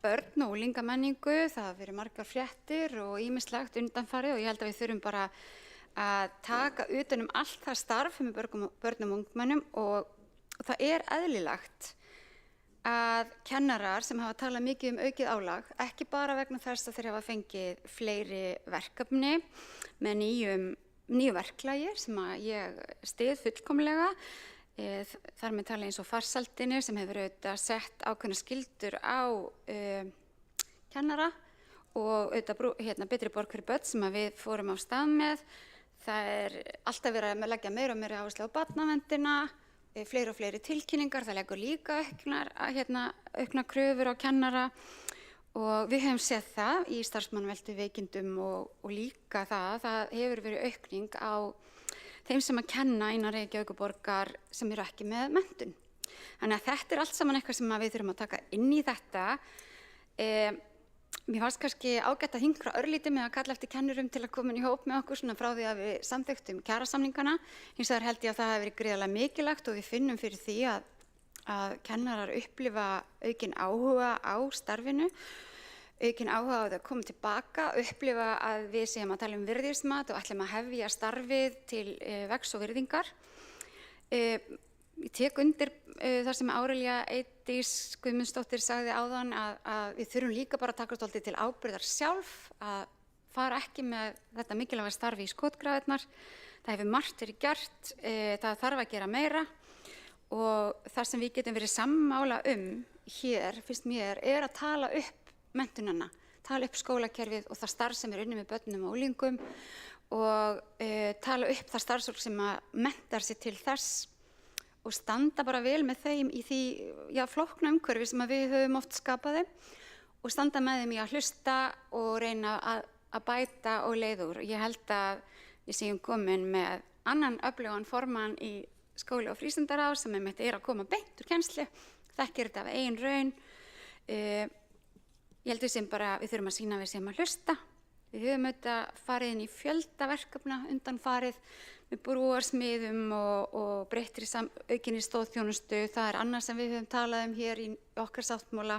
börn og unglingamenningu. Það hafa verið margar fréttir og ýmislegt undanfarið og ég held að við þurfum bara að taka utan allt það starf með börnum og ungmennum og það er eðlilegt að kennarar sem hafa talað mikið aukið álag, ekki bara vegna þess að þeir hafa fengið fleiri verkefni með nýju verklagi sem að ég styð fullkomlega. Þar með tala eins og farsaldinu sem hefur auðvitað sett ákveðna skyldur á kennara og auðvitað betri borg fyrir börn sem að við fórum á stað með. Það er alltaf verið að leggja meira og meira áherslu á barnaverndina, fleiri og fleiri tilkynningar, það leggur líka auknar kröfur á kennara og við höfum séð það í starfsmannaveltu veikindum og líka það hefur verið aukning á þeim sem að kenna innan Reykjavíkurborgar sem eru ekki með menntun. Þannig að þetta er allt saman eitthvað sem við þurfum að taka inn í þetta. Mér fannst kannski ágætt að hinkra örlítið með að kalla eftir kennurum til að koma í hóp með okkur svona frá því að við samþykktum kjarasamningana. Hins vegar held ég að það hafi verið gríðarlega mikilvægt og við finnum fyrir því að kennarar upplifa aukinn áhuga á starfinu, aukinn áhuga á að koma tilbaka, upplifa að við séum að tala virðismat og ætlum að hefja starfið til vegs og virðingar. Ég tek undir þar sem Árelía Eydís Guðmundsdóttir sagði áðan að við þurfum líka bara að taka svolítið til ábyrgðar sjálf, að fara ekki með þetta mikilvæga starfi í skotgrafirnar. Það hefur margt verið gert, það þarf að gera meira og það sem við getum verið sammála hér, finnst mér, er að tala upp menntunina, tala upp skólakerfið og það starf sem er unnið með börnum og unglingum og tala upp það starfsfólk sem að menntar sig til þess og standa bara vel með þeim í því flókna umhverfi sem að við höfum oft skapað þeim og standa með þeim í að hlusta og reyna að bæta og leiða úr. Ég held að við séum komin með annan öflugan formann í skóla- og frístundaráð sem er að koma beint úr kennslu, þekkir þetta af eigin raun. Ég held við þurfum að sýna að við séum að hlusta. Við höfum auðvitað farið inn í fjölda verkefna undanfarið með brúarsmiðum og breyttri aukinni stóðþjónustu. Það er annað sem við höfum talað hér í okkar sáttmála.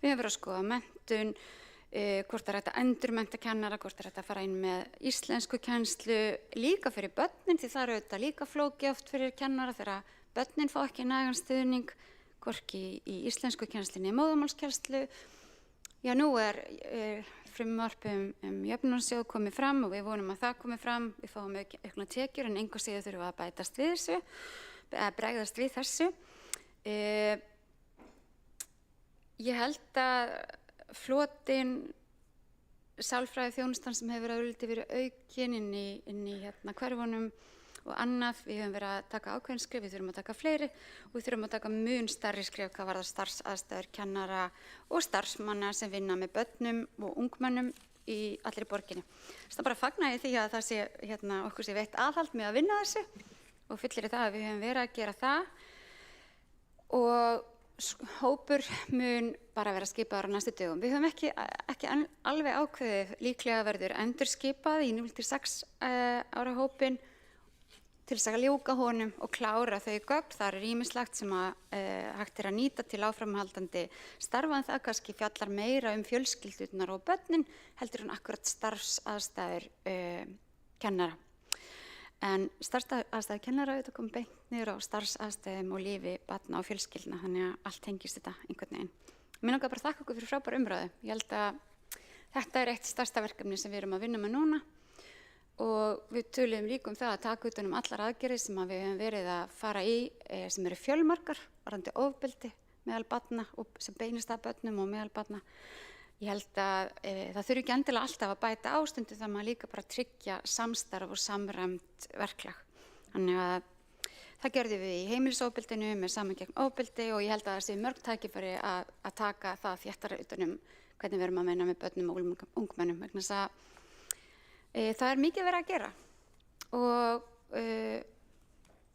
Við höfum verið að skoða menntun, hvort það er hægt að endurmennta kennara, hvort það er hægt að fara inn með íslenskukennslu líka fyrir börnin, því það er auðvitað líka flókið oft fyrir kennara þegar börnin fá ekki nægan stuðning, hvorki í íslenskukennslu né móðurmálskennslu. Já, nú er frumvarp jöfnunarsjóð komið fram og við vonum að það komið fram. Við fáum aukna tekjur en engu síður þurfum við að bætast við þessu, eða bregðast við þessu. Ég held að flotinn, sálfræðiþjónustan sem hefur verið aukin inn í hverfunum og annað, við höfum verið að taka ákveðin skref, við þurfum að taka fleiri og við þurfum að taka mun stærri skref hvað varðar starfsaðstæður kennara og starfsmanna sem vinna með börnum og ungmennum í allri borginni. Það bara fagna ég því að það sé, okkur sé veitt aðhald með að vinna þessu og fyllir það að við höfum verið að gera það og hópur mun bara vera skipaður á næstu dögum. Við höfum ekki alveg ákveðið, líklega verður endurskipað í 0–6 ára hópin til þess að ljúka honum og klára þau gögn. Það er ýmislegt sem hægt er að nýta til áframhaldandi starfa en það kannski fjallar meira fjölskyldurnar og börnin heldur en akkurat starfsaðstæður kennara. En starfsaðstæður kennara auðvitað kom beint niður á starfsaðstæðum og lífi barna og fjölskyldna, þannig að allt tengist þetta einhvern veginn. Mér langar bara að þakka okkur fyrir frábæra umræðu. Ég held að þetta er eitt stærsta verkefni sem við erum að vinna með núna og við töluðum líka það að taka utan allar aðgerðir sem við höfum verið að fara í, sem eru fjölmargar, varðandi ofbeldi meðal barna og sem beinist að börnum og meðal barna. Ég held að það þurfi ekki endilega alltaf að bæta ástundu, það maður líka bara tryggja samstarf og samræmt verklag. Þannig að það gerðum við í heimilisofbeldinu með saman gegn ofbeldi og ég held að það sé mörg tækifæri að taka það þéttara utanum hvernig við erum að meina með börnum og ungmennum, vegna þess að það er mikið verið að gera.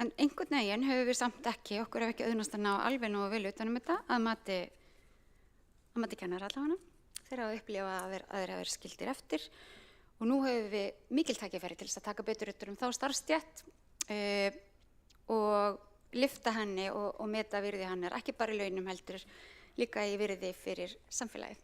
En einhvern veginn höfum við samt ekki, okkur hefur ekki auðnast að ná alveg nógu vel utanum þetta að mati kennara allavega. Þeir hafa upplifað að þeir hafa verið skildir eftir og nú höfum við mikil tækifæri til þess að taka betur utan þá starfsstétt og lyfta henni og meta virði hennar, ekki bara í launum heldur, líka í virði fyrir samfélagið.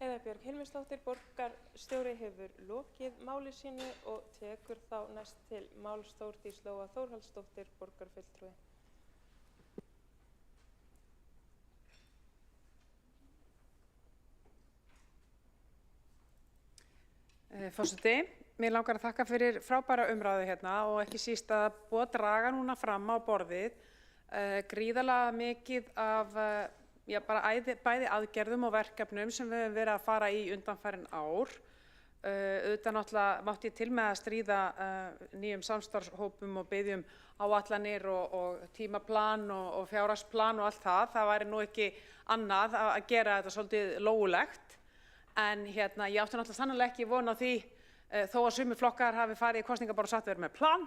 Heiða Björg Hilmisdóttir, borgarstjóri, hefur lokið máli sínu og tekur þá næst til máls Þórdís Lóa Þórhallsdóttir, borgarfulltrúi. Forseti, mér langar að þakka fyrir frábæra umræðu hérna og ekki síst að búið að draga núna fram á borðið gríðarlega mikið af bæði aðgerðum og verkefnum sem við höfum verið að fara í undanfarin ár. Auðvitað náttúrulega mátti ég til með að stríða nýjum samstarfshópum og biðjum áætlanir og tímaplan og fjárhagsplan og allt það. Það væri nú ekki annað að gera þetta svolítið lógulegt. En ég átti náttúrulega sannarlega ekki von á því, þó að sumir flokkar hafi farið í kosningar bara og sagt að vera með plan,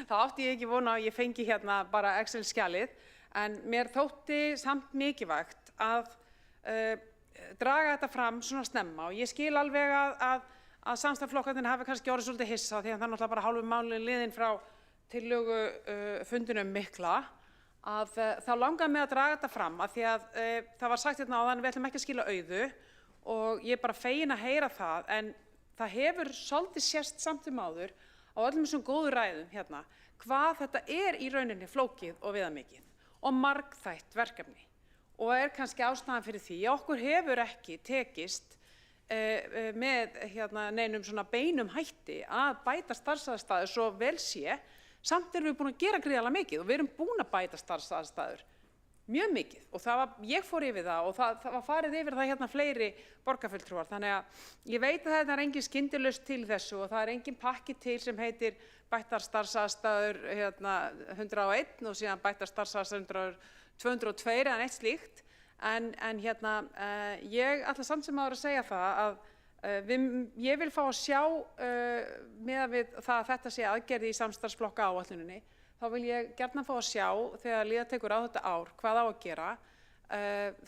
þá átti ég ekki von á að ég fengi bara Excel-skjalið. En mér þótti samt mikilvægt að draga þetta fram svona snemma og ég skil alveg að samstarfsflokkarnir hafi kannski orðið svolítið hissa því að það er náttúrulega bara hálfur mánuður liðinn frá tillögu fundinum mikla. Þá langaði mig að draga þetta fram af því að það var sagt hérna áðan við ætlum ekki að skila auðu og ég er bara fegin að heyra það, en það hefur svolítið sést samt áður á öllum þessum góðu ræðum hérna hvað þetta er í rauninni flókið og viðamikið og margþætt verkefni og er kannski ástæðan fyrir því að okkur hefur ekki tekist með neinum svona beinum hætti að bæta starfsaðstæður svo vel sé. Samt erum við búin að gera gríðarlega mikið og við erum búin að bæta starfsaðstæður mjög mikið og ég fór yfir það og það var farið yfir það hérna fleiri borgarfulltrúar. Þannig að ég veit að það er engin skyndilausn til þessu og það er engin pakki til sem heitir bættar starfsaðstæður 101 og síðan bættar starfsaðstæður 202 eða neitt slíkt. En ég ætla samt sem áður að segja það að ég vil fá að sjá með við það að þetta sé aðgerði í samstarfsflokka áætluninni, þá vil ég gjarnan fá að sjá þegar líða tekur á þetta ár hvað á að gera.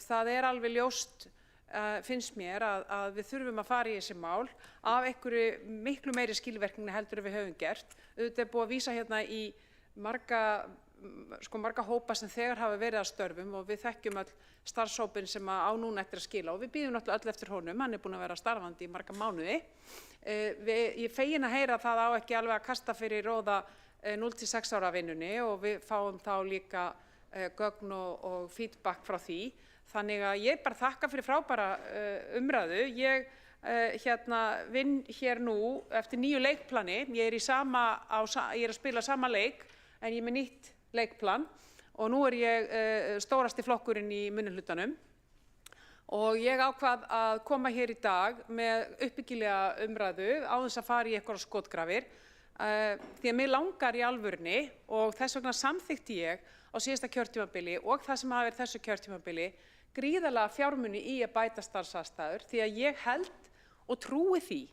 Það er alveg ljóst, finnst mér, að við þurfum að fara í þessi mál af einhverju miklu meiri skilvirkni heldur en við höfum gert. Auðvitað er búið að vísa hérna í marga hópa sem þegar hafa verið að störfum og við þekkjum öll starfshópinn sem á núna eftir að skila og við bíðum náttúrulega öll eftir honum, hann er búinn að vera starfandi í marga mánuði. Ég fegin að heyra að það á ekki alveg að kasta fyrir róða 0–6 ára vinnunni og við fáum þá líka gögn og feedback frá því. Þannig að ég bara þakka fyrir frábæra umræðu. Ég vinn hér nú eftir nýju leikplani, ég er að spila sama leik en ég er með nýtt leikplan og nú er ég stórasti flokkurinn í minnihlutanum og ég ákvað að koma hér í dag með uppbyggilega umræðu á þess að fara í einhverjar skotgrafir því að mig langar í alvörunni og þess vegna samþykkti ég á síðasta kjörtímabili og það sem hafi verið þessu kjörtímabili gríðarlega fjármuni í að bæta starfsaðstæður því að ég held og trúi því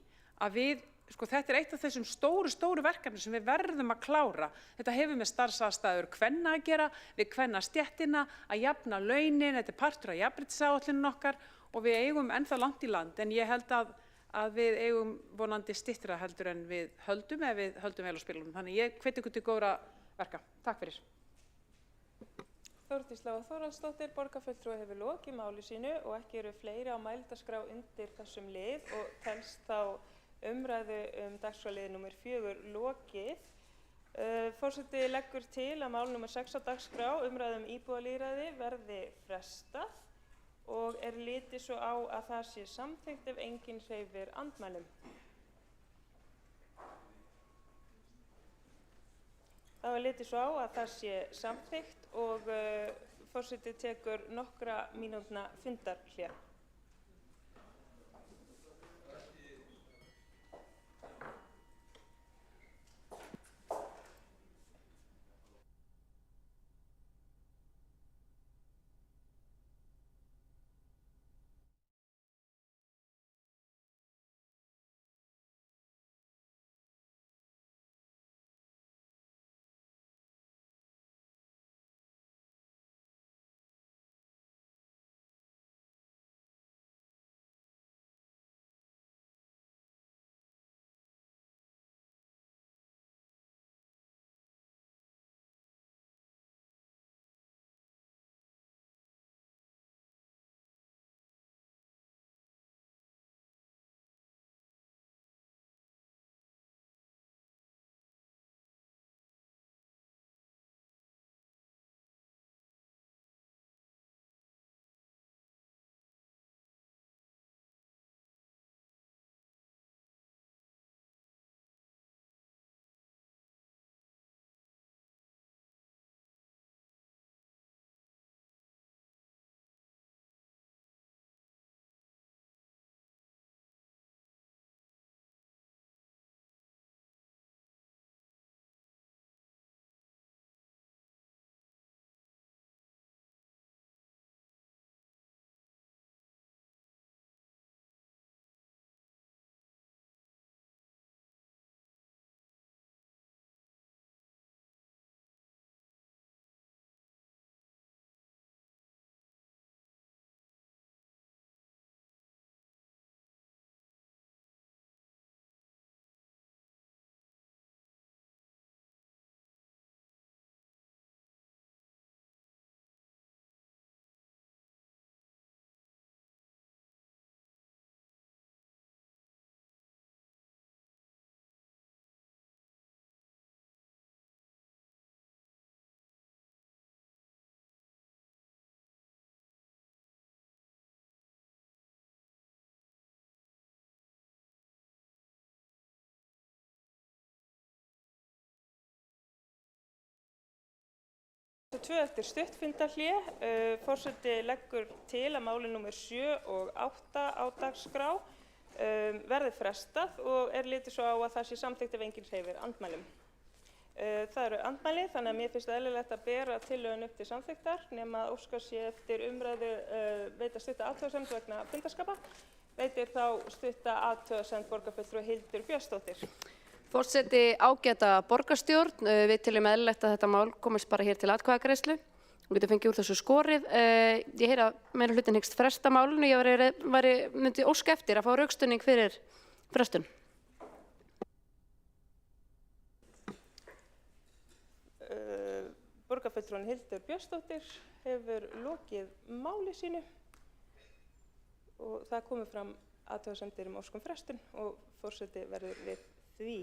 að þetta er eitt af þessum stóru verkefni sem við verðum að klára. Þetta hefur með starfsaðstæður kvenna að gera, við kvennastéttina, að jafna launin, þetta er partur af jafnréttisáætluninni okkar og við eigum ennþá langt í land en ég held að við eigum vonandi styttra heldur en við höldum ef við höldum vel á spilunum. Þannig ég hvet ykkur til góðra verka. Takk fyrir. Þórdís Lóa Þórhallsdóttir, borgarfulltrúi, hefur lokið máli sínu og ekki eru fleiri á mælendaskrá undir þessum lið og telst þá umræðu dagskrárlið nr. 4 lokið. Forseti leggur til að mál nr. 6 á dagskrá, umræðu íbúalýðræði, verði frestað og er litið svo á að það sé samþykkt ef enginn hreyfir andmælum. Þá er litið svo á að það sé samþykkt og forseti tekur nokkra mínútna fundarhlé. Tvö eftir stutt fundarhlé. Forseti leggur til að máli númer 7 og 8 á dagskrá verði frestað og er litið svo á að það sé samþykkt ef enginn hreyfir andmælum. Það eru andmæli, þannig að mér finnst eðlilegt að bera tillöguna upp til samþykktar nema að óskað sé eftir umræðu veita stutta athugasemd vegna fundarskapa. Veitir þá stutta athugasemd borgarfulltrúi Hildur Björnsdóttir. Forseti, ágæta borgarstjórn, við teljum eðlilegt að þetta mál komist bara hér til atkvæðagreiðslu og getum fengið úr þessu skorið. Ég heyri að meirihlutin hyggst fresta málinu, ég myndi óska eftir að fá rökstuðning fyrir frestun. Borgarfulltrúin Hildur Björnsdóttir hefur lokið máli sínu og það komið fram athugasemdir ósk frestun og forseti verður við því.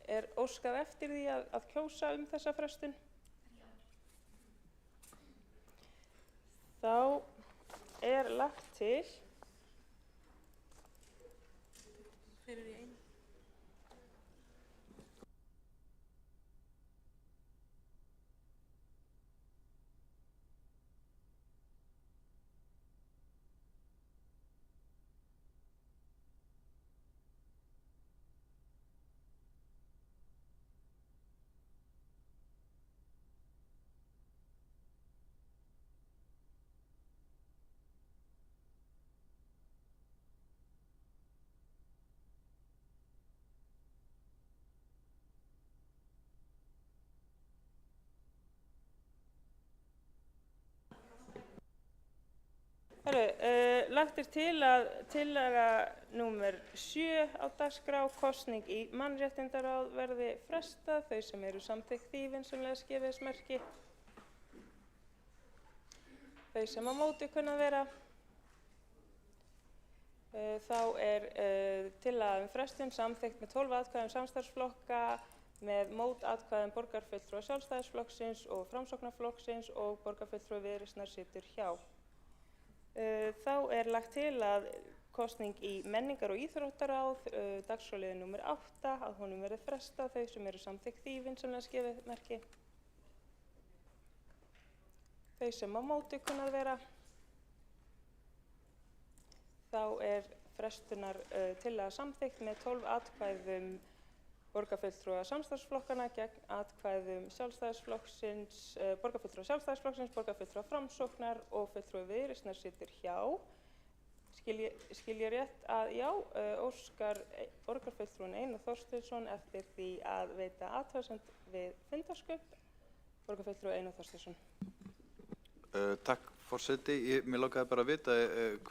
Er óskað eftir því að kjósa þessa frestun? Þá er lagt til lagt til að tillaga númer 7 á dagskrá, kosning í mannréttindaráð, verði frestað. Þau sem eru samþykkt því vinsamlegast gefið þess merki. Þau sem á móti kunna vera. Þá er tillaga frestun samþykkt með 12 atkvæðum samstarfsflokka, með mótatkvæðum borgarfulltrúa Sjálfstæðisflokksins og Framsóknarflokksins og borgarfulltrúi Viðreisnar situr hjá. Þá lagt til að kosning í menningar- og íþróttaráð, dagskrárliður númer 8, að honum verði frestað. Þau sem eru samþykkt því vinsamlegast gefið merki. Þau sem á móti kunna að vera. Þá frestunar tillaga samþykkt með 12 atkvæðum borgarfulltrúa samstarfsflokkana gegn atkvæðum Sjálfstæðisflokksins, borgarfulltrúa Sjálfstæðisflokksins, borgarfulltrúa Framsóknar og fulltrúi Viðreisnar situr hjá. Skil ég rétt að já, óskar borgarfulltrúinn Einar Þorsteinsson eftir því að veita athugasemd við fundarsköp. Borgarfulltrúi Einar Þorsteinsson. Takk, forseti. Mér langaði bara að vita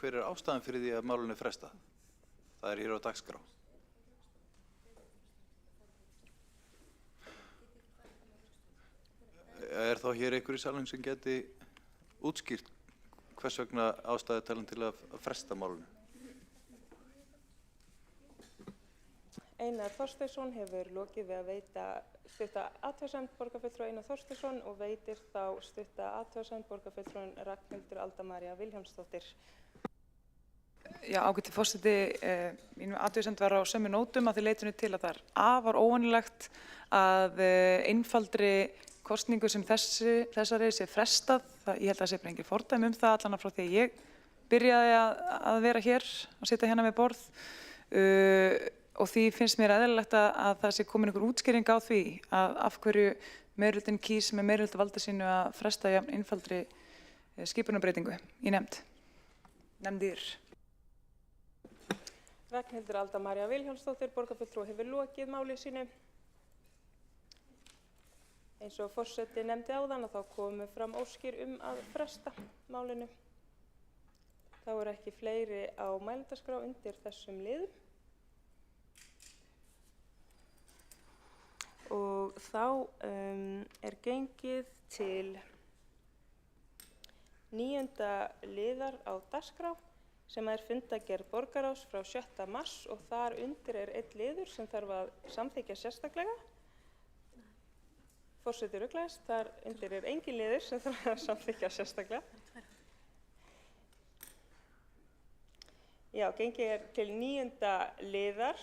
hver ástæðan fyrir því að málinu er frestað. Það hér á dagskrá. Þá hér einhver í salnum sem geti útskýrt hvers vegna ástæða talin til að fresta málinu? Einar Þorsteinsson hefur lokið við að veita stutta athugasemd borgarfulltrúa Einar Þorsteinsson og veitir þá stutta athugasemd borgarfulltrúin Ragnhildur Alda María Vilhjálmsdóttir. Já, ágæti forseti, mín athugasemd var á sömu nótum að því leytinu til að það er afar óvanalegt að einfaldri kosningu sem þessari sé frestað. Ég held að það sé bara engin fordæmi það allan frá því að ég byrjaði að vera hér og sitja hérna við borð og því finnst mér eðlilegt að það sé komin einhver útskýring á því að af hverju meirihlutinn kýs með meirihlutavaldi sínu að fresta jafn einfaldri skipunarbreytingu í nefndir. Ragnhildur Alda María Vilhjálmsdóttir, borgarfulltrúi, hefur lokið máli sínu. Eins og forseti nefndi áðan að þá komu fram óskir að fresta málinu. Þá ekki fleiri á mælendaskrá undir þessum liðum. Og þá gengið til 9. liðar á dagskrá sem fundagerð borgarráðs frá 6. mars og þar undir einn liður sem þarf að samþykkja sérstaklega. Forseti ruglaðist, þar undir engin liður sem þarf að samþykkja sérstaklega. Já, gengið til 9. liðar,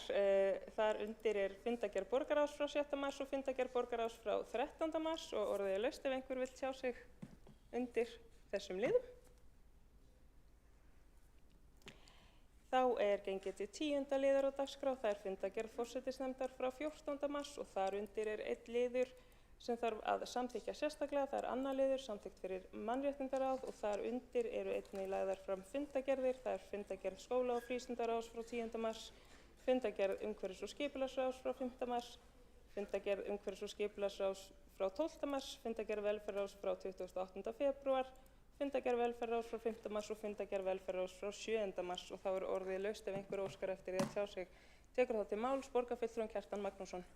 þar undir fundagerð borgarráðs frá 6. mars og fundagerð borgarráðs frá 13. mars og orðið laust ef einhver vill sjá sig undir þessum liðum. Þá gengið til 10. liðar á dagskrá, það fundagerð forsætisnefndar frá 14. mars og þar undir einn liður sem þarf að samþykkja sérstaklega, það 2. liður, samþykkt fyrir mannréttindaráð og þar undir einnig lagðar fram fundagerðir, það fundagerð skóla- og frístundaráðs frá 10. mars, fundagerð umhverfis- og skipulagsráðs frá 5. mars, fundagerð umhverfis- og skipulagsráðs frá 12. mars, fundagerð velferðarráðs frá 28. febrúar, fundagerð velferðarráðs frá 5. mars og fundagerð velferðarráðs frá 7. mars og þá orðið laust ef einhver óskar eftir því að tjá sig. Tekur þá til máls borgarfulltrúinn Kjartan Magnússon.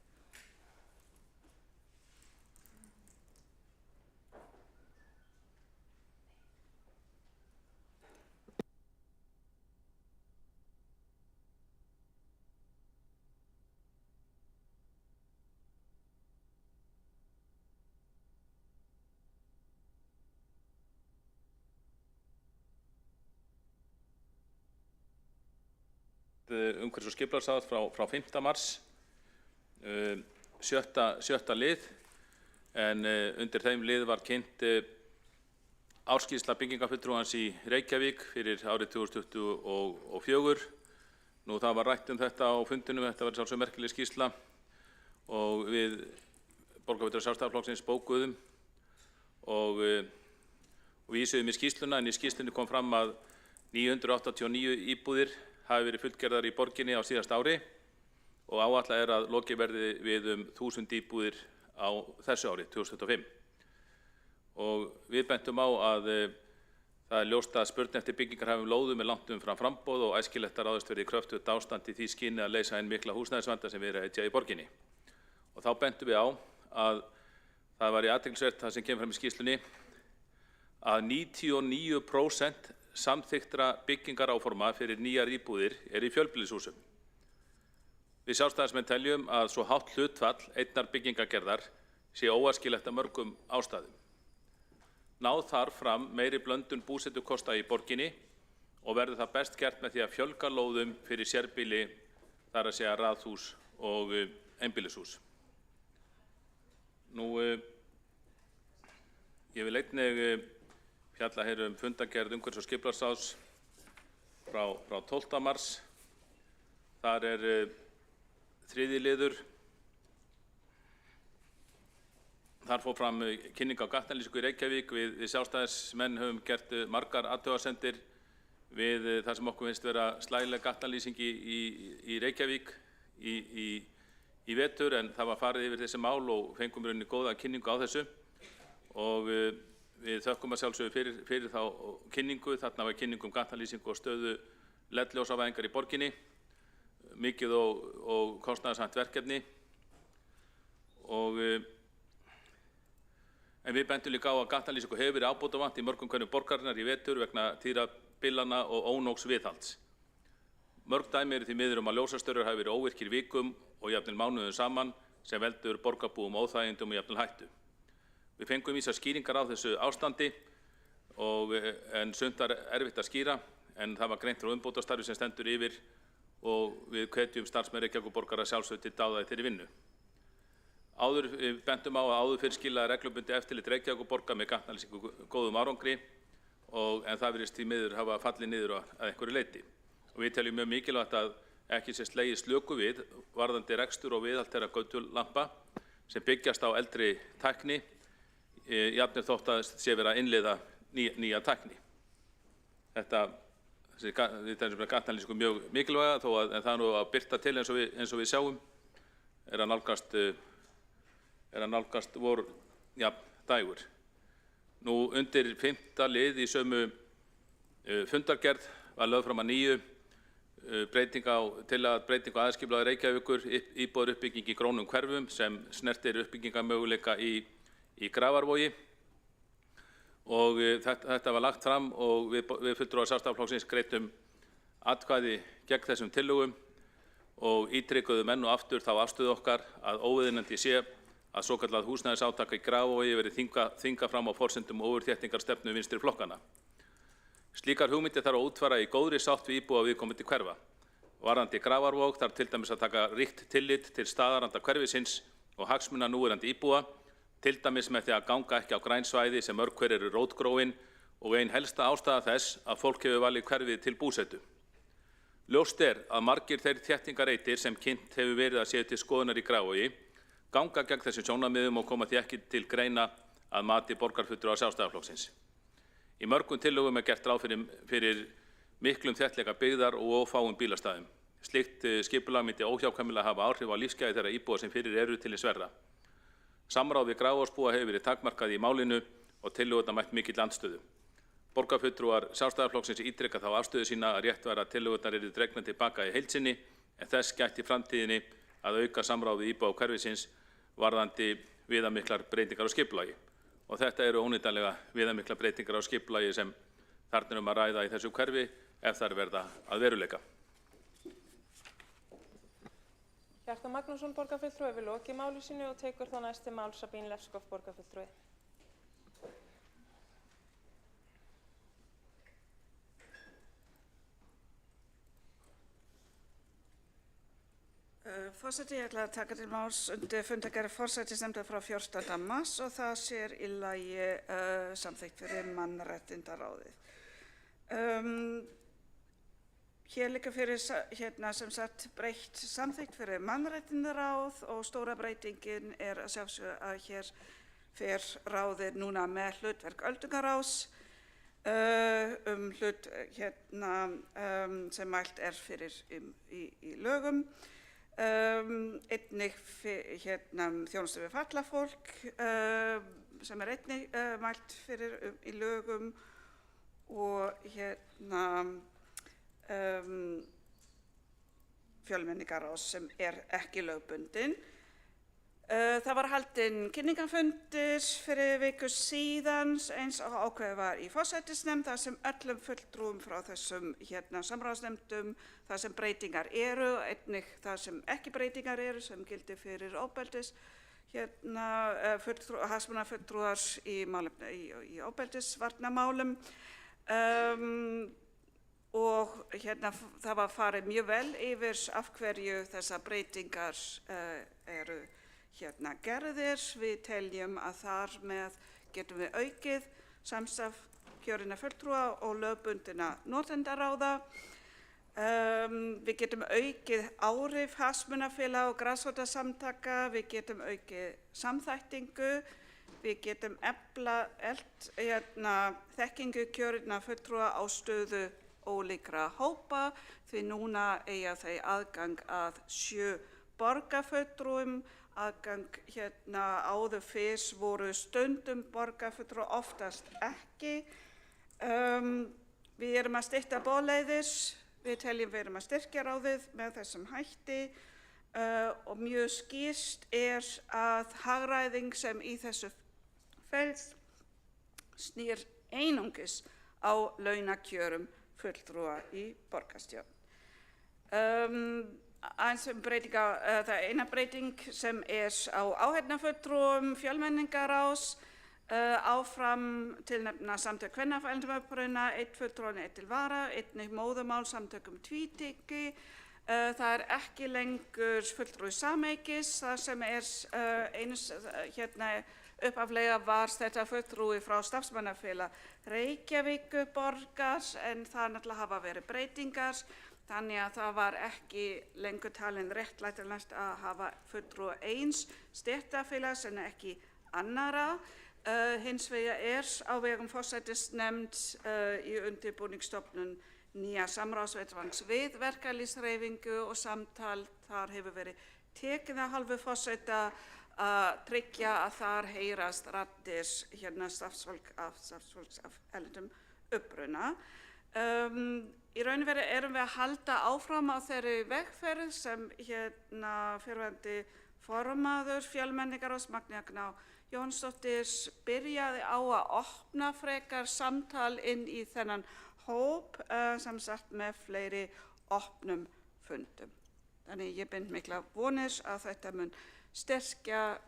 Umhverfis- og skipulagsráð frá 5. mars, 7. lið, en undir þeim lið var kynnt ársskýrsla byggingarfulltrúans í Reykjavík fyrir árið 2024. Nú það var rætt þetta á fundinum, þetta var sjálfsög merkileg skýrsla og við borgarfulltrúar Sjálfstæðisflokksins bókuðum og vísuðum í skýrsluna, en í skýrslunni kom fram að 989 íbúðir hafi verið fullgerðar í borginni á síðasta ári og áætlað að lokið verði við 1000 íbúðir á þessu ári, 2025. Og við bentum á að það ljóst að spurn eftir byggingarhæfum lóðum langt umfram framboð og æskilegt að ráðast verði kröftugt ástand í því skyni að leysa einn mikla húsnæðisvanda sem við erum að etja í borginni. Og þá bentum við á að það var athyglisvert það sem kemur fram í skýrslunni að 99% samþykktra byggingaráforma fyrir nýjar íbúðir í fjölbýlishúsum. Við sjálfstæðismenn teljum að svo hátt hlutfall einnar byggingagerðar sé óæskilegt af mörgum ástæðum. Náð þarf fram meiri blöndun búsetukosta í borginni og verður það best gert með því að fjölga lóðum fyrir sérbýli, þar að segja raðhús og einbýlishús. Ég vil einnig fjalla hér fundargerð umhverfis- og skipulagsráðs frá 12. mars. Þar 3. liður. Þar fór fram kynning á gatnalýsingu í Reykjavík. Við sjálfstæðismenn höfum gert margar athugasemdir við það sem okkur finnst vera slæleg gatnalýsing í Reykjavík í vetur, en það var farið yfir þessi mál og fengum rauninni góða kynningu á þessu. Og við þökkum að sjálfsögðu fyrir þá kynningu. Þarna var kynningu gatnalýsingu og stöðu LED-ljósavæðingar í borginni. Mikið og kostnaðarsamt verkefni. En við bendum líka á að gatnalýsingu hefur verið ábótavant í mörgum hverjum borgarinnar í vetur vegna tíðabylana og ónógs viðhalds. Mörg dæmi eru því miður að ljósastaurar hafi verið óvirkir vikum og jafnvel mánuðum saman sem veldur borgarbúum óþægindum og jafnvel hættu. Við fengum ýmsar skýringar á þessu ástandi en sumt var erfitt að skýra, en það var greint frá umbótastarfi sem stendur yfir og við hvetjum starfsmenn Reykjavíkurborgar að sjálfsögðu til dáða í þeirri vinnu. Við bendum á að áður fyrir skilaði reglubundið eftirlit Reykjavíkurborgar með gatnalýsingu góðum árangri, en það virðist því miður hafa fallið niður að einhverju leyti. Og við teljum mjög mikilvægt að ekki sé slegið slöku við varðandi rekstur og viðhald þeirra götulampa sem byggjast á eldri tækni, jafnvel þótt að sé verið að innleiða nýja tækni. Við teljum gatnalýsingu mjög mikilvæga, en það nú að birta til eins og við sjáum er að nálgast dægur. Nú undir 5. lið í sömu fundargerð var lögð fram að nýju breyting á aðalskipulagi Reykjavíkur, íbúðaruppbygging í grónum hverfum sem snertir uppbyggingarmöguleika í Grafarvogi. Og þetta var lagt fram og við fulltrúar Sjálfstæðisflokksins greiddum atkvæði gegn þessum tillögum og ítrykkuðum enn og aftur þá afstöðu okkar að óviðunandi sé að svokallað húsnæðisátaka í Grafarvogi verið þvingað fram á forsendum ofurþéttingarstefnu vinstri flokkana. Slíkar hugmyndir þarf að útfæra í góðri sátt við íbúa viðkomandi hverfa. Varðandi Grafarvog þarf til dæmis að taka ríkt tillit til staðaranda hverfisins og hagsmuna núverandi íbúa, til dæmis með því að ganga ekki á græn svæði sem mörg hver eru rótgróin og ein helsta ástæða þess að fólk hefur valið hverfið til búsetu. Ljóst að margir þeir þéttingareitir sem kynnt hefur verið að séu til skoðunar í Grafarvogi ganga gegn þessum sjónarmiðum og koma því ekki til greina að mati borgarfulltrúa Sjálfstæðisflokksins. Í mörgum tillögum gert ráð fyrir miklum þéttleika byggðar og ófáum bílastæðum. Slíkt skipulag myndi óhjákvæmilega hafa áhrif á lífsgæði þeirra íbúa sem fyrir eru til hins verra. Samráð við Grafarvogsbúa hefur verið takmarkað í málinu og tillögurnar mætt mikill andstöðu. Borgarfulltrúar Sjálfstæðisflokksins ítreka þá afstöðu sína að rétt væri að tillögurnar yrðu dregnar til baka í heild sinni, en þess gætti í framtíðinni að auka samráð við íbúa hverfisins varðandi viðamiklar breytingar á skipulagi. Og þetta eru óneitanlega viðamiklar breytingar á skipulagi sem þarna að ræða í þessu hverfi ef þær verða að veruleika. Hjartar Magnússon, borgarfulltrúi, hefur lokið máli sínu og tekur þá næst til máls Sabine Lefskov, borgarfulltrúi. Forseti, ég ætla að taka til máls undir fundargerð forsætisnefndar frá 14. mars og það sér í lagi samþykkt fyrir mannréttindaráðið. Hér liggur fyrir sem sagt breytt samþykkt fyrir mannréttindaráð og stóra breytingin að sjálfsögðu að hér fer ráðið núna með hlutverk öldungaráðs hlut sem mælt fyrir í lögum. Einnig þjónustu við fatlað fólk sem einnig mælt fyrir í lögum og fjölmenningarráðs sem ekki lögbundin. Það var haldinn kynningarfundur fyrir viku síðan eins og ákveðið var í forsætisnefnd þar sem öllum fulltrúum frá þessum samráðsnefndum þar sem breytingar eru, einnig þar sem ekki breytingar eru sem gildir fyrir ofbeldis hagsmunafulltrúar í ofbeldisvarnarmálum og það var farið mjög vel yfir af hverju þessar breytingar eru gerðir. Við teljum að þar með getum við aukið samstarf kjörinna fulltrúa og lögbundinna notendaráða. Við getum aukið áhrif hagsmunafélaga og grasrótarsamtaka, við getum aukið samþættingu, við getum eflt þekkingu kjörinna fulltrúa á stöðu ólíkra hópa því núna eiga þau aðgang að 7 borgarfulltrúum. Aðgang áður fyrr voru stundum borgarfulltrúar, oftast ekki. Við erum að stytta boðleiðir, við teljum við erum að styrkja ráðið með þessum hætti og mjög skýrt að hagræðing sem í þessu felst snýr einungis á launakjörum fulltrúa í borgarstjórn. Það er eina breyting sem á áheyrnarfulltrúum fjölmenningarráðs, áfram tilnefna samtök kvennafræðingauppruna, 1 fulltrúa, 1 til vara, einnig móðurmál samtökum tvítynggi. Það er ekki lengur fulltrúi sameykis, það sem upphaflega var þetta fulltrúi frá starfsmannafélag Reykjavíkurborgar en það náttúrulega hafa verið breytingar. Þannig að það var ekki lengur talin réttlætanlegt að hafa fulltrúa eins stéttarfélags en ekki annarra. Hins vegar á vegum forsætisnefnd í undirbúningsstofnun nýja samráðsvettvangs við verkalýðshreyfingu og samtal þar hefur verið tekið af hálfu forseta að tryggja að þar heyrast raddir starfsfólks af erlendum uppruna. Í raun og veru erum við að halda áfram á þeirri vegferð sem fyrrverandi formaður fjölmenningarráðs Magnea Gná Jónsdóttir byrjaði á að opna frekar samtal inn í þennan hóp sem sagt með fleiri opnum fundum. Þannig ég bind mikla vonir að þetta mun styrkja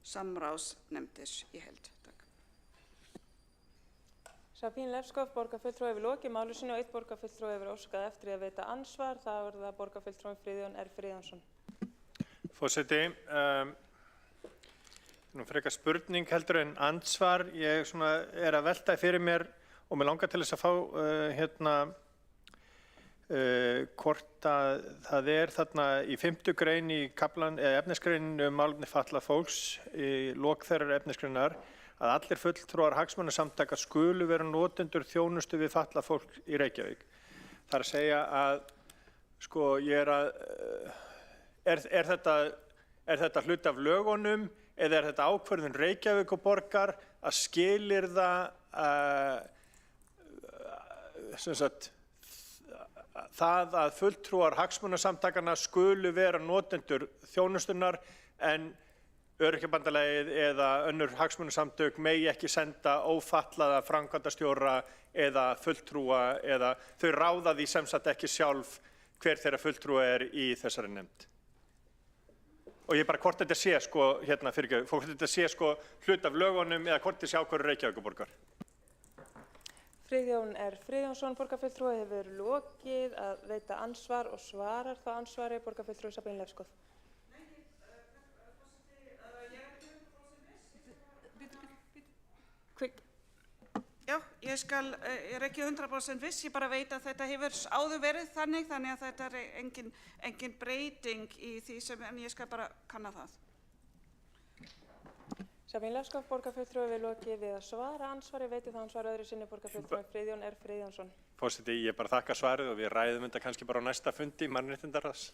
samráðsnefndir í heild. Sabine Lefskov, borgarfulltrúi hefur lokið máli sínu og 1 borgarfulltrúi hefur óskað eftir að veita ansvar. Það er það borgarfulltrúin Friðjón R. Friðjónsson. Forseti, nú frekar spurning heldur en ansvar. Ég er að velta fyrir mér og mig langar til þess að fá hvort að það er þarna í 5. grein í kaflan eða efnisgreininu málefni fatlaðs fólks í lok þeirrar efnisgreinar að allir fulltrúar hagsmunasamtaka skulu vera notendur þjónustu við fatlað fólk í Reykjavík. Það er að segja að, er þetta hluti af lögunum eða er þetta ákvörðun Reykjavíkurborgar að skilyrða það að fulltrúar hagsmunasamtakana skulu vera notendur þjónustunnar en Öryrkjabandalagið eða önnur hagsmunasamtök megi ekki senda ófatlaða framkvæmdastjóra eða fulltrúa eða þau ráða því sem sagt ekki sjálf hver þeirra fulltrúa er í þessari nefnd. Og ég bara hvort þetta sé hvort þetta sé hlut af lögunum eða hvort þetta sé ákvörðun Reykjavíkurborgar. Friðjón R. Friðjónsson, borgarfulltrúi hefur lokið að veita ansvar og svarar það ansvari borgarfulltrúi Sabine Lefskov. Já, ég er ekki 100% viss, ég bara veit að þetta hefur áður verið þannig að þetta er engin breyting í því en ég skal bara kanna það. Sabine Lefskov, borgarfulltrúi hefur lokið við að svara ansvari, veiti það ansvar öðru sinni borgarfulltrúi Friðjón R. Friðjónsson. Forseti, ég bara þakka svarið og við ræðum þetta kannski bara á næsta fundi mannréttindaráðs.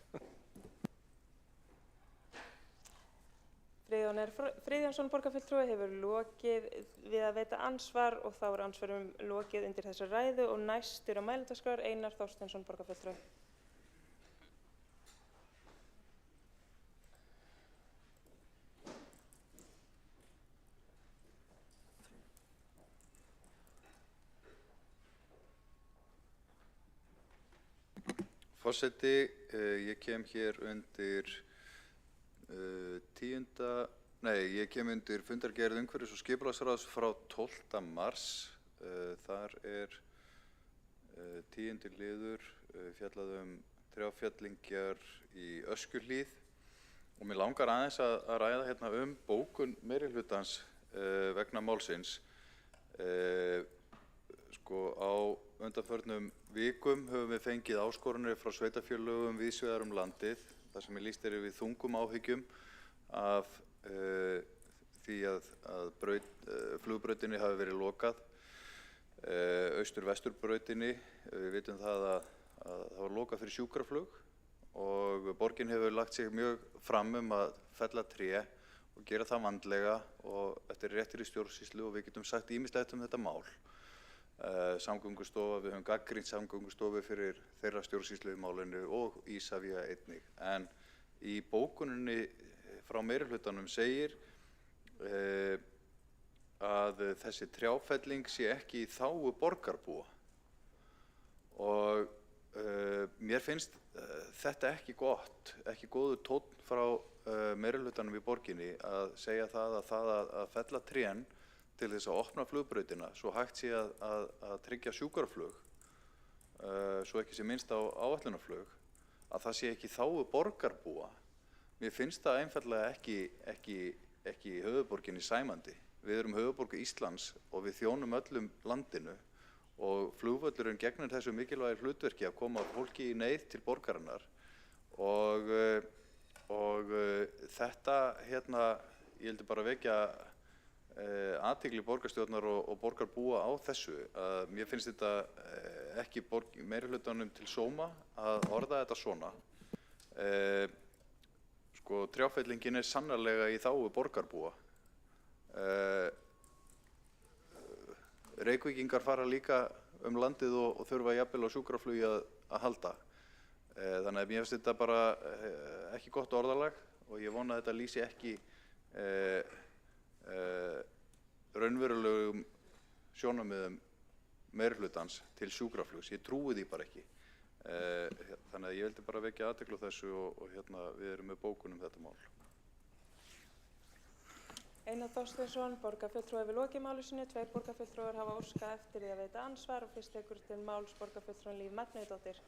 Friðjón R. Friðjónsson, borgarfulltrúi hefur lokið við að veita ansvar og þá er ansvarum lokið undir þessa ræðu og næstur á mælendaskrár Einar Þorsteinsson, borgarfulltrúi. Forseti, ég kem hér undir ég kem undir fundargerð umhverfis- og skipulagsráðs frá 12. mars. Þar 10. liður fjallað trjáfjallingjar í Öskjuhlíð og mér langar aðeins að ræða hérna bókun meirihlutans vegna málsins. Á undanförnum vikum höfum við fengið áskoranir frá sveitarfélögum víðsvegar landið þar sem lýst yfir þungum áhyggjum af því að flugbrautinni hafi verið lokað, austur-vesturbrautinni. Við vitum það að það var lokað fyrir sjúkraflug og borgin hefur lagt sig mjög fram að fella tré og gera það vandlega og eftir réttri stjórnsýslu og við getum sagt ýmislegt þetta mál. Samgöngustofa, við höfum gagnrýnt Samgöngustofu fyrir þeirra stjórnsýslu í málinu og Isavia einnig. En í bókuninni frá meirihlutanum segir að þessi trjáfelling sé ekki í þágu borgarbúa og mér finnst þetta ekki gott, ekki góður tónn frá meirihlutanum í borginni að segja það að fella trén til þess að opna flugbrautina svo hægt sé að tryggja sjúkraflug, svo ekki sé minnst á áætlunarflug, að það sé ekki í þágu borgarbúa. Mér finnst það einfaldlega ekki höfuðborginni sæmandi. Við erum höfuðborg Íslands og við þjónum öllum landinu og flugvöllurinn gegnir þessu mikilvægi hlutverki að koma fólki í neyð til borgarinnar og þetta ég vildi bara vekja athygli borgarstjórnar og borgarbúa á þessu. Mér finnst þetta ekki meirihlutanum til sóma að orða þetta svona. Trjáfellingin sannarlega í þágu borgarbúa. Reykvíkingar fara líka landið og þurfa jafnvel á sjúkraflugi að halda. Þannig að mér finnst þetta bara ekki gott orðalag og ég vona að þetta lýsi ekki raunverulegum sjónarmiðum meirihlutans til sjúkraflugs. Ég trúi því bara ekki. Þannig að ég vildi bara vekja athygli á þessu og við erum með bókun þetta mál. Einar Þorsteinsson, borgarfulltrúi við lokið máli sínu. 2 borgarfulltrúar hafa óskað eftir því að veita andsvar og fyrst tekur til máls borgarfulltrúin Líf Magnúsdóttir.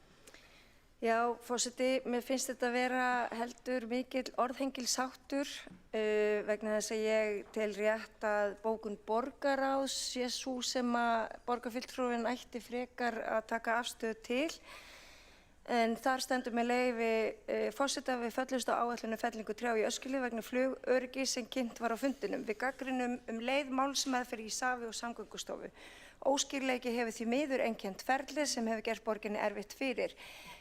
Já, forseti, mér finnst þetta vera heldur mikill orðhengilsháttur vegna þess að ég tel rétt að bókun borgarráðs sé sú sem að borgarfulltrúin ætti frekar að taka afstöðu til. En þar stendur með leyfi forseta við föllumst á áætlun fellingu trjá í Öskjuhlíð vegna flugöryggi sem kynnt var á fundinum. Við gagnrýnum leið málsmeðferð í Isavia og Samgöngustofu. Óskýrleiki hefur því miður einkennt ferli sem hefur gert borginni erfitt fyrir.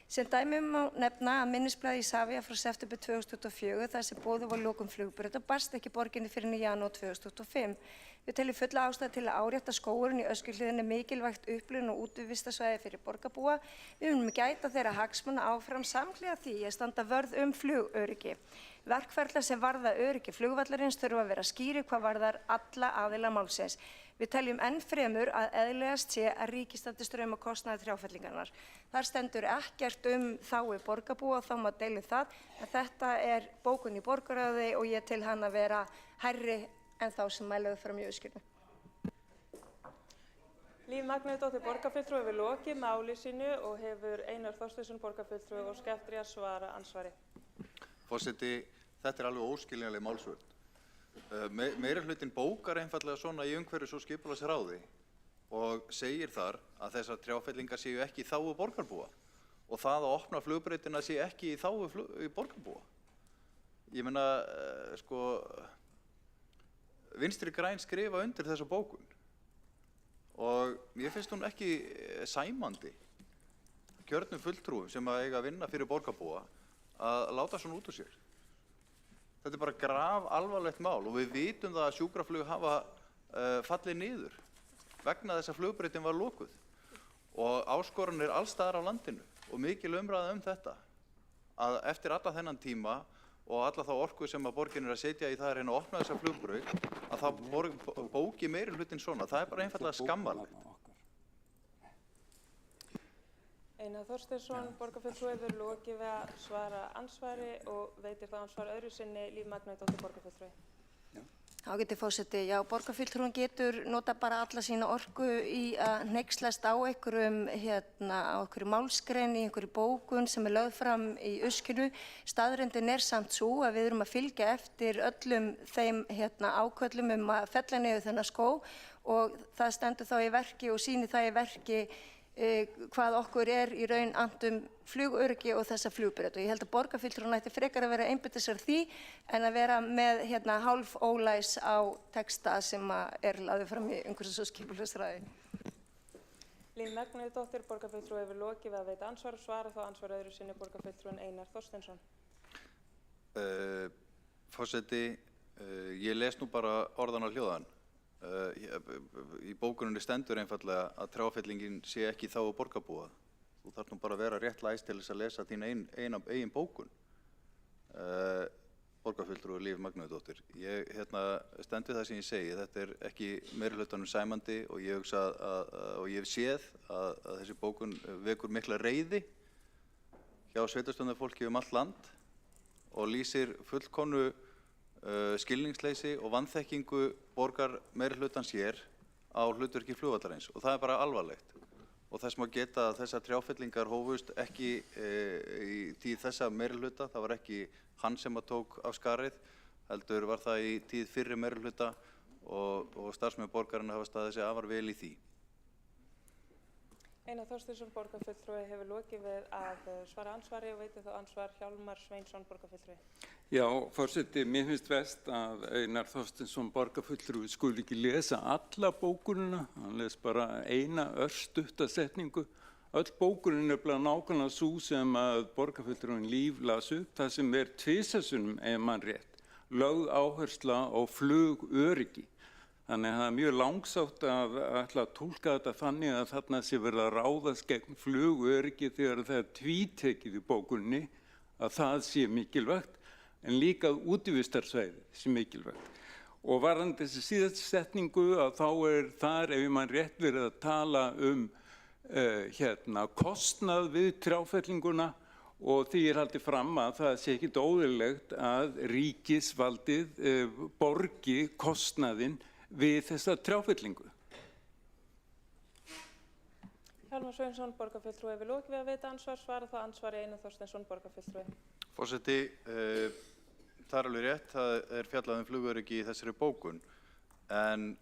Sem dæmi má nefna að minnisblaði Isavia frá september 2024 þar sem boðuð var lokun flugbrauta barst ekki borginni fyrr en í janúar 2025. Við teljum fulla ástæðu til að árétta skógurinn í Öskjuhlíðinni mikilvægt upplifun og útivistarsvæði fyrir borgarbúa. Við munum gæta þeirra hagsmuna áfram samhliða því að standa vörð flugöryggi. Verkferlar sem varða öryggi flugvallarins þurfa að vera skýrir hvað varðar alla aðila málsins. Við teljum enn fremur að eðlilegast sé að ríkið standi straum af kostnaði trjáfellingarinnar. Þar stendur ekkert þágu borgarbúa og þá má deila það, en þetta bókun í borgarráði og ég tel hann að vera hærri en þá sem mælaðu fram í Öskjuhlíð. Líf Magnúsdóttir, borgarfulltrúi við lokið máli sínu og hefur Einar Þorsteinsson, borgarfulltrúi óskað eftir því að svara andsvari. Forseti, þetta alveg óskiljanleg málsvörn. Meirihlutinn bókar einfaldlega svona í umhverfis- og skipulagsráði og segir þar að þessar trjáfellingar séu ekki í þágu borgarbúa og það að opna flugbrautina sé ekki í þágu borgarbúa. Ég meina, Vinstri græn skrifa undir þessa bókun og mér finnst hún ekki sæmandi kjörnum fulltrúum sem að eiga að vinna fyrir borgarbúa að láta svona út úr sér. Þetta bara graf alvarlegt mál og við vitum það að sjúkraflug hafa fallið niður vegna þess að flugbrautin var lokuð og áskoranir alls staðar á landinu og mikil umræða þetta að eftir alla þennan tíma og alla þá orku sem að borgin að setja í það að reyna að opna þessa flugbraut að það bóki meirihlutinn svona. Það bara einfaldlega skammarlegt. Einar Þorsteinsson, borgarfulltrúi, hefur lokið við að svara andsvari og veitir þá andsvar öðru sinni Líf Magnúsdóttir, borgarfulltrúi. Ágæti forseti, já, borgarfulltrúin getur nota bara alla sína orku í að hneykslast á einhverju málsgrein í einhverju bókun sem er lögð fram í uskinu. Staðreyndin er samt sú að við erum að fylgja eftir öllum þeim áköllum að fella niður þennan skó og það stendur þá í verki og sýnir það í verki hvað okkur er í raun annt flugöryggi og þessa flugbraut og ég held að borgarfulltrúin ætti frekar að vera að einbeita sér því en að vera með hálf ólæs á texta sem er lagður fram í umhverfis- og skipulagsráði. Líf Magnúsdóttir, borgarfulltrúi, hefur lokið við að veita andsvar og svara þá andsvar öðru sinni borgarfulltrúin Einar Þorsteinsson. Forseti, ég les nú bara orðan á hljóðan. Í bókuninni stendur einfallega að trjáfellingin sé ekki í þágu borgarbúa. Þú þarf nú bara að vera rétt læs til þess að lesa þín eigin bókun. Borgarfulltrúi Líf Magnúsdóttir. Ég stend við það sem ég segi. Þetta er ekki meirihlutanum sæmandi og ég hugsa og ég hef séð að þessi bókun vekur mikla reiði hjá sveitarstjórnarfólki allt land og lýsir fullkomnu skilningsleysi og vanþekkingu borgar meirihlutans hér á hlutverki flugvallarins og það er bara alvarlegt og þess má geta að þessar trjáfellingar hófust ekki í tíð þessa meirihluta, það var ekki hann sem tók af skarið, heldur var það í tíð fyrri meirihluta og starfsmenn borgarinn hafa staðið sig afar vel í því. Einar Þorsteinsson, borgarfulltrúi, hefur lokið við að svara andsvari og veitir þá andsvar Hjálmar Sveinsson, borgarfulltrúi. Já, forseti, mér finnst verst að Einar Þorsteinsson, borgarfulltrúi, skuli ekki lesa alla bókunina, hann les bara eina örstutta setningu. Öll bókunin er bara nákvæmlega sú sem að borgarfulltrúin Líf las upp, það sem er tvisvarsinnum ef mann rétt, lögð áhersla á flugöryggi. Þannig að það er mjög langsátt að ætla að túlka þetta þannig að þarna sé verið að ráðast gegn flugöryggi þegar það er tvítekið í bókunni að það sé mikilvægt en líka að útivistarsvæði sé mikilvægt. Og varðandi þessi síðast setningu að þá er þar ef mann rétt verið að tala kostnað við trjáfellinguna og því er haldið fram að það sé ekkit óeðlilegt að ríkisvaldið borgi kostnaðinn við þessa trjáfellingu. Hjálmar Sveinsson, borgarfulltrúi, hefur lokið við að veita andsvar, svara þá andsvari Einar Þorsteinsson, borgarfulltrúi. Forseti, það er alveg rétt, það er fjallað flugöryggi í þessari bókun, en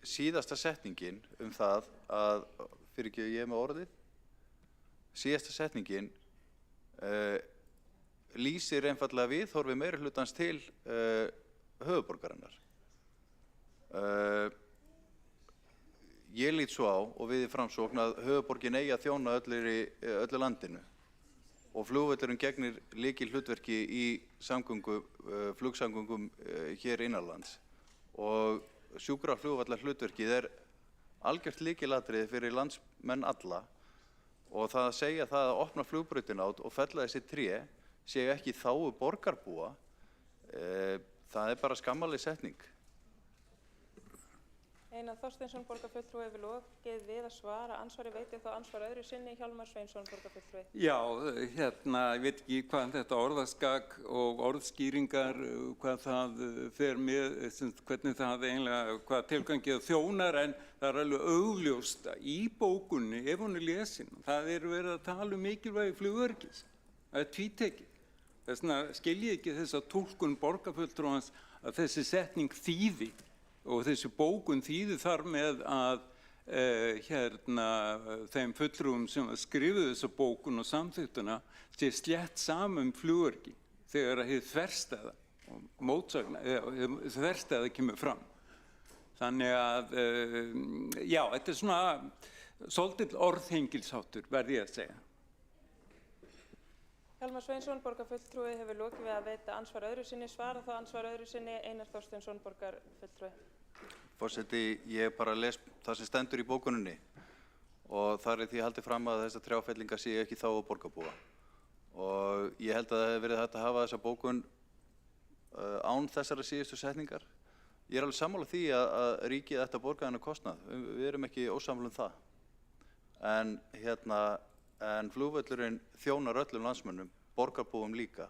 síðasta setningin það að, fyrir ekki ég með orðið, síðasta setningin lýsir einfallega viðhorfi meirihlutans til höfuðborgarinnar. Ég lít svo á og við í Framsókn að höfuðborgin eigi að þjóna öllu landinu og flugvöllurinn gegnir lykilhlutverki í flugsamgöngum hér innanlands og sjúkraflugvallarhlutverkið er algjört lykilatriði fyrir landsmenn alla og það að segja það að opna flugbrautina át og fella þessi tré séu ekki í þágu borgarbúa, það er bara skammaleg setning. Einar Þorsteinsson, borgarfulltrúi, hefur lokið við að svara andsvari, veitir þá ansvar öðru sinni Hjálmar Sveinsson, borgarfulltrúi. Já, ég veit ekki hvað þetta orðaskak og orðskýringar, hvað það fer með, hvernig það eiginlega, hvað tilgangið þjónar, en það er alveg augljóst í bókunni, ef hún er lesin, það er verið að tala mikilvægi flugöryggis, það er tvítekið. Þess vegna skil ég ekki þessa túlkun borgarfulltrúans að þessi setning þýði og þessi bókun þýði þar með að þeim fulltrúum sem skrifuðu þessa bókun og samþyktuna sé slétt saman flugöryggi þegar að hið þverstæða og mótsagna, þverstæða kemur fram. Þannig að, já, þetta er svona svolítill orðhengilsháttur, verð ég að segja. Hjálmar Sveinsson, borgarfulltrúi, hefur lokið við að veita ansvar öðru sinni, svara þá ansvar öðru sinni Einar Þorsteinsson, borgarfulltrúi. Forseti, ég bara les það sem stendur í bókuninni og þar er því haldið fram að þessar trjáfellingar séu ekki þá borgarbúa. Og ég held að það hefur verið hægt að hafa þessa bókun án þessara síðustu setningar. Ég er alveg sammála því að ríkið ætti að borga þennan kostnað. Við erum ekki ósammála það. en flugvöllurinn þjónar öllum landsmönnum, borgarbúum líka.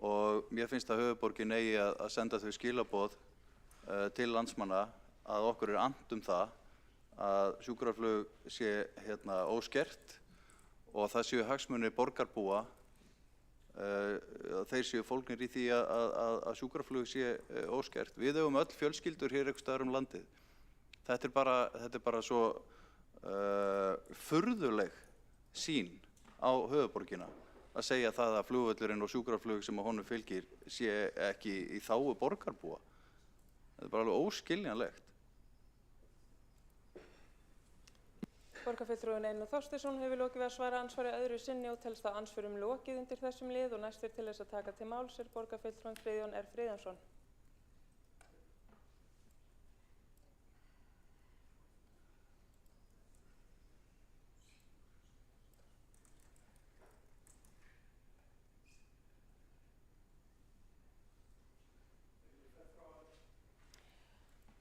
Og mér finnst að höfuðborgin eigi að senda þau skilaboð til landsmanna að okkur annt það að sjúkraflug sé óskert og það séu hagsmunir borgarbúa, þeir séu fólgnir í því að sjúkraflug sé óskert. Við eigum öll fjölskyldur hér einhvers staðar landið. Þetta er bara svo furðuleg sýn á höfuðborgina að segja það að flugvöllurinn og sjúkraflug sem að honum fylgir sé ekki í þágu borgarbúa. Þetta er bara alveg óskiljanlegt. Borgarfulltrúinn Einar Þorsteinsson hefur lokið við að svara andsvari öðru sinni og telst að andsvörum lokið undir þessum lið og næstur til þess að taka til máls borgarfulltrúinn Friðjón R. Friðjónsson.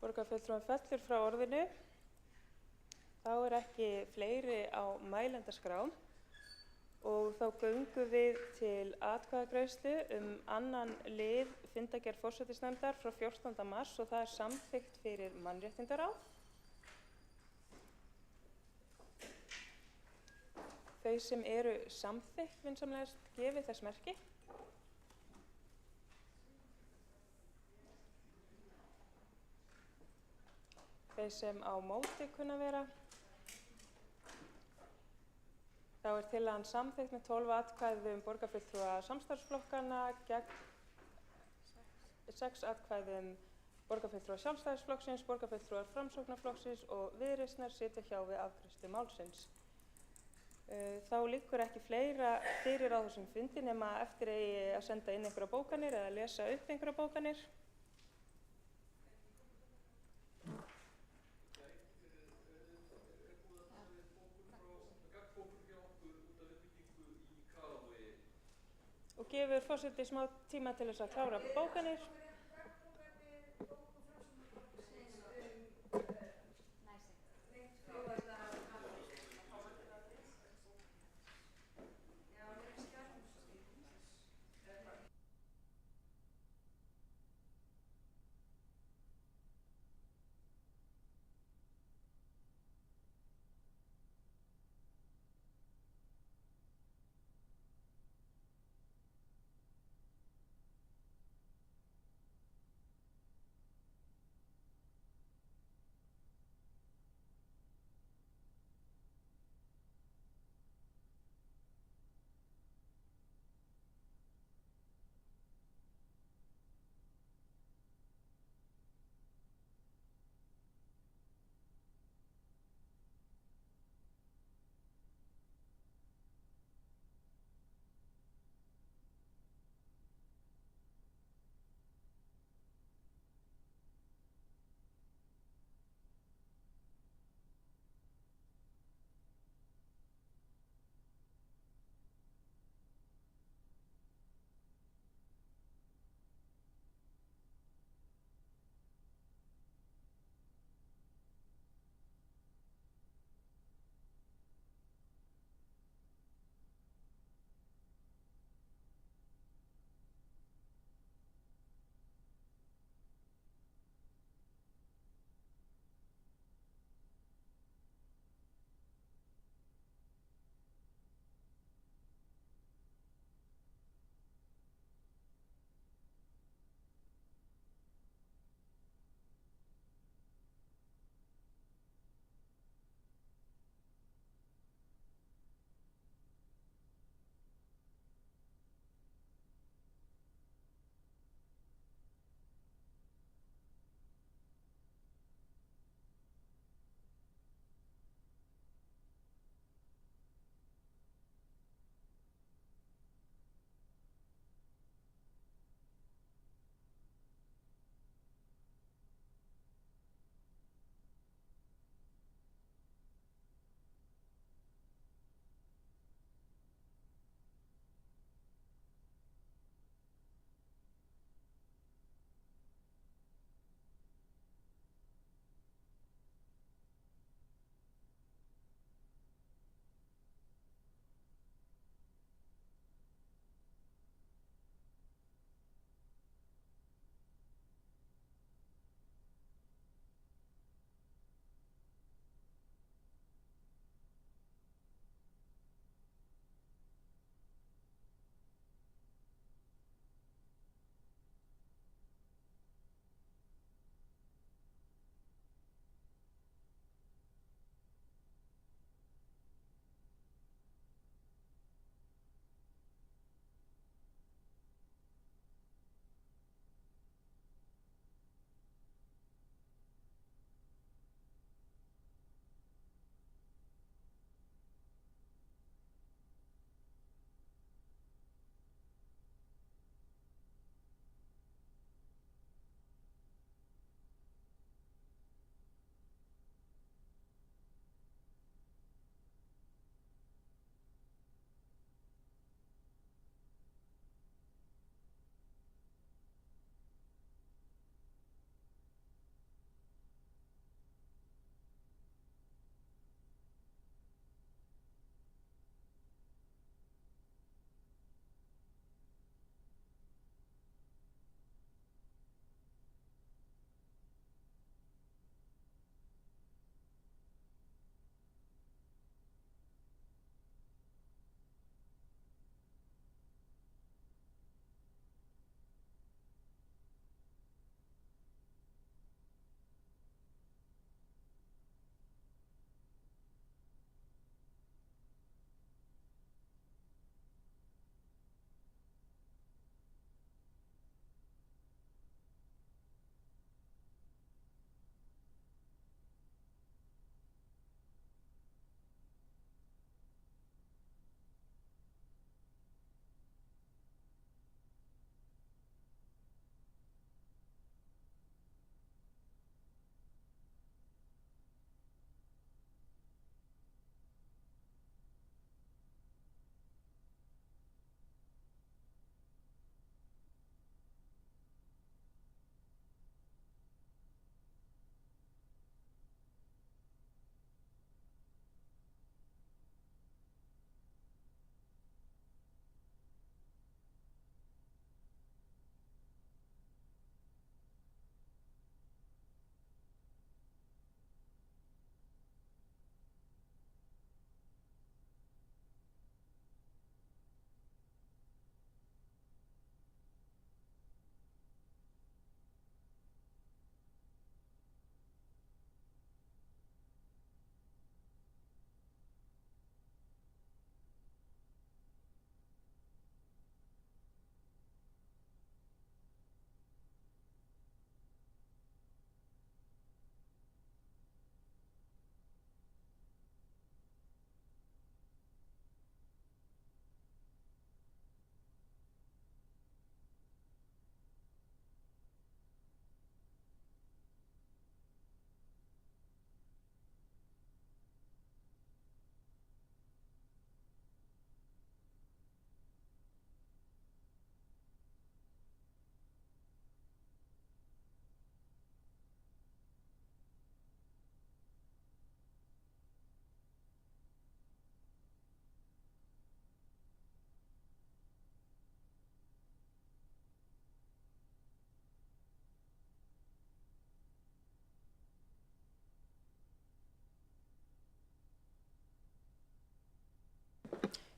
Borgarfulltrúinn fellur frá orðinu. Þá ekki fleiri á mælendaskrá og þá göngum við til atkvæðagreiðslu annan lið fundargerð forsætisnefndar frá 14. mars og það samþykkt fyrir mannréttindaráð. Þau sem eru samþykkt vinsamlegast gefið þess merki. Þeir sem á móti kunna vera. Þá tillagan samþykkt með 12 atkvæðum borgarfulltrúa samstarfsflokkana gegn 6 atkvæðum borgarfulltrúa Sjálfstæðisflokksins, borgarfulltrúar Framsóknarflokksins og Viðreisnar sitja hjá við afgreiðslu málsins. Þá liggur ekki fleira fyrir á þessum fundi nema eftir að senda inn einhverja bókanir eða lesa upp einhverja bókanir. Og gefur forseti smá tíma til þess að klára bókanir.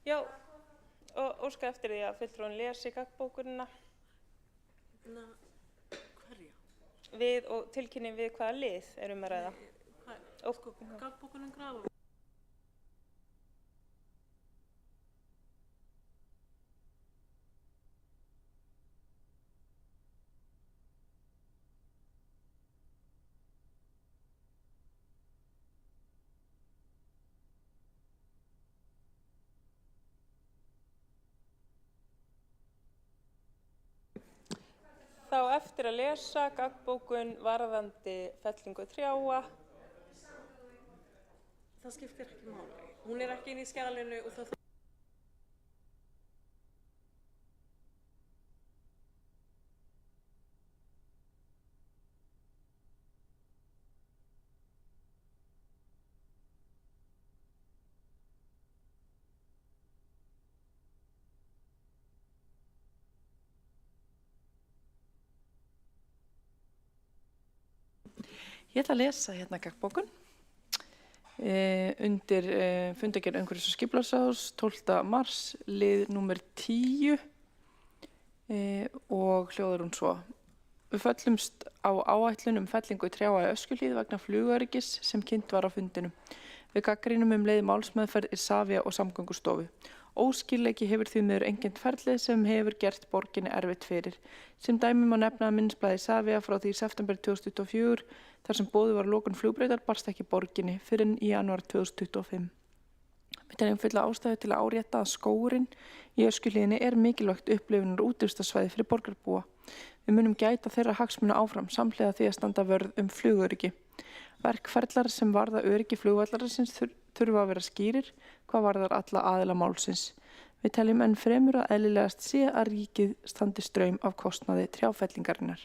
Já, og óska eftir því að fulltrúinn lesi gagnkbókunina. Hverja? Við og tilkynni við hvaða lið er að ræða. Gagnkbókunin grafa. Þá eftir að lesa gagnkbókun varðandi fellingu trjáa. Það skiptir ekki máli. Hún er ekki inn í skjalinu og það... Ég ætla að lesa hérna gagnkbókun undir fundargerð umhverfis- og skipulagsráðs 12. mars, lið númer 10 og hljóðar hún svo. Við föllumst á áætlun fellingu trjáa í Öskjuhlíð vegna flugöryggis sem kynnt var á fundinum. Við gagnrýnum leið málsmeðferð Isavia og Samgöngustofu. Óskýrleiki hefur því miður einkennt ferlið sem hefur gert borginni erfitt fyrir. Sem dæmi má nefna að minnisblaði Isavia frá því í september 2024 þar sem boðið var lokun flugbrautar barst ekki borginni fyrr en í janúar 2025. Við teljum fulla ástæðu til að árétta að skógurinn í Öskjuhlíðinni er mikilvægt upplifunar útivistarsvæði fyrir borgarbúa. Við munum gæta þeirra hagsmuna áfram samhliða því að standa vörð flugöryggi. Verkferlar sem varða öryggi flugvallarins þurfa að vera skýrir hvað varðar alla aðila málsins. Við teljum enn fremur að eðlilegast sé að ríkið standi straum af kostnaði trjáfellingarinnar.